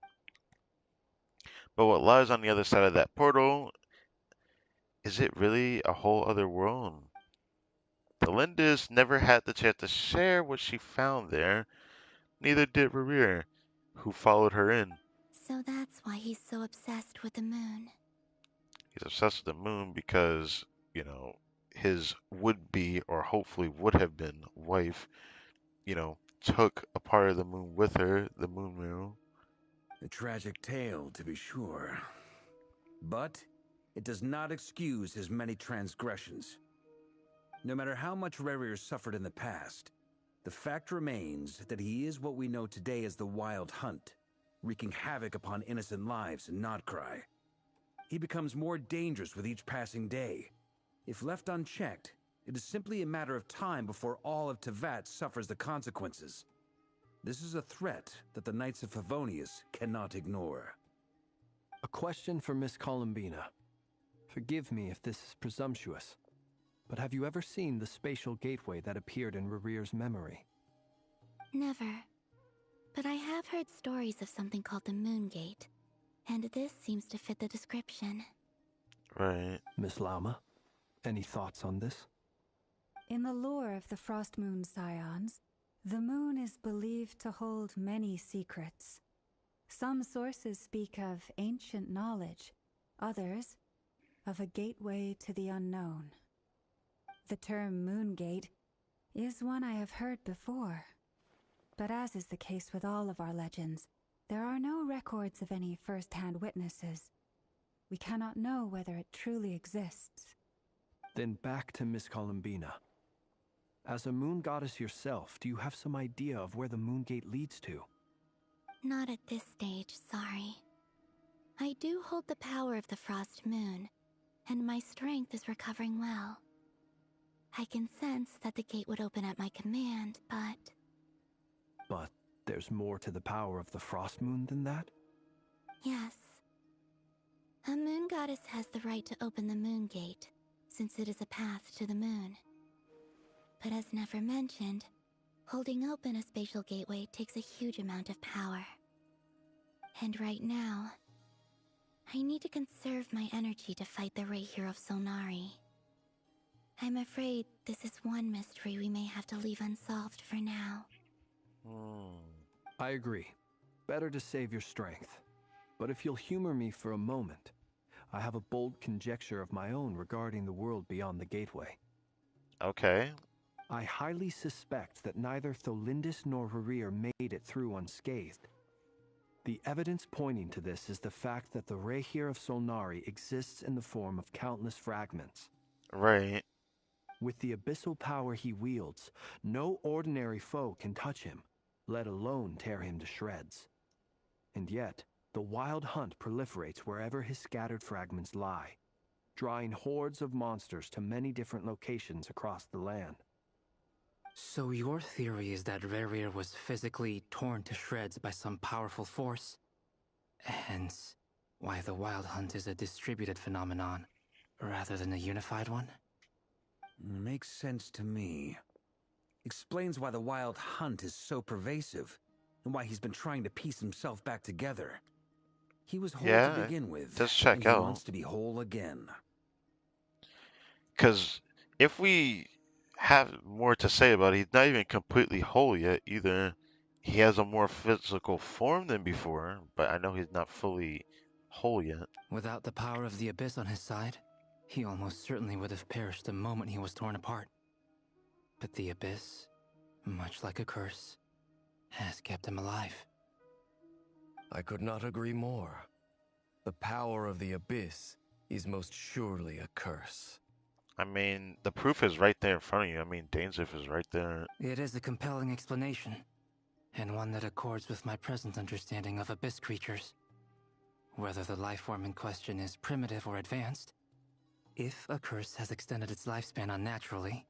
But what lies on the other side of that portal, is it really a whole other world? Thelindis never had the chance to share what she found there, neither did Revere, who followed her in. So that's why he's so obsessed with the moon. He's obsessed with the moon because, his would-be or hopefully would have been wife, took a part of the moon with her, the moon mirror. A tragic tale, to be sure. But it does not excuse his many transgressions. No matter how much Rarier suffered in the past, the fact remains that he is what we know today as the Wild Hunt, wreaking havoc upon innocent lives in KRAI. He becomes more dangerous with each passing day. If left unchecked, it is simply a matter of time before all of Teyvat suffers the consequences. This is a threat that the Knights of Favonius cannot ignore. A question for Miss Columbina. Forgive me if this is presumptuous, but have you ever seen the spatial gateway that appeared in Rerere's memory? Never. But I have heard stories of something called the Moon Gate, and this seems to fit the description. Right. Miss Lauma, any thoughts on this? In the lore of the Frost Moon Scions, the moon is believed to hold many secrets. Some sources speak of ancient knowledge, others of a gateway to the unknown. The term Moongate is one I have heard before, but as is the case with all of our legends, there are no records of any first-hand witnesses. We cannot know whether it truly exists. Then back to Miss Columbina. As a moon goddess yourself, do you have some idea of where the Moongate leads to? Not at this stage, sorry. I do hold the power of the Frost Moon, and my strength is recovering well. I can sense that the gate would open at my command, but... But there's more to the power of the Frost Moon than that? Yes. A moon goddess has the right to open the Moon Gate, since it is a path to the moon. But as Nefer mentioned, holding open a spatial gateway takes a huge amount of power. And right now, I need to conserve my energy to fight the Rahier of Solnari. I'm afraid this is one mystery we may have to leave unsolved for now. I agree. Better to save your strength. But if you'll humor me for a moment, I have a bold conjecture of my own regarding the world beyond the gateway. Okay. I highly suspect that neither Thelindis nor Rerir made it through unscathed. The evidence pointing to this is the fact that the Rahier of Solnari exists in the form of countless fragments. Right. With the abyssal power he wields, no ordinary foe can touch him, let alone tear him to shreds. And yet, the Wild Hunt proliferates wherever his scattered fragments lie, drawing hordes of monsters to many different locations across the land. So your theory is that Rerir was physically torn to shreds by some powerful force? Hence, why the Wild Hunt is a distributed phenomenon, rather than a unified one? Makes sense to me. Explains why the Wild Hunt is so pervasive, and why he's been trying to piece himself back together. He was whole to begin with, does and check he out. wants to be whole again. Because if we have more to say about it, he's not even completely whole yet either. he has a more physical form than before, but I know he's not fully whole yet. Without the power of the Abyss on his side, he almost certainly would have perished the moment he was torn apart. But the Abyss, much like a curse, has kept him alive. I could not agree more. The power of the Abyss is most surely a curse. I mean, the proof is right there in front of you. I mean, Dainsif is right there. It is a compelling explanation, and one that accords with my present understanding of Abyss creatures. Whether the life form in question is primitive or advanced, if a curse has extended its lifespan unnaturally,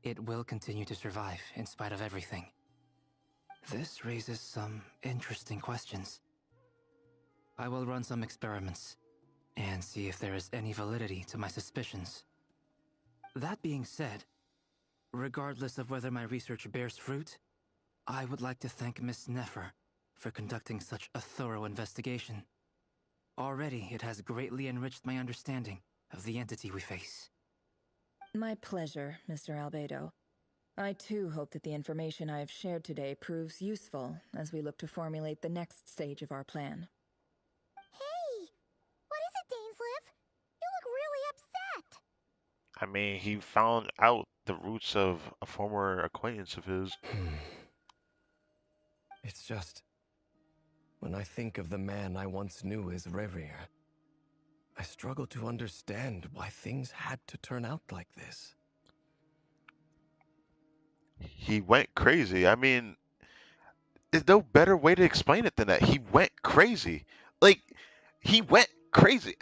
it will continue to survive in spite of everything. This raises some interesting questions. I will run some experiments and see if there is any validity to my suspicions. That being said, regardless of whether my research bears fruit, I would like to thank Miss Nefer for conducting such a thorough investigation. Already, it has greatly enriched my understanding of the entity we face. My pleasure, Mr. Albedo. I too hope that the information I have shared today proves useful as we look to formulate the next stage of our plan. Hey! What is it, Dainsliv? You look really upset! I mean, he found out the roots of a former acquaintance of his. It's just... when I think of the man I once knew as Rerir, I struggle to understand why things had to turn out like this. He went crazy. I mean, there's no better way to explain it than that. He went crazy. Like, he went crazy.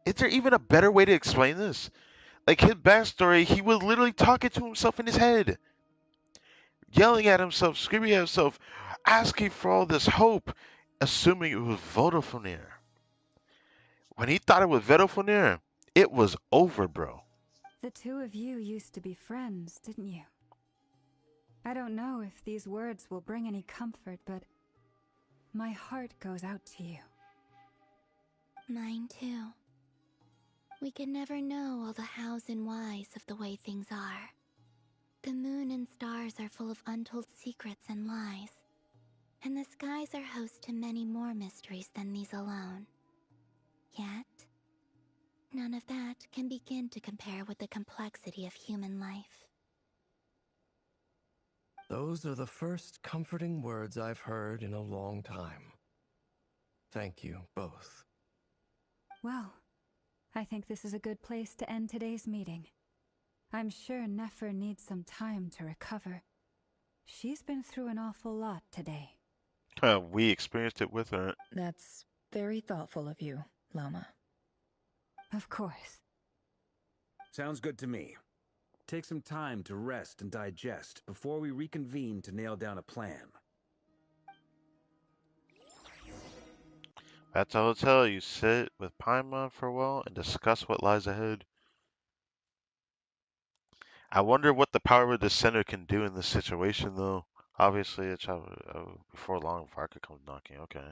Is there even a better way to explain this? Like, his backstory, he was literally talking to himself in his head, yelling at himself, screaming at himself, asking for all this hope, assuming it was Vodafone. When he thought it was Vodafone, it was over, bro. The two of you used to be friends, didn't you? I don't know if these words will bring any comfort, but my heart goes out to you. Mine too. We can never know all the hows and whys of the way things are. The moon and stars are full of untold secrets and lies. And the skies are host to many more mysteries than these alone. Yet, none of that can begin to compare with the complexity of human life. Those are the first comforting words I've heard in a long time. Thank you, both. Well, I think this is a good place to end today's meeting. I'm sure Nefer needs some time to recover. She's been through an awful lot today. We experienced it with her. That's very thoughtful of you, Lama. Of course. Sounds good to me. Take some time to rest and digest before we reconvene to nail down a plan. That's all I'll tell you. Sit with Paimon for a while and discuss what lies ahead. I wonder what the power of the center can do in this situation, though. Obviously, it's before long, Farka comes knocking. Okay.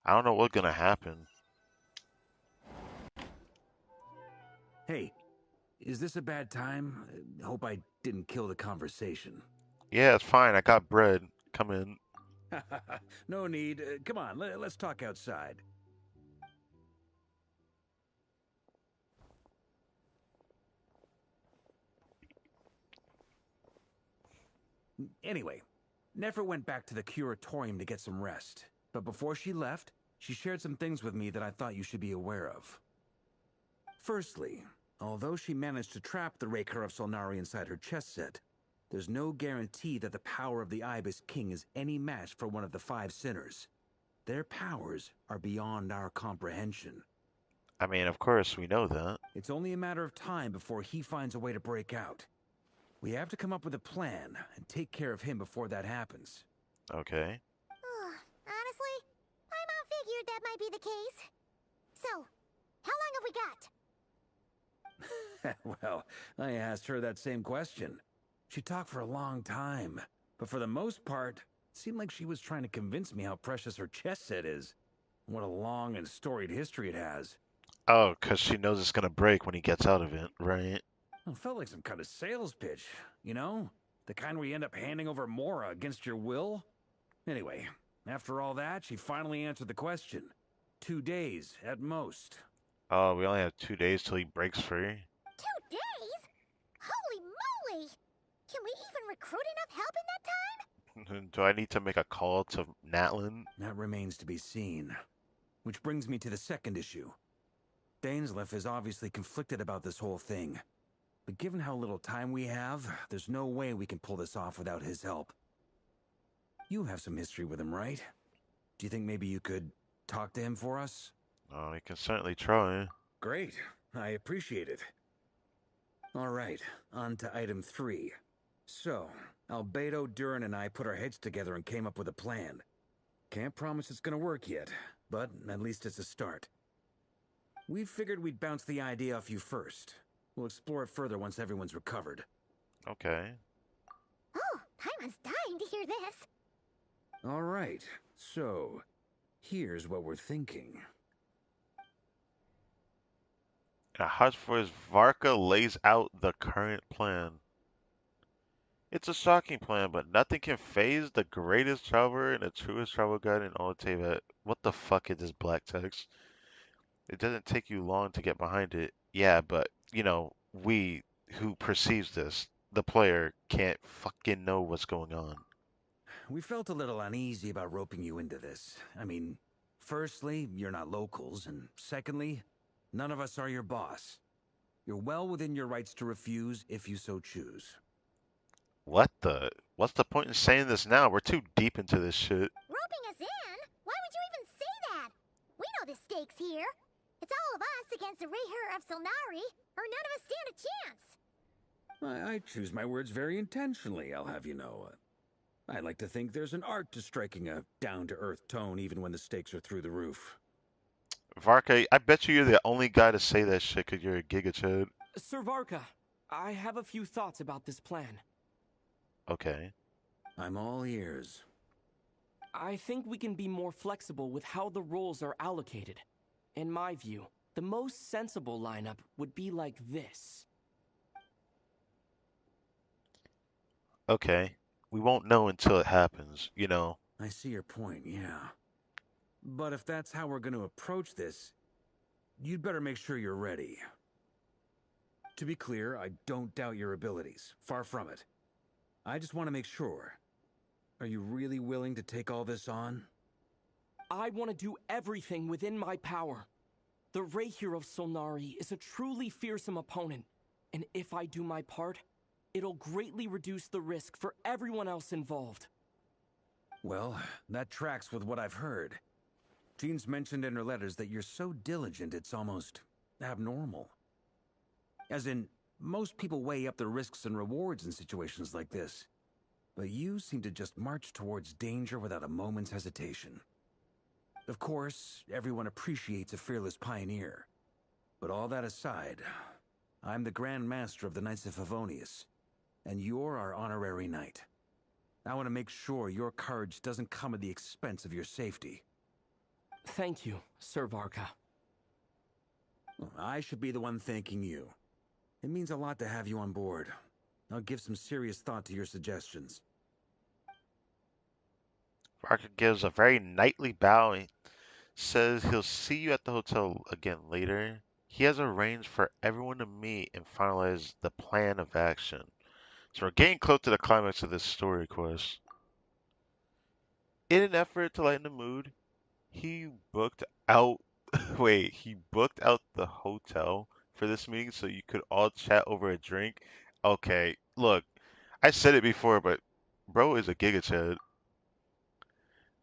I don't know what's gonna happen. Hey, is this a bad time? Hope I didn't kill the conversation. Yeah, it's fine. I got bread. Come in. No need. Come on, let's talk outside. Anyway, Nefer went back to the curatorium to get some rest. But before she left, she shared some things with me that I thought you should be aware of. Firstly, although she managed to trap the Raker of Solnari inside her chess set, there's no guarantee that the power of the Ibis King is any match for one of the five sinners. Their powers are beyond our comprehension. I mean, of course, we know that. It's only a matter of time before he finds a way to break out. We have to come up with a plan and take care of him before that happens. Okay. Honestly, Paimon figured that might be the case. So, how long have we got? Well, I asked her that same question. She talked for a long time, but for the most part, it seemed like she was trying to convince me how precious her chess set is. What a long and storied history it has. Oh, because she knows it's gonna break when he gets out of it, right? It felt like some kind of sales pitch, you know? The kind where you end up handing over Mora against your will? Anyway, after all that, she finally answered the question. 2 days, at most. Oh, we only have 2 days till he breaks free. 2 days? Holy moly! Can we even recruit enough help in that time? Do I need to make a call to Natlin? That remains to be seen. Which brings me to the second issue. Dainsleif is obviously conflicted about this whole thing. But given how little time we have, there's no way we can pull this off without his help. You have some history with him, right? Do you think maybe you could talk to him for us? Oh, we can certainly try. Great. I appreciate it. All right, on to item 3. So, Albedo, Durin, and I put our heads together and came up with a plan. Can't promise it's gonna work yet, but at least it's a start. We figured we'd bounce the idea off you first. We'll explore it further once everyone's recovered. Okay. Oh, Paimon's dying to hear this. All right, so here's what we're thinking. At Hutch Voice, Varka lays out the current plan. It's a shocking plan, but nothing can phase the greatest traveler and the truest travel guide in all of Teyvat. What the fuck is this black text? It doesn't take you long to get behind it. Yeah, but, we who perceives this, the player, can't fucking know what's going on. We felt a little uneasy about roping you into this. I mean, firstly, you're not locals, and secondly, none of us are your boss. You're well within your rights to refuse if you so choose. What's the point in saying this now? We're too deep into this shit. Roping us in? Why would you even say that? We know the stakes here. It's all of us against the Rayher of Solnari, or none of us stand a chance. I choose my words very intentionally, I'll have you know. I like to think there's an art to striking a down-to-earth tone even when the stakes are through the roof. Varka, I bet you're the only guy to say that shit because you're a Giga Chad. Sir Varka, I have a few thoughts about this plan. Okay. I'm all ears. I think we can be more flexible with how the roles are allocated. In my view, the most sensible lineup would be like this. Okay. We won't know until it happens, I see your point, yeah. But if that's how we're going to approach this, you'd better make sure you're ready. To be clear, I don't doubt your abilities. Far from it. I just want to make sure. Are you really willing to take all this on? I want to do everything within my power. The Rayher of Solnari is a truly fearsome opponent, and if I do my part, it'll greatly reduce the risk for everyone else involved. Well, that tracks with what I've heard. Jean's mentioned in her letters that you're so diligent it's almost abnormal. As in, most people weigh up the risks and rewards in situations like this. But you seem to just march towards danger without a moment's hesitation. Of course, everyone appreciates a fearless pioneer. But all that aside, I'm the Grand Master of the Knights of Favonius, and you're our honorary knight. I want to make sure your courage doesn't come at the expense of your safety. Thank you, Sir Varka. I should be the one thanking you. It means a lot to have you on board. I'll give some serious thought to your suggestions. Varka gives a very knightly bow and says he'll see you at the hotel again later. He has arranged for everyone to meet and finalize the plan of action. So we're getting close to the climax of this story quest. In an effort to lighten the mood, he booked out he booked out the hotel for this meeting so you could all chat over a drink. Okay, look, I said it before, but bro is a Giga Chad.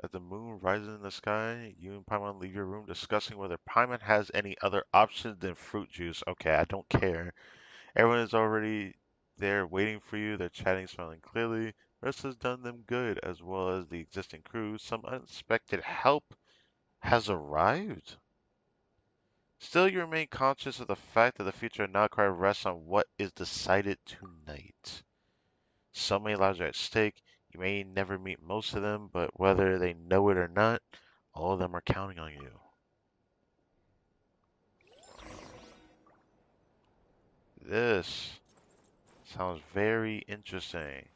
As the moon rises in the sky, you and Paimon leave your room discussing whether Paimon has any other options than fruit juice. Okay, I don't care. Everyone is already there waiting for you. They're chatting, smiling clearly. Rest has done them good, as well as the existing crew. Some unexpected help has arrived. Still, you remain conscious of the fact that the future of Nalcry rests on what is decided tonight. So many lives are at stake. You may never meet most of them, but whether they know it or not, all of them are counting on you. This sounds very interesting.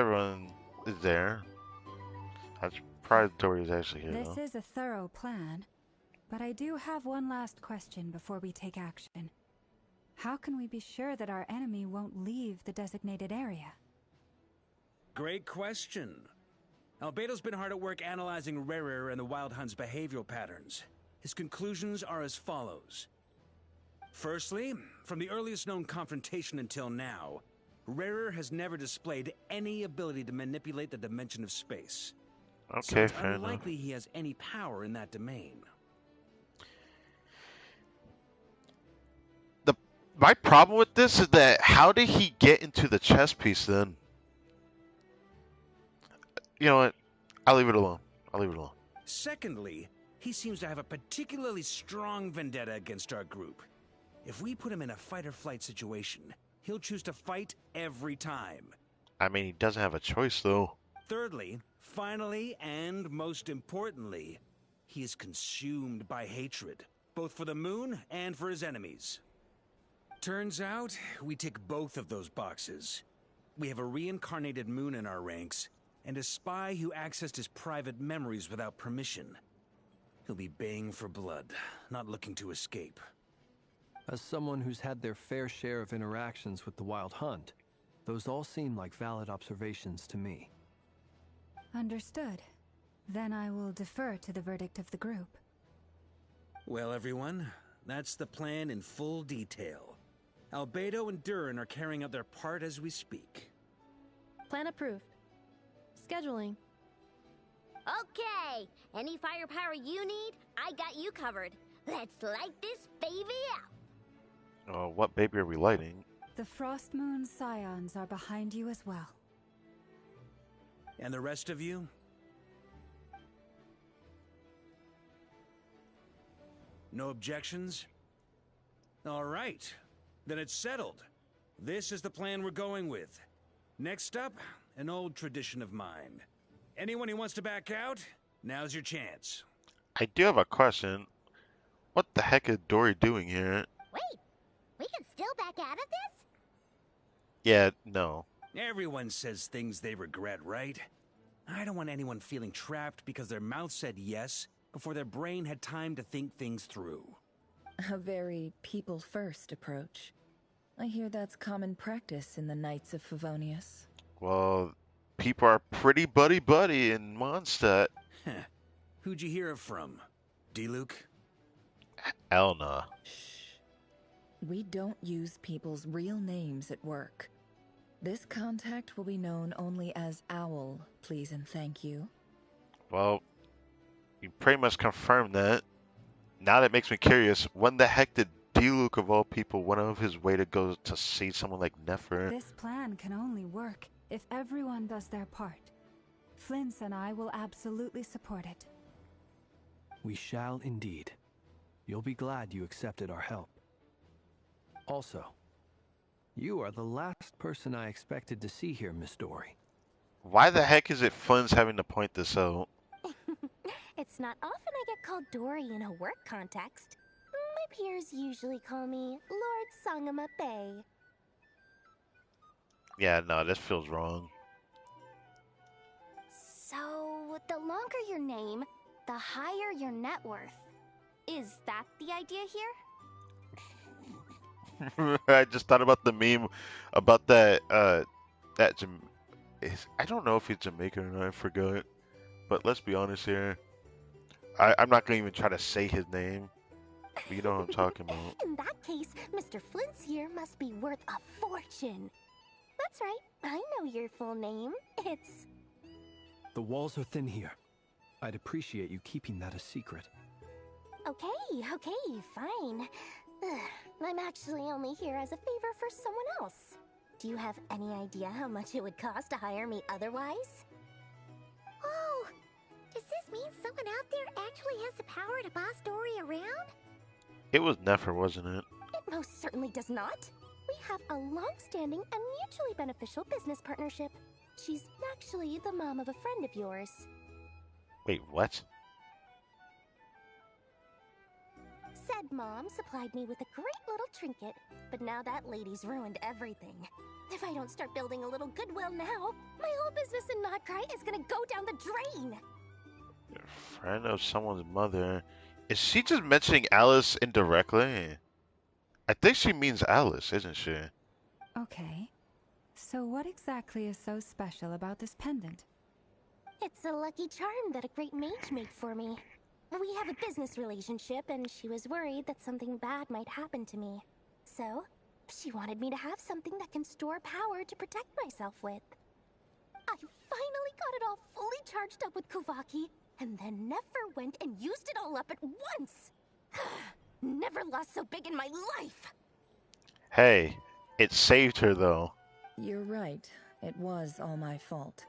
probably everyone is there. That's probably Dory is actually here, This though. is a thorough plan, but I do have one last question before we take action. How can we be sure that our enemy won't leave the designated area? Great question. Albedo's been hard at work analyzing Rarer and the Wild Hunt's behavioral patterns. His conclusions are as follows. Firstly, from the earliest known confrontation until now, Rarer has never displayed any ability to manipulate the dimension of space. Okay, so it's fair unlikely enough. he has any power in that domain. My problem with this is that how did he get into the chess piece then? You know what? I'll leave it alone. I'll leave it alone. Secondly, he seems to have a particularly strong vendetta against our group. If we put him in a fight-or-flight situation, he'll choose to fight every time. I mean, he doesn't have a choice, though. Thirdly, finally, and most importantly, he is consumed by hatred, both for the moon and for his enemies. Turns out, we tick both of those boxes. We have a reincarnated moon in our ranks, and a spy who accessed his private memories without permission. He'll be baying for blood, not looking to escape. As someone who's had their fair share of interactions with the Wild Hunt, those all seem like valid observations to me. Understood. Then I will defer to the verdict of the group. Well, everyone, that's the plan in full detail. Albedo and Durin are carrying out their part as we speak. Plan approved. Scheduling. Okay, any firepower you need, I got you covered. Let's light this baby up. What baby are we lighting? The Frost Moon Scions are behind you as well. And the rest of you? No objections? All right. Then it's settled. This is the plan we're going with. Next up, an old tradition of mine. Anyone who wants to back out, now's your chance. I do have a question. What the heck is Dory doing here? Wait, we can still back out of this? Yeah, no. Everyone says things they regret, right? I don't want anyone feeling trapped because their mouth said yes before their brain had time to think things through. A very people-first approach. I hear that's common practice in the Knights of Favonius. Well, people are pretty buddy-buddy in Mondstadt. Who'd you hear it from? D-Luke? Elna. We don't use people's real names at work. This contact will be known only as Owl, please and thank you. Well, you pretty much confirmed that. Now that makes me curious. When the heck did D-Luke, of all people, went out of his way to go to see someone like Nefer? This plan can only work if everyone does their part. Flint's and I will absolutely support it. We shall indeed. You'll be glad you accepted our help. Also, you are the last person I expected to see here, Miss Dory. Why the heck is it Flynn's having to point this out? It's not often I get called Dory in a work context. My peers usually call me Lord Sangama Bay. Yeah, no, this feels wrong. So, the longer your name, the higher your net worth. Is that the idea here? I just thought about the meme about that, I don't know if he's Jamaican or not, I forgot. But let's be honest here. I'm not going to even try to say his name. But you know what I'm talking about. In that case, Mr. Flint's here must be worth a fortune. That's right, I know your full name. It's... The walls are thin here. I'd appreciate you keeping that a secret. Okay, fine. I'm actually only here as a favor for someone else. Do you have any idea how much it would cost to hire me otherwise? Oh, does this mean someone out there actually has the power to boss Dory around? It was Nefer, wasn't it? It most certainly does not. We have a long-standing and mutually beneficial business partnership. She's actually the mom of a friend of yours. Wait, what? said Mom supplied me with a great little trinket, but now that lady's ruined everything. If I don't start building a little goodwill now, my whole business in KRAI is gonna go down the drain. Friend of someone's mother. Is she just mentioning Alice indirectly? I think she means Alice, isn't she? Okay. So what exactly is so special about this pendant? It's a lucky charm that a great mage made for me. We have a business relationship, and she was worried that something bad might happen to me. So, she wanted me to have something that can store power to protect myself with. I finally got it all fully charged up with Kuvaki, and then never went and used it all up at once! Never lost so big in my life! Hey, it saved her though. You're right. It was all my fault.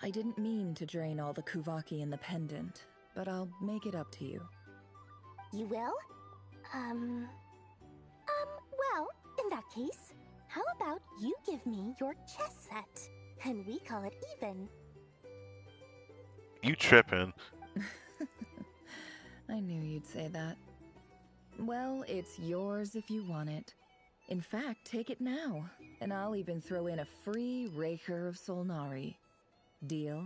I didn't mean to drain all the Kuvaki in the pendant, but I'll make it up to you. You will? Well, in that case, how about you give me your chess set, and we call it even? You tripping. I knew you'd say that. Well, it's yours if you want it. In fact, take it now, and I'll even throw in a free Raker of Solnari. Deal?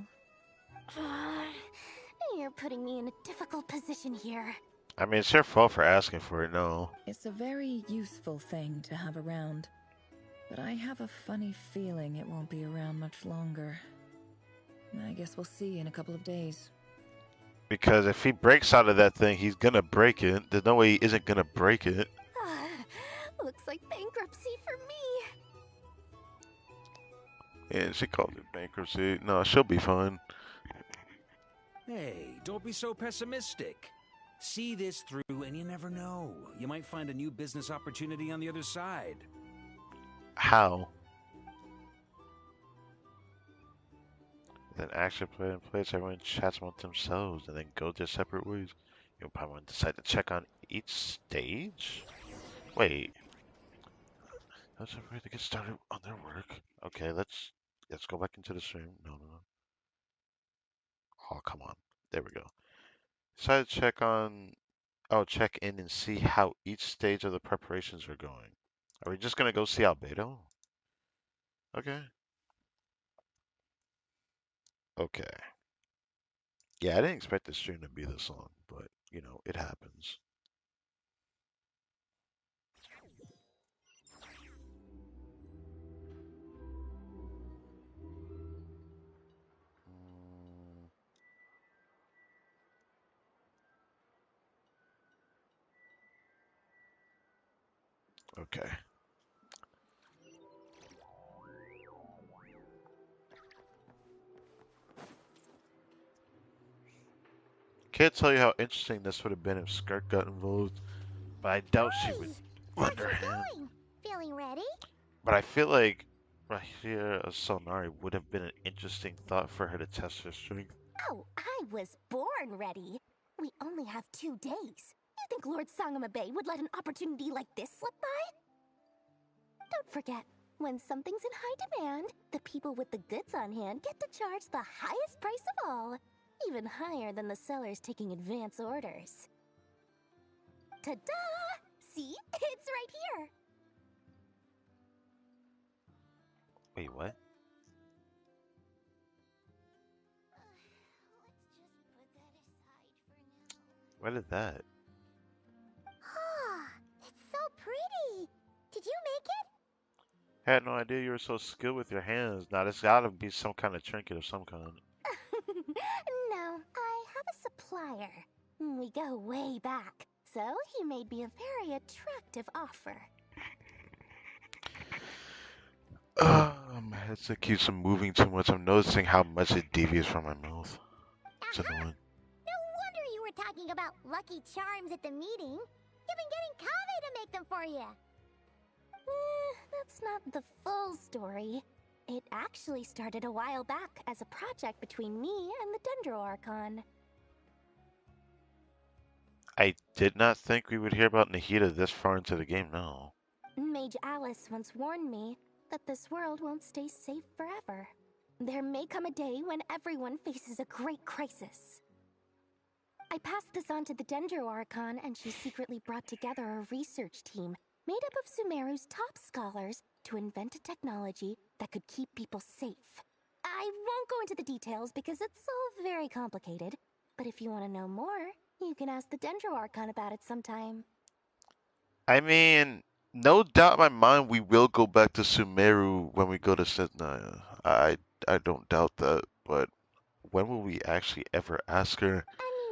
You're putting me in a difficult position here. I mean, it's your fault for asking for it, no. It's a very useful thing to have around, but I have a funny feeling it won't be around much longer. I guess we'll see in a couple of days. Because if he breaks out of that thing, he's gonna break it. There's no way he isn't gonna break it. Looks like bankruptcy for me. Yeah, she called it bankruptcy. No, she'll be fine. Hey, don't be so pessimistic. See this through and you never know. You might find a new business opportunity on the other side. How? Then action play in place, everyone chats among themselves and then go their separate ways. You'll probably want to decide to check on each stage? Wait. Let's everybody to get started on their work. Okay, let's go back into the stream. No. Oh, come on. There we go. Decide to check in and see how each stage of the preparations are going. Are we just gonna go see Albedo? Okay. Okay. Yeah, I didn't expect the stream to be this long, but you know, it happens. Okay. Can't tell you how interesting this would have been if Skirt got involved, but I doubt she would lend her hand. Feeling ready? But I feel like Rahira Solnari would have been an interesting thought for her to test her strength. Oh, I was born ready. We only have 2 days. You think Lord Sangamabe would let an opportunity like this slip by? Don't forget, when something's in high demand, the people with the goods on hand get to charge the highest price of all. Even higher than the sellers taking advance orders. Ta-da! See? It's right here! Wait, what? What is that? Ah, it's so pretty. Did you make it? I had no idea you were so skilled with your hands. Now, this gotta be some kind of trinket of some kind. No, I have a supplier. We go way back, so he made me a very attractive offer. My headset keeps moving too much. I'm noticing how much it deviates from my mouth. It's annoying. No wonder you were talking about lucky charms at the meeting. You've been getting Kaveh to make them for you. That's not the full story. It actually started a while back as a project between me and the Dendro Archon. I did not think we would hear about Nahida this far into the game now. Mage Alice once warned me that this world won't stay safe forever. There may come a day when everyone faces a great crisis. I passed this on to the Dendro Archon, and she secretly brought together a research team made up of Sumeru's top scholars to invent a technology that could keep people safe. I won't go into the details because it's all very complicated, but if you want to know more, you can ask the Dendro Archon about it sometime. I mean, no doubt in my mind we will go back to Sumeru when we go to Sitnaya. I don't doubt that, but when will we actually ever ask her?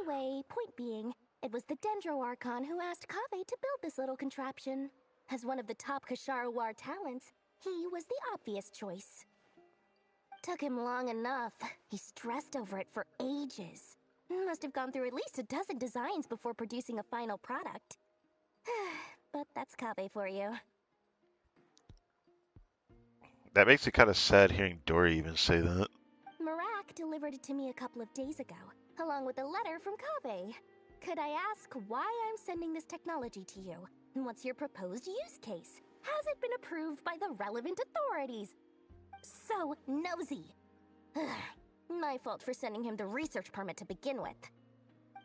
Anyway, point being, it was the Dendro Archon who asked Kaveh to build this little contraption. As one of the top Kasharawar talents, he was the obvious choice. Took him long enough. He stressed over it for ages. Must have gone through at least a dozen designs before producing a final product. But that's Kaveh for you. That makes it kind of sad hearing Dory even say that. Marak delivered it to me a couple of days ago, along with a letter from Kaveh. Could I ask why I'm sending this technology to you? What's your proposed use case? Has it been approved by the relevant authorities? So nosy. My fault for sending him the research permit to begin with.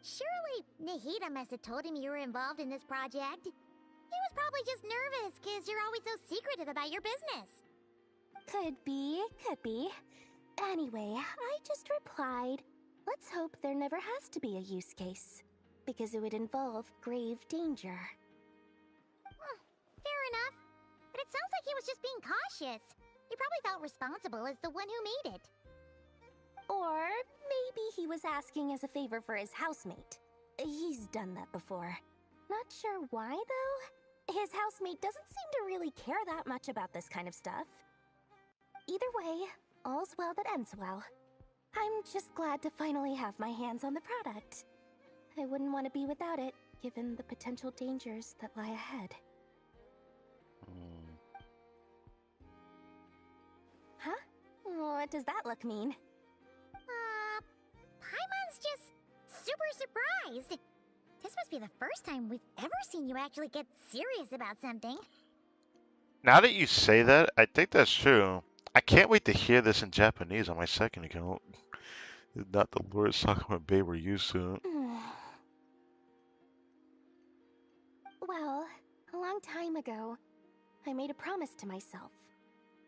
Surely Nahida must have told him you were involved in this project. He was probably just nervous because you're always so secretive about your business. Could be, could be. Anyway, I just replied, let's hope there never has to be a use case, because it would involve grave danger. Fair enough. But it sounds like he was just being cautious. He probably felt responsible as the one who made it. Or maybe he was asking as a favor for his housemate. He's done that before. Not sure why, though. His housemate doesn't seem to really care that much about this kind of stuff. Either way, all's well that ends well. I'm just glad to finally have my hands on the product. I wouldn't want to be without it, given the potential dangers that lie ahead. Huh? What does that look mean? Paimon's just super surprised. This must be the first time we've ever seen you actually get serious about something. Now that you say that, I think that's true. I can't wait to hear this in Japanese on my second account. Not the Lord Sakuma Bay we're used to. Well, a long time ago, I made a promise to myself.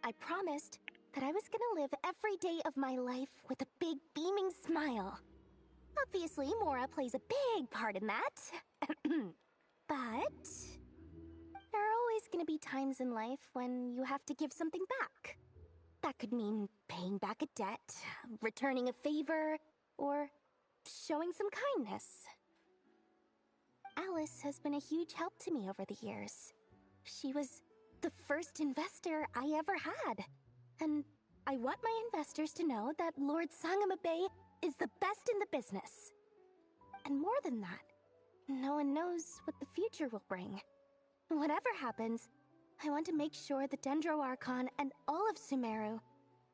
I promised that I was gonna live every day of my life with a big beaming smile. Obviously, Mora plays a big part in that. But there are always gonna be times in life when you have to give something back. That could mean paying back a debt, returning a favor, or showing some kindness. Alice has been a huge help to me over the years. She was the first investor I ever had. And I want my investors to know that Lord Sangama Bay is the best in the business. And more than that, no one knows what the future will bring. Whatever happens, I want to make sure the Dendro Archon and all of Sumeru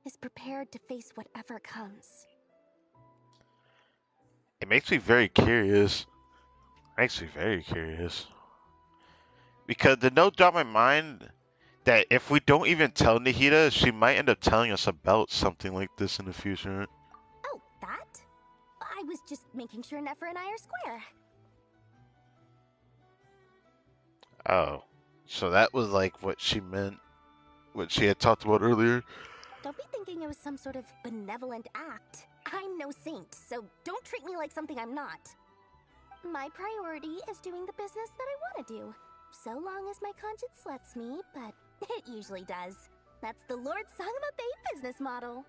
is prepared to face whatever comes. It makes me very curious. Makes me very curious. Because the note dropped my mind that if we don't even tell Nahida, she might end up telling us about something like this in the future. Oh, that? I was just making sure Nefer and I are square. Oh, so that was like what she meant, what she had talked about earlier. Don't be thinking it was some sort of benevolent act. I'm no saint, so don't treat me like something I'm not. My priority is doing the business that I want to do, so long as my conscience lets me, but it usually does. That's the Lord Sangama Bay business model.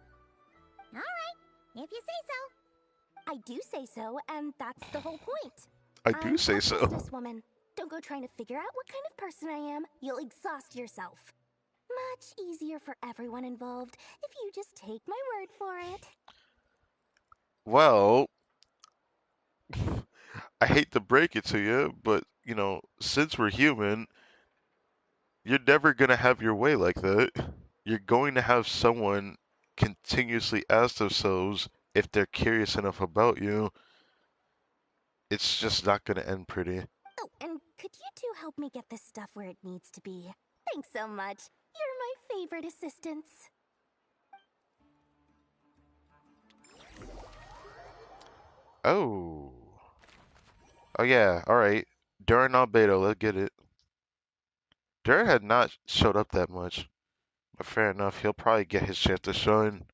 Alright, if you say so. I do say so, and that's the whole point. I do say so. I'm a businesswoman. Don't go trying to figure out what kind of person I am. You'll exhaust yourself. Much easier for everyone involved if you just take my word for it. Well, I hate to break it to you, but, you know, since we're human, you're never going to have your way like that. You're going to have someone continuously ask themselves if they're curious enough about you. It's just not going to end pretty. Oh, and could you two help me get this stuff where it needs to be? Thanks so much. You're my favorite assistants. Oh. Oh yeah, all right. Durin Albedo, let's get it. Durin had not showed up that much, but fair enough. He'll probably get his chance to shine.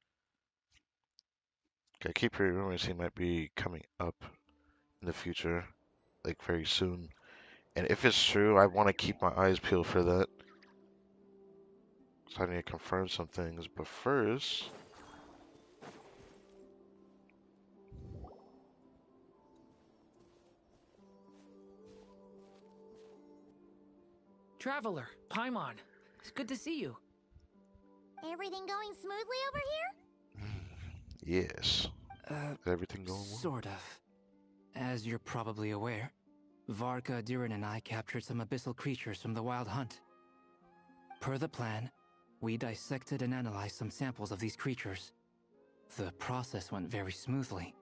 I keep hearing rumors he might be coming up in the future, like very soon. And if it's true, I want to keep my eyes peeled for that. So I need to confirm some things. But first, Traveler, Paimon, it's good to see you. Everything going smoothly over here? yes. Is everything going well? Sort of. As you're probably aware, Varka, Durin, and I captured some abyssal creatures from the Wild Hunt. Per the plan, we dissected and analyzed some samples of these creatures. The process went very smoothly.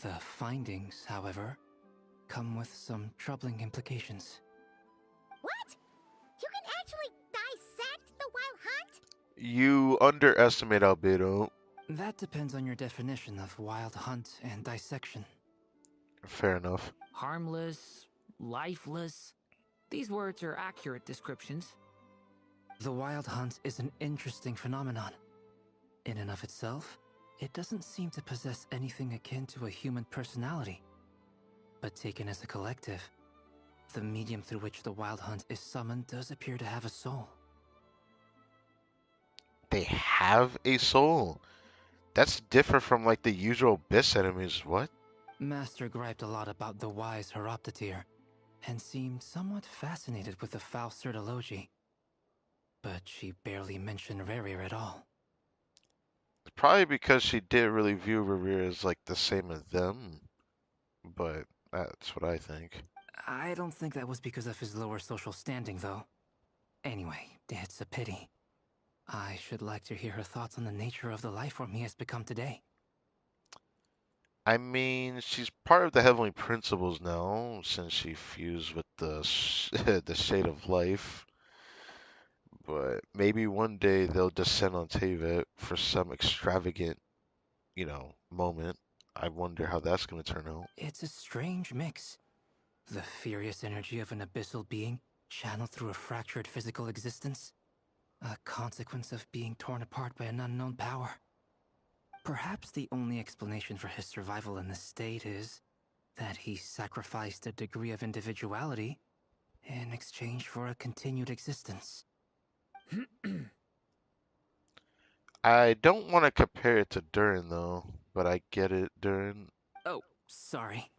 The findings, however, come with some troubling implications. What? You can actually dissect the Wild Hunt? You underestimate Albedo. That depends on your definition of Wild Hunt and dissection. Fair enough. Harmless, lifeless. These words are accurate descriptions. The Wild Hunt is an interesting phenomenon. In and of itself, it doesn't seem to possess anything akin to a human personality. But taken as a collective, the medium through which the Wild Hunt is summoned does appear to have a soul. They have a soul? That's different from like the usual Abyss enemies. What? Master griped a lot about the wise Horoptotire, and seemed somewhat fascinated with the foul Certology. But she barely mentioned Rerir at all. Probably because she didn't really view Revere as like the same as them. But that's what I think. I don't think that was because of his lower social standing, though. Anyway, it's a pity. I should like to hear her thoughts on the nature of the life form he has become today. I mean, she's part of the Heavenly Principles now, since she fused with the the Shade of Life. But maybe one day they'll descend on Tevet for some extravagant, moment. I wonder how that's going to turn out. It's a strange mix. The furious energy of an abyssal being channeled through a fractured physical existence. A consequence of being torn apart by an unknown power. Perhaps the only explanation for his survival in this state is that he sacrificed a degree of individuality in exchange for a continued existence. I don't want to compare it to Durin, though, but I get it, Durin. Oh, sorry.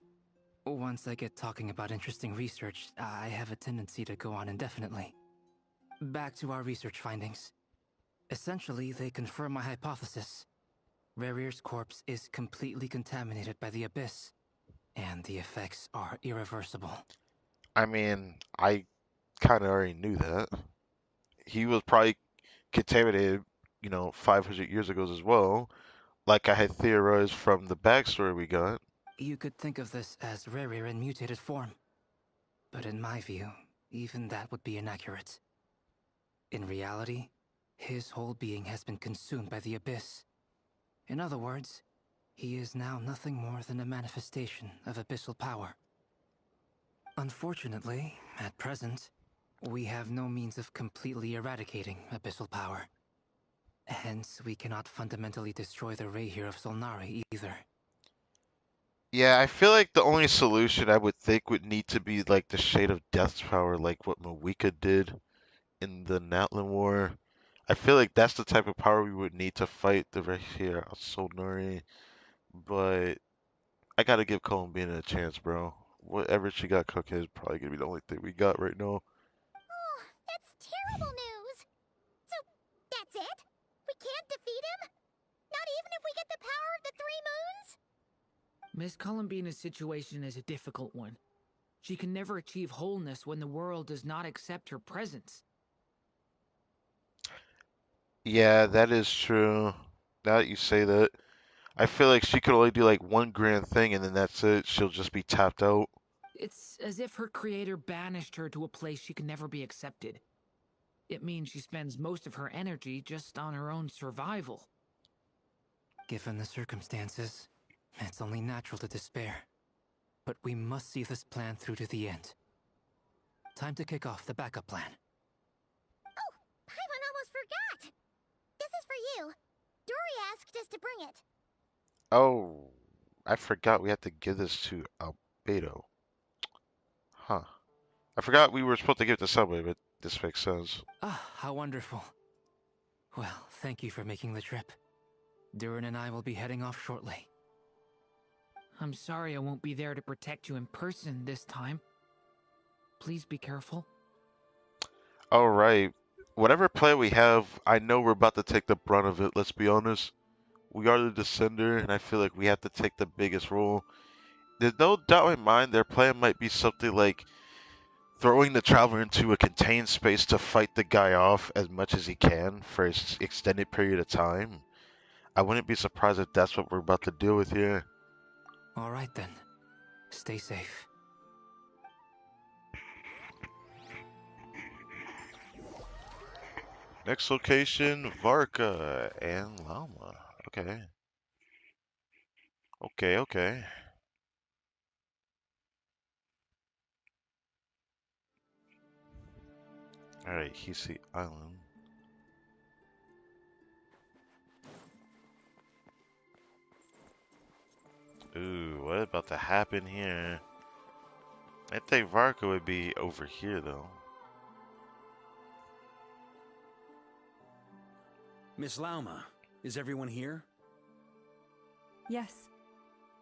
Once I get talking about interesting research, I have a tendency to go on indefinitely. Back to our research findings. Essentially, they confirm my hypothesis. Rerir's corpse is completely contaminated by the Abyss, and the effects are irreversible. I mean, I kind of already knew that. He was probably contaminated, 500 years ago as well, like I had theorized from the backstory we got. You could think of this as Rerir in mutated form. But in my view, even that would be inaccurate. In reality, his whole being has been consumed by the Abyss. In other words, he is now nothing more than a manifestation of abyssal power. Unfortunately, at present, we have no means of completely eradicating abyssal power. Hence, we cannot fundamentally destroy the Reihir of Solnari either. Yeah, I feel like the only solution I would think would need to be like the Shade of Death's power, like what Mawika did in the Natlan War. I feel like that's the type of power we would need to fight the Rashir al Solnari. But I gotta give Columbina a chance, bro. Whatever she got cooking is probably gonna be the only thing we got right now. Oh, that's terrible news. So, that's it? We can't defeat him? Not even if we get the power of the Three Moons? Miss Columbina's situation is a difficult one. She can never achieve wholeness when the world does not accept her presence. Yeah, that is true. Now that you say that, I feel like she could only do like one grand thing and then that's it. She'll just be tapped out. It's as if her creator banished her to a place she can never be accepted. It means she spends most of her energy just on her own survival. Given the circumstances, it's only natural to despair. but we must see this plan through to the end. Time to kick off the backup plan. Oh, Paimon almost forgot! This is for you. Dory asked us to bring it. Oh, I forgot we had to give this to Albedo. Huh. I forgot we were supposed to give it to somebody, but this makes sense. Ah, how wonderful. Well, thank you for making the trip. Durin and I will be heading off shortly. I'm sorry I won't be there to protect you in person this time. Please be careful. All right. Whatever plan we have, I know we're about to take the brunt of it, let's be honest. We are the Descender, and I feel like we have to take the biggest role. There's no doubt in my mind their plan might be something like throwing the Traveler into a contained space to fight the guy off as much as he can for an extended period of time. I wouldn't be surprised if that's what we're about to deal with here. All right then. Stay safe. Next location, Varka and Llama. Okay. Okay. Alright, Hisi Island. Ooh, what about to happen here? I think Varka would be over here, though. Miss Lauma, is everyone here? Yes.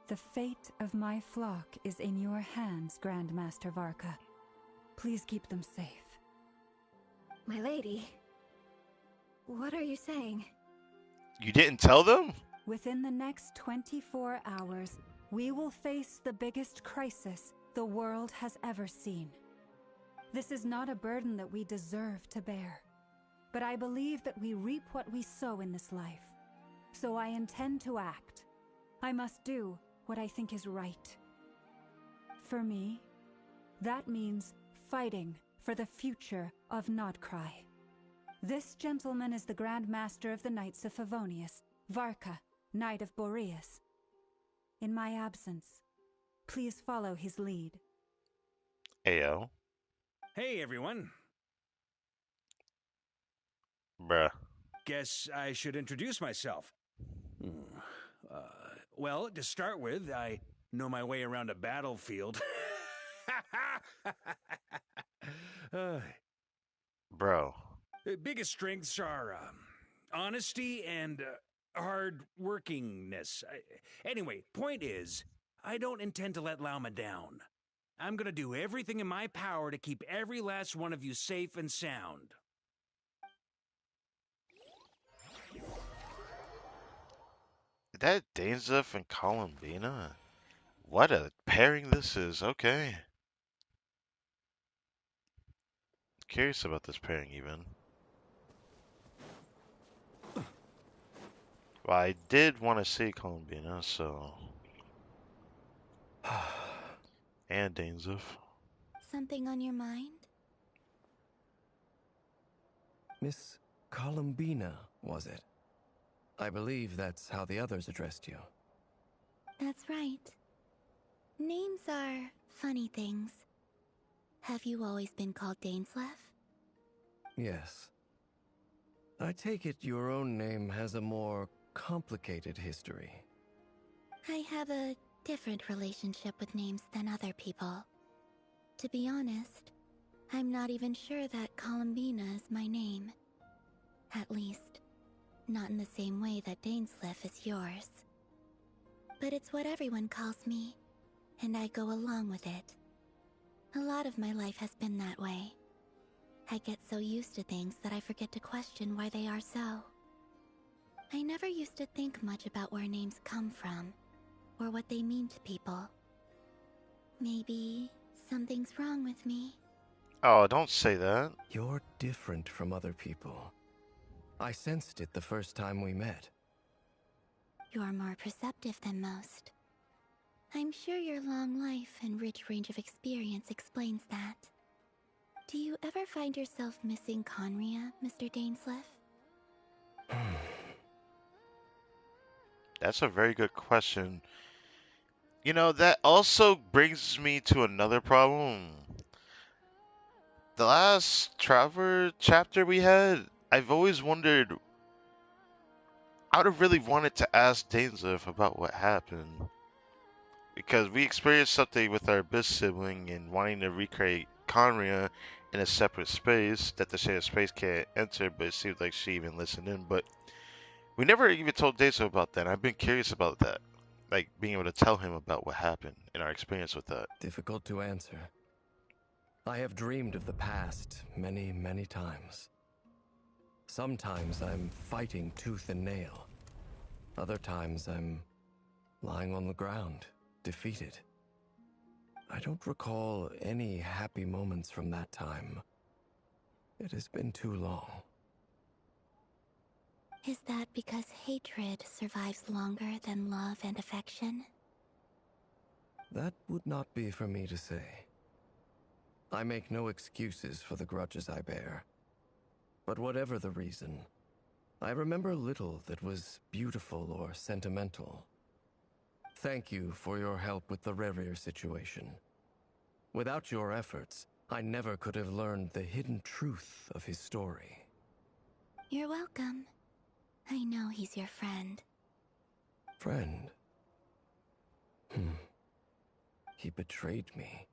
The fate of my flock is in your hands, Grandmaster Varka. Please keep them safe. My lady, what are you saying? You didn't tell them? Within the next 24 hours, we will face the biggest crisis the world has ever seen. This is not a burden that we deserve to bear, but I believe that we reap what we sow in this life. So I intend to act. I must do what I think is right. For me, that means fighting for the future of KRAI. This gentleman is the Grand Master of the Knights of Favonius, Varka, Knight of Boreas. In my absence, please follow his lead. Ayo. Hey, everyone. Bruh. Guess I should introduce myself. Well, to start with, I know my way around a battlefield. Bro. Biggest strengths are honesty and hard workingness. Anyway, point is, I don't intend to let Lauma down. I'm gonna do everything in my power to keep every last one of you safe and sound. Is that Dainzef and Columbina? What a pairing this is. Okay. Curious about this pairing, even. Well, I did want to see Columbina, so... and Dainzef. Something on your mind? Miss Columbina, was it? I believe that's how the others addressed you. That's right. Names are funny things. Have you always been called Dainslef? Yes. I take it your own name has a more complicated history. I have a different relationship with names than other people. To be honest, I'm not even sure that Columbina is my name. At least, not in the same way that Dainslef is yours. But it's what everyone calls me, and I go along with it. A lot of my life has been that way. I get so used to things that I forget to question why they are so. I never used to think much about where names come from, or what they mean to people. Maybe something's wrong with me. Oh, don't say that. You're different from other people. I sensed it the first time we met. You're more perceptive than most. I'm sure your long life and rich range of experience explains that. Do you ever find yourself missing Conria, Mr. Dainslef? That's a very good question. That also brings me to another problem. The last Traveler chapter we had, I've always wondered. I would have really wanted to ask Dainsleif about what happened because we experienced something with our Abyss sibling and wanting to recreate Conria in a separate space that the shared space can't enter, but it seems like she even listened in. But we never even told Dainsleif about that. And I've been curious about that, like being able to tell him about what happened and our experience with that. Difficult to answer. I have dreamed of the past many, many times. Sometimes I'm fighting tooth and nail. Other times I'm lying on the ground, defeated. I don't recall any happy moments from that time. It has been too long. Is that because hatred survives longer than love and affection? That would not be for me to say. I make no excuses for the grudges I bear. But whatever the reason, I remember little that was beautiful or sentimental. Thank you for your help with the Rerir situation. Without your efforts, I never could have learned the hidden truth of his story. You're welcome. I know he's your friend. Friend? He betrayed me.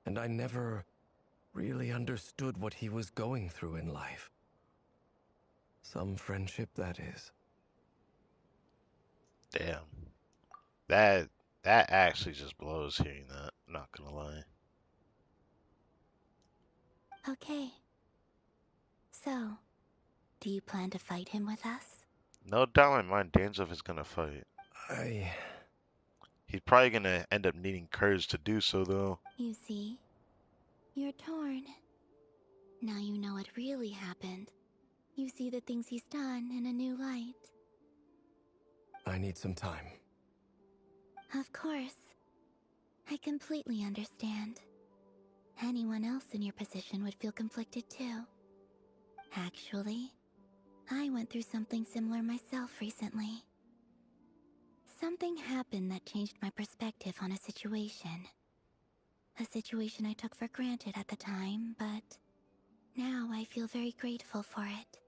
And I never really understood what he was going through in life. Some friendship, that is. Damn, that actually just blows hearing that. I'm not gonna lie. Okay. So, do you plan to fight him with us? No doubt in my mind, Dainsleif is gonna fight. He's probably gonna end up needing courage to do so, though. You see, you're torn. Now you know what really happened. You see the things he's done in a new light. I need some time. Of course. I completely understand. Anyone else in your position would feel conflicted too. Actually, I went through something similar myself recently. Something happened that changed my perspective on a situation. A situation I took for granted at the time, but now I feel very grateful for it.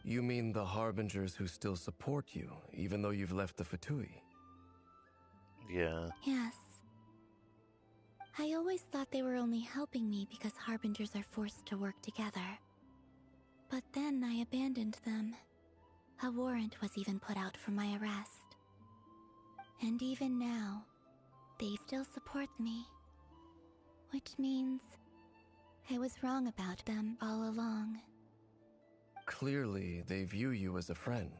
You mean the Harbingers who still support you, even though you've left the Fatui? Yeah. Yes. I always thought they were only helping me because Harbingers are forced to work together. But then I abandoned them. A warrant was even put out for my arrest. And even now, they still support me. Which means I was wrong about them all along. Clearly, they view you as a friend.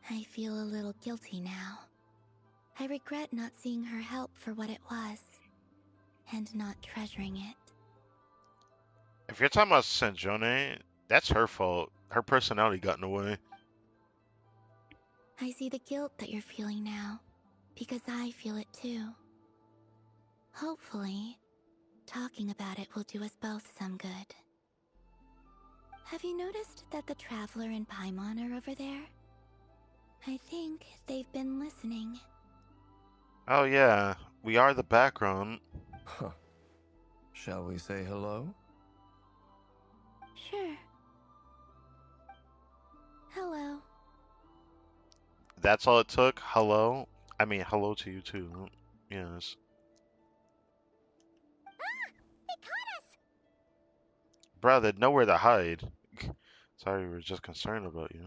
I feel a little guilty now. I regret not seeing her help for what it was, and not treasuring it. If you're talking about Sanjone, that's her fault. Her personality got in the way. I see the guilt that you're feeling now, because I feel it too. Hopefully, talking about it will do us both some good. Have you noticed that the Traveler and Paimon are over there? I think they've been listening. Oh yeah, we are the background. Huh. Shall we say hello? Sure. Hello. That's all it took? Hello? I mean, hello to you too. Yes. They caught us! Bro, they nowhere to hide. Sorry, we were just concerned about you.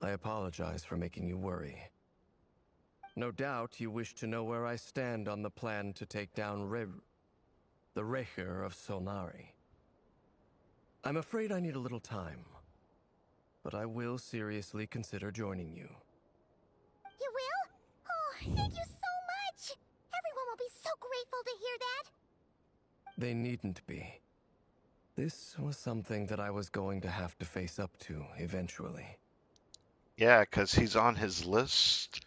I apologize for making you worry. No doubt you wish to know where I stand on the plan to take down the Recher of Solnari. I'm afraid I need a little time, but I will seriously consider joining you. You will? Oh, thank you so much! Everyone will be so grateful to hear that! They needn't be. This was something that I was going to have to face up to eventually. Yeah, 'cause he's on his list.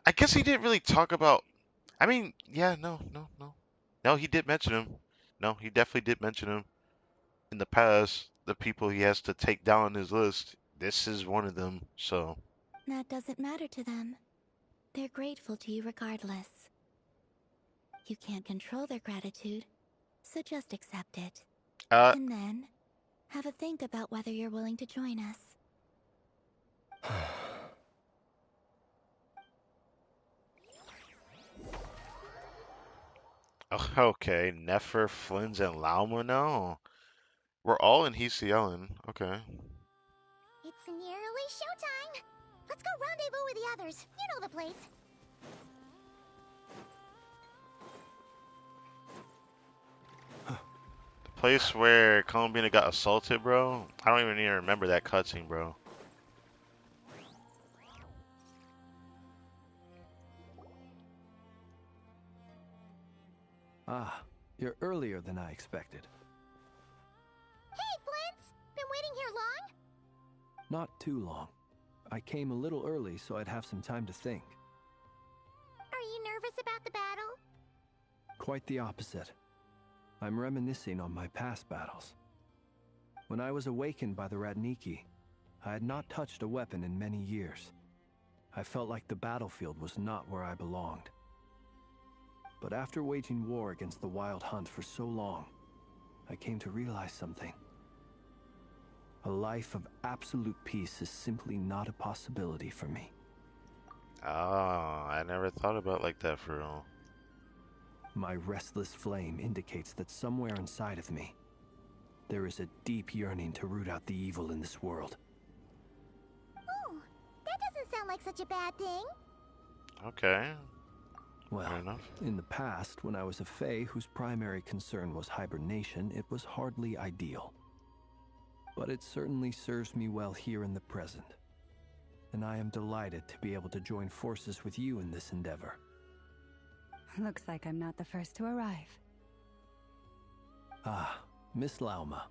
I guess he didn't really talk about. I mean, yeah, no, he did mention him. No, he definitely did mention him in the past. the people he has to take down on his list. This is one of them, so. That doesn't matter to them. They're grateful to you regardless. You can't control their gratitude, so just accept it. And then, have a think about whether you're willing to join us. Okay, Nefer, Flins, and Lauma now? We're all in Hesielen. Okay. It's nearly showtime! Let's go rendezvous with the others. You know the place. The place where Columbina got assaulted, bro? I don't even remember that cutscene, bro. Ah, you're earlier than I expected. Hey, Flint's! Been waiting here long? Not too long. I came a little early so I'd have some time to think. Are you nervous about the battle? Quite the opposite. I'm reminiscing on my past battles. When I was awakened by the Ratniki, I had not touched a weapon in many years. I felt like the battlefield was not where I belonged. But after waging war against the Wild Hunt for so long, I came to realize something. A life of absolute peace is simply not a possibility for me. Oh, I never thought about it like that for real. My restless flame indicates that somewhere inside of me, there is a deep yearning to root out the evil in this world. Oh, that doesn't sound like such a bad thing. Okay. Well, fair enough. In the past, when I was a Fae whose primary concern was hibernation, it was hardly ideal. But it certainly serves me well here in the present. And I am delighted to be able to join forces with you in this endeavor. Looks like I'm not the first to arrive. Ah, Miss Lauma.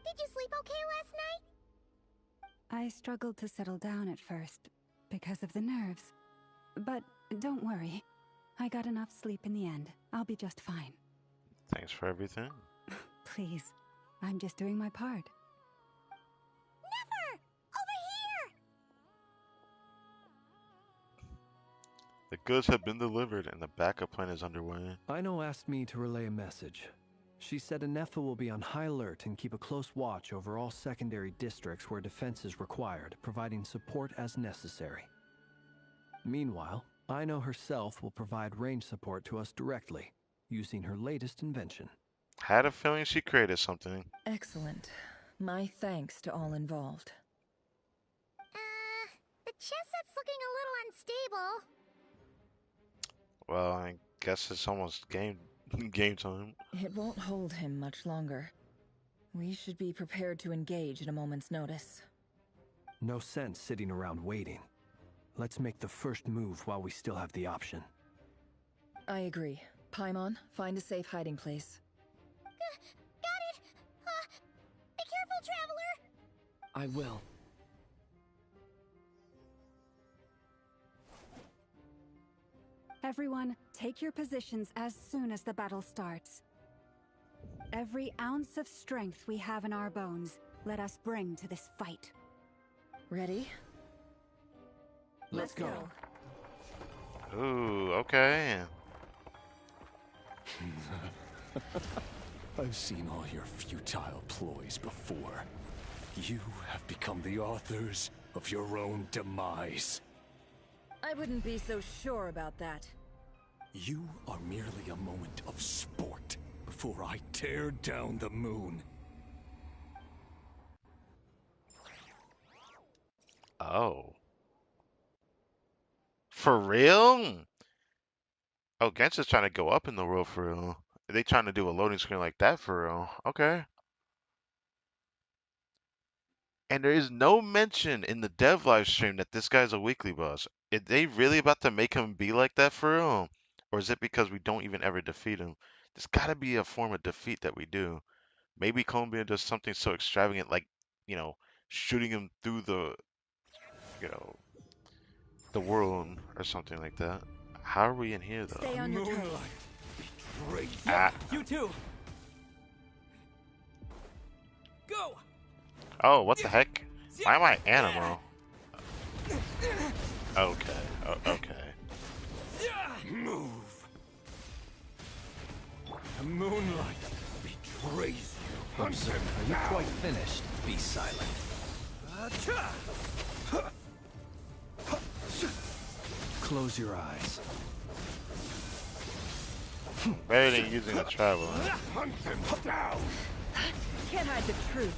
Did you sleep okay last night? I struggled to settle down at first, because of the nerves. But don't worry. I got enough sleep in the end. I'll be just fine. Thanks for everything. Please, I'm just doing my part. Never! Over here! The goods have been delivered and the backup plan is underway. Aino asked me to relay a message. She said Anefa will be on high alert and keep a close watch over all secondary districts where defense is required, providing support as necessary. Meanwhile, Aino herself will provide range support to us directly, using her latest invention. Had a feeling she created something. Excellent. My thanks to all involved. The chess set's looking a little unstable. Well, I guess it's almost game time. It won't hold him much longer. We should be prepared to engage at a moment's notice. No sense sitting around waiting. Let's make the first move while we still have the option. I agree. Paimon, find a safe hiding place. Got it! Be careful, Traveler! I will. Everyone, take your positions as soon as the battle starts. Every ounce of strength we have in our bones, let us bring to this fight. Ready? Let's go. Ooh, okay. I've seen all your futile ploys before. You have become the authors of your own demise. I wouldn't be so sure about that. You are merely a moment of sport before I tear down the moon. Oh. For real? Oh, Genshin's trying to go up in the world for real. They trying to do a loading screen like that for real. Okay. And there is no mention in the dev live stream that this guy's a weekly boss. Are they really about to make him be like that for real? Or is it because we don't even ever defeat him? There's gotta be a form of defeat that we do. Maybe Columbia does something so extravagant like, shooting him through you know, the world or something like that. How are we in here though? Stay on your toes. Yep, you too. Go! Oh, what the heck? Why am I animal? Okay. Okay. Move. The moonlight betrays you. Observe. Are you quite finished? Be silent. Close your eyes. Better than using a travel. Hunt them down. Can't hide the truth.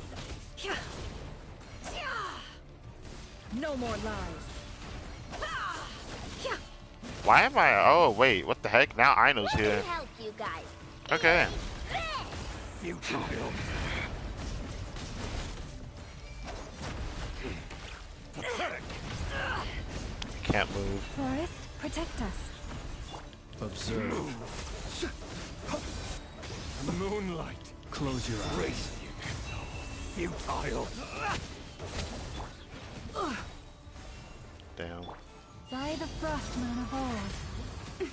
No more lies. Why am I? Oh wait, what the heck? Now Ino's here. Help you guys. Okay. Futile. Pathetic. Can't move. Forest, protect us. Observe. The moonlight. Close your eyes. Race you. Futile. Damn. By the frost moon of old.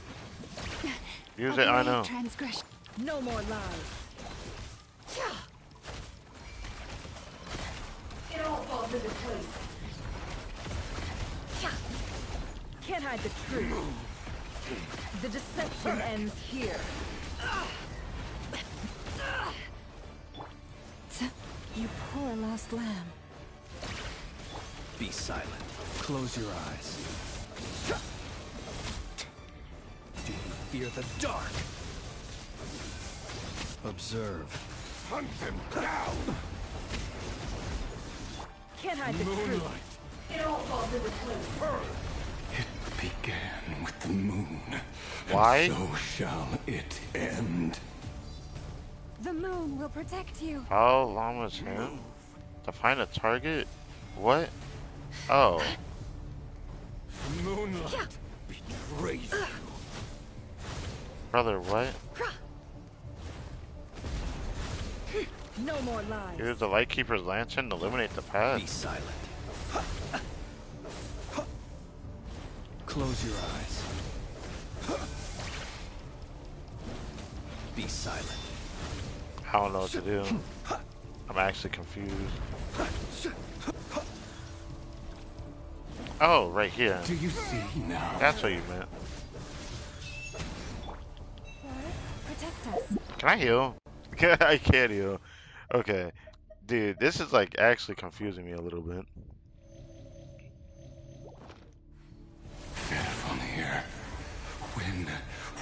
Use it, I know. Transgression. No more lies. It all falls into place. Can't hide the truth. The deception ends here. You poor lost lamb. Be silent. Close your eyes. Do you fear the dark? Observe. Hunt them down. Can't hide the truth. Moonlight. It all falls into place. It began with the moon. Why? And so shall it end. The moon will protect you. How long was him? To find a target? What? Oh. The moonlight betrays you. Brother, what? No more lies. Use the Lightkeeper's Lantern to illuminate the path. Be silent. Close your eyes. Be silent. I don't know what to do. I'm actually confused. Oh, right here. Do you see now? That's what you meant. Protect us. Can I heal? I can't heal. Okay. Dude, this is like actually confusing me a little bit. Fairfonir, when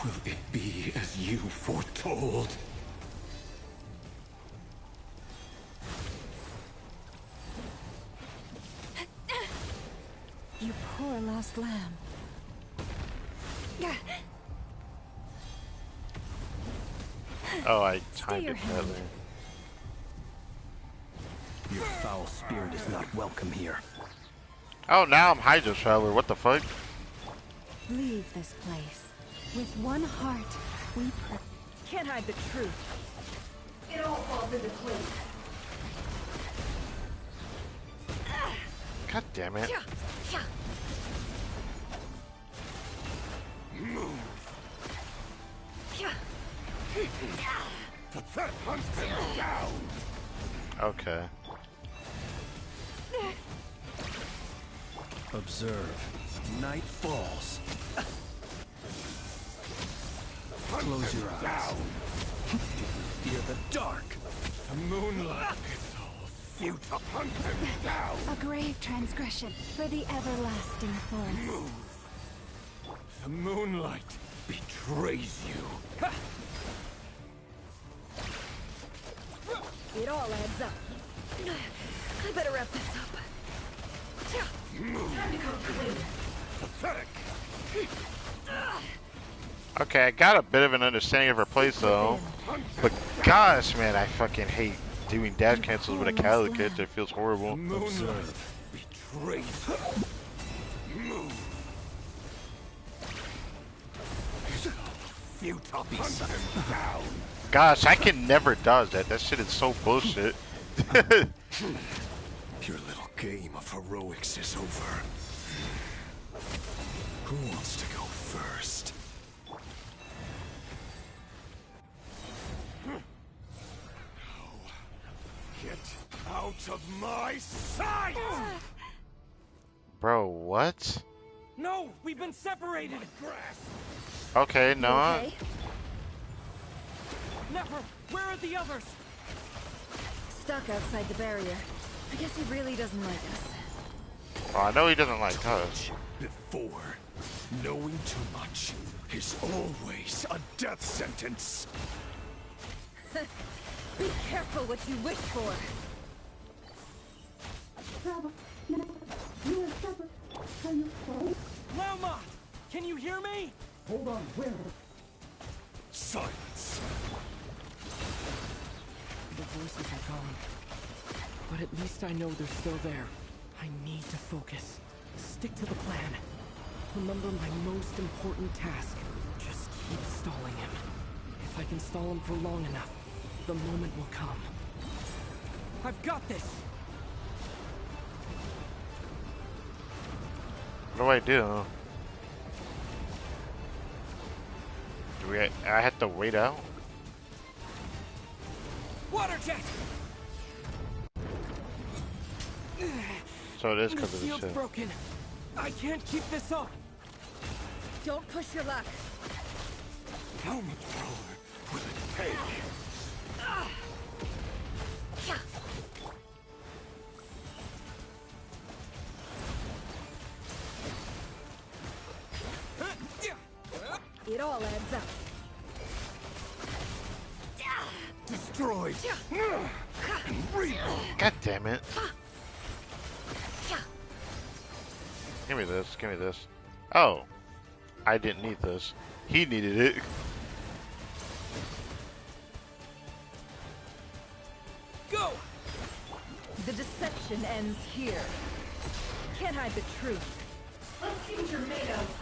will it be as you foretold? You poor lost lamb. Oh, I timed it badly. Your foul spirit is not welcome here. Oh, now I'm Hydro Traveler. What the fuck? Leave this place. With one heart, we pray. Can't hide the truth. It all falls into place. God damn it. Move. Pathetic, hunt them down. Okay. Observe. Night falls. Close your eyes. Fear the dark. The moonlight. It's all futile. Hunt them down. A grave transgression for the everlasting forest. Move. The moonlight betrays you. It all adds up. I better wrap this up. Move. Time to come clean. Pathetic. Okay, I got a bit of an understanding of her playstyle. But gosh, man, I fucking hate doing dash cancels with a Cali character. It feels horrible. Observe. Betrays you. Move. Futile. Hunt them down. Gosh, I can never dodge that. That shit is so bullshit. Your little game of heroics is over. Who wants to go first? Get Out of my sight! Bro, what? No, we've been separated. Okay, no. Okay? Never. Where are the others? Stuck outside the barrier. I guess he really doesn't like us. Oh, I know he doesn't like us. Before, knowing too much is always a death sentence. Be careful what you wish for. Lama! Can you hear me? Hold on, where? Silence. The voices are gone. But at least I know they're still there. I need to focus. Stick to the plan. Remember my most important task. Just keep stalling him. If I can stall him for long enough, the moment will come. I've got this! What do I do? I have to wait out? Water jet! So it is because of the shield's ship. broken. I can't keep this up. Don't push your luck. How much power will it take? It all adds up. Destroyed. God damn it. Give me this, give me this. Oh. I didn't need this. He needed it. Go! The deception ends here. Can't hide the truth. Let's see what you're made of.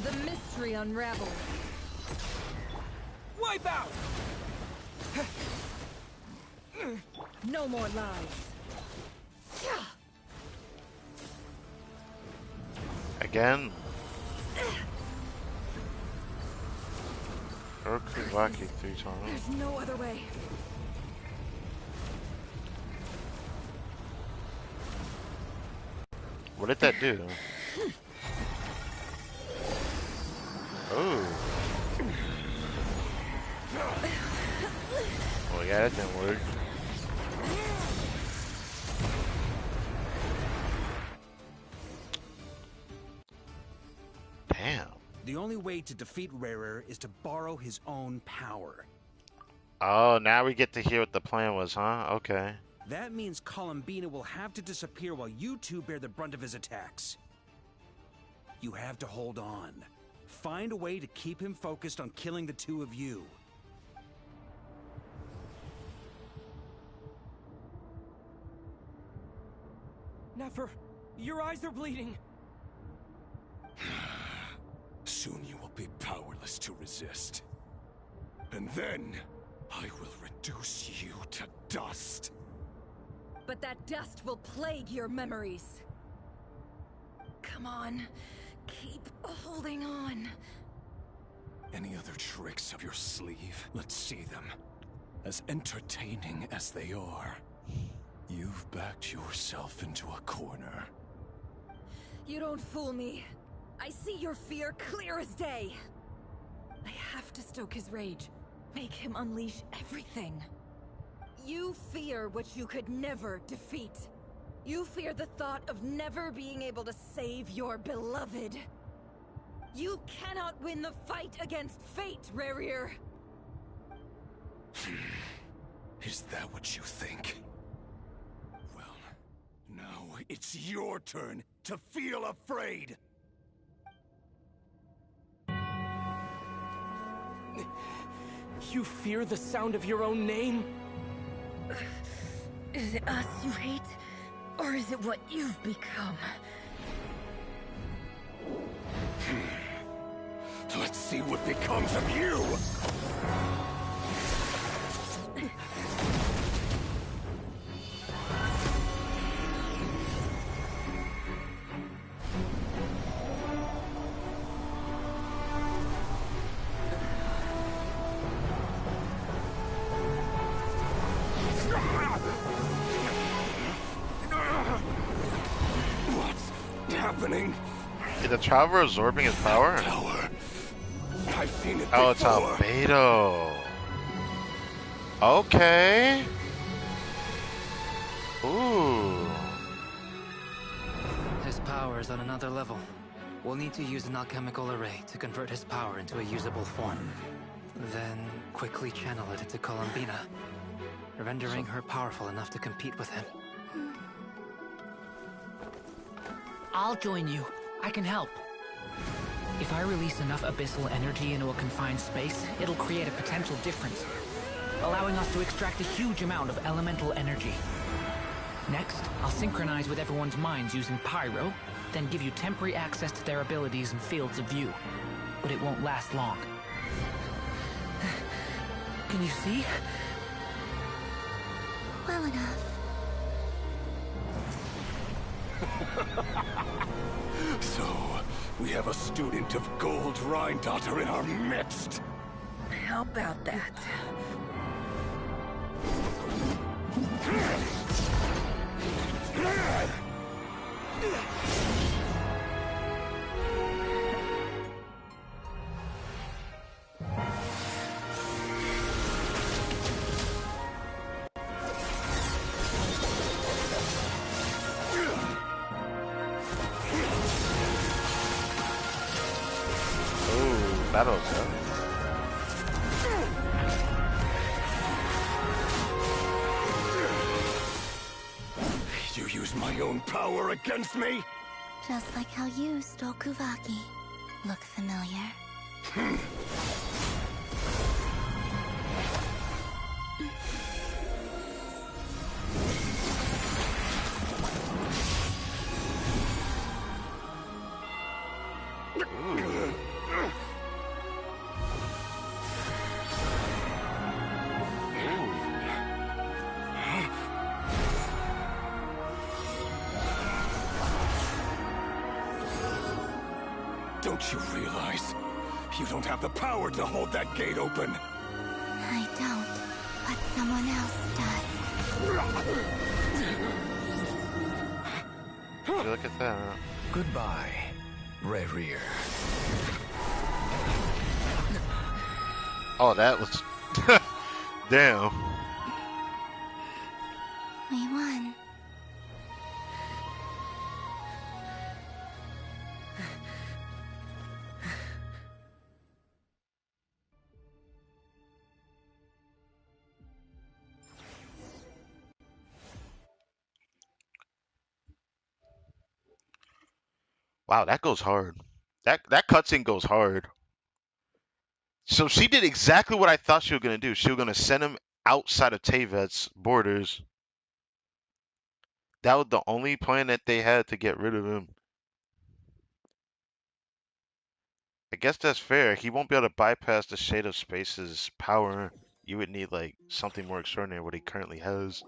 The mystery unravels. Wipe out! No more lies. Again? Urkuzaki 3 times. There's no other way. What did that do? Oh. Well, yeah, that didn't work. Damn. The only way to defeat Rarer is to borrow his own power. Oh, now we get to hear what the plan was, huh? Okay. That means Columbina will have to disappear while you two bear the brunt of his attacks. You have to hold on. Find a way to keep him focused on killing the two of you. Nefer, your eyes are bleeding. Soon you will be powerless to resist. And then, I will reduce you to dust. But that dust will plague your memories. Come on. Keep holding on. Any other tricks up your sleeve? Let's see them. As entertaining as they are, you've backed yourself into a corner. You don't fool me. I see your fear clear as day. I have to stoke his rage. Make him unleash everything. You fear what you could never defeat. You fear the thought of never being able to save your beloved. You cannot win the fight against fate, Rarir. Is that what you think? Well, now it's your turn to feel afraid! You fear the sound of your own name? Is it us you hate? Or is it what you've become? Let's see what becomes of you! happening? Is the traveler absorbing his power? I've seen it Oh, before. it's albedo. Okay. Ooh. His power is on another level. We'll need to use an alchemical array to convert his power into a usable form. Then quickly channel it into Columbina, rendering her powerful enough to compete with him. I'll join you. I can help. If I release enough abyssal energy into a confined space, it'll create a potential difference, allowing us to extract a huge amount of elemental energy. Next, I'll synchronize with everyone's minds using pyro, then give you temporary access to their abilities and fields of view. But it won't last long. Can you see? Well enough. So, we have a student of Gold Rhine-Daughter in our midst. How about that? Ooh, battles, huh? You use my own power against me? Just like how you stole Kuvaki. Look familiar? Don't you realize? You don't have the power to hold that gate open. I don't, but someone else does. Look at that. Goodbye, Rerir. Oh, that was... Damn. We won. Wow, that goes hard. That cutscene goes hard. So she did exactly what I thought she was gonna do. She was gonna send him outside of Tevet's borders. That was the only plan that they had to get rid of him. I guess that's fair. He won't be able to bypass the Shade of Space's power. You would need like something more extraordinary what he currently has.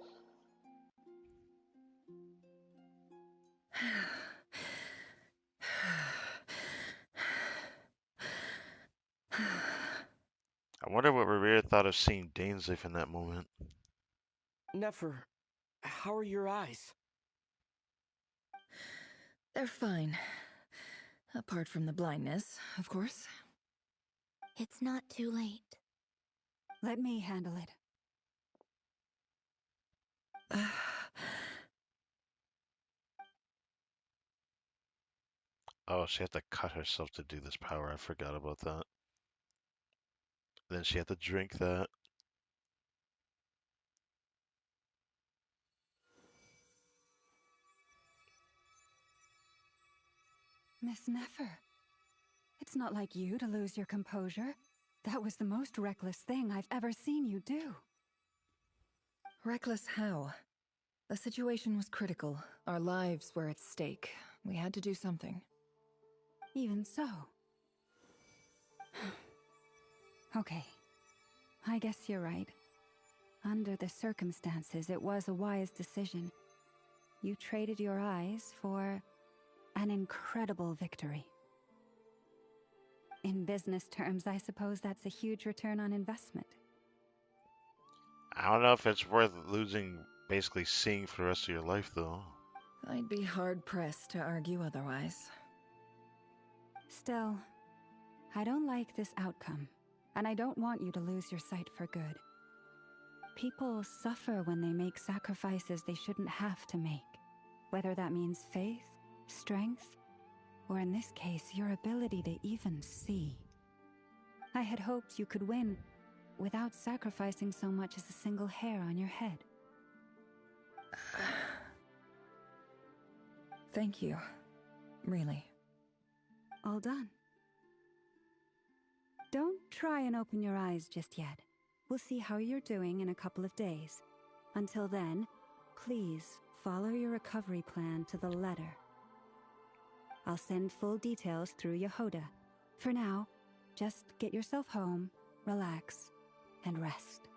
I wonder what Revere thought of seeing Dainsleif in that moment. Nefer, how are your eyes? They're fine. Apart from the blindness, of course. It's not too late. Let me handle it. Oh, she had to cut herself to do this power. I forgot about that. Then she had to drink that. Miss Nefer, it's not like you to lose your composure. That was the most reckless thing I've ever seen you do. Reckless how? The situation was critical. Our lives were at stake. We had to do something. Even so. Okay. I guess you're right. Under the circumstances, it was a wise decision. You traded your eyes for an incredible victory. In business terms, I suppose that's a huge return on investment. I don't know if it's worth losing, basically seeing for the rest of your life, though. I'd be hard-pressed to argue otherwise. Still, I don't like this outcome, and I don't want you to lose your sight for good. People suffer when they make sacrifices they shouldn't have to make, whether that means faith, strength, or in this case, your ability to even see. I had hoped you could win without sacrificing so much as a single hair on your head. Thank you. Really. All done. Don't try and open your eyes just yet. We'll see how you're doing in a couple of days. Until then, please follow your recovery plan to the letter. I'll send full details through Yehoda. For now, just get yourself home, relax, and rest.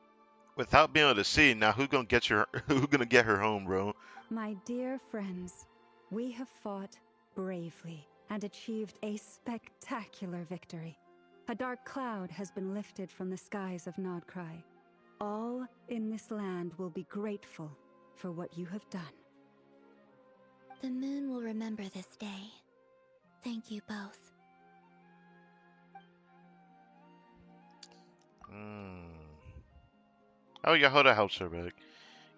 Without being able to see, now who's gonna get her home, bro? My dear friends, we have fought bravely and achieved a spectacular victory. A dark cloud has been lifted from the skies of KRAI. All in this land will be grateful for what you have done. The moon will remember this day. Thank you both. Oh, Yehoda helps her back.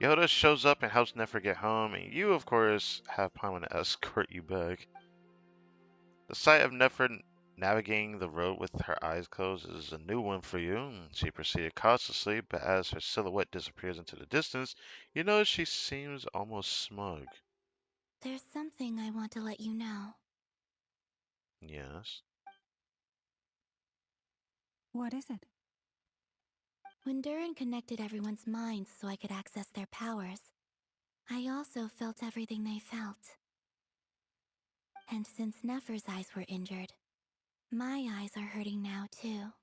Yehoda shows up and helps Nefer get home, and you, of course, have Paimon escort you back. The sight of Nefer navigating the road with her eyes closed is a new one for you. She proceeded cautiously, but as her silhouette disappears into the distance, you notice she seems almost smug. There's something I want to let you know. Yes? What is it? When Durin connected everyone's minds so I could access their powers, I also felt everything they felt. And since Nefer's eyes were injured, my eyes are hurting now too.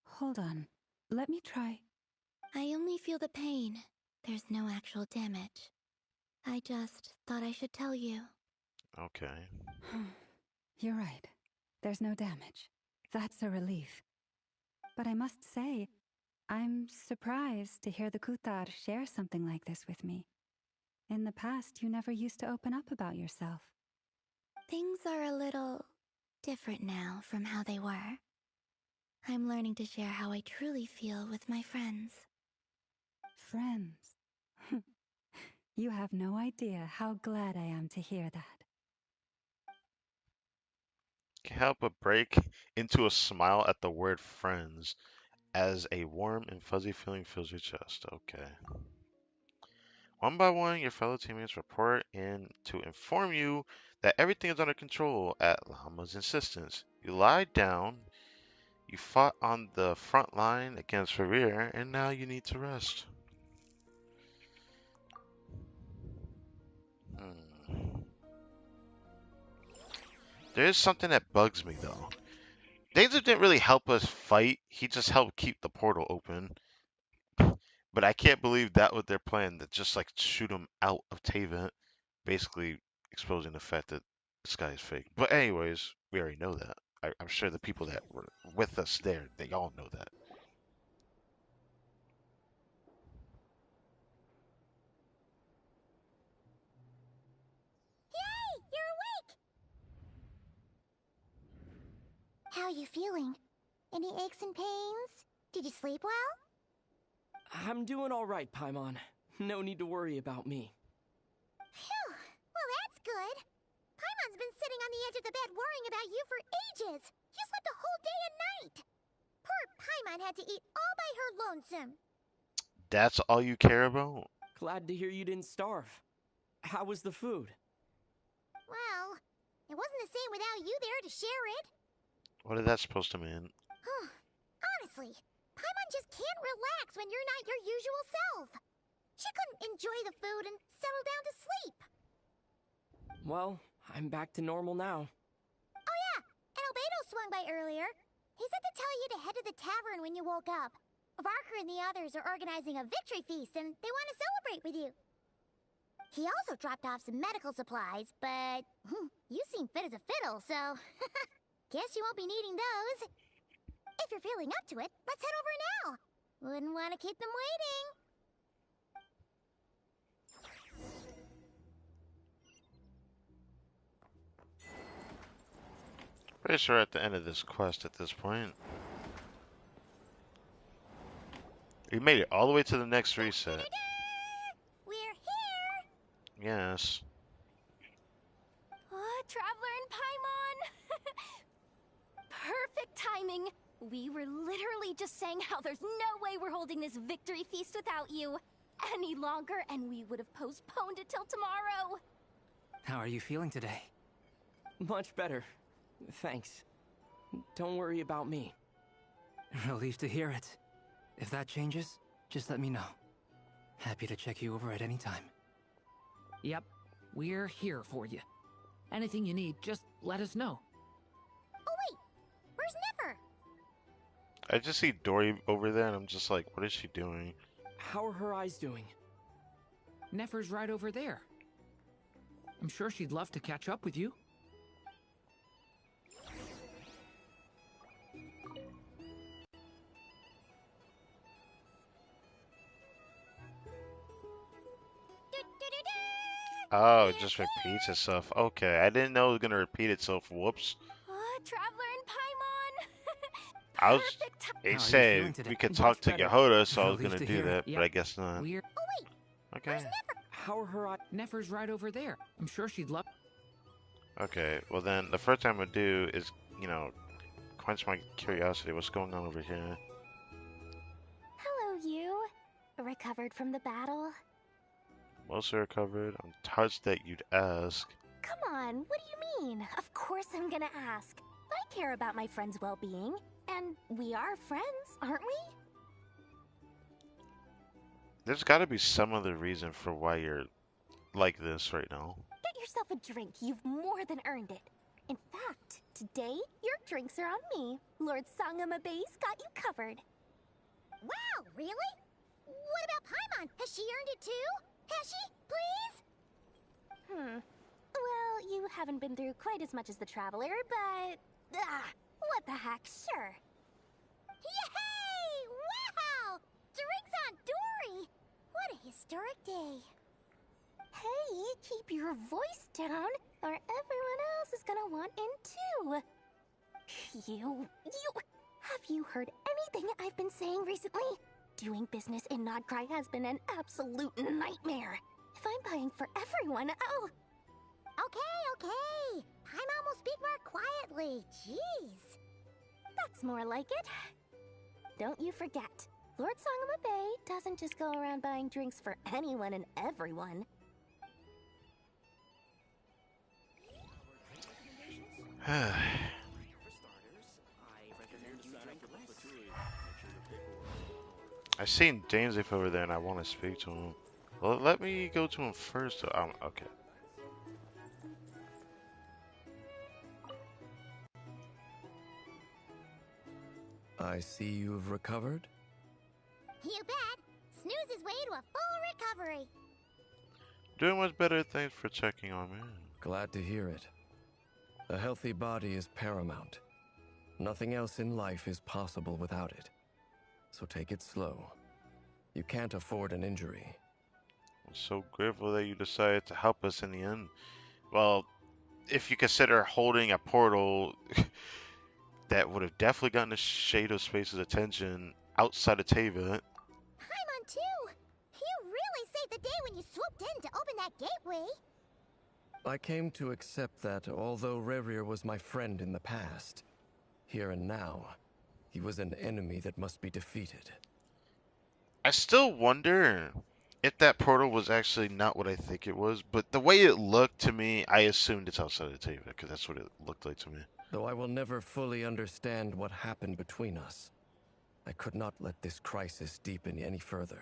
Hold on. Let me try. I only feel the pain. There's no actual damage. I just thought I should tell you. Okay. You're right. There's no damage. That's a relief. But I must say, I'm surprised to hear the Kutar share something like this with me. In the past, you never used to open up about yourself. Things are a little different now from how they were. I'm learning to share how I truly feel with my friends. Friends? You have no idea how glad I am to hear that. Can't help but break into a smile at the word friends as a warm and fuzzy feeling fills your chest. Okay. One by one, your fellow teammates report in to inform you that everything is under control at Llama's insistence. You lie down, you fought on the front line against Revere, and now you need to rest. There is something that bugs me though. Danger didn't really help us fight, he just helped keep the portal open. But I can't believe that was their plan, to just like shoot him out of Tavent, basically exposing the fact that this guy is fake. But anyways, we already know that. I'm sure the people that were with us there, they all know that. Yay! You're awake! How are you feeling? Any aches and pains? Did you sleep well? I'm doing all right, Paimon. No need to worry about me. Phew! Well, that's good. Paimon's been sitting on the edge of the bed worrying about you for ages. You slept a whole day and night. Poor Paimon had to eat all by her lonesome. That's all you care about? Glad to hear you didn't starve. How was the food? Well, it wasn't the same without you there to share it. What is that supposed to mean? Honestly, Paimon just can't relax when you're not your usual self. She couldn't enjoy the food and settle down to sleep. Well, I'm back to normal now. Oh yeah, and Albedo swung by earlier. He said to tell you to head to the tavern when you woke up. Varker and the others are organizing a victory feast and they want to celebrate with you. He also dropped off some medical supplies, but you seem fit as a fiddle, so guess you won't be needing those. If you're feeling up to it, let's head over now. Wouldn't want to keep them waiting. Pretty sure we're at the end of this quest at this point. We made it all the way to the next reset. We're here! Yes. Traveler and Paimon! Perfect timing! We were literally just saying how there's no way we're holding this victory feast without you any longer, and we would have postponed it till tomorrow. How are you feeling today? Much better. Thanks. Don't worry about me. Relieved to hear it. If that changes, just let me know. Happy to check you over at any time. Yep, we're here for you. Anything you need, just let us know. Oh wait, where's Nefer? I just see Dory over there and I'm just like, what is she doing? How are her eyes doing? Nefer's right over there. I'm sure she'd love to catch up with you. Oh, it just repeats itself. Okay, I didn't know it was gonna repeat itself. Whoops. Traveler and Paimon! I was. How It are you said feeling today? we could Much talk to better. Yehoda, so I was Relieved gonna to do hear it. that, but Yep. I guess not. We're... Oh wait, Okay. How are her eyes? Nefer's right over there. I'm sure she'd love... Okay, well then, the first thing I'm gonna do is, quench my curiosity. What's going on over here? Hello, you. Recovered from the battle? Mostly recovered. I'm touched that you'd ask. Come on, what do you mean? Of course I'm gonna ask. I care about my friend's well-being, and we are friends, aren't we? There's gotta be some other reason for why you're like this right now. Get yourself a drink. You've more than earned it. In fact, today, your drinks are on me. Lord Sangamabe's got you covered. Wow, really? What about Paimon? Has she earned it too? Has she? Please? Well, you haven't been through quite as much as the Traveler, but... what the heck, sure. Yay! Wow! Drinks on Dory! What a historic day. Hey, keep your voice down, or everyone else is gonna want in too. Have you heard anything I've been saying recently? Doing business in Nodcry has been an absolute nightmare. If I'm buying for everyone, oh... Okay. Paimon will speak more quietly. Jeez. That's more like it. Don't you forget, Lord Sangamabe doesn't just go around buying drinks for anyone and everyone. I've seen Jamesif over there and I want to speak to him. Well, let me go to him first. Okay. I see you've recovered? You bet. Snooze his way to a full recovery. Doing much better. Thanks for checking on me. Glad to hear it. A healthy body is paramount. Nothing else in life is possible without it. So take it slow. You can't afford an injury. I'm so grateful that you decided to help us in the end. Well, if you consider holding a portal that would have definitely gotten the Shade of Space's attention outside of Teyvat. Paimon too! You really saved the day when you swooped in to open that gateway. I came to accept that although Rerir was my friend in the past, here and now, he was an enemy that must be defeated. I still wonder if that portal was actually not what I think it was, but the way it looked to me, I assumed it's outside of Teyvat, because that's what it looked like to me. Though I will never fully understand what happened between us, I could not let this crisis deepen any further.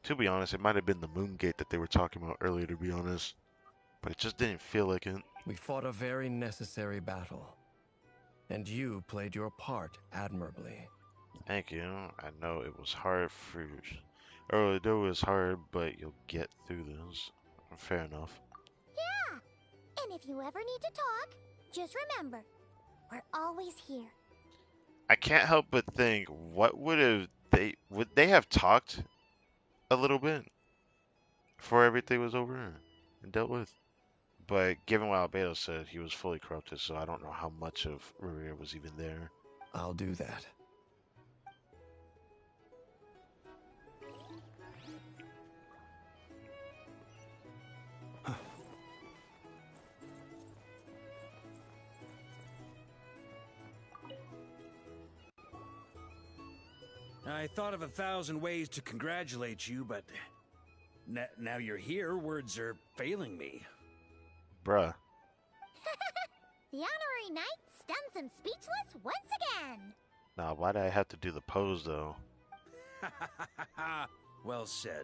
To be honest, it might have been the moon gate that they were talking about earlier, to be honest. But it just didn't feel like it. We fought a very necessary battle, and you played your part admirably. Thank you. I know it was hard for you. Earlier, it was hard, but you'll get through this. Fair enough. Yeah! And if you ever need to talk, just remember, we're always here. I can't help but think, what would they have talked a little bit before everything was over and dealt with? But given what Albedo said, he was fully corrupted, so I don't know how much of Revere was even there. I'll do that. I thought of 1,000 ways to congratulate you, but now you're here, words are failing me. Bruh. The honorary knight stuns them speechless once again. Now, why did I have to do the pose, though? Well said.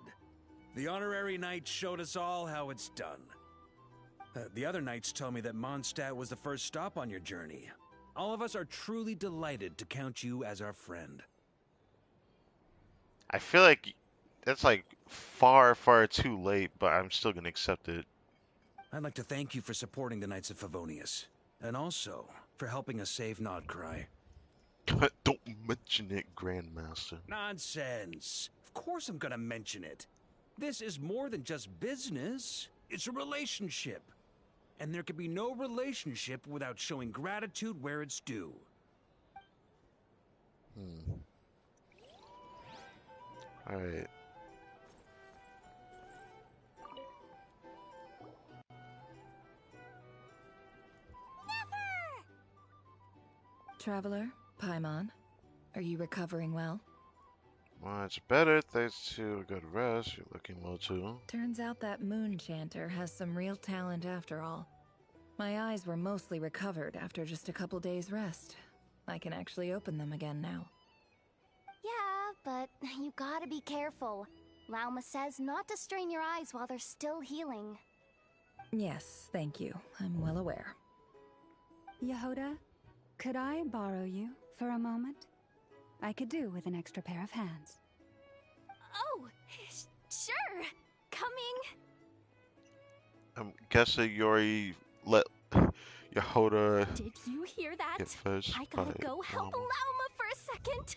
The honorary knight showed us all how it's done. The other knights told me that Mondstadt was the first stop on your journey. All of us are truly delighted to count you as our friend. I feel like that's like far, far too late, but I'm still gonna accept it. I'd like to thank you for supporting the Knights of Favonius, and also for helping us save Nodcry. Don't mention it, Grandmaster. Nonsense. Of course I'm gonna mention it. This is more than just business. It's a relationship. And there can be no relationship without showing gratitude where it's due. Alright. Traveler, Paimon, are you recovering well? Much better, thanks to a good rest. You're looking well too. Turns out that moon chanter has some real talent after all. My eyes were mostly recovered after just a couple days rest. I can actually open them again now. Yeah, but you gotta be careful. Lauma says not to strain your eyes while they're still healing. Yes, thank you. I'm well aware. Yehoda, could I borrow you for a moment? I could do with an extra pair of hands. Oh, sure. Coming. I'm guessing Yori let Yehoda Did you hear that? get fetched I gotta by go help Mama. Lauma for a second.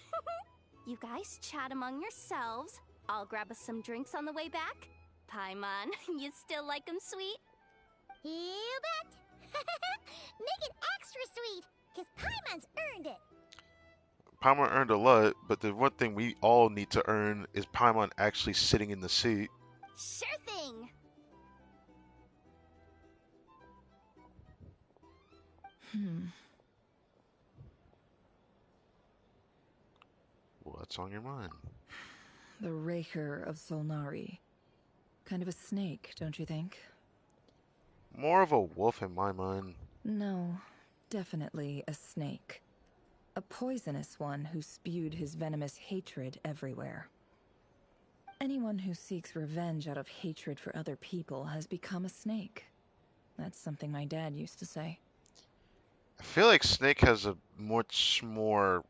You guys chat among yourselves. I'll grab us some drinks on the way back. Paimon, you still like 'em sweet? You bet. Make it extra sweet, because Paimon's earned it. Paimon earned a lot, but the one thing we all need to earn is Paimon actually sitting in the seat. Sure thing. What's on your mind? The Raker of Solnari. Kind of a snake, don't you think? More of a wolf in my mind. No, definitely a snake. A poisonous one who spewed his venomous hatred everywhere. Anyone who seeks revenge out of hatred for other people has become a snake. That's something my dad used to say. I feel like snake has a much more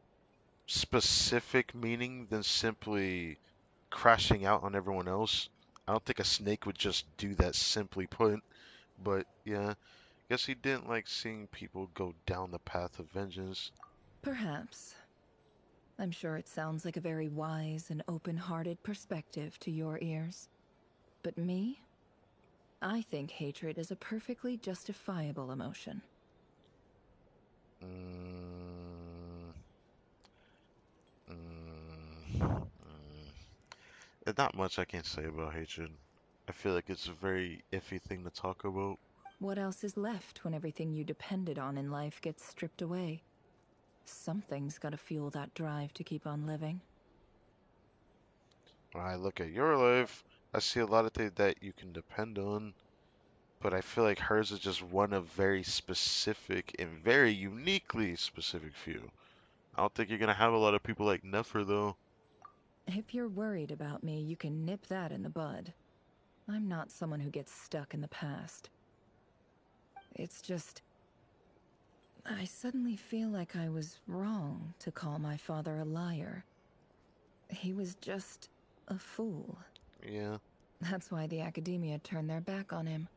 specific meaning than simply crashing out on everyone else. I don't think a snake would just do that, simply put. But yeah, guess he didn't like seeing people go down the path of vengeance. Perhaps. I'm sure it sounds like a very wise and open-hearted perspective to your ears. But me? I think hatred is a perfectly justifiable emotion. There's not much I can say about hatred. I feel like it's a very iffy thing to talk about. What else is left when everything you depended on in life gets stripped away? Something's gotta fuel that drive to keep on living. When I look at your life, I see a lot of things that you can depend on, but I feel like hers is just one of very specific and very uniquely specific few. I don't think you're gonna have a lot of people like Nefer though. If you're worried about me, you can nip that in the bud. I'm not someone who gets stuck in the past. It's just... I suddenly feel like I was wrong to call my father a liar. He was just a fool. Yeah. That's why the Academia turned their back on him,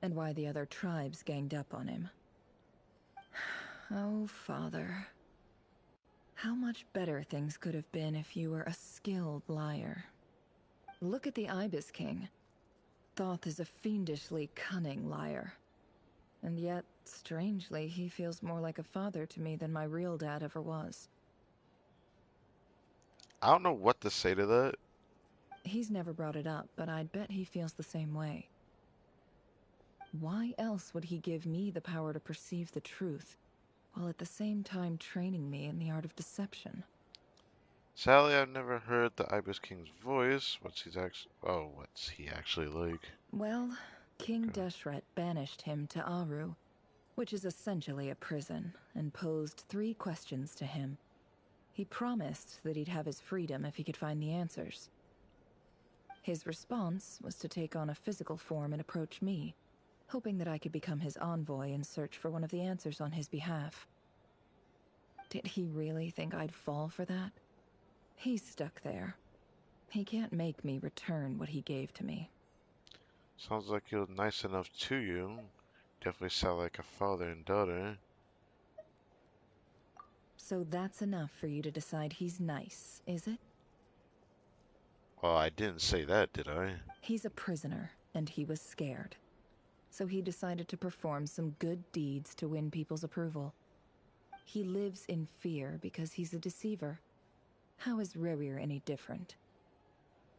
and why the other tribes ganged up on him. Oh, Father. How much better things could have been if you were a skilled liar. Look at the Ibis King. Thoth is a fiendishly cunning liar. And yet, strangely, he feels more like a father to me than my real dad ever was. I don't know what to say to that. He's never brought it up, but I'd bet he feels the same way. Why else would he give me the power to perceive the truth, while at the same time training me in the art of deception? Sadly, I've never heard the Ibis King's voice. What's he actually like? Well, King Deshret banished him to Aru, which is essentially a prison, and posed 3 questions to him. He promised that he'd have his freedom if he could find the answers. His response was to take on a physical form and approach me, hoping that I could become his envoy and search for one of the answers on his behalf. Did he really think I'd fall for that? He's stuck there. He can't make me return what he gave to me. Sounds like he was nice enough to you. Definitely sound like a father and daughter. So that's enough for you to decide he's nice, is it? Well, I didn't say that, did I? He's a prisoner, and he was scared. So he decided to perform some good deeds to win people's approval. He lives in fear because he's a deceiver. How is Rerir any different?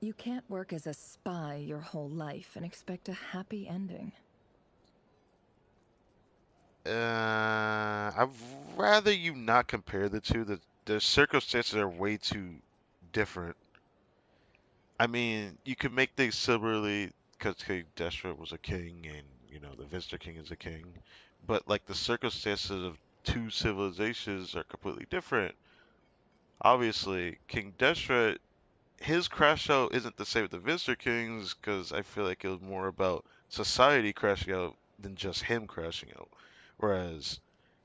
You can't work as a spy your whole life and expect a happy ending. I'd rather you not compare the two. The circumstances are way too different. I mean, you could make things similarly because King Deshret was a king, and the Visitor King is a king, but like the circumstances of two civilizations are completely different. Obviously, King Deshret, his crash out isn't the same with the Visitor Kings because I feel like it was more about society crashing out than just him crashing out. Whereas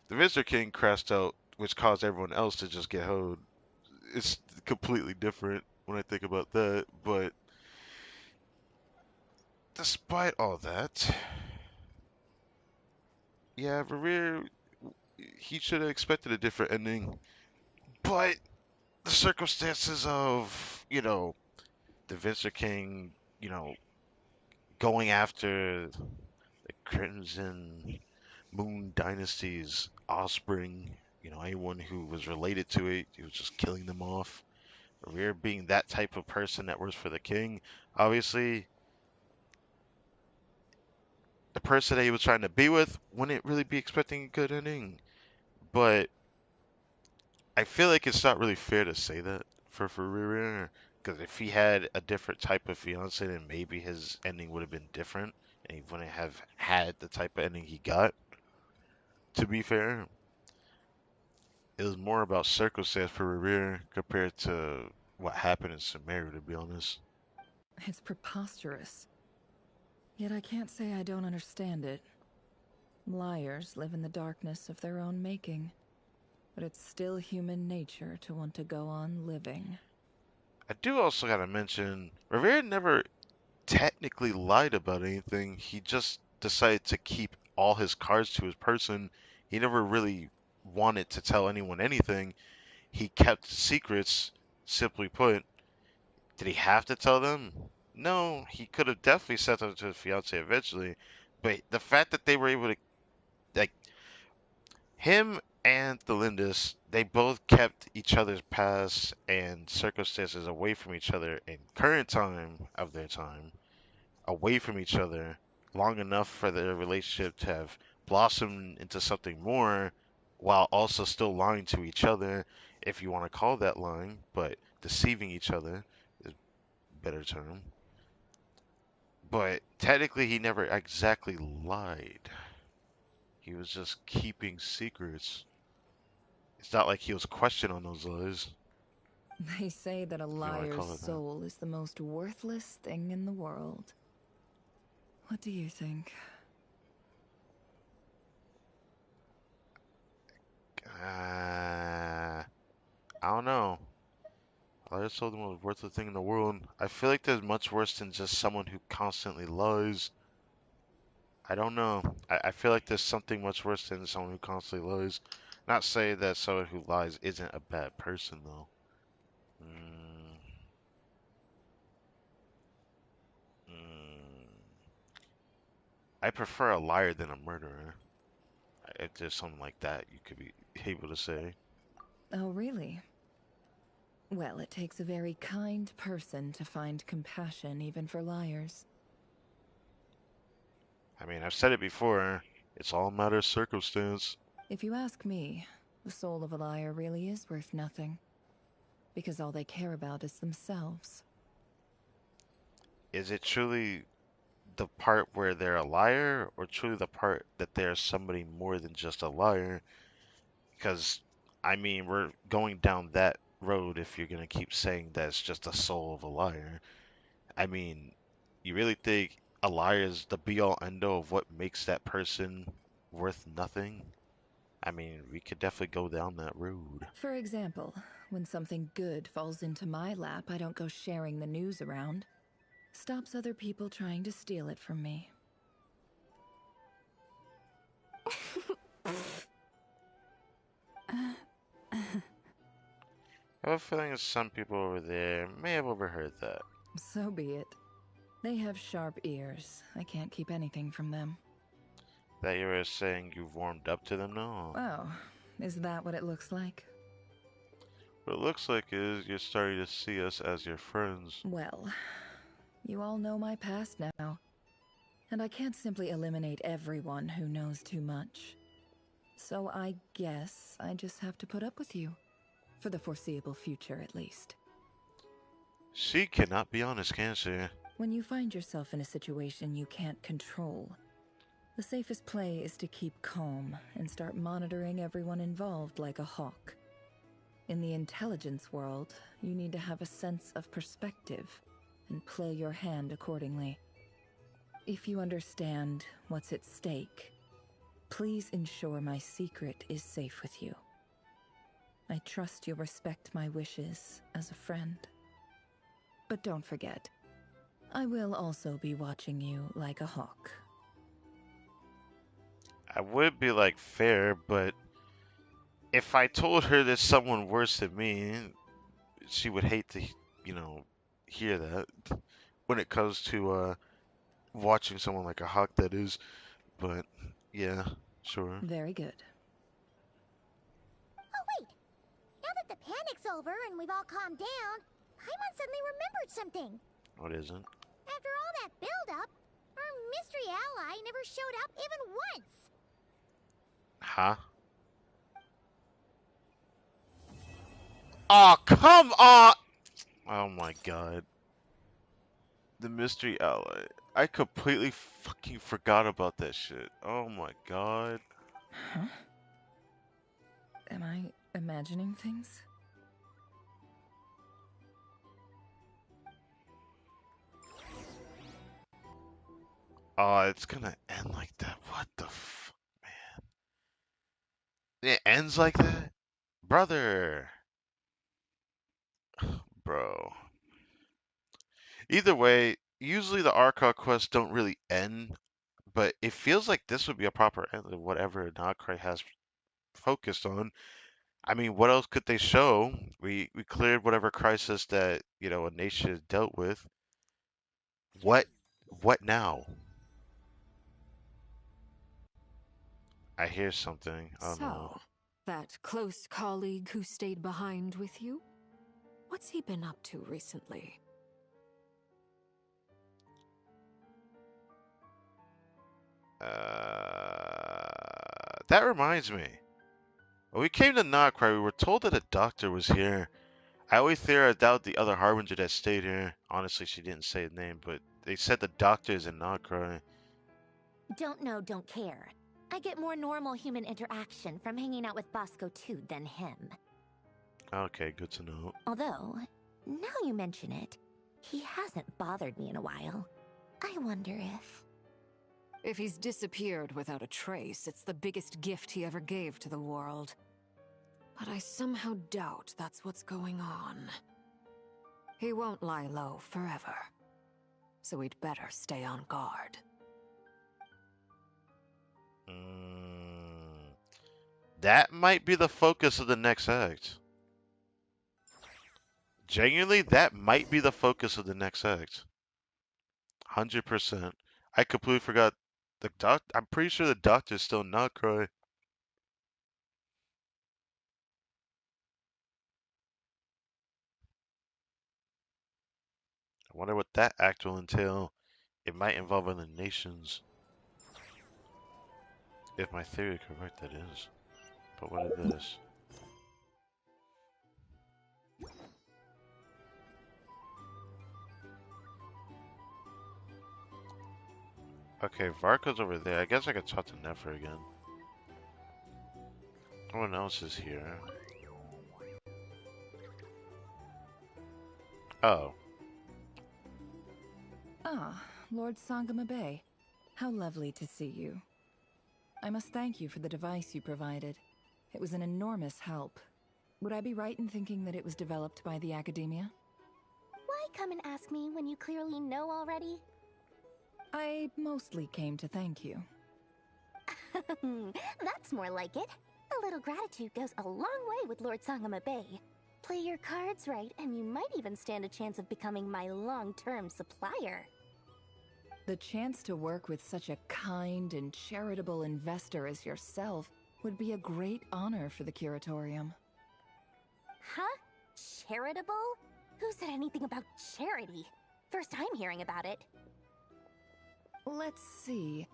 the Visitor King crashed out, which caused everyone else to just get hoed. It's completely different when I think about that. But despite all that, yeah, Revere, he should have expected a different ending. But the circumstances of, the Visitor King, you know, going after the Crimson Moon Dynasty's offspring, anyone who was related to it, he was just killing them off. Revere being that type of person that works for the king, obviously the person that he was trying to be with wouldn't really be expecting a good ending. But I feel like it's not really fair to say that for Revere, because if he had a different type of fiance, then maybe his ending would have been different, and he wouldn't have had the type of ending he got. To be fair, it was more about circumstance for Revere compared to what happened in Sumeru, to be honest. It's preposterous. Yet I can't say I don't understand it. Liars live in the darkness of their own making. But it's still human nature to want to go on living. I do also gotta mention, Revere never technically lied about anything. He just decided to keep all his cards to his person. He never really wanted to tell anyone anything. He kept secrets, simply put. Did he have to tell them? No, he could have definitely said them to his fiance eventually. But the fact that they were able to, like, him and the Lindis, they both kept each other's past and circumstances away from each other in current time of their time, away from each other long enough for their relationship to have blossomed into something more while also still lying to each other, if you want to call that lying, but deceiving each other is a better term. But technically, he never exactly lied. He was just keeping secrets. It's not like he was questioned on those lies, They say that a if you want to liar's call it that. soul is the most worthless thing in the world. What do you think? I don't know. Liars told the most worthless thing in the world. I feel like there's much worse than just someone who constantly lies. I don't know. I feel like there's something much worse than someone who constantly lies. Not saying that someone who lies isn't a bad person, though. Mm, mm. I prefer a liar than a murderer. if there's something like that you could be able to say. Oh, really? Well, it takes a very kind person to find compassion even for liars. I mean, I've said it before. It's all a matter of circumstance. If you ask me, the soul of a liar really is worth nothing. Because all they care about is themselves. Is it truly the part where they're a liar, or truly the part that they're somebody more than just a liar? Because, I mean, we're going down that road if you're gonna keep saying that it's just a soul of a liar. I mean, you really think a liar is the be all end all of what makes that person worth nothing? I mean, we could definitely go down that road. For example, when something good falls into my lap, I don't go sharing the news around. Stops other people trying to steal it from me. I have a feeling that some people over there may have overheard that. So be it. They have sharp ears. I can't keep anything from them. That you were saying you've warmed up to them now? Oh, is that what it looks like? What it looks like is you're starting to see us as your friends. Well, you all know my past now. And I can't simply eliminate everyone who knows too much. So I guess I just have to put up with you. For the foreseeable future, at least. She cannot be honest, can she? When you find yourself in a situation you can't control, the safest play is to keep calm and start monitoring everyone involved like a hawk. In the intelligence world, you need to have a sense of perspective and play your hand accordingly. If you understand what's at stake, please ensure my secret is safe with you. I trust you'll respect my wishes as a friend. But don't forget, I will also be watching you like a hawk. I would be like fair, but if I told her there's someone worse than me, she would hate to, hear that. When it comes to watching someone like a hawk, that is. But yeah, sure. Very good. Oh, wait! Now that the panic's over and we've all calmed down, Paimon suddenly remembered something. What isn't? After all that build-up, our mystery ally never showed up even once. Huh? Oh, come on! Oh my god. The mystery ally. I completely fucking forgot about that shit. Oh my god. Huh? Am I imagining things? Oh, it's gonna end like that. What the man? It ends like that? Brother. Bro. Either way, usually the Archon quests don't really end, but it feels like this would be a proper end of whatever Nocray has focused on. I mean, what else could they show? We cleared whatever crisis that, a nation has dealt with. What what now? I hear something. Oh no. So, that close colleague who stayed behind with you? What's he been up to recently? That reminds me. When we came to Nocray, we were told that a doctor was here. I always theorized out the other Harbinger that stayed here. Honestly, she didn't say the name, but they said the doctor is in Nocray. Don't know, don't care. I get more normal human interaction from hanging out with Bosco 2 than him. Okay, good to know. Although, now you mention it, he hasn't bothered me in a while. I wonder if... If he's disappeared without a trace, it's the biggest gift he ever gave to the world. But I somehow doubt that's what's going on. He won't lie low forever. So we'd better stay on guard. That might be the focus of the next act. Genuinely, that might be the focus of the next act. 100%. I completely forgot the I'm pretty sure the doctor's still not Croy. Wonder what that act will entail. It might involve other nations. If my theory is correct, that is. But what is this? Okay, Varka's over there. I guess I could talk to Nefer again. No one else is here. Oh. Ah, Lord Sangama Bay. How lovely to see you. I must thank you for the device you provided. It was an enormous help. Would I be right in thinking that it was developed by the Academia? Why come and ask me when you clearly know already? I mostly came to thank you. That's more like it. A little gratitude goes a long way with Lord Sangama Bay. Play your cards right, and you might even stand a chance of becoming my long-term supplier. The chance to work with such a kind and charitable investor as yourself would be a great honor for the Curatorium. Huh? Charitable? Who said anything about charity? First time hearing about it. Let's see.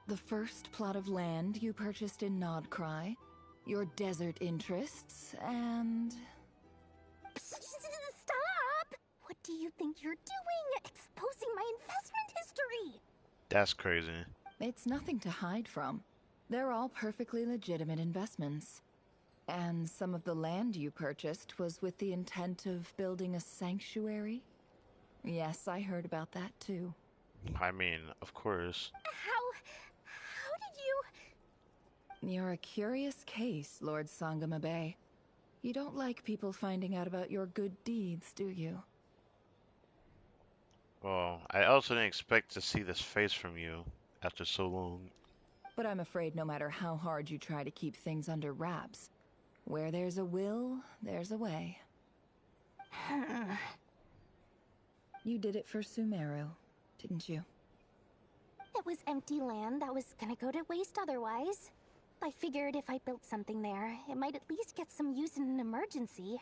The first plot of land you purchased in KRAI, your desert interests, and... Stop! What do you think you're doing? Exposing my investment history! That's crazy. It's nothing to hide from. They're all perfectly legitimate investments. And some of the land you purchased was with the intent of building a sanctuary? Yes, I heard about that too. I mean, of course. How did you... You're a curious case, Lord Sangama Bay. You don't like people finding out about your good deeds, do you? Well, I also didn't expect to see this face from you after so long. But I'm afraid no matter how hard you try to keep things under wraps, where there's a will, there's a way. You did it for Sumeru, didn't you? It was empty land that was gonna go to waste otherwise. I figured if I built something there, it might at least get some use in an emergency.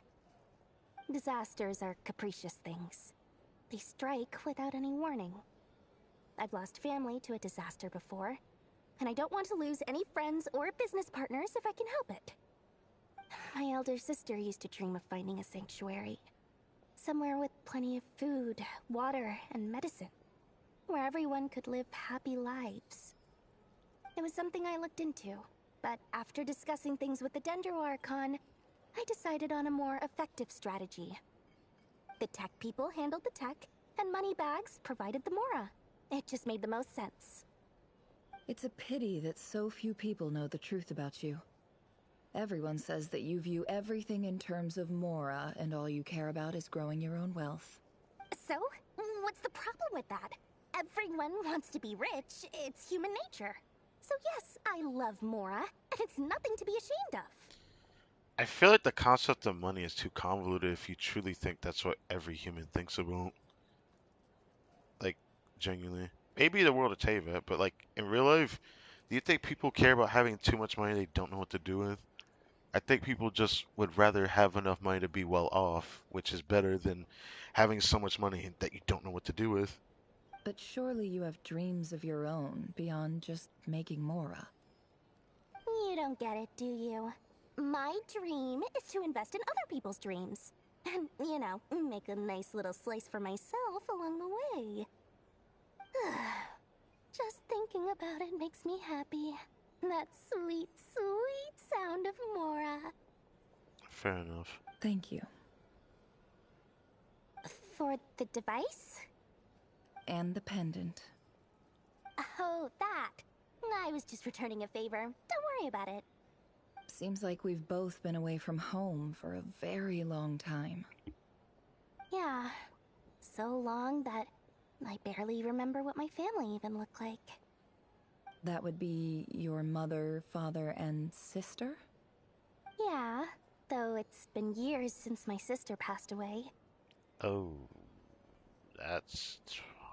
Disasters are capricious things. They strike without any warning. I've lost family to a disaster before, and I don't want to lose any friends or business partners if I can help it. My elder sister used to dream of finding a sanctuary. Somewhere with plenty of food, water, and medicine. Where everyone could live happy lives. It was something I looked into, but after discussing things with the Dendro Archon, I decided on a more effective strategy. The tech people handled the tech, and Moneybags provided the Mora. It just made the most sense. It's a pity that so few people know the truth about you. Everyone says that you view everything in terms of Mora, and all you care about is growing your own wealth. So, what's the problem with that? Everyone wants to be rich. It's human nature. So yes, I love Mora, and it's nothing to be ashamed of. I feel like the concept of money is too convoluted if you truly think that's what every human thinks about. Like, genuinely. Maybe the world will tell you that, but like, in real life, do you think people care about having too much money they don't know what to do with? I think people just would rather have enough money to be well off, which is better than having so much money that you don't know what to do with. But surely you have dreams of your own beyond just making Mora. You don't get it, do you? My dream is to invest in other people's dreams. And, you know, make a nice little slice for myself along the way. Just thinking about it makes me happy. That sweet, sweet sound of Mora. Fair enough. Thank you. For the device? And the pendant. Oh, that. I was just returning a favor. Don't worry about it. Seems like we've both been away from home for a very long time. Yeah. So long that I barely remember what my family even looked like. That would be your mother, father, and sister? Yeah, though it's been years since my sister passed away. Oh, that's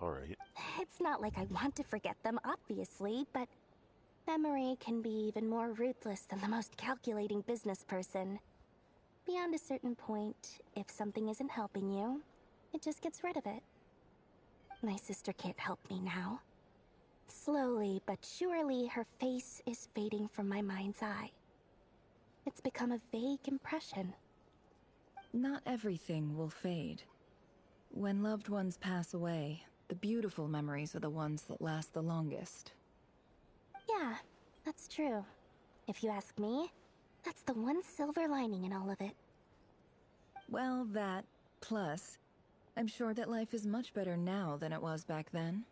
alright. It's not like I want to forget them, obviously, but memory can be even more ruthless than the most calculating business person. Beyond a certain point, if something isn't helping you, it just gets rid of it. My sister can't help me now. Slowly but surely, her face is fading from my mind's eye. It's become a vague impression. Not everything will fade. When loved ones pass away, the beautiful memories are the ones that last the longest. Yeah, that's true. If you ask me, that's the one silver lining in all of it. Well, that, plus, I'm sure that life is much better now than it was back then.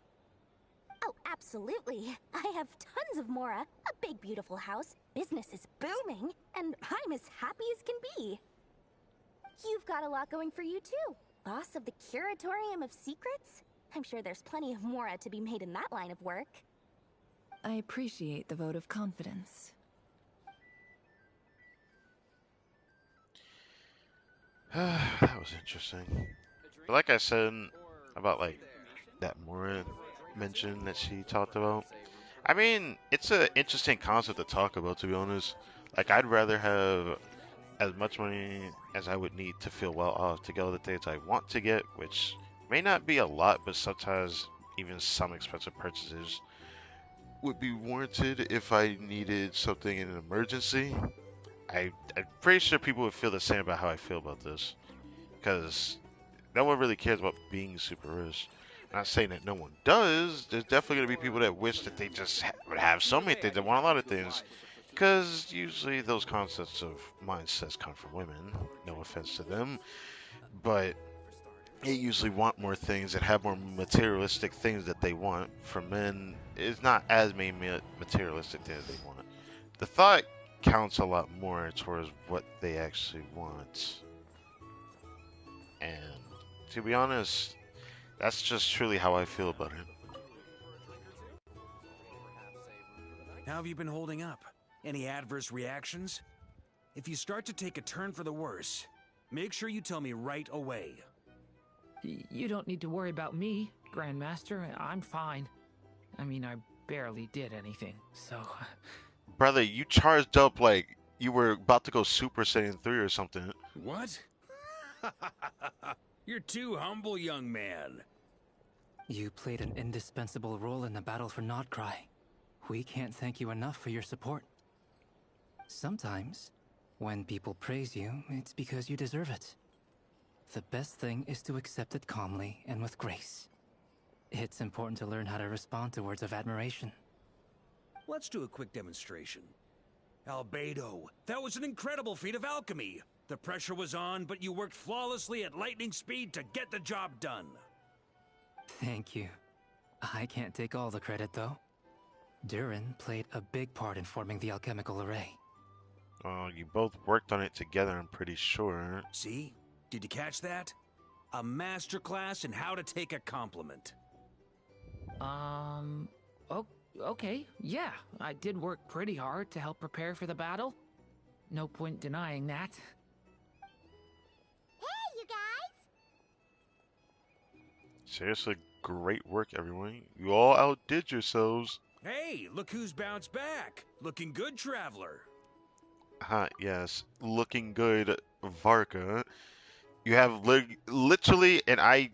Oh, absolutely. I have tons of Mora, a big beautiful house, business is booming, and I'm as happy as can be. You've got a lot going for you too. Boss of the Curatorium of Secrets? I'm sure there's plenty of Mora to be made in that line of work. I appreciate the vote of confidence. That was interesting. But like I said about like that Mora mention that she talked about. I mean, it's an interesting concept to talk about, to be honest. Like, I'd rather have as much money as I would need to feel well off to get the things I want to get, which may not be a lot, but sometimes even some expensive purchases would be warranted if I needed something in an emergency. I'm pretty sure people would feel the same about how I feel about this, because no one really cares about being super rich. Not saying that no one does. There's definitely going to be people that wish that they just would have so many things, they want a lot of things. Because usually those concepts of mindsets come from women. No offense to them. But they usually want more things and have more materialistic things that they want. For men, it's not as many materialistic things they want. The thought counts a lot more towards what they actually want. And to be honest, that's just truly how I feel about it. How have you been holding up? Any adverse reactions? If you start to take a turn for the worse, make sure you tell me right away. You don't need to worry about me, Grandmaster. I'm fine. I mean, I barely did anything, so... Brother, you charged up like you were about to go Super Saiyan 3 or something. What? You're too humble, young man. You played an indispensable role in the battle for KRAI. We can't thank you enough for your support. Sometimes, when people praise you, it's because you deserve it. The best thing is to accept it calmly and with grace. It's important to learn how to respond to words of admiration. Let's do a quick demonstration. Albedo, that was an incredible feat of alchemy. The pressure was on, but you worked flawlessly at lightning speed to get the job done. Thank you. I can't take all the credit, though. Durin played a big part in forming the alchemical array. Oh, you both worked on it together, I'm pretty sure. See? Did you catch that? A masterclass in how to take a compliment. Okay, yeah. I did work pretty hard to help prepare for the battle. No point denying that. Hey, you guys! Seriously, great work, everyone. You all outdid yourselves. Hey, look who's bounced back. Looking good, traveler. Yes. Looking good, Varka. You have literally, and I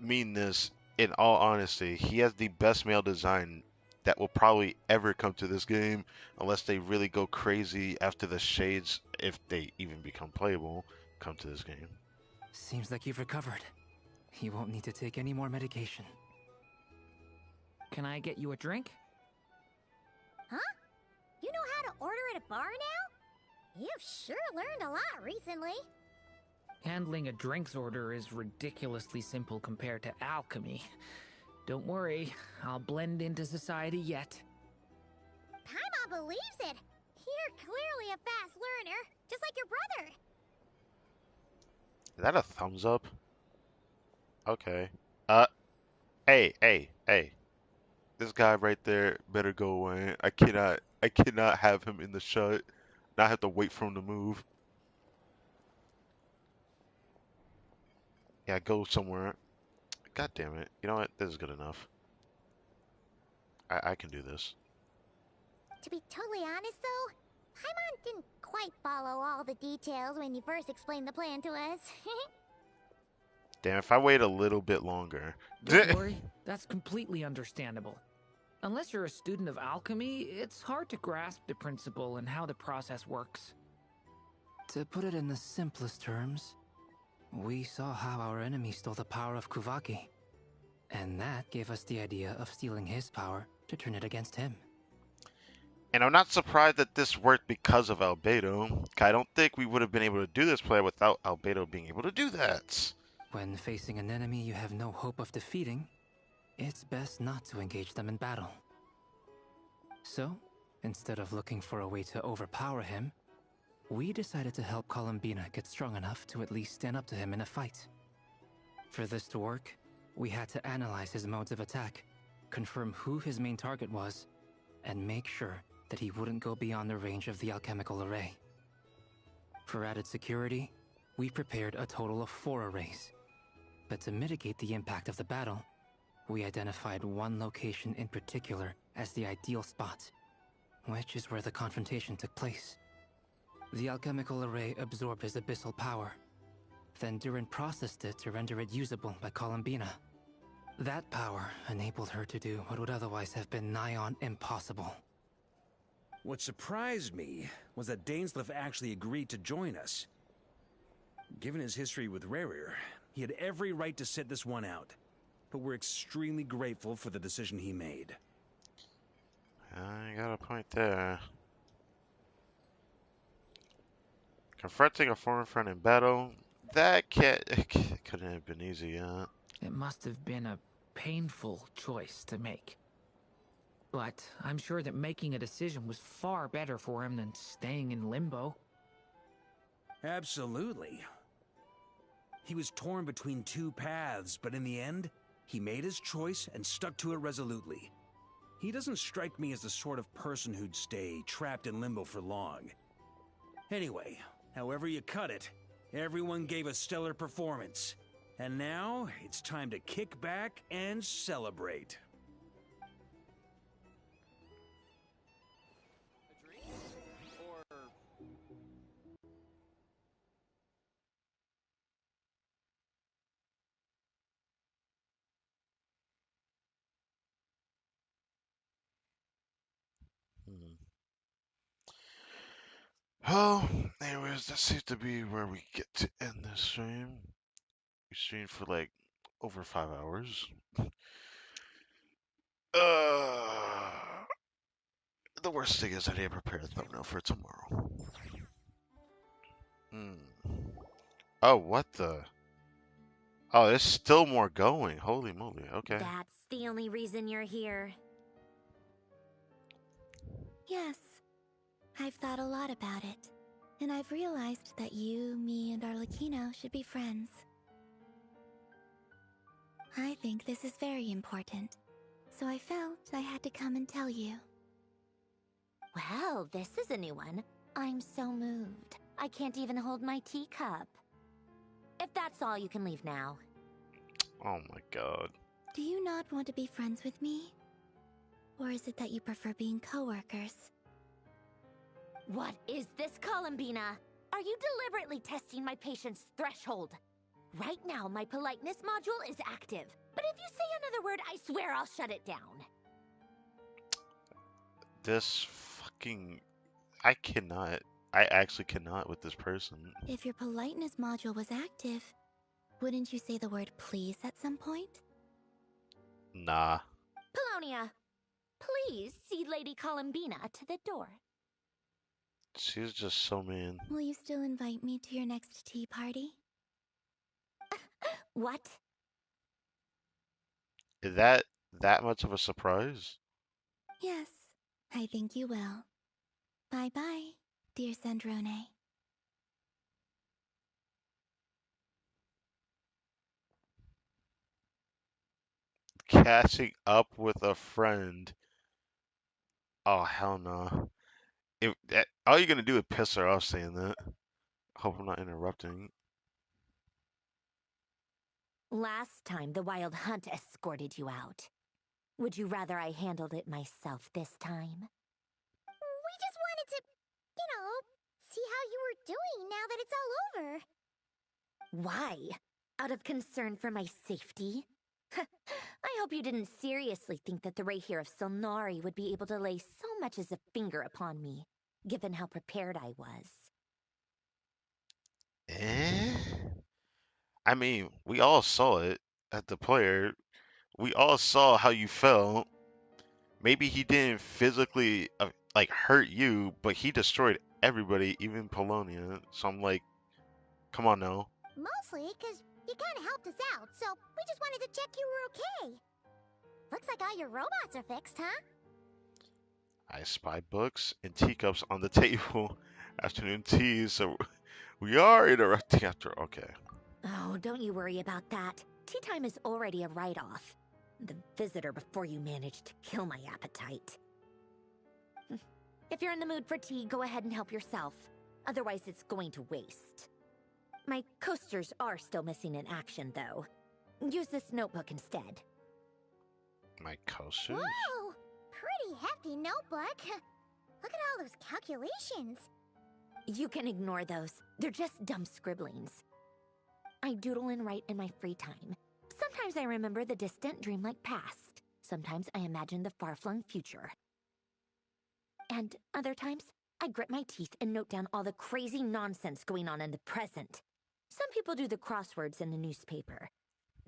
mean this in all honesty, he has the best male design that will probably ever come to this game, unless they really go crazy after the shades, if they even become playable, come to this game. Seems like you've recovered. You won't need to take any more medication. Can I get you a drink? Huh? You know how to order at a bar now? You've sure learned a lot recently. Handling a drinks order is ridiculously simple compared to alchemy. Don't worry, I'll blend into society yet. Paimon believes it. You're clearly a fast learner, just like your brother. Is that a thumbs up? Okay. Hey. This guy right there better go away. I cannot have him in the shot. Not have to wait for him to move. Yeah, go somewhere. God damn it. You know what? This is good enough. I can do this. To be totally honest though, Paimon didn't quite follow all the details when you first explained the plan to us. Damn, if I wait a little bit longer. Don't worry, That's completely understandable. Unless you're a student of alchemy, it's hard to grasp the principle and how the process works. To put it in the simplest terms, we saw how our enemy stole the power of Kuvaki. And that gave us the idea of stealing his power to turn it against him. And I'm not surprised that this worked because of Albedo. I don't think we would have been able to do this play without Albedo being able to do that. When facing an enemy you have no hope of defeating, it's best not to engage them in battle. So, instead of looking for a way to overpower him, we decided to help Columbina get strong enough to at least stand up to him in a fight. For this to work, we had to analyze his modes of attack, confirm who his main target was, and make sure that he wouldn't go beyond the range of the alchemical array. For added security, we prepared a total of 4 arrays. But to mitigate the impact of the battle, we identified one location in particular as the ideal spot, which is where the confrontation took place. The alchemical array absorbed his abyssal power. Then Durin processed it to render it usable by Columbina. That power enabled her to do what would otherwise have been nigh on impossible. What surprised me was that Dainsleif actually agreed to join us. Given his history with Rerir, he had every right to sit this one out. But we're extremely grateful for the decision he made. I got a point there. Confronting a foreign friend in battle, that couldn't have been easy, yeah. It must have been a painful choice to make. But I'm sure that making a decision was far better for him than staying in limbo. Absolutely. He was torn between 2 paths, but in the end, he made his choice and stuck to it resolutely. He doesn't strike me as the sort of person who'd stay trapped in limbo for long. Anyway, however you cut it, everyone gave a stellar performance. And now, it's time to kick back and celebrate. Oh, anyways, that seems to be where we get to end this stream. We streamed for like over 5 hours. The worst thing is I didn't prepare a thumbnail for tomorrow. Oh, what the? Oh, there's still more going. Holy moly. Okay. That's the only reason you're here. Yes. I've thought a lot about it. And I've realized that you, me, and Arlecchino should be friends. I think this is very important. So I felt I had to come and tell you. Well, this is a new one. I'm so moved. I can't even hold my teacup. If that's all, you can leave now. Oh my god. Do you not want to be friends with me? Or is it that you prefer being co-workers? What is this, Columbina? Are you deliberately testing my patience threshold? Right now, my politeness module is active. But if you say another word, I swear I'll shut it down. This fucking... I actually cannot with this person. If your politeness module was active, wouldn't you say the word please at some point? Nah. Polonia, please see Lady Columbina to the door. She's just so mean. Will you still invite me to your next tea party? What? Is that much of a surprise? Yes, I think you will. Bye-bye, dear Sandrone. Catching up with a friend. Oh, hell no. All you're gonna do is piss her off saying that. Hope I'm not interrupting. Last time the Wild Hunt escorted you out. Would you rather I handled it myself this time? We just wanted to, see how you were doing now that it's all over. Why? Out of concern for my safety? I hope you didn't seriously think that the Rahier of Solnari would be able to lay so much as a finger upon me, given how prepared I was. Eh? I mean, we all saw it at the player. We all saw how you felt. Maybe he didn't physically like hurt you, but he destroyed everybody, even Polonia. So I'm like, come on now. Mostly because you kind of helped us out, so we just wanted to check you were okay. Looks like all your robots are fixed, huh? I spy books and teacups on the table. Afternoon tea, so we are interrupting after. Okay. Oh, don't you worry about that. Tea time is already a write-off. The visitor before you managed to kill my appetite. If you're in the mood for tea, go ahead and help yourself. Otherwise, it's going to waste. My coasters are still missing in action, though. Use this notebook instead. My coasters? Whoa! Pretty hefty notebook. Look at all those calculations. You can ignore those. They're just dumb scribblings. I doodle and write in my free time. Sometimes I remember the distant dreamlike past. Sometimes I imagine the far-flung future. And other times, I grit my teeth and note down all the crazy nonsense going on in the present. Some people do the crosswords in the newspaper.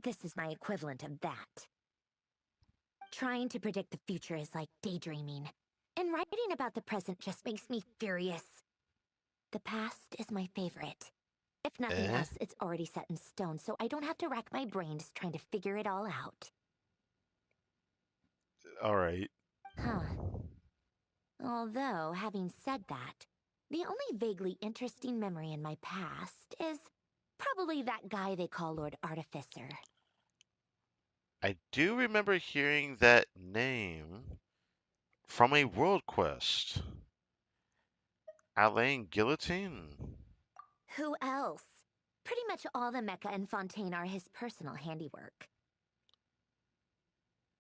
This is my equivalent of that. Trying to predict the future is like daydreaming. And writing about the present just makes me furious. The past is my favorite. If nothing else, it's already set in stone, so I don't have to rack my brains trying to figure it all out. All right. Huh. Although, having said that, the only vaguely interesting memory in my past is probably that guy they call Lord Artificer. I do remember hearing that name from a world quest. Alain Guillotine? Who else? Pretty much all the mecha and Fontaine are his personal handiwork.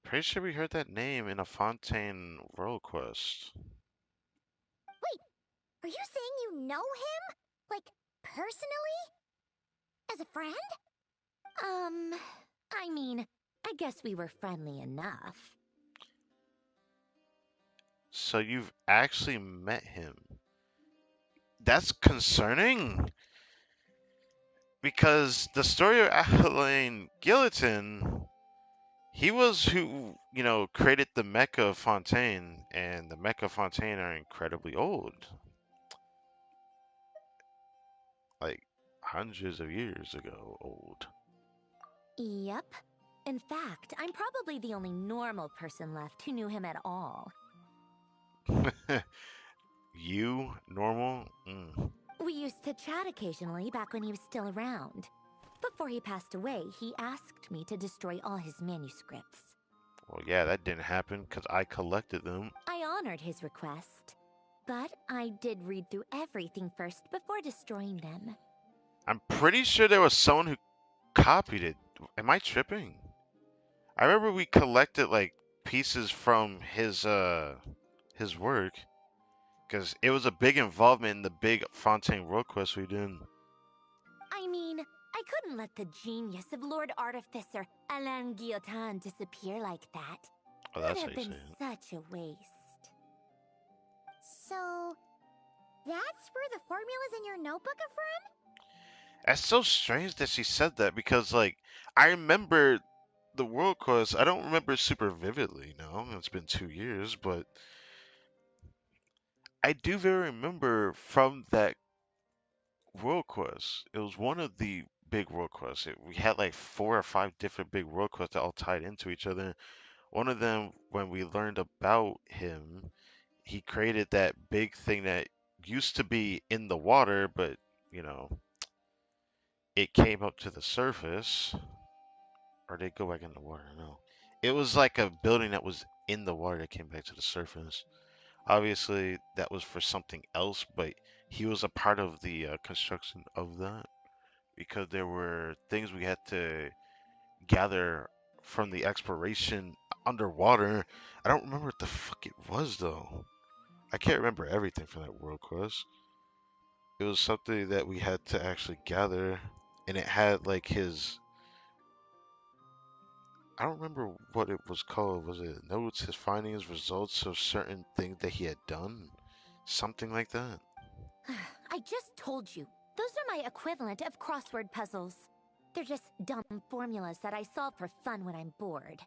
Pretty sure we heard that name in a Fontaine world quest. Wait, are you saying you know him? Like, personally? As a friend? I mean, I guess we were friendly enough. So you've actually met him. That's concerning. Because the story of Alain Guillotine, he was who, created the Mecha Fontaine, and the Mecha Fontaine are incredibly old. Like hundreds of years ago old. Yep. In fact, I'm probably the only normal person left who knew him at all. You normal? We used to chat occasionally back when he was still around. Before he passed away, he asked me to destroy all his manuscripts. Well, yeah, that didn't happen because I collected them. I honored his request, but I did read through everything first before destroying them. I'm pretty sure there was someone who copied it. Am I tripping? I remember we collected like pieces from his work because it was a big involvement in the big Fontaine World Quest we did. I mean, I couldn't let the genius of Lord Artificer Alain Guillotine disappear like that. Oh, That that's would how have you been say it. such a waste. So, that's where the formulas in your notebook are from? That's so strange that she said that because like I remember the World Quest. I don't remember super vividly. No, it's been 2 years, but I do very remember from that World Quest. It was one of the big World Quests. We had like 4 or 5 different big World Quests that all tied into each other. One of them, when we learned about him, he created that big thing that used to be in the water, but you know, it came up to the surface. Or did it go back in the water? No. It was like a building that was in the water that came back to the surface. Obviously, that was for something else, but he was a part of the construction of that because there were things we had to gather from the exploration underwater. I don't remember what the fuck it was though. I can't remember everything from that world quest. It was something that we had to actually gather, and it had like his I don't remember what it was called. Was it notes, his findings, results of certain things that he had done? Something like that. I just told you. Those are my equivalent of crossword puzzles. They're just dumb formulas that I solve for fun when I'm bored.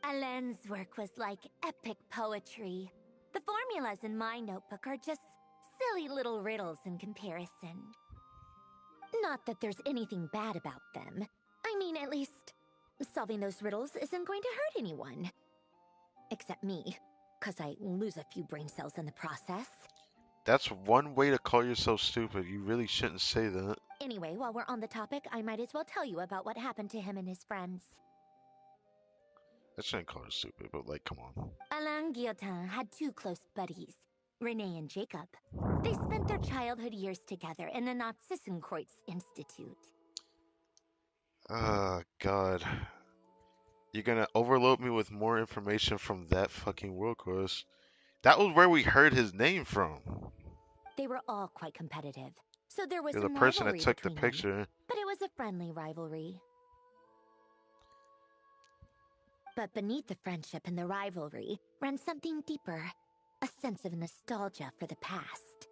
Alain's work was like epic poetry. The formulas in my notebook are just silly little riddles in comparison. Not that there's anything bad about them. I mean, at least, solving those riddles isn't going to hurt anyone. Except me, because I lose a few brain cells in the process. That's one way to call yourself stupid. You really shouldn't say that. Anyway, while we're on the topic, I might as well tell you about what happened to him and his friends. I shouldn't call her stupid, but like, come on. Alain Guillotin had two close buddies, Renee and Jacob. They spent their childhood years together in the Nazissenkreuz Institute. God. You're gonna overload me with more information from that fucking world quest. That was where we heard his name from. They were all quite competitive, so there was You're the some person that rivalry took the between picture. them, but it was a friendly rivalry. But beneath the friendship and the rivalry ran something deeper, a sense of nostalgia for the past.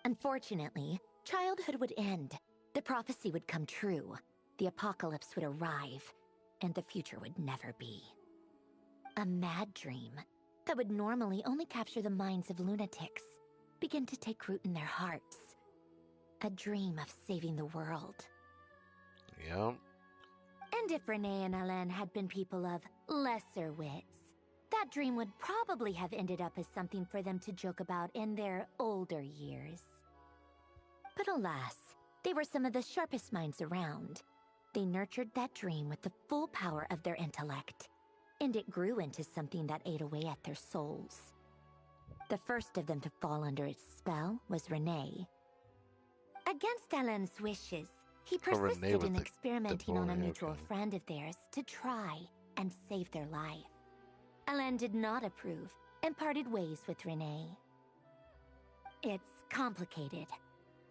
Unfortunately, childhood would end, the prophecy would come true, the apocalypse would arrive, and the future would never be. A mad dream that would normally only capture the minds of lunatics began to take root in their hearts. A dream of saving the world. Yep. And if Renee and Alain had been people of lesser wits, that dream would probably have ended up as something for them to joke about in their older years. But alas, they were some of the sharpest minds around. They nurtured that dream with the full power of their intellect, and it grew into something that ate away at their souls. The first of them to fall under its spell was Renee. Against Alain's wishes, he persisted in experimenting on a mutual friend of theirs to try and save their life. Alain did not approve and parted ways with Renee. It's complicated.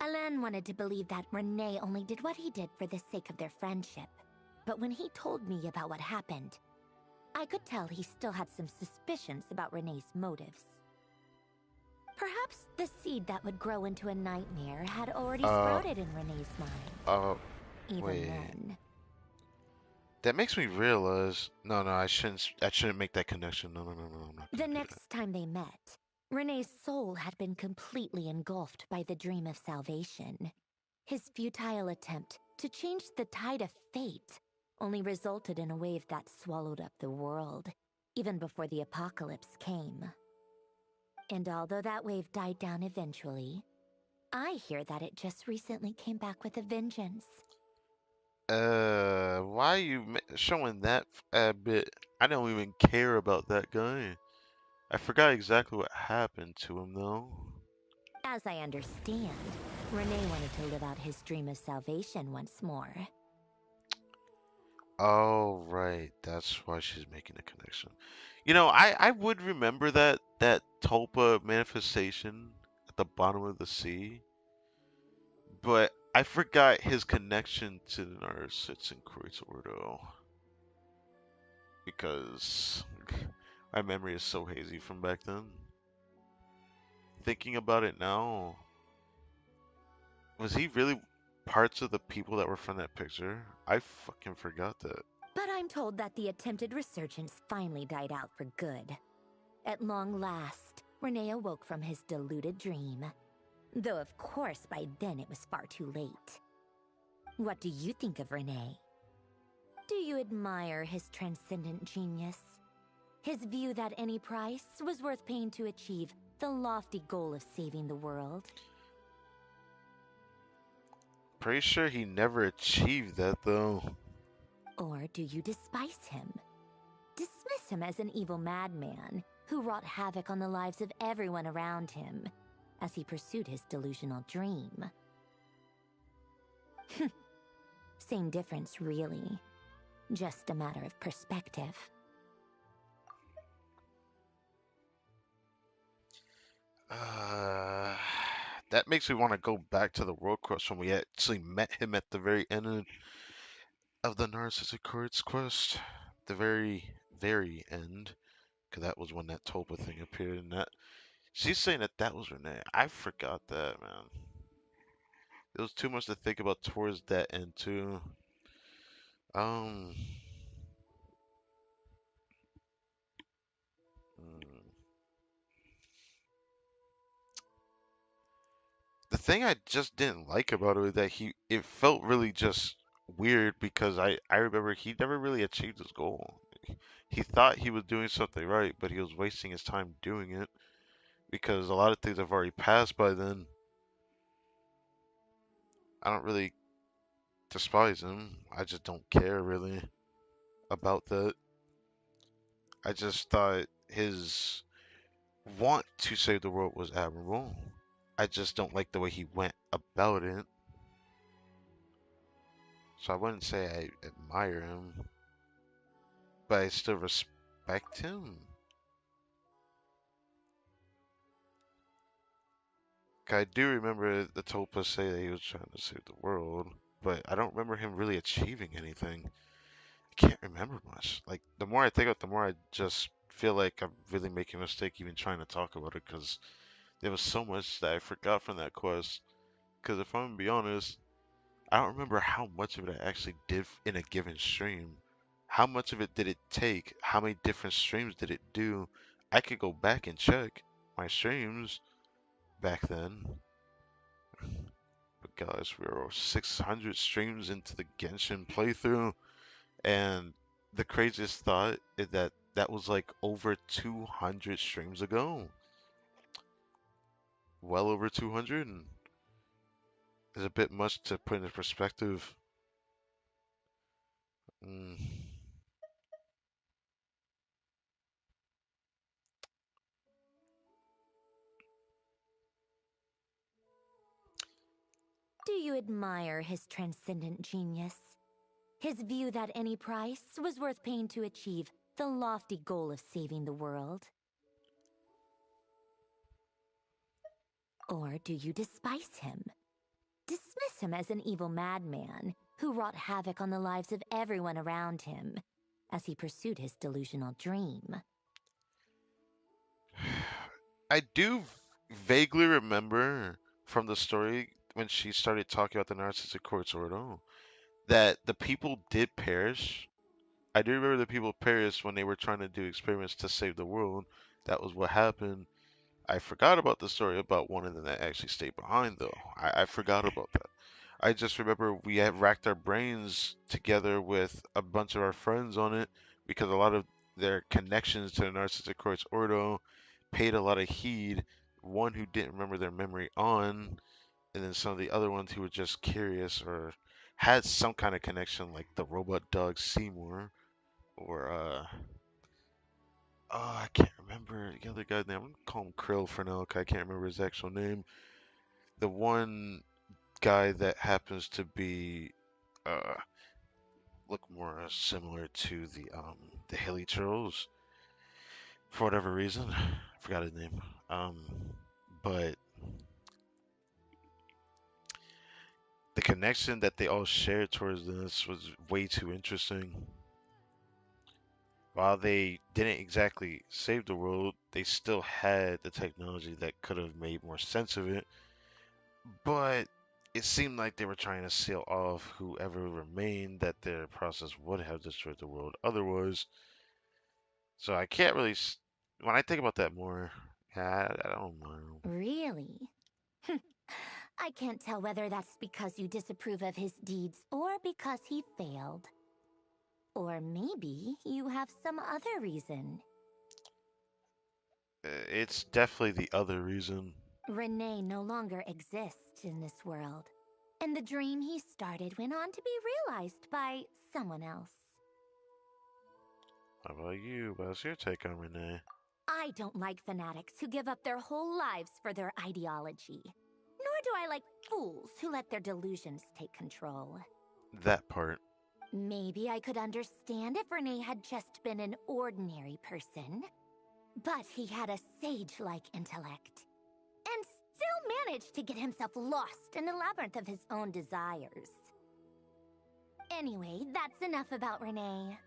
Alain wanted to believe that Renee only did what he did for the sake of their friendship. But when he told me about what happened, I could tell he still had some suspicions about Renee's motives. Perhaps the seed that would grow into a nightmare had already sprouted in Renee's mind. Even Wait. then. That makes me realize. No, I shouldn't make that connection. No, I'm not. The next time they met, Renee's soul had been completely engulfed by the dream of salvation. His futile attempt to change the tide of fate only resulted in a wave that swallowed up the world, even before the apocalypse came. And although that wave died down eventually, I hear that it just recently came back with a vengeance. Why are you showing that bit? I don't even care about that guy. I forgot exactly what happened to him, though. As I understand, Renee wanted to live out his dream of salvation once more. Oh, right. That's why she's making a connection. You know, I would remember that Tulpa manifestation at the bottom of the sea, but I forgot his connection to the Narcitz Ordo because my memory is so hazy from back then. Thinking about it now, was he really parts of the people that were from that picture? I fucking forgot that. But I'm told that the attempted resurgence finally died out for good. At long last, Renee awoke from his deluded dream. Though of course by then it was far too late. What do you think of Renee? Do you admire his transcendent genius? His view that any price was worth paying to achieve the lofty goal of saving the world? Pretty sure he never achieved that, though. Or do you despise him? Dismiss him as an evil madman who wrought havoc on the lives of everyone around him as he pursued his delusional dream? Same difference, really. Just a matter of perspective. That makes me want to go back to the world quest when we actually met him at the very end. of the Narcissistic Courts quest, the very, very end, because that was when that Tulpa thing appeared, and that she's saying that that was Renee. I forgot that, man. It was too much to think about towards that end too. Um, mm, the thing I just didn't like about it was that it felt really just weird because I remember he never really achieved his goal. He thought he was doing something right, but he was wasting his time doing it because a lot of things have already passed by then. I don't really despise him. I just don't care really about that. I just thought his want to save the world was admirable. I just don't like the way he went about it. So I wouldn't say I admire him, but I still respect him. 'Cause I do remember the Tulpa say that he was trying to save the world, but I don't remember him really achieving anything. I can't remember much. Like, the more I think about it, the more I just feel like I'm really making a mistake even trying to talk about it, because there was so much that I forgot from that quest. Because if I'm gonna be honest, I don't remember how much of it I actually did in a given stream. How much of it did it take? How many different streams did it do? I could go back and check my streams back then. But guys, we are 600 streams into the Genshin playthrough, and the craziest thought is that that was like over 200 streams ago. Well over 200, and is a bit much to put into perspective. Mm. Do you admire his transcendent genius? His view that any price was worth paying to achieve the lofty goal of saving the world? Or do you despise him? Dismiss him as an evil madman who wrought havoc on the lives of everyone around him as he pursued his delusional dream? I do vaguely remember from the story when she started talking about the narcissistic courts ordo that the people did perish. I do remember the people perished when they were trying to do experiments to save the world. That was what happened. I forgot about the story about one of them that actually stayed behind, though. I forgot about that. I just remember we had racked our brains together with a bunch of our friends on it because a lot of their connections to the Narcissistic Courts Ordo paid a lot of heed. One who didn't remember their memory on, and then some of the other ones who were just curious or had some kind of connection, like the robot dog Seymour, or oh, I can't remember the other guy's name. I'm gonna call him Krill for now, 'cause I can't remember his actual name. The one guy that happens to be uh look more similar to the Haley Turtles for whatever reason. I forgot his name. But the connection that they all shared towards this was way too interesting. While they didn't exactly save the world, they still had the technology that could have made more sense of it. But it seemed like they were trying to seal off whoever remained, that their process would have destroyed the world otherwise. So I can't really. When I think about that more, yeah, I don't know. Really? I can't tell whether that's because you disapprove of his deeds or because he failed. Or maybe you have some other reason. It's definitely the other reason. Renee no longer exists in this world, and the dream he started went on to be realized by someone else. How about you? What's your take on Renee? I don't like fanatics who give up their whole lives for their ideology. Nor do I like fools who let their delusions take control. That part. Maybe I could understand if Renee had just been an ordinary person. But he had a sage-like intellect. And still managed to get himself lost in the labyrinth of his own desires. Anyway, that's enough about Renee.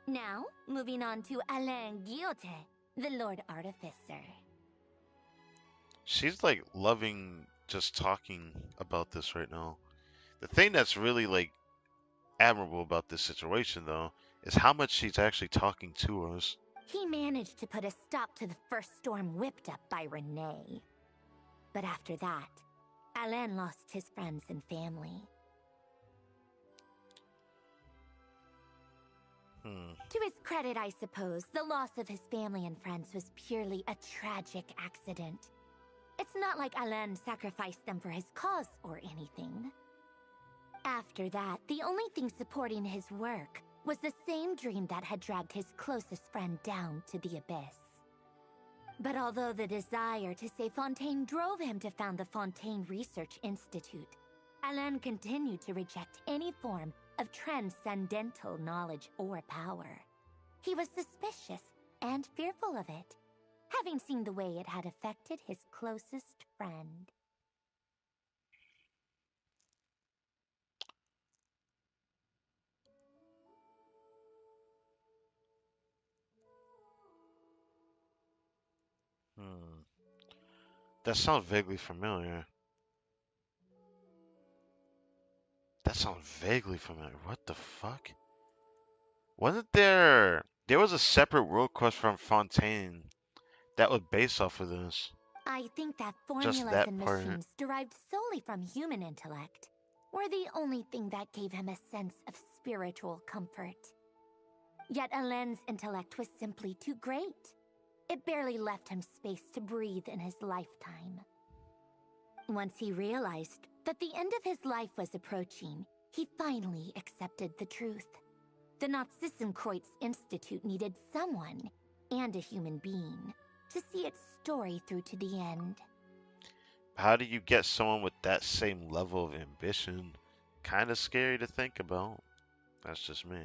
Now, moving on to Alain Guillotin, the Lord Artificer. She's like loving just talking about this right now. The thing that's really like admirable about this situation though is how much she's actually talking to us. He managed to put a stop to the first storm whipped up by Renee. But after that, Alain lost his friends and family. To his credit, I suppose, the loss of his family and friends was purely a tragic accident. It's not like Alain sacrificed them for his cause or anything. After that, the only thing supporting his work was the same dream that had dragged his closest friend down to the abyss. But although the desire to save Fontaine drove him to found the Fontaine Research Institute, Alain continued to reject any form of transcendental knowledge or power. He was suspicious and fearful of it, having seen the way it had affected his closest friend. That sounds vaguely familiar. That sounds vaguely familiar. What the fuck? Wasn't there... There was a separate world quest from Fontaine that was based off of this. I think that Just formulas that and part. machines derived solely from human intellect were the only thing that gave him a sense of spiritual comfort. Yet Alain's intellect was simply too great. It barely left him space to breathe in his lifetime. Once he realized that the end of his life was approaching, he finally accepted the truth. The Nazissenkreuz Institute needed someone, and a human being, to see its story through to the end. How do you get someone with that same level of ambition? Kind of scary to think about. That's just me.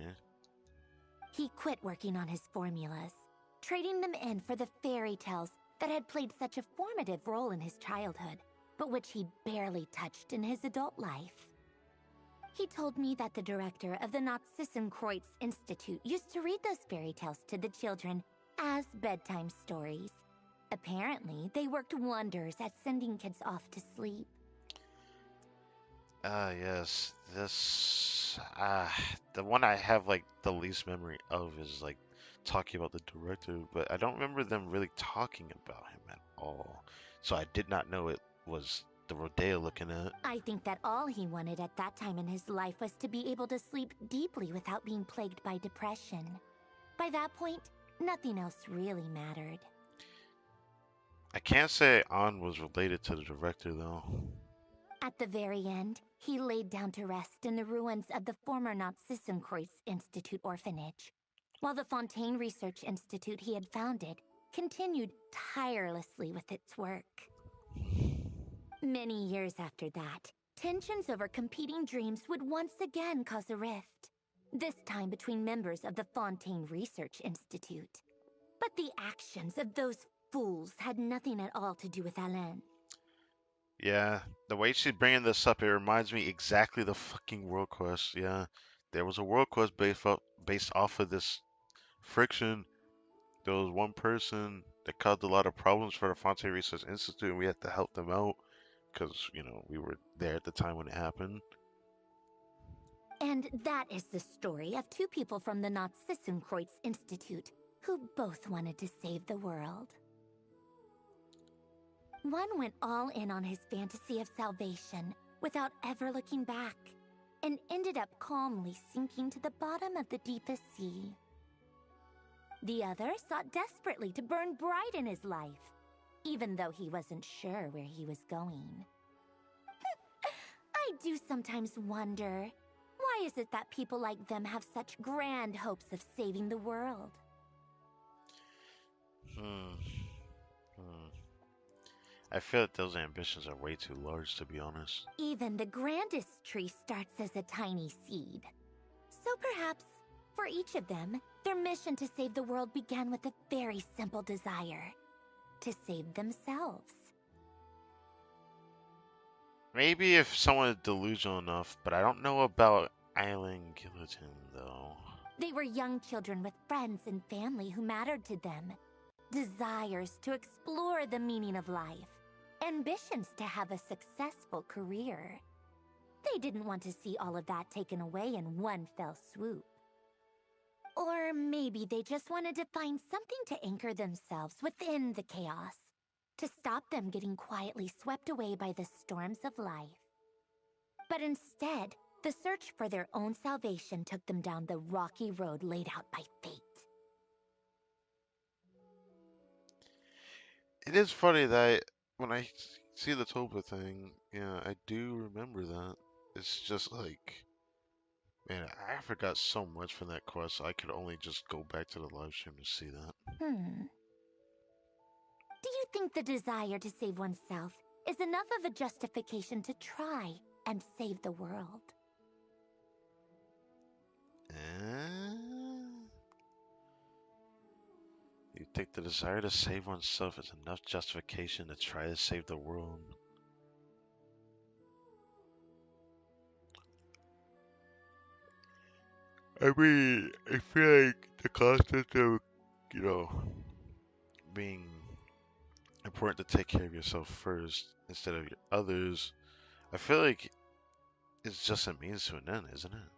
He quit working on his formulas, trading them in for the fairy tales that had played such a formative role in his childhood, but which he barely touched in his adult life. He told me that the director of the Nazissenkreuz Institute used to read those fairy tales to the children as bedtime stories. Apparently, they worked wonders at sending kids off to sleep. Yes. This... the one I have, like, the least memory of is, like, talking about the director, but I don't remember them really talking about him at all. So I did not know it was the Rodeo looking at. I think that all he wanted at that time in his life was to be able to sleep deeply without being plagued by depression. By that point, nothing else really mattered. I can't say An was related to the director, though. At the very end, he laid down to rest in the ruins of the former Nazissenkreuz Institute orphanage, while the Fontaine Research Institute he had founded continued tirelessly with its work. Many years after that, tensions over competing dreams would once again cause a rift, this time between members of the Fontaine Research Institute. But the actions of those fools had nothing at all to do with Alain. Yeah, the way she's bringing this up, it reminds me exactly the fucking world quest. Yeah, there was a world quest based off of this friction. There was one person that caused a lot of problems for the Fontaine Research Institute, and we had to help them out because, you know, we were there at the time when it happened. And that is the story of two people from the Nazissenkreuz Institute who both wanted to save the world. One went all in on his fantasy of salvation without ever looking back, and ended up calmly sinking to the bottom of the deepest sea. The other sought desperately to burn bright in his life, even though he wasn't sure where he was going. I do sometimes wonder, why is it that people like them have such grand hopes of saving the world? I feel that those ambitions are way too large, to be honest. Even the grandest tree starts as a tiny seed. So perhaps, for each of them, their mission to save the world began with a very simple desire: to save themselves. Maybe if someone is delusional enough, but I don't know about Island Guillotine, though. They were young children with friends and family who mattered to them. Desires to explore the meaning of life. Ambitions to have a successful career. They didn't want to see all of that taken away in one fell swoop. Or maybe they just wanted to find something to anchor themselves within the chaos, to stop them getting quietly swept away by the storms of life. But instead, the search for their own salvation took them down the rocky road laid out by fate. It is funny that when I see the Topa thing, yeah, I do remember that. It's just like, man, I forgot so much from that quest. I could only just go back to the live stream to see that. Do you think the desire to save oneself is enough of a justification to try and save the world? You think the desire to save oneself is enough justification to try to save the world? I mean, I feel like the concept of, you know, being important to take care of yourself first instead of others, I feel like it's just a means to an end, isn't it?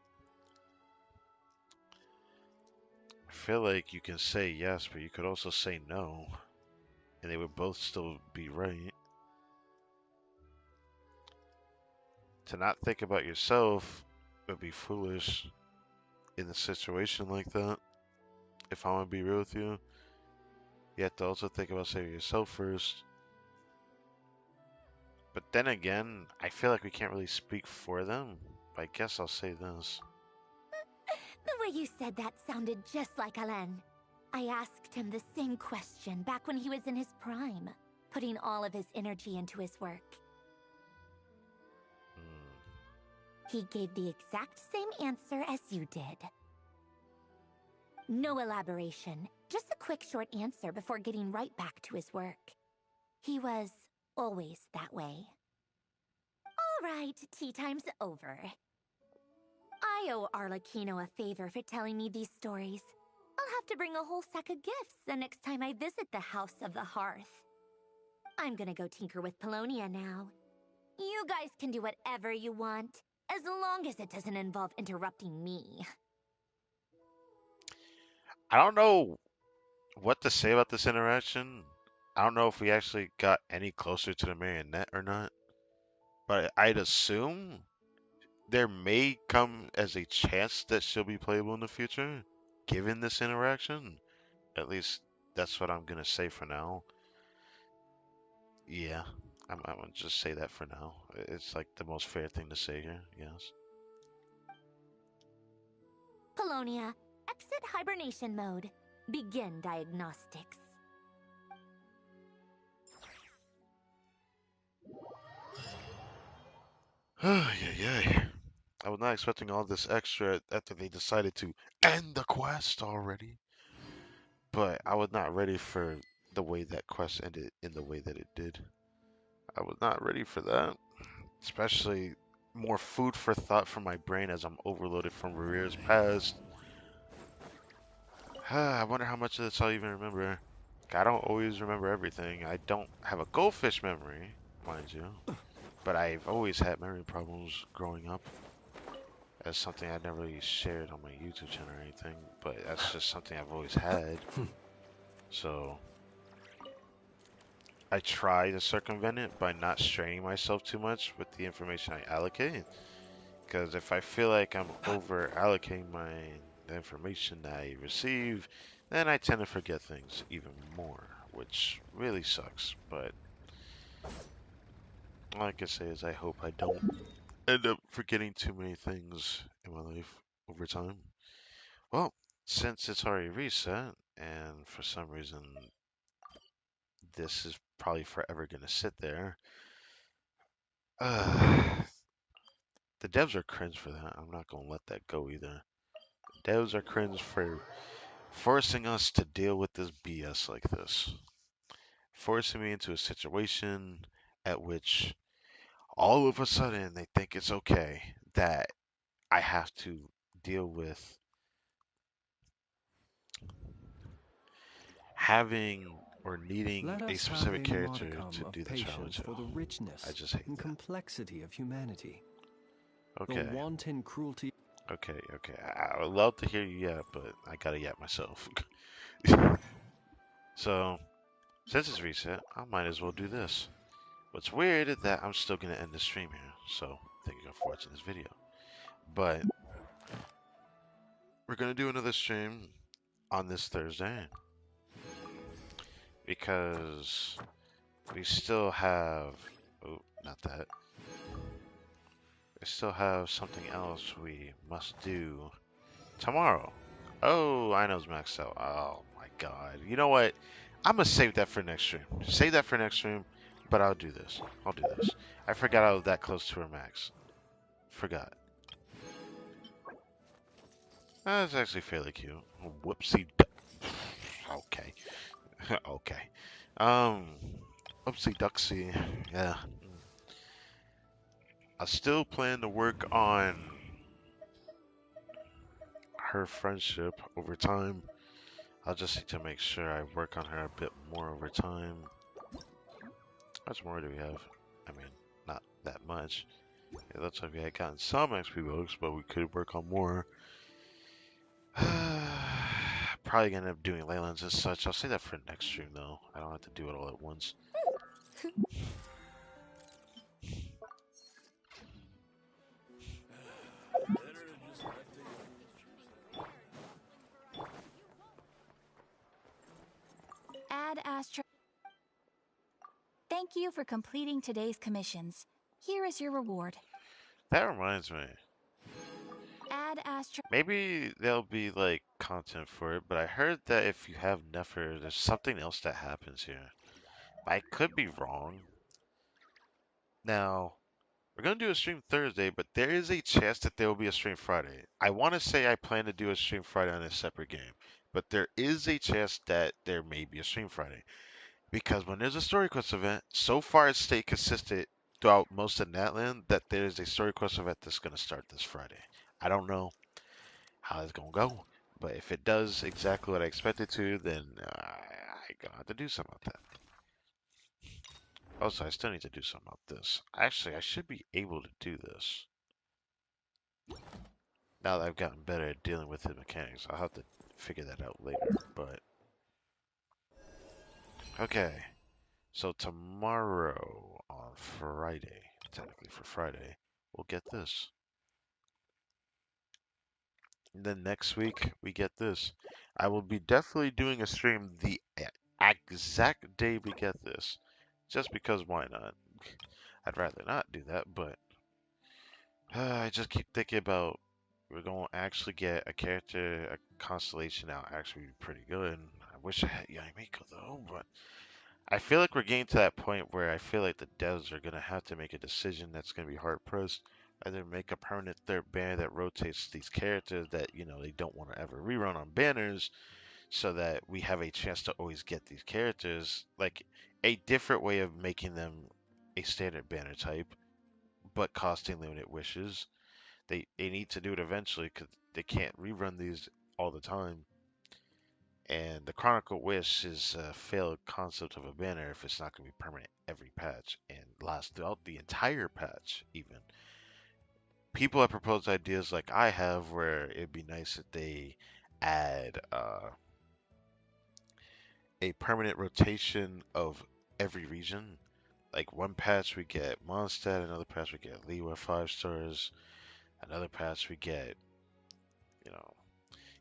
I feel like you can say yes, but you could also say no, and they would both still be right. To not think about yourself would be foolish in a situation like that. If I'm gonna be real with you, you have to also think about saving yourself first. But then again, I feel like we can't really speak for them. I guess I'll say this. The way you said that sounded just like Alain. I asked him the same question back when he was in his prime, putting all of his energy into his work. He gave the exact same answer as you did. No elaboration, just a quick short answer before getting right back to his work. He was always that way. All right, tea time's over. I owe Arlecchino a favor for telling me these stories. I'll have to bring a whole sack of gifts the next time I visit the House of the Hearth. I'm gonna go tinker with Polonia now. You guys can do whatever you want, as long as it doesn't involve interrupting me. I don't know what to say about this interaction. I don't know if we actually got any closer to the marionette or not, but I'd assume there may come as a chance that she'll be playable in the future, given this interaction. At least that's what I'm gonna say for now. Yeah, I'm gonna just say that for now. It's like the most fair thing to say here. Yes. Polonia, exit hibernation mode. Begin diagnostics. Yeah, yeah. I was not expecting all this extra after they decided to end the quest already. But I was not ready for the way that quest ended in the way that it did. I was not ready for that. Especially more food for thought for my brain as I'm overloaded from Reviere's past. I wonder how much of this I'll even remember. I don't always remember everything. I don't have a goldfish memory, mind you. But I've always had memory problems growing up. That's something I never really shared on my YouTube channel or anything, but that's just something I've always had. So I try to circumvent it by not straining myself too much with the information I allocate. Because if I feel like I'm over allocating the information that I receive, then I tend to forget things even more, which really sucks. But all I can say is I hope I don't end up forgetting too many things in my life over time. Well, since it's already reset, and for some reason this is probably forever gonna sit there, the devs are cringe for that. I'm not gonna let that go either. The devs are cringe for forcing us to deal with this BS like this. Forcing me into a situation at which all of a sudden they think it's okay that I have to deal with having or needing Let a us have specific a character modicum to of do the challenge patience to. for the I richness just hate and that. complexity of humanity. The Okay, wanton cruelty. okay. I would love to hear you yap, but I gotta yap myself. So, since it's reset, I might as well do this. What's weird is that I'm still gonna end the stream here, so thank you for watching this video. But we're gonna do another stream on this Thursday because we still have. Oh, not that. We still have something else we must do tomorrow. Oh, I know it's maxed out. Oh my god. You know what? I'm gonna save that for next stream. Save that for next stream, but I'll do this. I'll do this. I forgot I was that close to her max. Forgot. That's actually fairly cute. Whoopsie. Okay. Okay. Um. Whoopsie ducksy. Yeah. I still plan to work on her friendship over time. I'll just need to make sure I work on her a bit more over time. How much more do we have? I mean, not that much. It looks like we had gotten some XP books, but we could work on more. Probably gonna end up doing Leylands and such. I'll say that for next stream though. I don't have to do it all at once. Ad Astra. Thank you for completing today's commissions. Here is your reward. That reminds me. Ad Astra. Maybe there'll be like content for it, but I heard that if you have Nefer, there's something else that happens here. I could be wrong. Now, we're gonna do a stream Thursday, but there is a chance that there will be a stream Friday. I want to say I plan to do a stream Friday on a separate game, but there is a chance that there may be a stream Friday. Because when there's a story quest event, so far it's stayed consistent throughout most of Natland that there's a story quest event that's going to start this Friday. I don't know how it's going to go, but if it does exactly what I expect it to, then I going to have to do something about that. Also, I still need to do something about this. Actually, I should be able to do this. Now that I've gotten better at dealing with the mechanics, I'll have to figure that out later, but... Okay, so tomorrow on Friday, technically for Friday, we'll get this. And then next week, we get this. I will be definitely doing a stream the exact day we get this. Just because why not? I'd rather not do that, but I just keep thinking about we're going to actually get a character, a constellation out actually be pretty good. I wish I had Yamiko though, but I feel like we're getting to that point where I feel like the devs are going to have to make a decision that's going to be hard pressed. Either make a permanent third banner that rotates these characters that, you know, they don't want to ever rerun on banners so that we have a chance to always get these characters. Like a different way of making them a standard banner type, but costing limited wishes. They need to do it eventually because they can't rerun these all the time. And the Chronicle Wish is a failed concept of a banner if it's not going to be permanent every patch and last throughout the entire patch, even. People have proposed ideas like I have where it'd be nice if they add a permanent rotation of every region. Like one patch we get Mondstadt, another patch we get Liyue 5 stars, another patch we get, you know,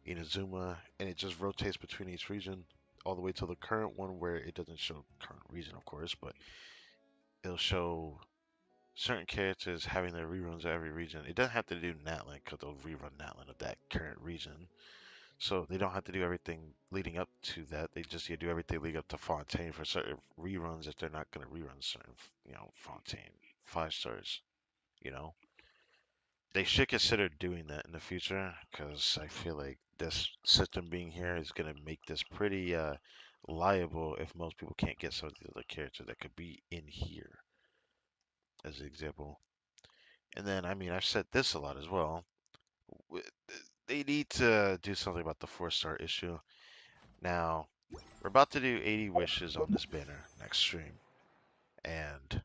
Inazuma, and it just rotates between each region all the way to the current one where it doesn't show current region, of course, but it'll show certain characters having their reruns of every region. It doesn't have to do Natland because they'll rerun Natland of that current region. So they don't have to do everything leading up to that. They just do everything leading up to Fontaine for certain reruns if they're not going to rerun certain, Fontaine 5 stars. You know, they should consider doing that in the future because I feel like this system being here is going to make this pretty liable if most people can't get some of the other characters that could be in here, as an example. And then, I mean, I've said this a lot as well. They need to do something about the 4-star issue. Now, we're about to do 80 wishes on this banner next stream, and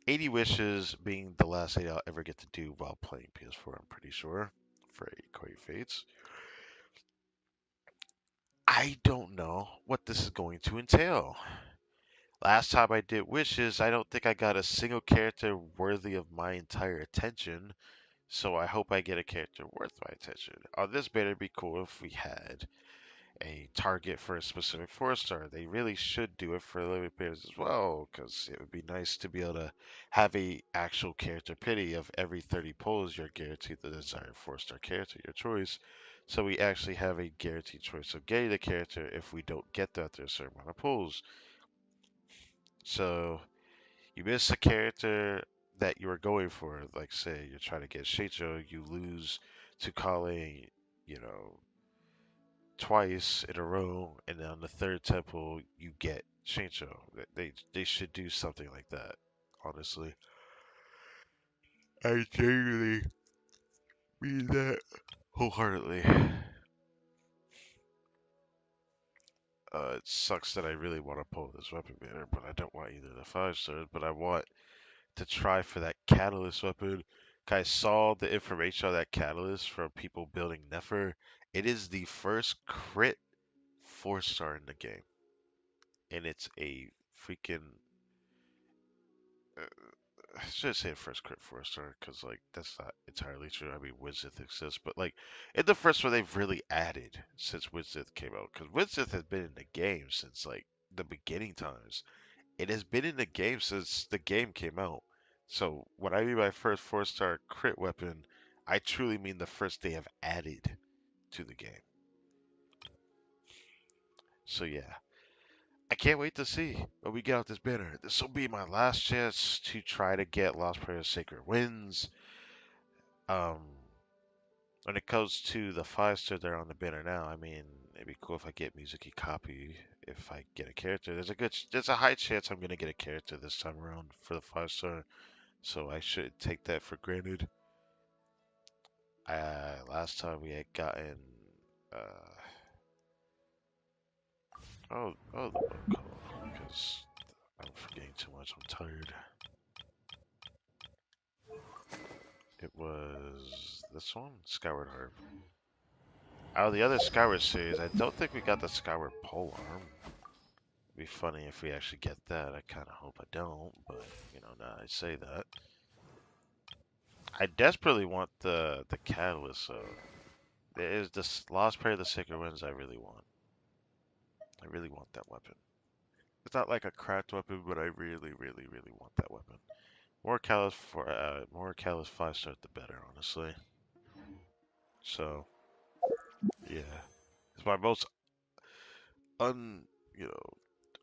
80 wishes being the last 80 I'll ever get to do while playing PS4, I'm pretty sure, for 80 Corey Fates. I don't know what this is going to entail. Last time I did wishes, I don't think I got a single character worthy of my entire attention, so I hope I get a character worth my attention. On this banner, it'd be cool if we had a target for a specific 4-star. They really should do it for limit pairs as well, because it would be nice to be able to have a actual character pity of every 30 pulls you're guaranteed the desired 4-star character, your choice. So we actually have a guaranteed choice of getting the character if we don't get that after a certain amount of pulls. So you miss a character that you were going for, like say you're trying to get Sheicho, you lose to calling, you know, twice in a row, and then on the third temple you get Shincho. They should do something like that. Honestly, I genuinely mean that wholeheartedly. It sucks that I really want to pull this weapon banner, but I don't want either the 5-stars. But I want to try for that catalyst weapon. I saw the information on that catalyst from people building Nefer. It is the first crit 4-star in the game, and it's a freaking I should say first crit 4-star because like that's not entirely true. I mean, Winsith exists, but like in the first one they've really added since Winsith came out because Winsith has been in the game since like the beginning times. It has been in the game since the game came out. So when I mean by first 4-star crit weapon, I truly mean the first they have added to the game. So yeah, I can't wait to see what we get out this banner. This will be my last chance to try to get Lost Players Sacred Winds. Um, when it comes to the 5-star that are on the banner now, I mean, it'd be cool if I get Mizuki copy if I get a character. There's a high chance I'm gonna get a character this time around for the 5-star, so I should take that for granted. Last time we had gotten, uh, the book, hold on, because I'm forgetting too much. I'm tired. It was this one, Skyward Harp. Out of the other Skyward series, I don't think we got the Skyward Pole Arm. It'd be funny if we actually get that. I kind of hope I don't, but you know, now I say that. I desperately want the Catalyst, so there is this Lost Prayer of the Sacred Winds I really want. I really want that weapon. It's not like a cracked weapon, but I really, really, really want that weapon. More Catalyst 5-star the better, honestly. So yeah, it's my most you know,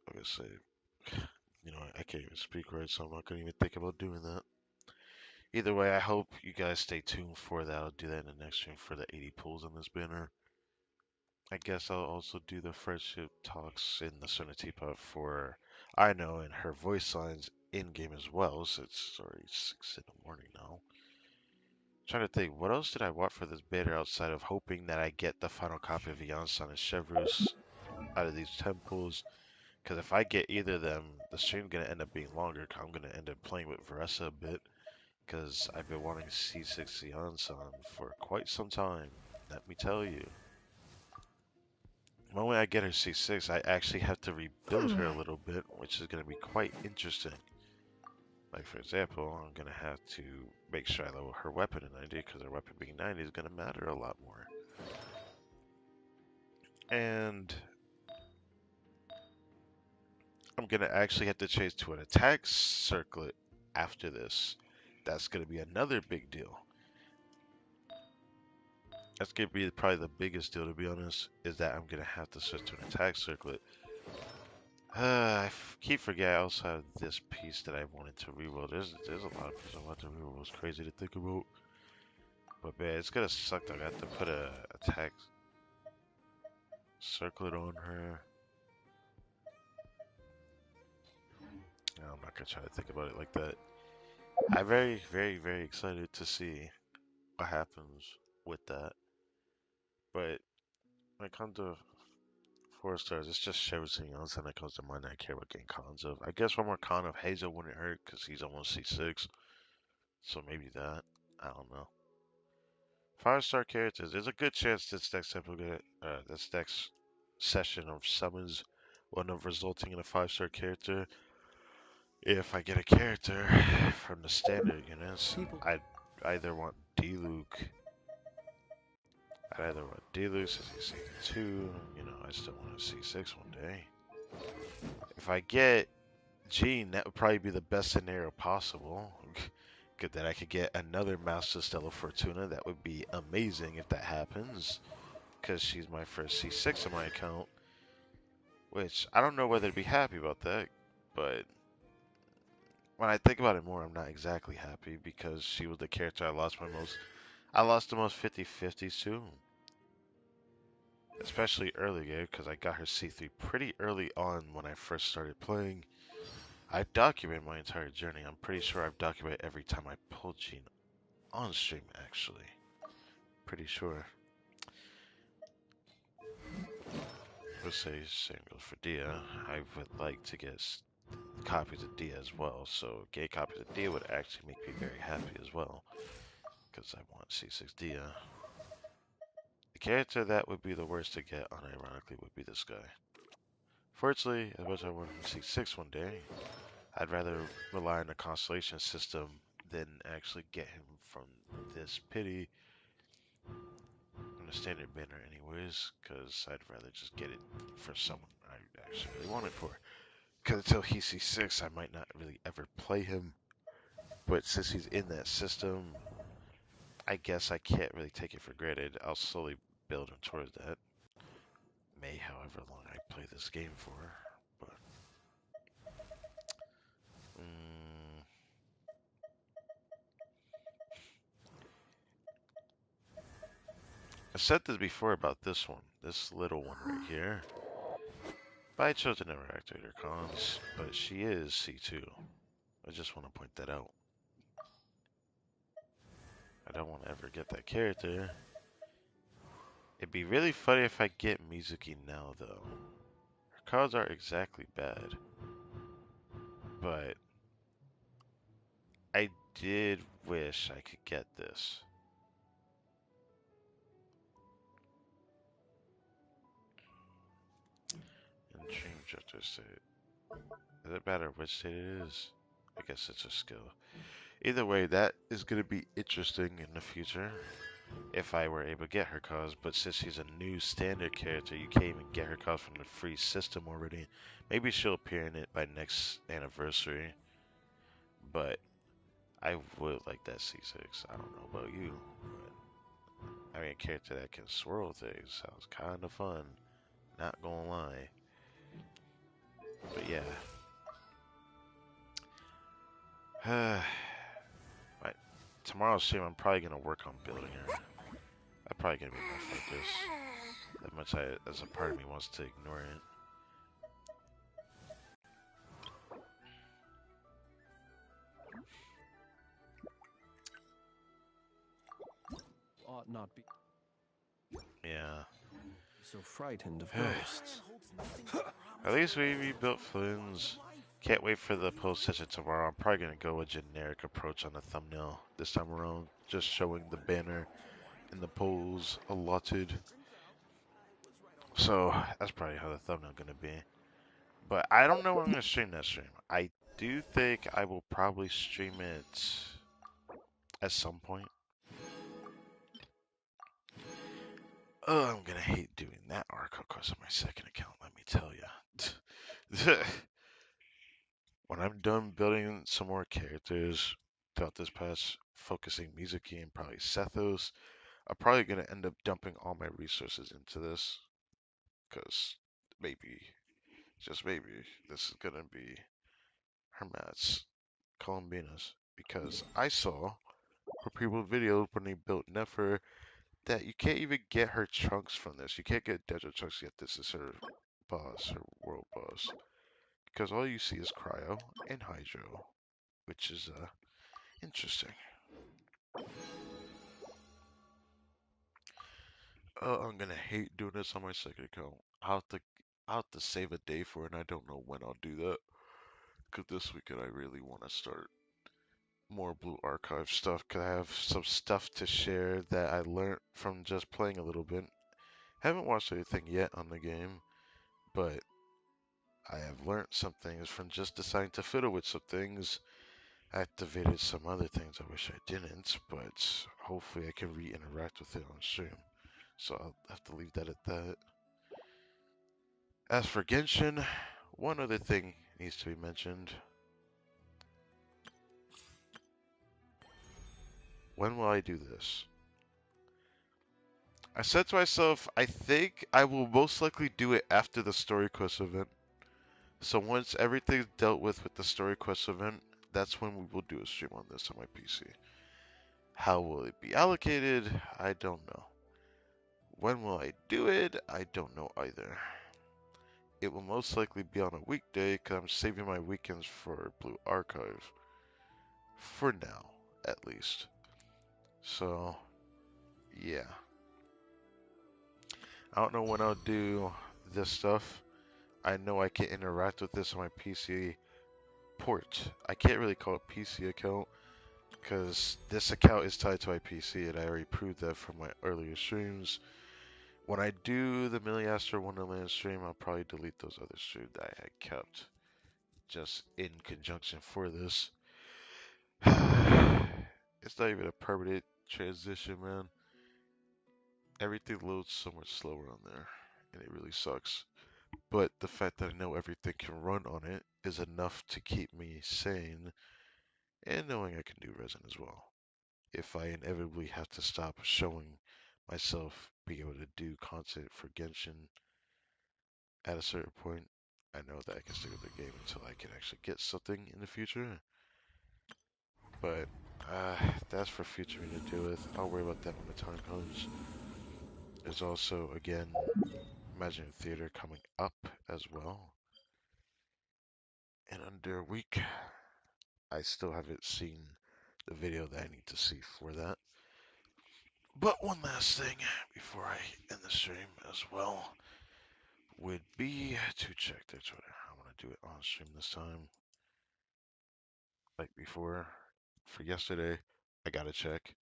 I'm gonna say, you know, I can't even speak right, so I'm not gonna even think about doing that. Either way, I hope you guys stay tuned for that. I'll do that in the next stream for the 80 pulls on this banner. I guess I'll also do the friendship talks in the Sona Teapot for I know and her voice lines in game as well, since it's already 6 in the morning now. Trying to think, what else did I want for this banner outside of hoping that I get the final copy of Yansan and Chevrus out of these temples? Because if I get either of them, the stream's gonna end up being longer. I'm gonna end up playing with Varessa a bit. Because I've been wanting C6 Yansan for quite some time. Let me tell you. The moment I get her C6, I actually have to rebuild her a little bit, which is going to be quite interesting. Like, for example, I'm going to have to make sure I level her weapon to 90, because her weapon being 90 is going to matter a lot more. And I'm going to actually have to change to an attack circlet after this. That's going to be another big deal. That's going to be probably the biggest deal, to be honest, is that I'm going to have to switch to an attack circlet. Keep forgetting I also have this piece that I wanted to reroll. There's a lot of pieces I want to reroll. It's crazy to think about. But man, it's gonna suck that I have to put a attack circlet on her. No, I'm not gonna try to think about it like that. I'm very, very, very excited to see what happens with that. But when it comes to 4 stars, it's just everything else, and it comes to mind that I care about getting cons of. I guess one more con of Hazel wouldn't hurt because he's almost C6, so maybe that. I don't know. 5-star characters. There's a good chance this next session of summons will end up resulting in a 5-star character. If I get a character from the standard units, either want D-Luke. I'd either want D-Luke since he's C2. You know, I still want a C6 one day. If I get Gene, that would probably be the best scenario possible. Good that I could get another Master Stella Fortuna. That would be amazing if that happens. Because she's my first C6 in my account. Which, I don't know whether to be happy about that. But when I think about it more, I'm not exactly happy. Because she was the character I lost the most 50-50s to. Especially early game. Because I got her C3 pretty early on when I first started playing. I've documented my entire journey. I'm pretty sure I've documented every time I pulled Gene on stream, actually. Pretty sure. Let's say same goes for Dia. I would like to get copies of Dia as well, so getting copies of Dia would actually make me very happy as well. Because I want C6 Dia. The character that would be the worst to get, unironically, would be this guy. Fortunately, as much as I want C6 one day, I'd rather rely on the constellation system than actually get him from this pity from the standard banner anyways, because I'd rather just get it for someone I actually really want it for. Because until he's C6, I might not really ever play him. But since he's in that system, I guess I can't really take it for granted. I'll slowly build him towards that. However long I play this game for. But I said this before about this one, this little one right here. But I chose to never activate her cons, but she is C2. I just want to point that out. I don't want to ever get that character. It'd be really funny if I get Mizuki now, though. Her cards aren't exactly bad. But I did wish I could get this. And Dream Drifter state. Does it matter which state it is? I guess it's a skill. Either way, that is going to be interesting in the future. If I were able to get her cards, but since she's a new standard character, you can't even get her cards from the free system already. Maybe she'll appear in it by next anniversary. But I would like that C6. I don't know about you. But I mean, a character that can swirl things sounds kind of fun. Not gonna lie. But yeah. Right. Tomorrow's stream, I'm probably gonna work on building her. That's probably gonna be my focus. As much as a part of me wants to ignore it. Ought not be. Yeah. So frightened of ghosts. At least we rebuilt Flynn's. Can't wait for the post session tomorrow. I'm probably gonna go a generic approach on the thumbnail this time around. Just showing the banner and the polls allotted. So that's probably how the thumbnail gonna be. But I don't know when I'm gonna stream that stream. I do think I will probably stream it at some point. Oh, I'm gonna hate doing that ARCHON quest on my second account, let me tell ya. When I'm done building some more characters throughout this patch, focusing Mizuki and probably Sethos, I'm probably gonna end up dumping all my resources into this. Cause maybe, just maybe, this is gonna be Hermat's Columbinas. Because I saw from people's videos when they built Nefer that you can't even get her trunks from this. You can't get Desert trunks yet. This is her boss, her world boss. Because all you see is Cryo and Hydro, which is interesting. I'm gonna hate doing this on my second account. I'll have to save a day for it, and I don't know when I'll do that. Cause this weekend I really want to start more Blue Archive stuff. Cause I have some stuff to share that I learned from just playing a little bit. Haven't watched anything yet on the game, but I have learned some things from just deciding to fiddle with some things. Activated some other things I wish I didn't, but hopefully I can re-interact with it on stream. So I'll have to leave that at that. As for Genshin, one other thing needs to be mentioned. When will I do this? I said to myself, I think I will most likely do it after the story quest event. So once everything's dealt with the story quest event, that's when we will do a stream on this on my PC. How will it be allocated? I don't know. When will I do it? I don't know either. It will most likely be on a weekday because I'm saving my weekends for Blue Archive. For now, at least. So, yeah. I don't know when I'll do this stuff. I know I can interact with this on my PC port. I can't really call it PC account because this account is tied to my PC and I already proved that from my earlier streams. When I do the Milliaster Wonderland stream, I'll probably delete those other streams that I had kept just in conjunction for this. It's not even a permanent transition, man. Everything loads so much slower on there, and it really sucks. But the fact that I know everything can run on it is enough to keep me sane and knowing I can do resin as well. If I inevitably have to stop showing myself being able to do content for Genshin at a certain point, I know that I can stick with the game until I can actually get something in the future. But that's for future me to deal with. I'll worry about that when the time comes. There's also, again, Imaginary Theater coming up as well in under a week. I still haven't seen the video that I need to see for that. But one last thing before I end the stream as well would be to check their Twitter. I'm going to do it on stream this time. Like before, for yesterday, I got to check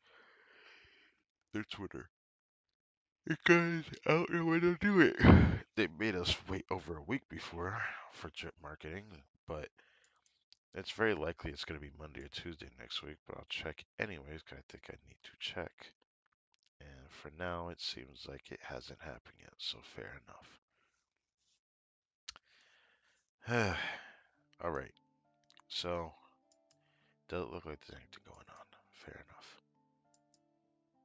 their Twitter. Because I don't know when they'll do it. They made us wait over a week before for drip marketing, but it's very likely it's going to be Monday or Tuesday next week, but I'll check anyways because I think I need to check. And for now, it seems like it hasn't happened yet, so fair enough. Alright, so, doesn't look like there's anything going on. Fair enough.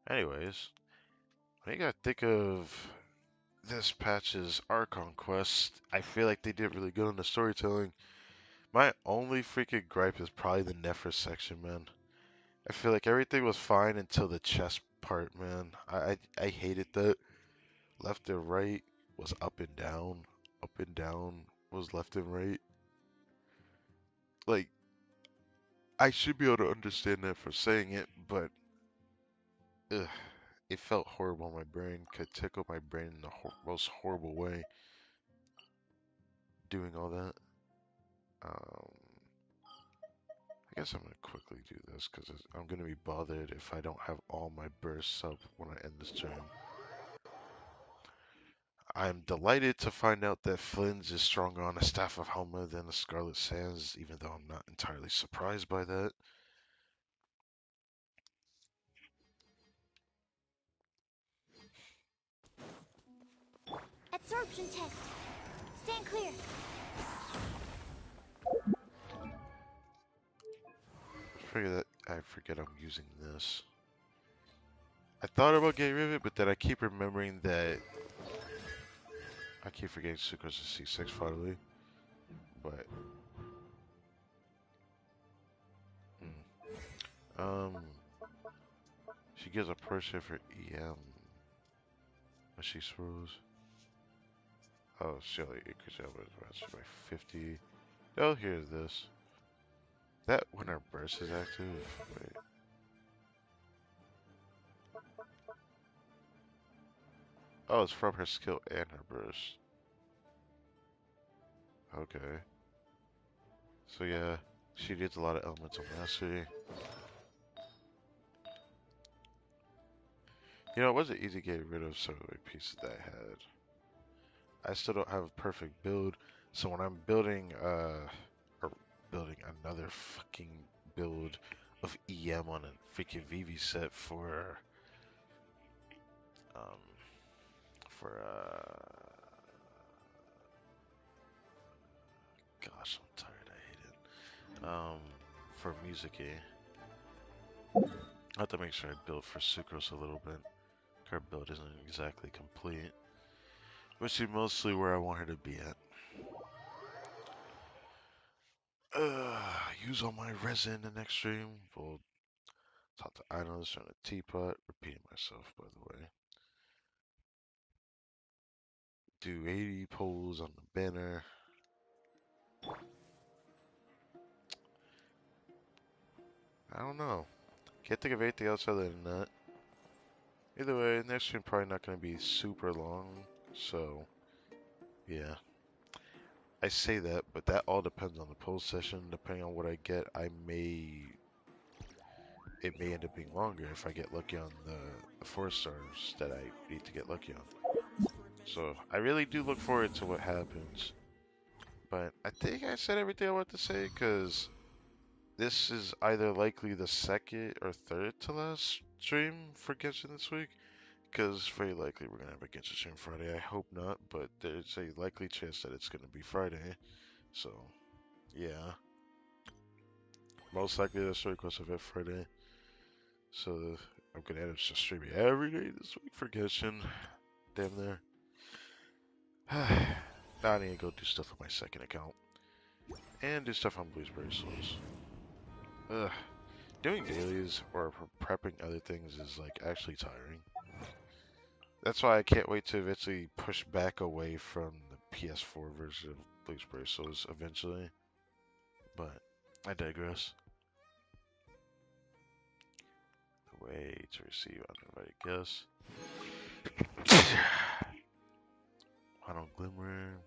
Anyways, when you gotta think of this patch's Archon quest, I feel like they did really good on the storytelling. My only freaking gripe is probably the Nephra section, man. I feel like everything was fine until the chest part, man. I hated that. Left and right was up and down. Up and down was left and right. Like, I should be able to understand that for saying it, but ugh, it felt horrible in my brain. Could tickle my brain in the most horrible way doing all that. I guess I'm gonna quickly do this because I'm gonna be bothered if I don't have all my bursts up when I end this turn. I'm delighted to find out that Flynn's is stronger on a Staff of Helma than the Scarlet Sands, even though I'm not entirely surprised by that. Absorption test. Stand clear. I forget I'm using this. I thought about getting rid of it, but then I keep remembering that I keep forgetting Sucrose is C6 finally. But hmm. She gives a person for EM when she swirls. Oh, she only increases by 50. Oh, here's this. That when our burst is active. Wait. Oh, it's from her skill and her burst. Okay. So yeah, she needs a lot of elemental mastery. You know, it wasn't easy getting rid of some of the pieces that I had. I still don't have a perfect build, so when I'm building or building another fucking build of EM on a freaking VV set um for gosh, I'm tired, I hate it. For music, I have to make sure I build for Sucrose a little bit. Her build isn't exactly complete, which is mostly where I want her to be at. Use all my resin in the next stream. We'll talk to Inos on a teapot. Repeating myself, by the way. Do 80 polls on the banner. I don't know. Can't think of anything else other than that. Either way, next stream probably not going to be super long, so yeah. I say that, but that all depends on the poll session. Depending on what I get, it may end up being longer if I get lucky on the 4 stars that I need to get lucky on. So I really do look forward to what happens. But I think I said everything I want to say because this is either likely the second or third to last stream for Genshin this week. Because very likely we're gonna have a Genshin stream Friday. I hope not, but there's a likely chance that it's gonna be Friday. So yeah, most likely the story quest event Friday. So I'm gonna end up just streaming every day this week for Genshin. Damn there. Now I need to go do stuff on my second account and do stuff on Bluesberry Souls. Ugh. Doing dailies or prepping other things is like actually tiring. That's why I can't wait to eventually push back away from the PS4 version of Bluesberry Souls eventually. But I digress. The way to receive uninvited guests. Final Glimmer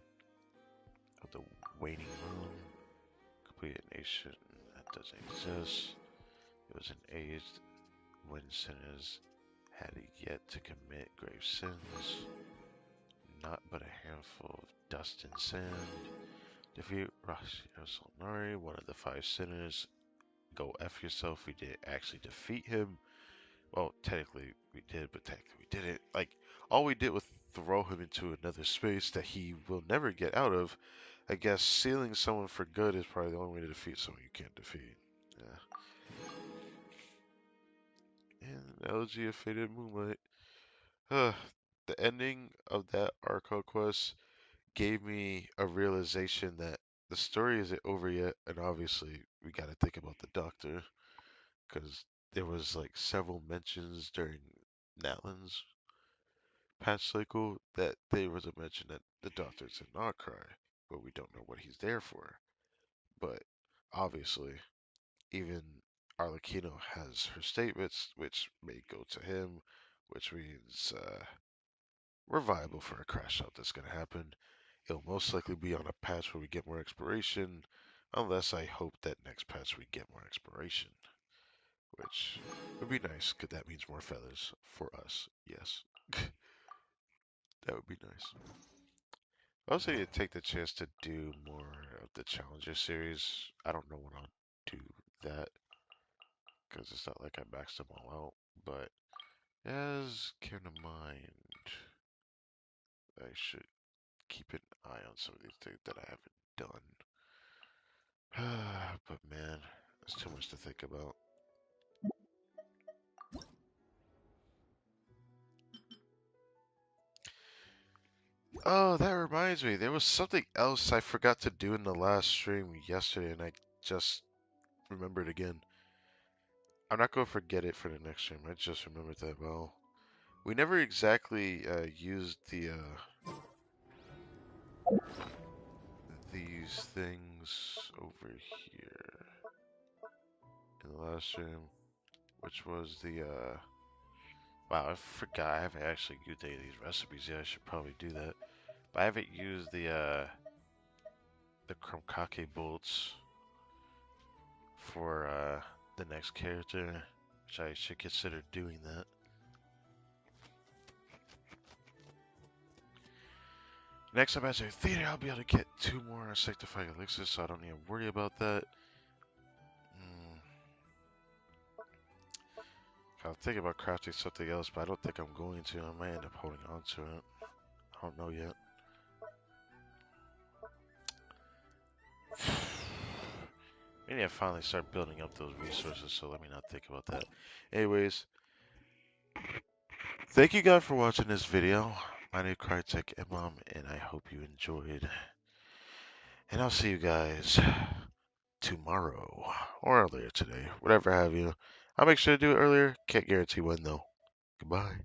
of the Waiting Room. Complete a nation that doesn't exist. It was an age when sinners had yet to commit grave sins. Not but a handful of dust and sand. Defeat Rashi Solnari, one of the 5 sinners. Go F yourself, we didn't actually defeat him. Well, technically we did, but technically we didn't. Like, all we did was throw him into another space that he will never get out of. I guess sealing someone for good is probably the only way to defeat someone you can't defeat. Yeah. And Elegy of Faded Moonlight. The ending of that ARCHON quest gave me a realization that the story isn't over yet, and obviously we got to think about the Doctor, because there was like several mentions during Natlan's patch cycle that there was a mention that the Doctor's in ARCHON, but we don't know what he's there for. But obviously, even Arlecchino has her statements, which may go to him, which means we're viable for a crash out that's going to happen. It'll most likely be on a patch where we get more exploration, unless I hope that next patch we get more exploration, which would be nice, because that means more feathers for us, yes. That would be nice. I also need to take the chance to do more of the Challenger series. I don't know when I'll do that, because it's not like I maxed them all out, but as keep in mind, I should keep an eye on some of these things that I haven't done. But man, there's too much to think about. Oh, that reminds me. There was something else I forgot to do in the last stream yesterday, and I just remembered again. I'm not going to forget it for the next stream. I just remembered that well. We never exactly used these things over here in the last stream, which was the Wow, I forgot. I haven't actually used any of these recipes yet. I should probably do that. But I haven't used the Kromkake bolts for the next character, which I should consider doing that. Next up, as a theater, I'll be able to get 2 more Sanctified Elixirs, so I don't need to worry about that. I'll think about crafting something else, but I don't think I'm going to. I might end up holding on to it. I don't know yet. We need to finally start building up those resources, so let me not think about that. Anyways, thank you guys for watching this video. My name is KRAI Imam, and I hope you enjoyed. And I'll see you guys tomorrow or earlier today, whatever have you. I'll make sure to do it earlier. Can't guarantee when though. Goodbye.